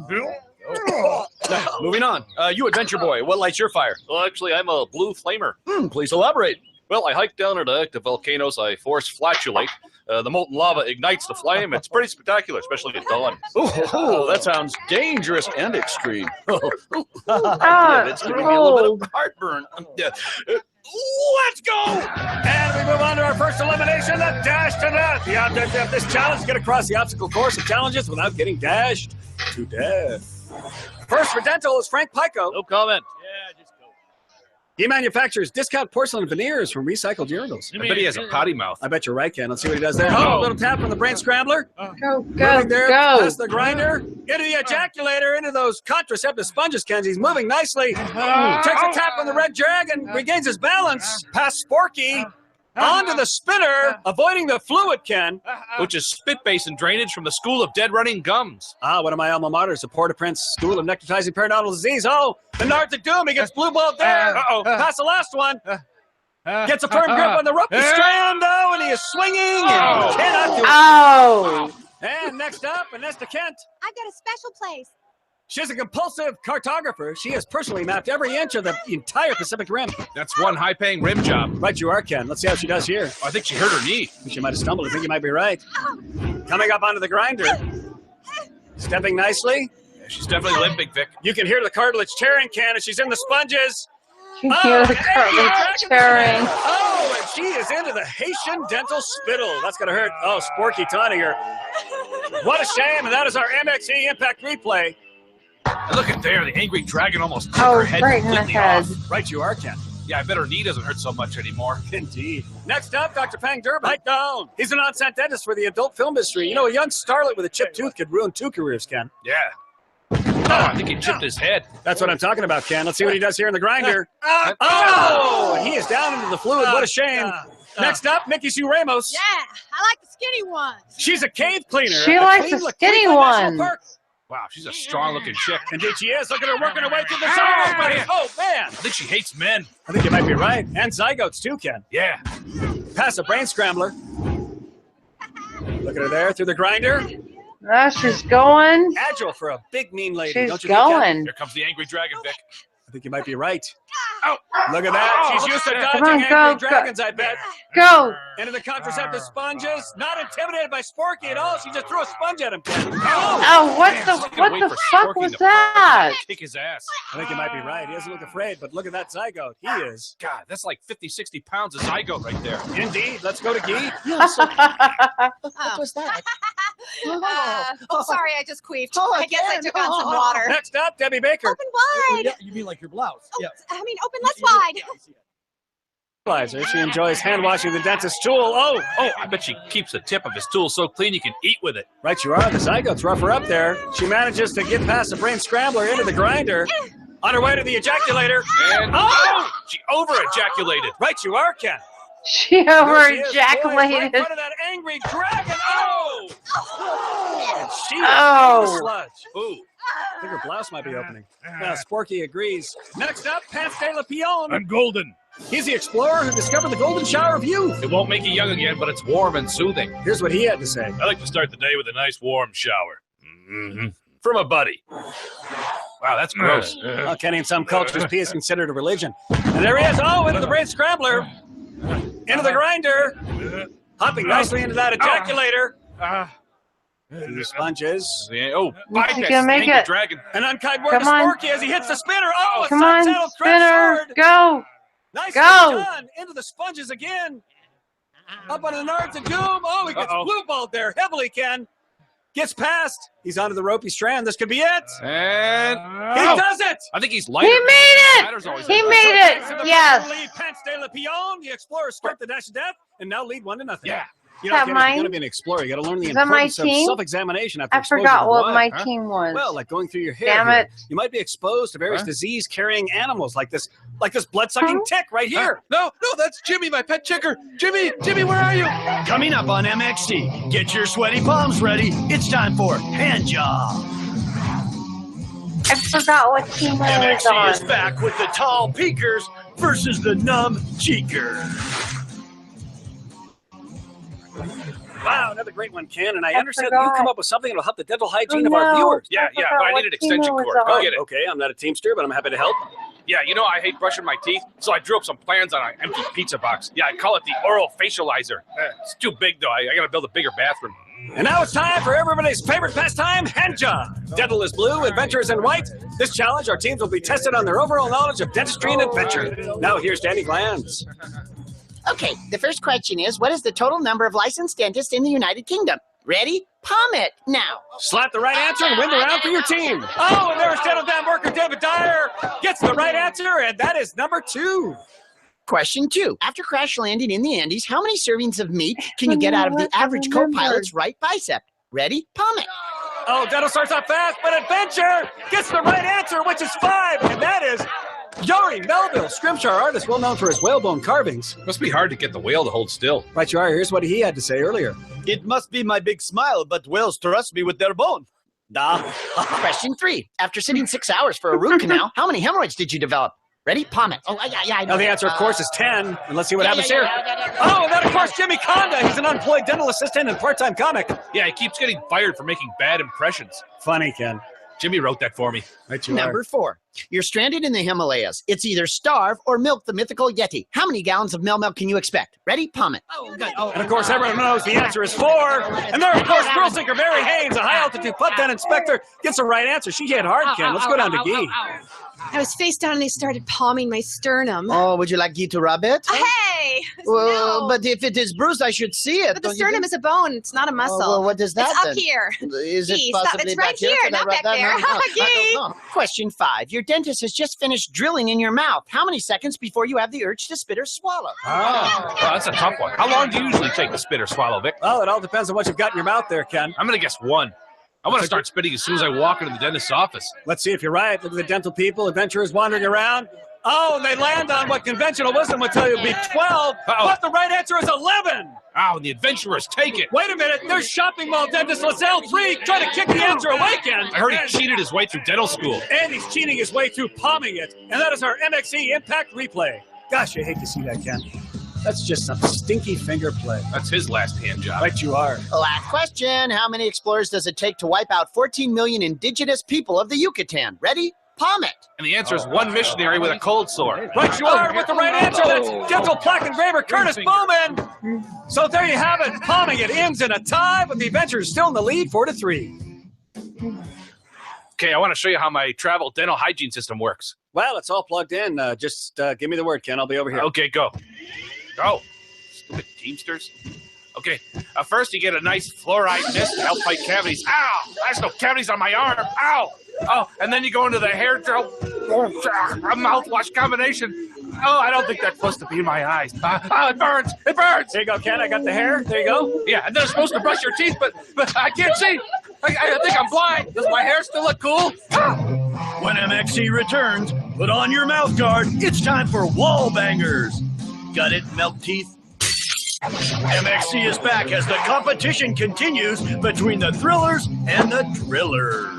Now, moving on. You adventure boy, what lights your fire? Well, actually, I'm a blue flamer. Please elaborate. Well, I hike down into active volcanoes. I force flatulate. The molten lava ignites the flame. It's pretty spectacular, especially at dawn. Oh, that sounds dangerous and extreme. It's giving me a little bit of heartburn. Let's go! And we move on to our first elimination, the dash to death. The object of this challenge is get across the obstacle course of challenges without getting dashed to death. First for dental is Frank Pico. No comment. He manufactures discount porcelain veneers from recycled urinals. I bet he has a potty mouth. I bet you're right, Ken. Let's see what he does there. Oh, a little tap on the brain scrambler. Go, Moving there, go. past the grinder, into the ejaculator, into those contraceptive sponges, Ken. He's moving nicely. Takes a tap on the red dragon, regains his balance, past Sporky, onto the spinner, avoiding the fluid, Ken. Which is spit basin drainage from the School of Dead Running Gums. Ah, one of my alma maters, the Port-au-Prince School of Necrotizing Periodontal Disease. Oh, the Nards of Doom. He gets blue balled there. Past the last one. Gets a firm grip on the ropey strand, though, and he is swinging and cannot do it. Oh! And next up, Anesta Kent. I've got a special place. She's a compulsive cartographer. She has personally mapped every inch of the entire Pacific Rim. That's one high-paying rim job. Right you are, Ken. Let's see how she does here. I think she hurt her knee. I think she might have stumbled. I think you might be right. Coming up onto the grinder. Stepping nicely. Yeah, she's definitely limping, Vic. You can hear the cartilage tearing, Ken, as she's in the sponges. You can hear the cartilage tearing. Oh, and she is into the Haitian dental spittle. That's going to hurt. Oh, Sporky taunting her. What a shame. And that is our MXE Impact replay. Look at there, the angry dragon almost took her head right in the completely head. off. Right you are, Ken. Yeah, I bet her knee doesn't hurt so much anymore. Indeed. Next up, Dr. Pang Durbin. Right down. He's an on-set dentist for the adult film industry. You know, a young starlet with a chipped tooth could ruin 2 careers, Ken. Yeah. Oh, I think he chipped his head. That's what I'm talking about, Ken. Let's see what he does here in the grinder. Oh, he is down into the fluid. What a shame. Next up, Mickey Sue Ramos. Yeah, I like the skinny ones. She's a cave cleaner. She likes the skinny ones. Wow, she's a strong-looking chick. Indeed she is. Look at her working her way through the zone, buddy. Oh, man. I think she hates men. I think you might be right. And zygotes, too, Ken. Yeah. Pass a brain scrambler. Look at her there through the grinder. She's going. Agile for a big, mean lady. She's don't you going. think, Ken? Here comes the angry dragon, Vic. I think you might be right. Oh, look at that. She's used to dodging on, angry go, dragons, I bet. Go. Into the contraceptive sponges. Not intimidated by Sporky at all. She just threw a sponge at him. Oh, what the fuck was that? Kick his ass. I think you might be right. He doesn't look afraid, but look at that zygote. He is. God, that's like 50, 60 pounds of zygote right there. Indeed. Let's go to Guy. What was that? Sorry, I just queefed. I guess I took on some water. Next up, Debbie Baker. Open wide. You mean like your blouse? Yeah. I mean, open less wide. She enjoys hand washing the dentist's tool. Oh, I bet she keeps the tip of his tool so clean you can eat with it. Right you are. The zygote's rougher up there. She manages to get past the brain scrambler into the grinder. On her way to the ejaculator. And she over-ejaculated. Right you are, Ken. She over-ejaculated. Right in front of that angry dragon. Oh! And she is Oh. sludge. Ooh. I think her blouse might be opening. Sporky agrees. Next up, Pants de la Pion. I'm golden. He's the explorer who discovered the golden shower of youth. It won't make you young again, but it's warm and soothing. Here's what he had to say. I like to start the day with a nice warm shower. From a buddy. Wow, that's gross. Well, Kenny, in some cultures, pee is considered a religion. And there he is. Oh, into the brain scrambler. Into the grinder. Hopping nicely into that ejaculator. Two sponges. Oh, Is he gonna make the it? dragon. An unkind word Come to on. Sporky as he hits the spinner. Oh, a Come side on, saddle spinner. crest sword. Go. Nicely Go. done. Into the sponges again. Up on the Nards of Doom. Oh, he gets blue balled there heavily, Ken. Gets past. He's onto the ropey strand. This could be it. And he does it. I think he's lighter. He made Ladder's it. always He been made better. it. Thanks to the Yes. lead, Pants de la Pion. The explorers start the dash of death and now lead 1-0. Yeah. You Is know, that Ken, if you're mine? going to be an explorer, you got to learn the Is that my importance of team? self-examination after I exposure forgot to the what wild, my huh? team was. Well, like going through your hair. Damn here. it. You might be exposed to various disease-carrying animals like this blood-sucking tick right here. No, that's Jimmy, my pet chicker. Jimmy, where are you? Coming up on MXC, get your sweaty palms ready. It's time for hand job. I forgot what team I was MXC is on. back with the tall peakers versus the numb cheekers. Wow, another great one, Ken. And I I understand forgot. you come up with something that'll help the dental hygiene of Oh, our no. viewers. Yeah, forgot but I what need an team extension I was cord. Go on. get it. Okay, I'm not a teamster, but I'm happy to help. Yeah, you know I hate brushing my teeth, so I drew up some plans on an empty pizza box. Yeah, I call it the oral facializer. It's too big, though. I got to build a bigger bathroom. And now it's time for everybody's favorite pastime, hand job. Dental is blue, adventure is in white. This challenge, our teams will be tested on their overall knowledge of dentistry and adventure. Now here's Danny Glanz. Okay, the first question is, what is the total number of licensed dentists in the United Kingdom? Ready? Palm it now. Slap the right answer and win the round for your team. Oh, and there's dental dam worker David Dyer gets the right answer, and that is number 2. Question 2. After crash landing in the Andes, how many servings of meat can you get out of the average co-pilot's right bicep? Ready? Palm it. Oh, dental starts off fast, but adventure gets the right answer, which is 5, and that is Yuri Melville, Scrimshire artist, well known for his whalebone carvings. Must be hard to get the whale to hold still. Right you are. Here's what he had to say earlier. It must be my big smile, but whales trust me with their bone. Nah. Question 3. After sitting 6 hours for a root canal, how many hemorrhoids did you develop? Ready? Palm it. Oh, yeah, I know. Now the answer, of course, is 10. And let's see what happens here. Oh, and then, of course, Jimmy Conda. He's an unemployed dental assistant and part-time comic. Yeah, he keeps getting fired for making bad impressions. Funny, Ken. Jimmy wrote that for me. Right you Number 4. You're stranded in the Himalayas. It's either starve or milk the mythical Yeti. How many gallons of milk can you expect? Ready? Palm it. Oh, good. Oh, And of course, everyone knows the answer is 4. And there, of course, thrill seeker Mary Haynes, a high-altitude pub den inspector, gets the right answer. She hit hard, Ken. Let's go down to Guy. I was face down and they started palming my sternum. Oh, would you like Guy to rub it? Hey! Well, no. but if it is bruised, I should see it. But the don't you sternum think? is a bone. It's not a muscle. well, what is that It's then? up here. Is it Gee, stop. possibly It's back right here? here, Can I not rub back that? there. No, I Gee. don't know. Question 5. Your dentist has just finished drilling in your mouth. How many seconds before you have the urge to spit or swallow? Oh, that's a tough one. How long do you usually take to spit or swallow, Vic? Well, it all depends on what you've got in your mouth there, Ken. I'm going to guess 1. I want to start spitting as soon as I walk into the dentist's office. Let's see if you're right. Look at the dental people, adventurers wandering around. Oh, and they land on what conventional wisdom would tell you would be 12, but the right answer is 11. Oh, the adventurers take it. Wait a minute, there's shopping mall dentist LaSalle 3 trying to kick the answer away, Ken. I heard he cheated his way through dental school. And he's cheating his way through palming it. And that is our MXE Impact Replay. Gosh, I hate to see that, Ken. That's just some stinky finger play. That's his last hand job. Right you are. Last question. How many explorers does it take to wipe out 14 million indigenous people of the Yucatan? Ready? Palm it. And the answer is 1 missionary with a cold sore. Right you are with the right answer. That's dental plaque engraver Curtis Bowman. So there you have it. Palming it ends in a tie, but the adventurers still in the lead 4-3. Okay, I want to show you how my travel dental hygiene system works. Well, it's all plugged in. Just give me the word, Ken. I'll be over here. Okay, go. Go. Stupid Teamsters. Okay, first you get a nice fluoride mist to help fight cavities. Ow! There's no cavities on my arm. Ow! Oh, and then you go into the hair gel, a mouthwash combination. Oh, I don't think that's supposed to be in my eyes. Oh, it burns. It burns. There you go, Ken. I got the hair. There you go. Yeah, and then I'm supposed to brush your teeth, but I can't see. I think I'm blind. Does my hair still look cool? When MXC returns, put on your mouth guard. It's time for wall bangers. Got it, milk teeth? MXC is back as the competition continues between the thrillers and the drillers.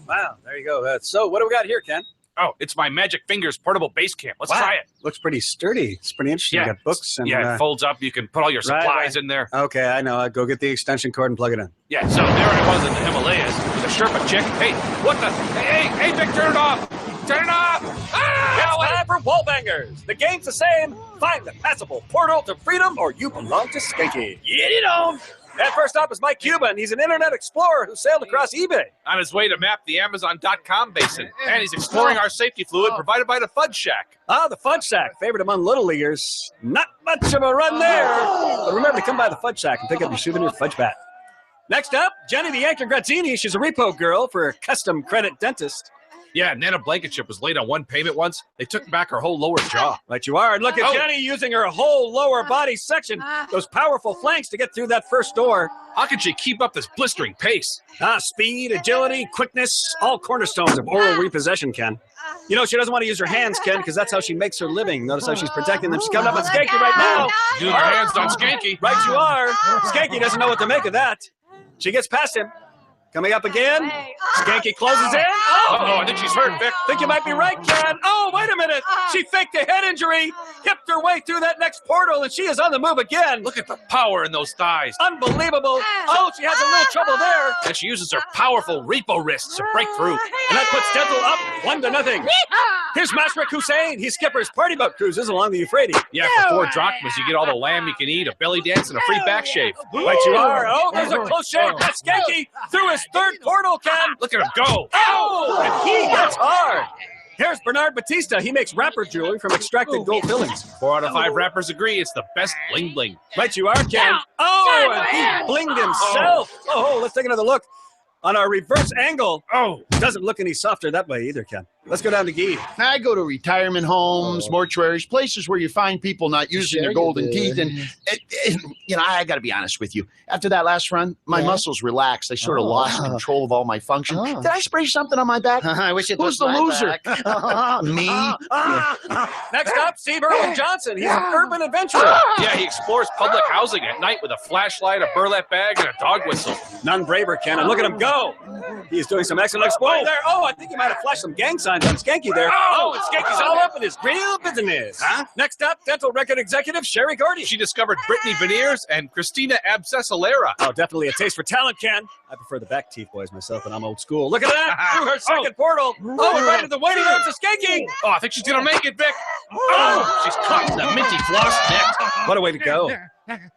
Wow, there you go. So what do we got here, Ken? Oh, it's my Magic Fingers portable base camp. Let's Wow. try it. Looks pretty sturdy. It's pretty interesting. Yeah. You got books and Yeah, it folds up. You can put all your supplies in there. Okay, I know. Go get the extension cord and plug it in. Yeah, so there I was in the Himalayas with a Sherpa chick. Hey, what the? Hey, Vic, turn it off. Turn it off. It's time for wall bangers. The game's the same. Find the passable portal to freedom or you belong to Skanky. Get it on. And first up is Mike Cuban. He's an internet explorer who sailed across eBay. On his way to map the Amazon.com basin. And he's exploring our safety fluid provided by the Fudge Shack. Ah, the Fudge Shack, favorite among little leaguers. Not much of a run there. But remember to come by the Fudge Shack and pick up your souvenir fudge bat. Next up, Jenny the Anchor Grazzini. She's a repo girl for a custom credit dentist. Yeah, Nana Blankenship was late on one payment once. They took back her whole lower jaw. Right you are. And look at Jenny using her whole lower body section, those powerful flanks to get through that first door. How can she keep up this blistering pace? Speed, agility, quickness, all cornerstones of oral repossession, Ken. You know, she doesn't want to use her hands, Ken, because that's how she makes her living. Notice how she's protecting them. She's coming up on Skanky right now. Doing her hands on Skanky. Right you are. Skanky doesn't know what to make of that. She gets past him. Coming up again. Skanky closes in. Uh-oh, I think she's hurt, Vic. Think you might be right, Ken. Oh, wait a minute. She faked a head injury, hipped her way through that next portal, and she is on the move again. Look at the power in those thighs. Unbelievable. Oh, she has a little trouble there. And she uses her powerful repo wrists to break through. And that puts Dental up 1-0. Here's Mashrik Hussein. He skippers party boat cruises along the Euphrates. Yeah, for 4 drachmas, you get all the lamb you can eat, a belly dance, and a free back shave. Right you are. Oh, there's a close shave. That's Skanky through his third portal, Ken. Look at him go. Oh, and he hits hard. Here's Bernard Batista. He makes rapper jewelry from extracted gold fillings. 4 out of 5 rappers agree it's the best bling bling. Right you are, Ken. Oh, and he blinged himself. Oh, let's take another look. On our reverse angle, doesn't look any softer that way either, Ken. Let's go down to Guy. I go to retirement homes, mortuaries, places where you find people not using their golden teeth. And you know, I got to be honest with you. After that last run, my muscles relaxed. I sort of lost control of all my function. Did I spray something on my back? I wish it Who's was the my loser? back. Me? Next up, Steve Irwin Johnson. He's an urban adventurer. Yeah, he explores public housing at night with a flashlight, a burlap bag, and a dog whistle. None braver, Ken. And look at him go. He is doing some excellent exploring there. Oh, I think he might have flashed some gang signs on Skanky there. Oh, and Skanky's all up in his real business. Next up, dental record executive Sherry Gordy. She discovered Brittany Veneers and Christina Abscessalera. Oh, definitely a taste for talent, Ken. I prefer the back teeth boys myself, and I'm old school. Look at that. Through her second portal. Oh, and right into the waiting room to Skanky. Oh, I think she's going to make it, Vic. Oh, she's caught in the minty floss net. What a way to go.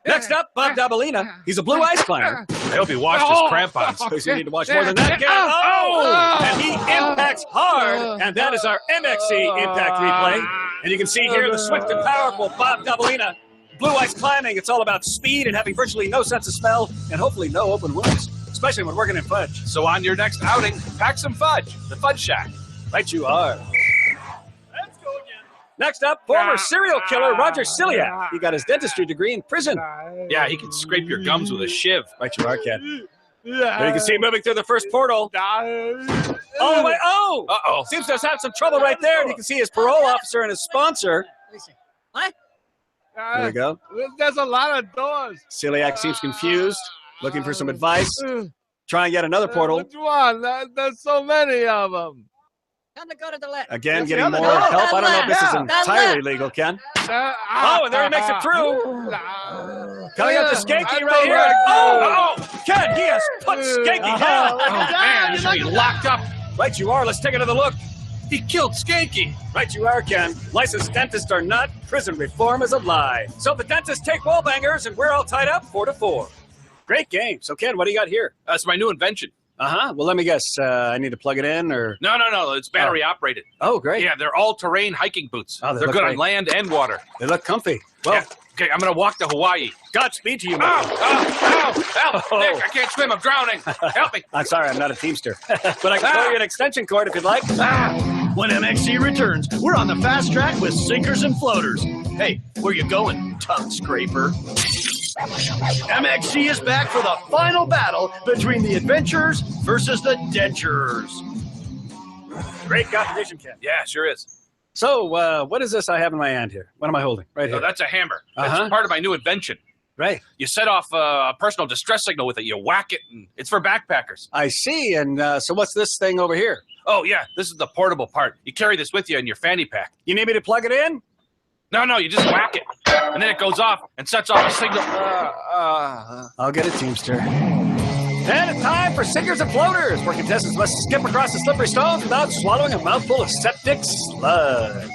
Next up, Bob Dabalina. He's a blue ice climber. I hope he washed his crampons. Because you need to watch more than that, Ken. Oh! And he impacts hard. And that is our MXC impact replay. And you can see here the swift and powerful Bob Dabalina. Blue ice climbing, it's all about speed and having virtually no sense of smell and hopefully no open wounds, especially when working in fudge. So on your next outing, pack some fudge. The Fudge Shack. Right you are. Next up, former serial killer Roger Ciliac. He got his dentistry degree in prison. Yeah, he can scrape your gums with a shiv. Right you are, Ken. There you can see him moving through the first portal. All the way. Oh! Uh-oh. Seems to have some trouble right there. And you can see his parole officer and his sponsor. What? There we go. There's a lot of doors. Ciliac seems confused, looking for some advice. Trying yet another portal. Which one? There's so many of them. Time to go to the left. Again, getting more help. I don't know if this is entirely legal, Ken. Oh, and there he makes it through. Coming up to Skanky right here. Oh, Ken, he has put Skanky down. Oh, man, he's really locked up. Right you are. Let's take another look. He killed Skanky. Right you are, Ken. Licensed dentists are not. Prison reform is a lie. So the dentists take wall bangers, and we're all tied up 4-4. Great game. So, Ken, what do you got here? That's my new invention. Well, let me guess. I need to plug it in, or? No. It's battery operated. Oh, great. Yeah, they're all-terrain hiking boots. Oh, they're good on land and water. They look comfy. Well, yeah. Okay, I'm going to walk to Hawaii. Godspeed to you, man. Help! Nick, I can't swim. I'm drowning. Help me. I'm sorry, I'm not a Teamster. But I can throw you an extension cord if you'd like. When MXC returns, we're on the fast track with sinkers and floaters. Hey, where you going, tongue scraper? MXC is back for the final battle between the adventurers versus the denturers. Great competition, Ken. Yeah, sure is. So, what is this I have in my hand here? What am I holding? Right here. Oh, that's a hammer. That's part of my new invention. Right. You set off a personal distress signal with it. You whack it, and it's for backpackers. I see. And so what's this thing over here? Oh, yeah. This is the portable part. You carry this with you in your fanny pack. You need me to plug it in? No, you just whack it. And then it goes off and sets off a signal. I'll get a Teamster. And it's time for Sinkers and Floaters, where contestants must skip across the slippery stones without swallowing a mouthful of septic sludge.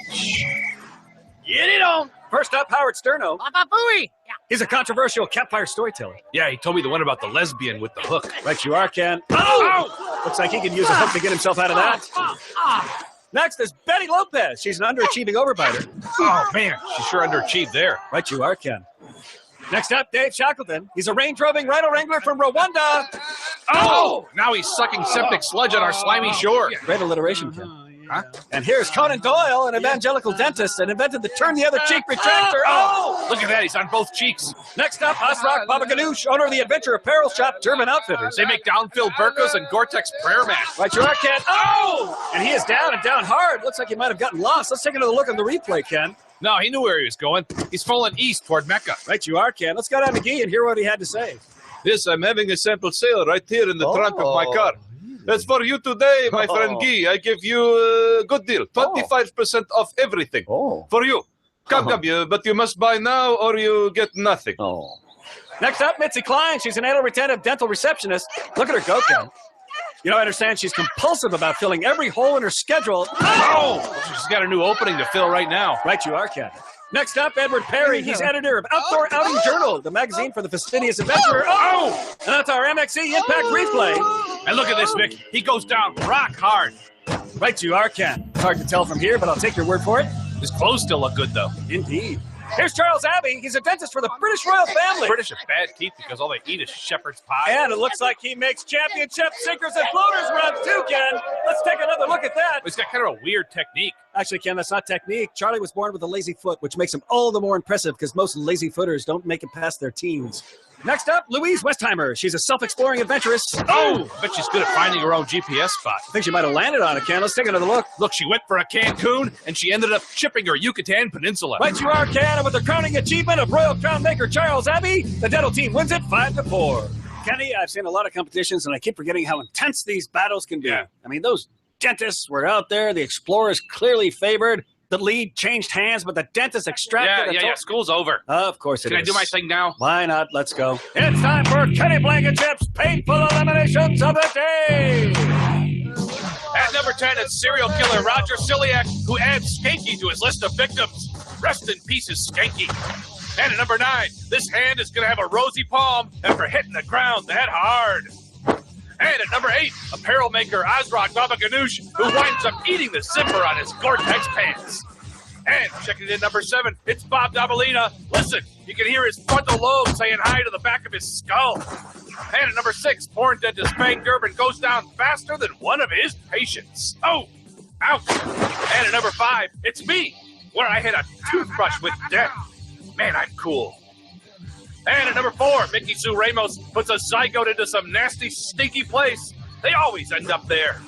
Get it on! First up, Howard Sterno. Booey! Yeah. He's a controversial campfire storyteller. Yeah, he told me the one about the lesbian with the hook. Right you are, Ken. Oh! Looks like he can use a hook to get himself out of that. Next is Betty Lopez. She's an underachieving overbiter. Oh, man, she sure underachieved there. Right you are, Ken. Next up, Dave Shackleton. He's a range-roving rhino wrangler from Rwanda. Oh! Now he's sucking septic sludge on our slimy shore. Great alliteration, Ken. Huh? And here's Conan Doyle, an evangelical dentist, and invented the turn the other cheek retractor. Oh! Look at that, he's on both cheeks. Next up, Asrak Baba Ganoush, owner of the adventure apparel shop German Outfitters. They make down-filled burkas and Gore-Tex prayer mats. Right you are, Ken. Oh! And he is down and down hard. Looks like he might have gotten lost. Let's take another look on the replay, Ken. No, he knew where he was going. He's falling east toward Mecca. Right you are, Ken. Let's go down to Guy and hear what he had to say. Yes, I'm having a sample sale right here in the trunk of my car. That's for you today, my friend Guy. I give you a good deal. 25% off everything. For you. Come, but you must buy now or you get nothing. Next up, Mitzi Klein. She's an anal retentive dental receptionist. Look at her go, Ken. You know, I understand she's compulsive about filling every hole in her schedule. Oh! She's got a new opening to fill right now. Right you are, Ken. Next up, Edward Perry. He's editor of Outdoor Outing Journal, the magazine for the fastidious adventurer. Oh! And that's our MXE Impact Replay. And look at this, Vic. He goes down rock hard. Right you are, Ken. Hard to tell from here, but I'll take your word for it. His clothes still look good, though. Indeed. Here's Charles Abbey. He's a dentist for the British royal family. British have bad teeth because all they eat is shepherd's pie. And it looks like he makes championship sinkers and floaters run too, Ken. Let's take another look at that. He's got kind of a weird technique. Actually, Ken, that's not technique. Charlie was born with a lazy foot, which makes him all the more impressive because most lazy footers don't make it past their teens. Next up, Louise Westheimer. She's a self-exploring adventuress. Oh! I bet she's good at finding her own GPS spot. I think she might have landed on it, Ken. Let's take another look. Look, she went for a Cancun, and she ended up chipping her Yucatan Peninsula. Right you are, Ken, and with the crowning achievement of Royal Crown maker Charles Abbey, the dental team wins it 5-4. Kenny, I've seen a lot of competitions, and I keep forgetting how intense these battles can be. Yeah. I mean, those dentists were out there. The explorers clearly favored. The lead changed hands, but the dentist extracted Yeah, school's over. Of course it is. Can I do my thing now? Why not? Let's go. It's time for Kenny Blankenship's painful eliminations of the day. At number 10, it's serial killer Roger Ciliac, who adds Skanky to his list of victims. Rest in pieces, Skanky. And at number 9, this hand is going to have a rosy palm after hitting the ground that hard. And at number 8, apparel maker Asrak Baba Ganoush, who winds up eating the zipper on his Gore-Tex pants. And checking in at number 7, it's Bob Dabalina. Listen, you can hear his frontal lobe saying hi to the back of his skull. And at number 6, porn dentist Fang Durbin goes down faster than one of his patients. Oh, ouch. And at number 5, it's me, where I hit a toothbrush with death. Man, I'm cool. And at number 4, Mickey Sue Ramos puts a zygote into some nasty, stinky place. They always end up there.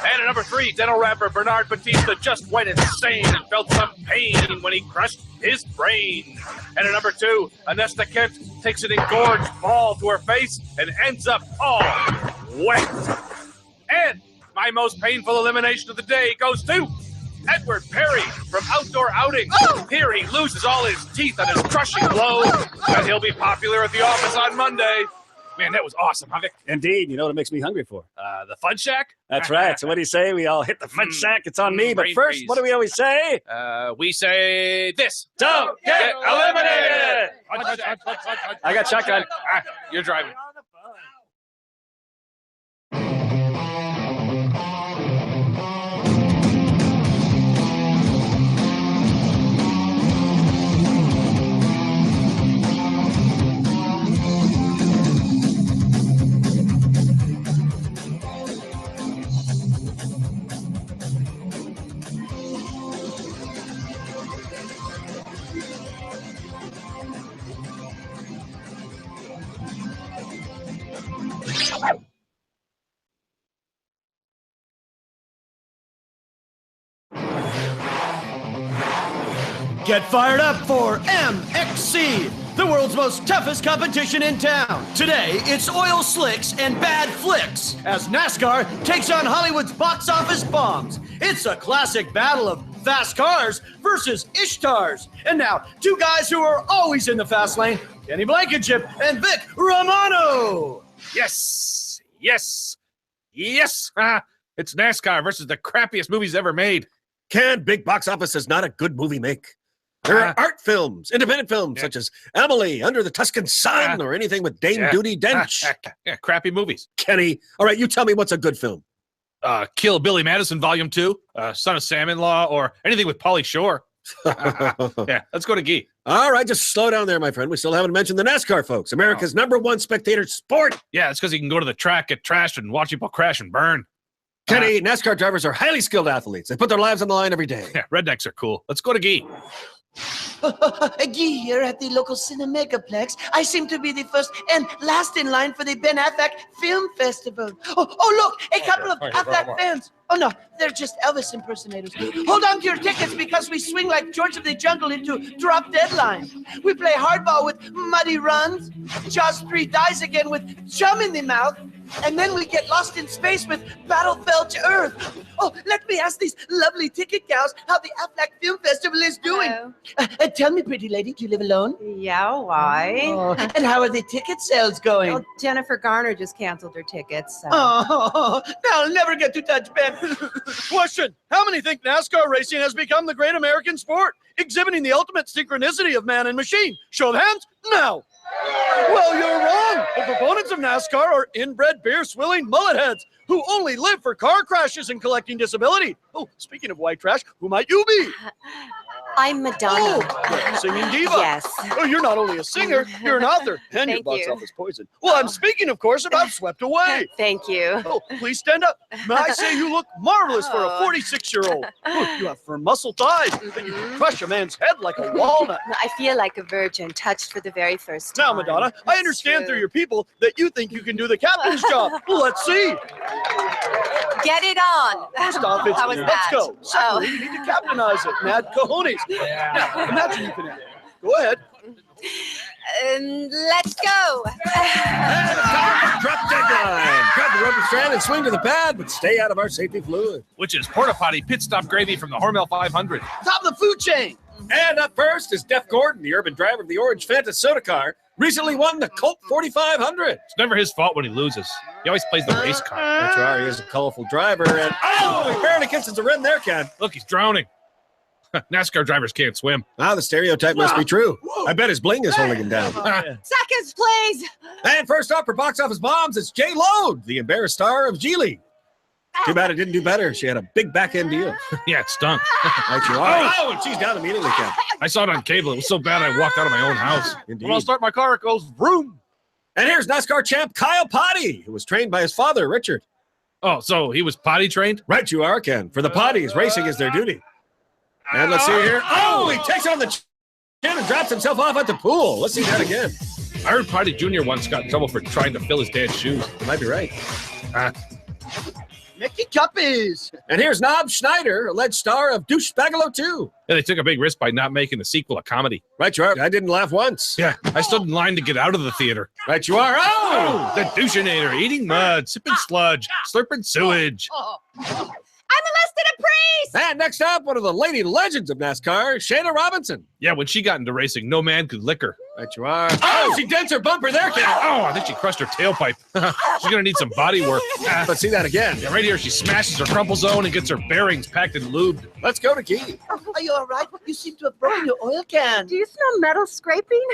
And at number 3, dental rapper Bernard Batista just went insane and felt some pain when he crushed his brain. And at number 2, Anesta Kent takes an engorged ball to her face and ends up all wet. And my most painful elimination of the day goes to Edward Perry from Outdoor Outing. Here he loses all his teeth on his crushing blow, but he'll be popular at the office on Monday. Man, that was awesome, huh, Vic? Indeed. You know what it makes me hungry for? The Fun Shack? That's right. So what do you say? We all hit the Fun Shack. It's on me. But brain first, freeze. what do we always say? We say this. Don't get eliminated! I got shotgun. You're driving. Get fired up for MXC, the world's most toughest competition in town. Today, it's oil slicks and bad flicks as NASCAR takes on Hollywood's box office bombs. It's a classic battle of fast cars versus Ishtars. And now, two guys who are always in the fast lane, Kenny Blankenship and Vic Romano. Yes! Yes! Yes! It's NASCAR versus the crappiest movies ever made. Can big box office does not a good movie make? There are art films, independent films, such as Emily, Under the Tuscan Sun, or anything with Dame Judi Dench. Yeah, crappy movies. Kenny, all right, you tell me what's a good film. Kill Billy Madison Volume 2, Son of Sam-in-Law, or anything with Pauly Shore. Yeah, let's go to Guy. All right, just slow down there, my friend. We still haven't mentioned the NASCAR, folks. America's #1 spectator sport. Yeah, it's because he can go to the track, get trashed, and watch people crash and burn. Kenny, NASCAR drivers are highly skilled athletes. They put their lives on the line every day. Yeah, rednecks are cool. Let's go to Guy. Guy here at the local Cinemegaplex. I seem to be the first and last in line for the Ben Affleck Film Festival. Oh look, a couple of Affleck fans. Oh, no, they're just Elvis impersonators. Hold on to your tickets because we swing like George of the Jungle into drop deadline. We play hardball with muddy runs, Jaws 3 dies again with chum in the mouth, and then we get lost in space with Battle Fell to Earth. Oh, let me ask these lovely ticket gals how the Affleck Film Festival is doing. Tell me, pretty lady, do you live alone? Yeah, why? Oh, and how are the ticket sales going? Well, Jennifer Garner just canceled her tickets. So. Oh, now I'll never get to touch Ben. Question: how many think NASCAR racing has become the great American sport, exhibiting the ultimate synchronicity of man and machine? Show of hands now. Well, you're wrong. The proponents of NASCAR are inbred, beer-swilling mullet heads who only live for car crashes and collecting disability. Oh, speaking of white trash, who might you be? I'm Madonna. Oh, singing diva. Yes. Oh, you're not only a singer, you're an author, and your Thank box you. office poison. Well, I'm speaking, of course, about Swept Away. Thank you. Oh, please stand up. May I say you look marvelous for a 46-year-old. Oh, you have firm muscle thighs that you can crush a man's head like a walnut. I feel like a virgin, touched for the very first time. Now, Madonna, I understand through your people that you think you can do the captain's job. Well, let's see. Get it on. Stop it. How was Let's that? go. Secondly, you need to captainize it. Mad cojones. Now, imagine you can. Go ahead. Let's go. Drop deadline. Grab the rubber strand and swing to the pad, but stay out of our safety fluid. Which is Porta Potty Pit Stop Gravy from the Hormel 500. Top of the food chain. And up first is Def Gordon, the urban driver of the orange Fanta soda car. Recently won the Colt 4500. It's never his fault when he loses. He always plays the race car. That's right. He is a colorful driver. And he barely kisses the rim there, Ken. Look, he's drowning. NASCAR drivers can't swim. Ah, the stereotype must be true. I bet his bling is holding him down. Seconds, please. And first up for box office bombs, it's J. Load, the embarrassed star of Geely. Too bad it didn't do better. She had a big back-end deal. Yeah, it stunk. Right you are. Oh, and she's down immediately, Ken. I saw it on cable. It was so bad I walked out of my own house. Indeed. When I'll start my car, it goes vroom. And here's NASCAR champ Kyle Potty, who was trained by his father, Richard. Oh, so he was potty trained? Right you are, Ken. For the potties, racing is their duty. And let's see here. Oh, he takes on the chin and drops himself off at the pool. Let's see that again. I heard Potty Jr. once got in trouble for trying to fill his dad's shoes. You might be right. Mickey Cuppies. And here's Nob Schneider, alleged star of Douchebagalo 2. Yeah, they took a big risk by not making the sequel a comedy. Right you are. I didn't laugh once. Yeah, I stood in line to get out of the theater. Right you are. Oh! The doucheinator, eating mud, sipping sludge, slurping sewage. I molested a priest. And next up, one of the lady legends of NASCAR, Shayna Robinson. Yeah, when she got into racing, no man could lick her. Right you are. Oh, she dents her bumper there, Ken. Oh, I think she crushed her tailpipe. She's going to need some body work. Let's see that again. Yeah, right here, she smashes her crumple zone and gets her bearings packed and lubed. Let's go to Key. Are you all right? You seem to have broken your oil can. Do you smell metal scraping?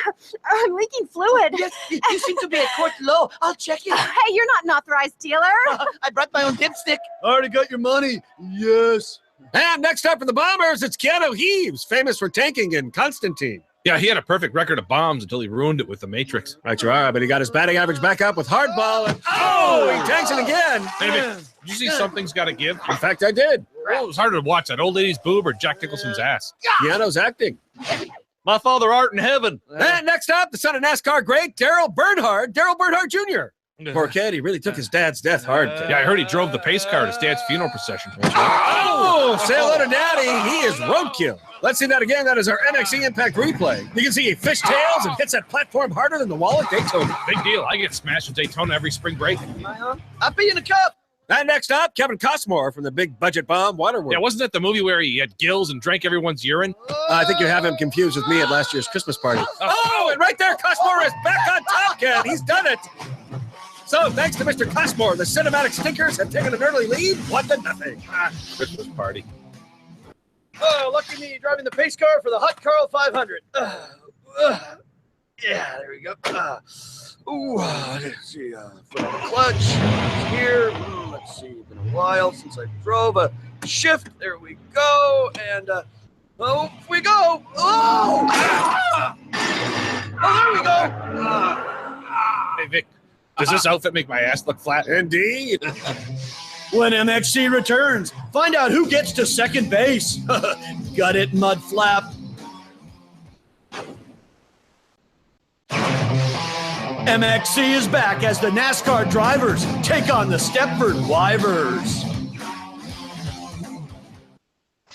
I'm leaking fluid. Yes, you seem to be at court low. I'll check it. Hey, you're not an authorized dealer. I brought my own dipstick. I already got your money. Yes. And next up for the Bombers, it's Keanu Reeves, famous for tanking in Constantine. Yeah, he had a perfect record of bombs until he ruined it with The Matrix. Right you are, but he got his batting average back up with hardball. And he tanks it again. Hey, did you see Something's Gotta Give? In fact, I did. Well, it was harder to watch, that old lady's boob or Jack Nicholson's ass. Keanu's acting. My father art in heaven. And next up, the son of NASCAR great Daryl Bernhardt Jr. Poor kid, he really took his dad's death hard. Yeah, I heard he drove the pace car at his dad's funeral procession. Oh, say hello to Daddy. He is roadkill. Let's see that again. That is our NXE Impact replay. You can see he fishtails and hits that platform harder than the wall at Daytona. Big deal. I get smashed at Daytona every spring break. I'll be in the cup. And next up, Kevin Costmore from the big budget bomb Waterworld. Yeah, wasn't that the movie where he had gills and drank everyone's urine? I think you have him confused with me at last year's Christmas party. Oh, and right there, Costmore is back on top, Ken. He's done it. So, thanks to Mr. Costmore, the cinematic stinkers have taken an early lead, 1-0. Christmas party. Oh, lucky me driving the pace car for the Hot Carl 500. Yeah, there we go. Let's see. Foot on the clutch. Here. Let's see. It's been a while since I drove a shift. There we go. And off we go. Oh! There we go. Hey, Vic, does this outfit make my ass look flat? Indeed. When MXC returns, find out who gets to second base. Got it, Mudflap. MXC is back as the NASCAR drivers take on the Stepford Wyvers.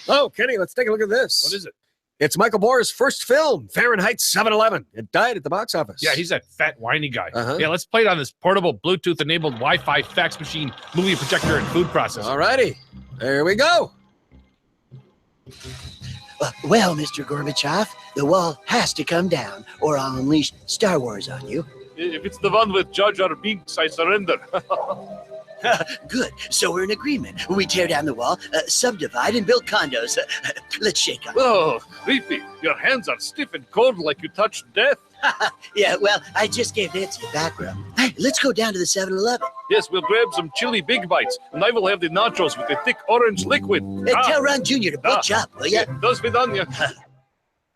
Oh, Kenny, let's take a look at this. What is it? It's Michael Moore's first film, Fahrenheit 7/11. It died at the box office. Yeah, he's that fat, whiny guy. Uh-huh. Yeah, let's play it on this portable, Bluetooth-enabled Wi-Fi fax machine, movie projector, and food processor. All righty. There we go. Well, Mr. Gorbachev, the wall has to come down, or I'll unleash Star Wars on you. If it's the one with Jar Jar Binks, I surrender. Good. So we're in agreement. We tear down the wall, subdivide, and build condos. Let's shake on it. Oh, creepy. Your hands are stiff and cold like you touched death. Yeah, well, I just gave Nancy a back rub. Hey, let's go down to the 7-Eleven. Yes, we'll grab some chili big bites, and I will have the nachos with the thick orange liquid. Tell Ron Jr. to butch up, will ya? Does be done, yeah.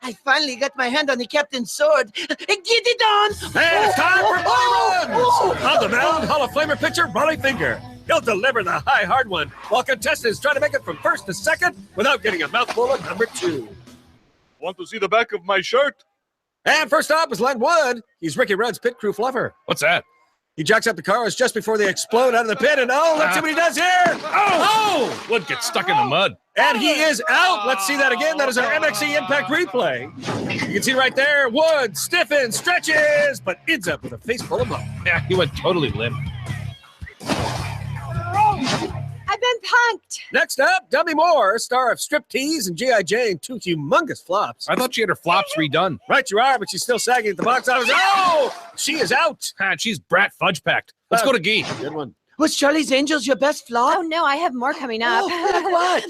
I finally got my hand on the captain's sword. Get it on! And it's time for money runs! On the mound, Hall of Famer pitcher Rolly Finger. He'll deliver the high, hard one, while contestants try to make it from first to second without getting a mouthful of number 2. Want to see the back of my shirt? And first up is Len Wood. He's Ricky Rudd's pit crew fluffer. What's that? He jacks up the cars just before they explode out of the pit, and let's see what he does here. Oh! Wood gets stuck in the mud. And he is out. Let's see that again. That is our MXC Impact replay. You can see right there, Wood stiffens, stretches, but ends up with a face full of mud. Yeah, he went totally limp. I've been punked. Next up, Dummy Moore, star of Striptease and G.I. Jane, 2 humongous flops. I thought she had her flops redone. Right you are, but she's still sagging at the box office. Oh! She is out. And she's brat fudge packed. Let's go to Gee. Good one. Was Charlie's Angels your best flop? Oh, no, I have more coming up. Like what?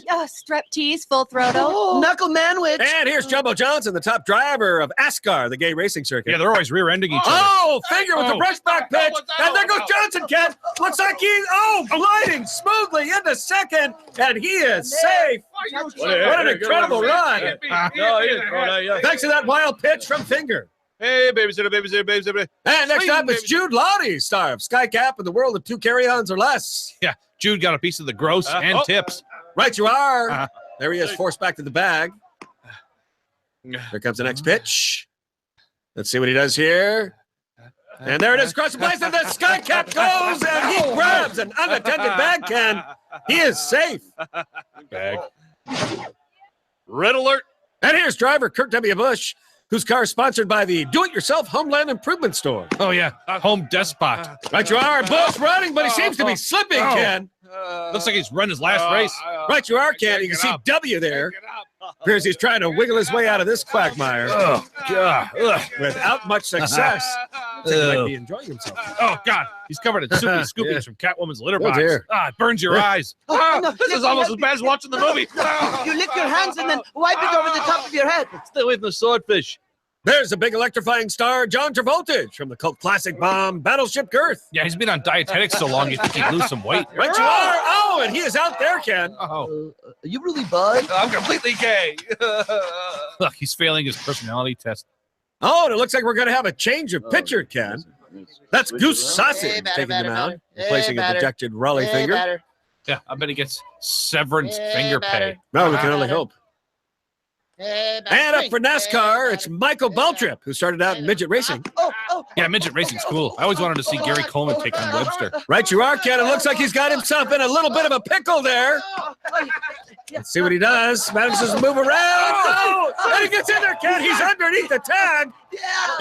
Striptease, Full Throttle. Knuckle Manwich. And here's Jumbo Johnson, the top driver of ASCAR, the gay racing circuit. Yeah, they're always rear-ending each other. Oh, Finger with the brushback pitch. And there goes Johnson, Ken. Looks like he's, gliding smoothly into second. And he is safe. What an incredible run. Thanks to that wild pitch from Finger. Hey, babysitter. And next up, it's Jude Lawley, star of Skycap and the World of 2 Carry-Ons or Less. Yeah, Jude got a piece of the gross and tips. Right you are. There he is, forced back to the bag. Here comes the next pitch. Let's see what he does here. And there it is, across the place, and the Skycap goes, and he grabs an unattended bag, Ken. He is safe. Bag. Red alert. And here's driver Kurt W. Busch, whose car is sponsored by the Do-It-Yourself Homeland Improvement Store. Oh, yeah. Home Despot. Right you are. Busch running, but he seems to be slipping, Ken. Looks like he's run his last race. Right you are, Ken. You can see W there. Appears he's trying to wiggle his way out of this quagmire. Oh, God. Without much success. Looks like he might be enjoying himself. Oh, God. He's covered in soupy scoopings from Catwoman's litter box. Dear. It burns your eyes. This is almost as bad as watching the movie. You lick your hands and then wipe it over the top of your head. Stay away from the swordfish. There's a big electrifying star, John Travolta, from the cult classic bomb Battleship Girth. Yeah, he's been on dietetics so long you think he'd lose some weight. Right you are. Oh, and he is out there, Ken. Oh. Are you really bud? I'm completely gay. Look, he's failing his personality test. Oh, and it looks like we're going to have a change of pitcher, Ken. That's Goose Sausage taking the mound, replacing a dejected Raleigh Finger. Yeah, I bet he gets severance finger pay. No, we can only hope. And up for NASCAR, it's Michael Baltrip, who started out in midget racing. Yeah, midget racing's cool. I always wanted to see Gary Coleman take on Webster. Right you are, Ken. It looks like he's got himself in a little bit of a pickle there. Let's see what he does. Manages to move around. Oh, and he gets in there, Ken. He's underneath the tag.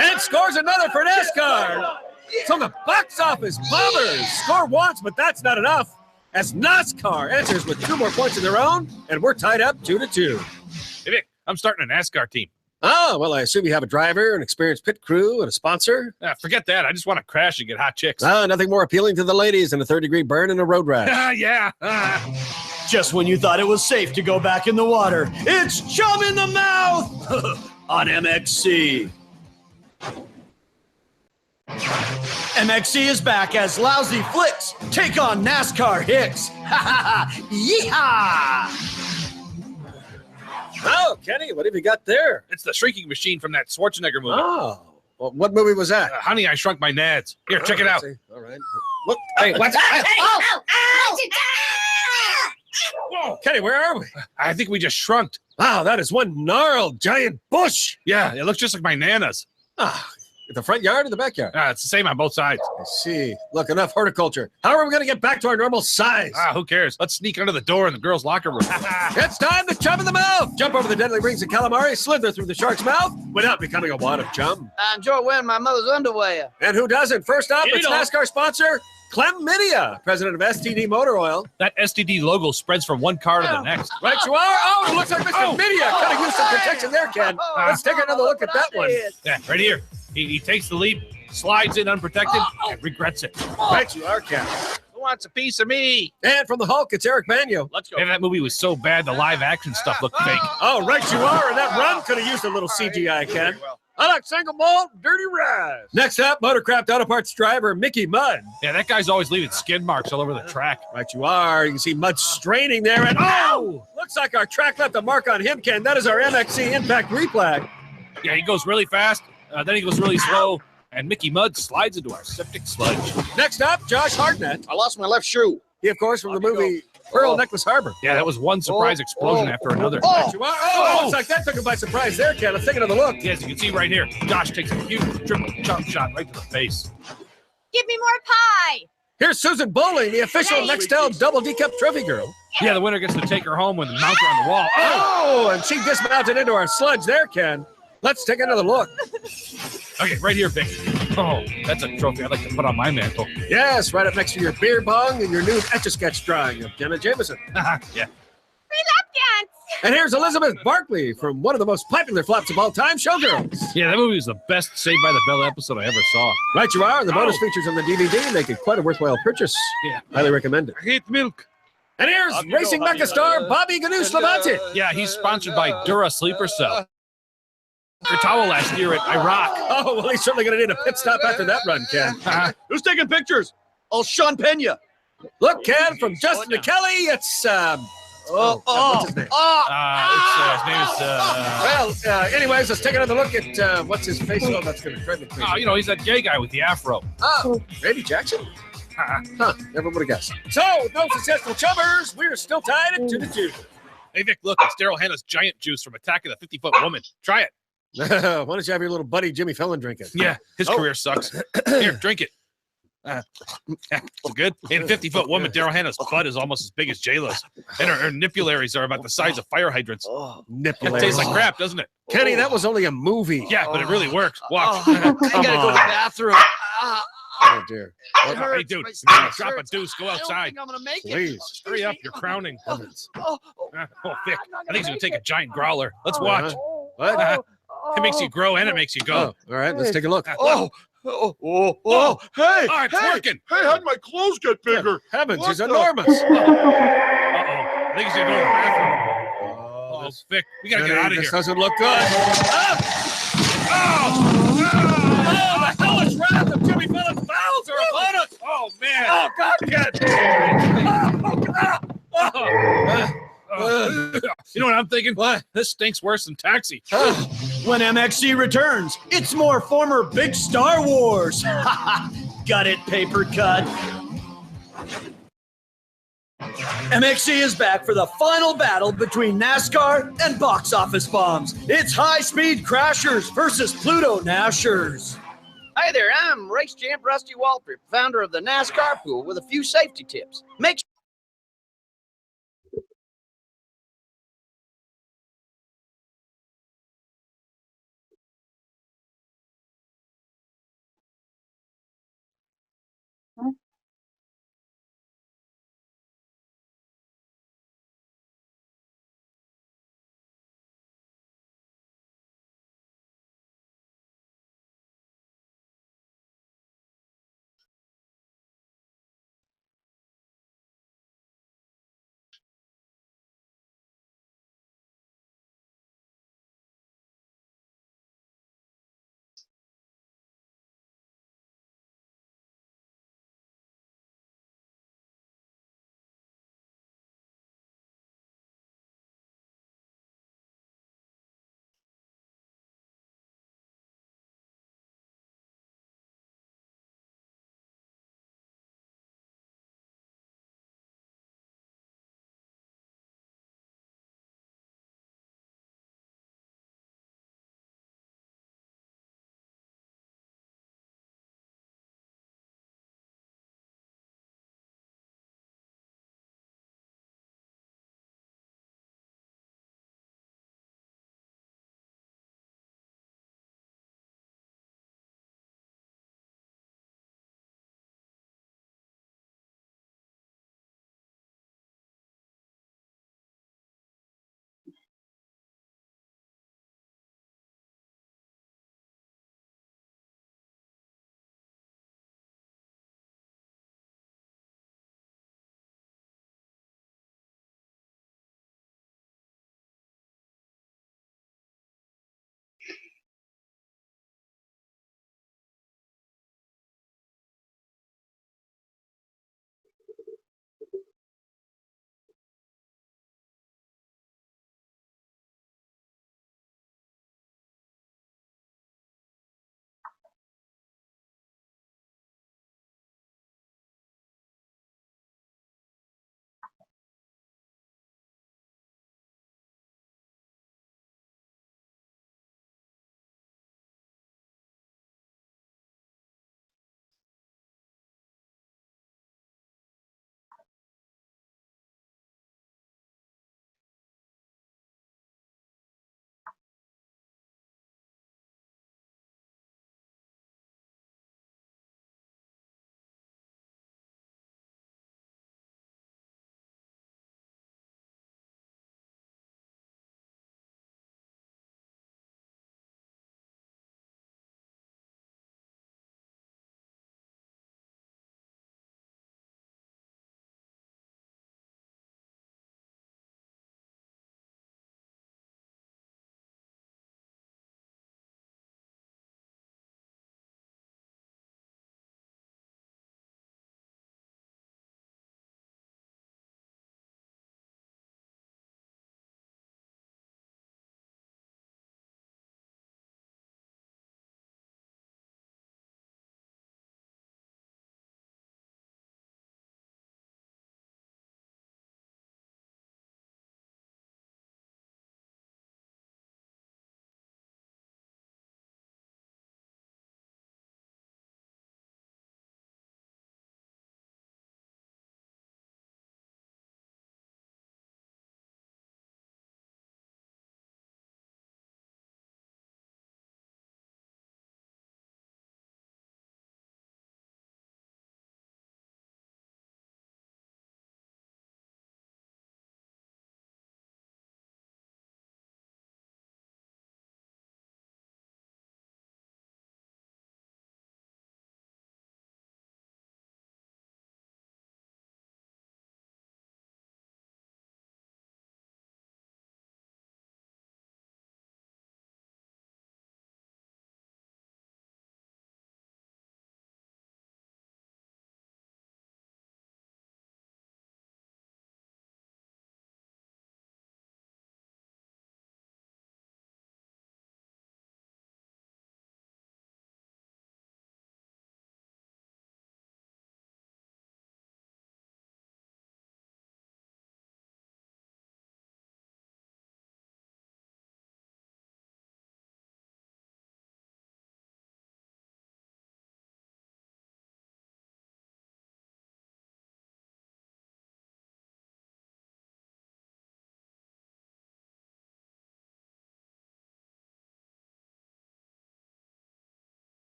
And scores another for NASCAR. So the box office bombers score once, but that's not enough. As NASCAR answers with 2 more points of their own, and we're tied up 2-2. Hey, Vic, I'm starting a NASCAR team. Oh, well, I assume you have a driver, an experienced pit crew, and a sponsor. Forget that. I just want to crash and get hot chicks. Nothing more appealing to the ladies than a third-degree burn and a road rash. Yeah. Just when you thought it was safe to go back in the water, it's Chum in the Mouth on MXC. MXC is back as Lousy Flicks take on NASCAR Hicks. Yeehaw! Oh, Kenny, what have you got there? It's the shrinking machine from that Schwarzenegger movie. Oh, well, what movie was that? Honey, I Shrunk My Nads. Here, check it out. All right. What? Hey, what's Whoa, Kenny, where are we? I think we just shrunk. Wow, that is one gnarled giant bush. Yeah, it looks just like my Nana's. Ah, in the front yard or the backyard? It's the same on both sides. I see. Look, enough horticulture. How are we going to get back to our normal size? Who cares? Let's sneak under the door in the girls' locker room. It's time to chum in the mouth. Jump over the deadly rings of calamari, slither through the shark's mouth without becoming a wad of chum. I enjoy wearing my mother's underwear. And who doesn't? First up, You it's know. NASCAR sponsor, Chlamydia, president of STD Motor Oil. That STD logo spreads from one car to the next. Right you are. Oh, it looks like Mr. Midia could have used some protection there, Ken. Let's take another look at that one. Yeah, right here. He takes the leap, slides in unprotected, and regrets it. Right you are, Ken. Who wants a piece of me? And from the Hulk, it's Eric Banyo. Let's go. Man, that movie was so bad, the live action stuff looked fake. Oh, right you are. And that run could have used a little CGI, Ken. I like single malt, dirty rice. Next up, Motorcraft Auto Parts driver Mickey Mudd. Yeah, that guy's always leaving skid marks all over the track. Right you are. You can see Mudd straining there. And oh! Looks like our track left a mark on him, Ken. That is our MXC Impact Replag. Yeah, he goes really fast, then he goes really slow, and Mickey Mudd slides into our septic sludge. Next up, Josh Hartnett. I lost my left shoe. He, of course, from the movie Pearl Necklace Harbor. Yeah, that was one surprise explosion after another. Right you are. Oh, looks like that took him by surprise there, Ken. Let's take another look. Yes, you can see right here. Josh takes a huge triple chop shot right to the face. Give me more pie. Here's Susan Bowling, the official Nextel Double D-Cup Trophy Girl. Yeah, the winner gets to take her home with the mounter on the wall. Oh, and she dismounted into our sludge there, Ken. Let's take another look. Okay, right here, Vic. Oh, that's a trophy I'd like to put on my mantle. Yes, right up next to your beer bong and your new Etch-a-Sketch drawing of Jenna Jameson. Yeah. Free lap dance. And here's Elizabeth Barkley from one of the most popular flops of all time, Showgirls. Yeah, that movie was the best Saved by the Bell episode I ever saw. Right you are. The bonus features on the DVD make it quite a worthwhile purchase. Yeah. Highly recommend it. I hate milk. And here's racing mecha star Bobby Ganoush Labonte. Yeah, he's sponsored by Dura Sleeper Cell. Your towel last year at Iraq. Oh, well, he's certainly going to need a pit stop after that run, Ken. Who's taking pictures? Oh, Sean Pena. Look, Ken, from Justin to Kelly, it's what's his name? His name is. Anyways, let's take another look at what's his face. Oh, that's going to drive me crazy. Oh, you know, he's that gay guy with the afro. Oh, Randy Jackson? Huh, never would have guessed. So, no successful chummers. We're still tied at 2-2. Hey, Vic, look, it's Daryl Hannah's giant juice from Attack of the 50-Foot Woman. Try it. Why don't you have your little buddy Jimmy Fallon drink it? Yeah, his career sucks. Here, drink it. Good. In 50-Foot Woman, Daryl Hannah's butt is almost as big as J-Lo's. And her nipularies are about the size of fire hydrants. Nippularies. It tastes like crap, doesn't it? Kenny, that was only a movie. Yeah, but it really works. Watch. I gotta go to the bathroom. Oh, dear. Hey, dude, if you're gonna drop a deuce, go outside. I'm gonna make Please. Hurry up, you're crowning. Oh, Oh, Vic, I think he's gonna take a giant growler. Let's watch. What? It makes you grow and it makes you go. Oh, all right, let's take a look. Hey, Oh, it's working. Hey, how'd my clothes get bigger? Heavens, What he's the- enormous. Uh-oh. I think he's gonna go to the bathroom. Oh, Vic, we gotta get out of This here. doesn't look good. Oh, the hellish wrath of Jimmy Fallon's fouls are upon us. Oh, man. Oh, God, You know what I'm thinking? What? This stinks worse than Taxi. When MXC returns, it's more former big Star Wars. Got it, paper cut. MXC is back for the final battle between NASCAR and box office bombs. It's high-speed crashers versus Pluto Nashers. Hi there, I'm race champ Rusty Walter, founder of the NASCAR Pool with a few safety tips. Make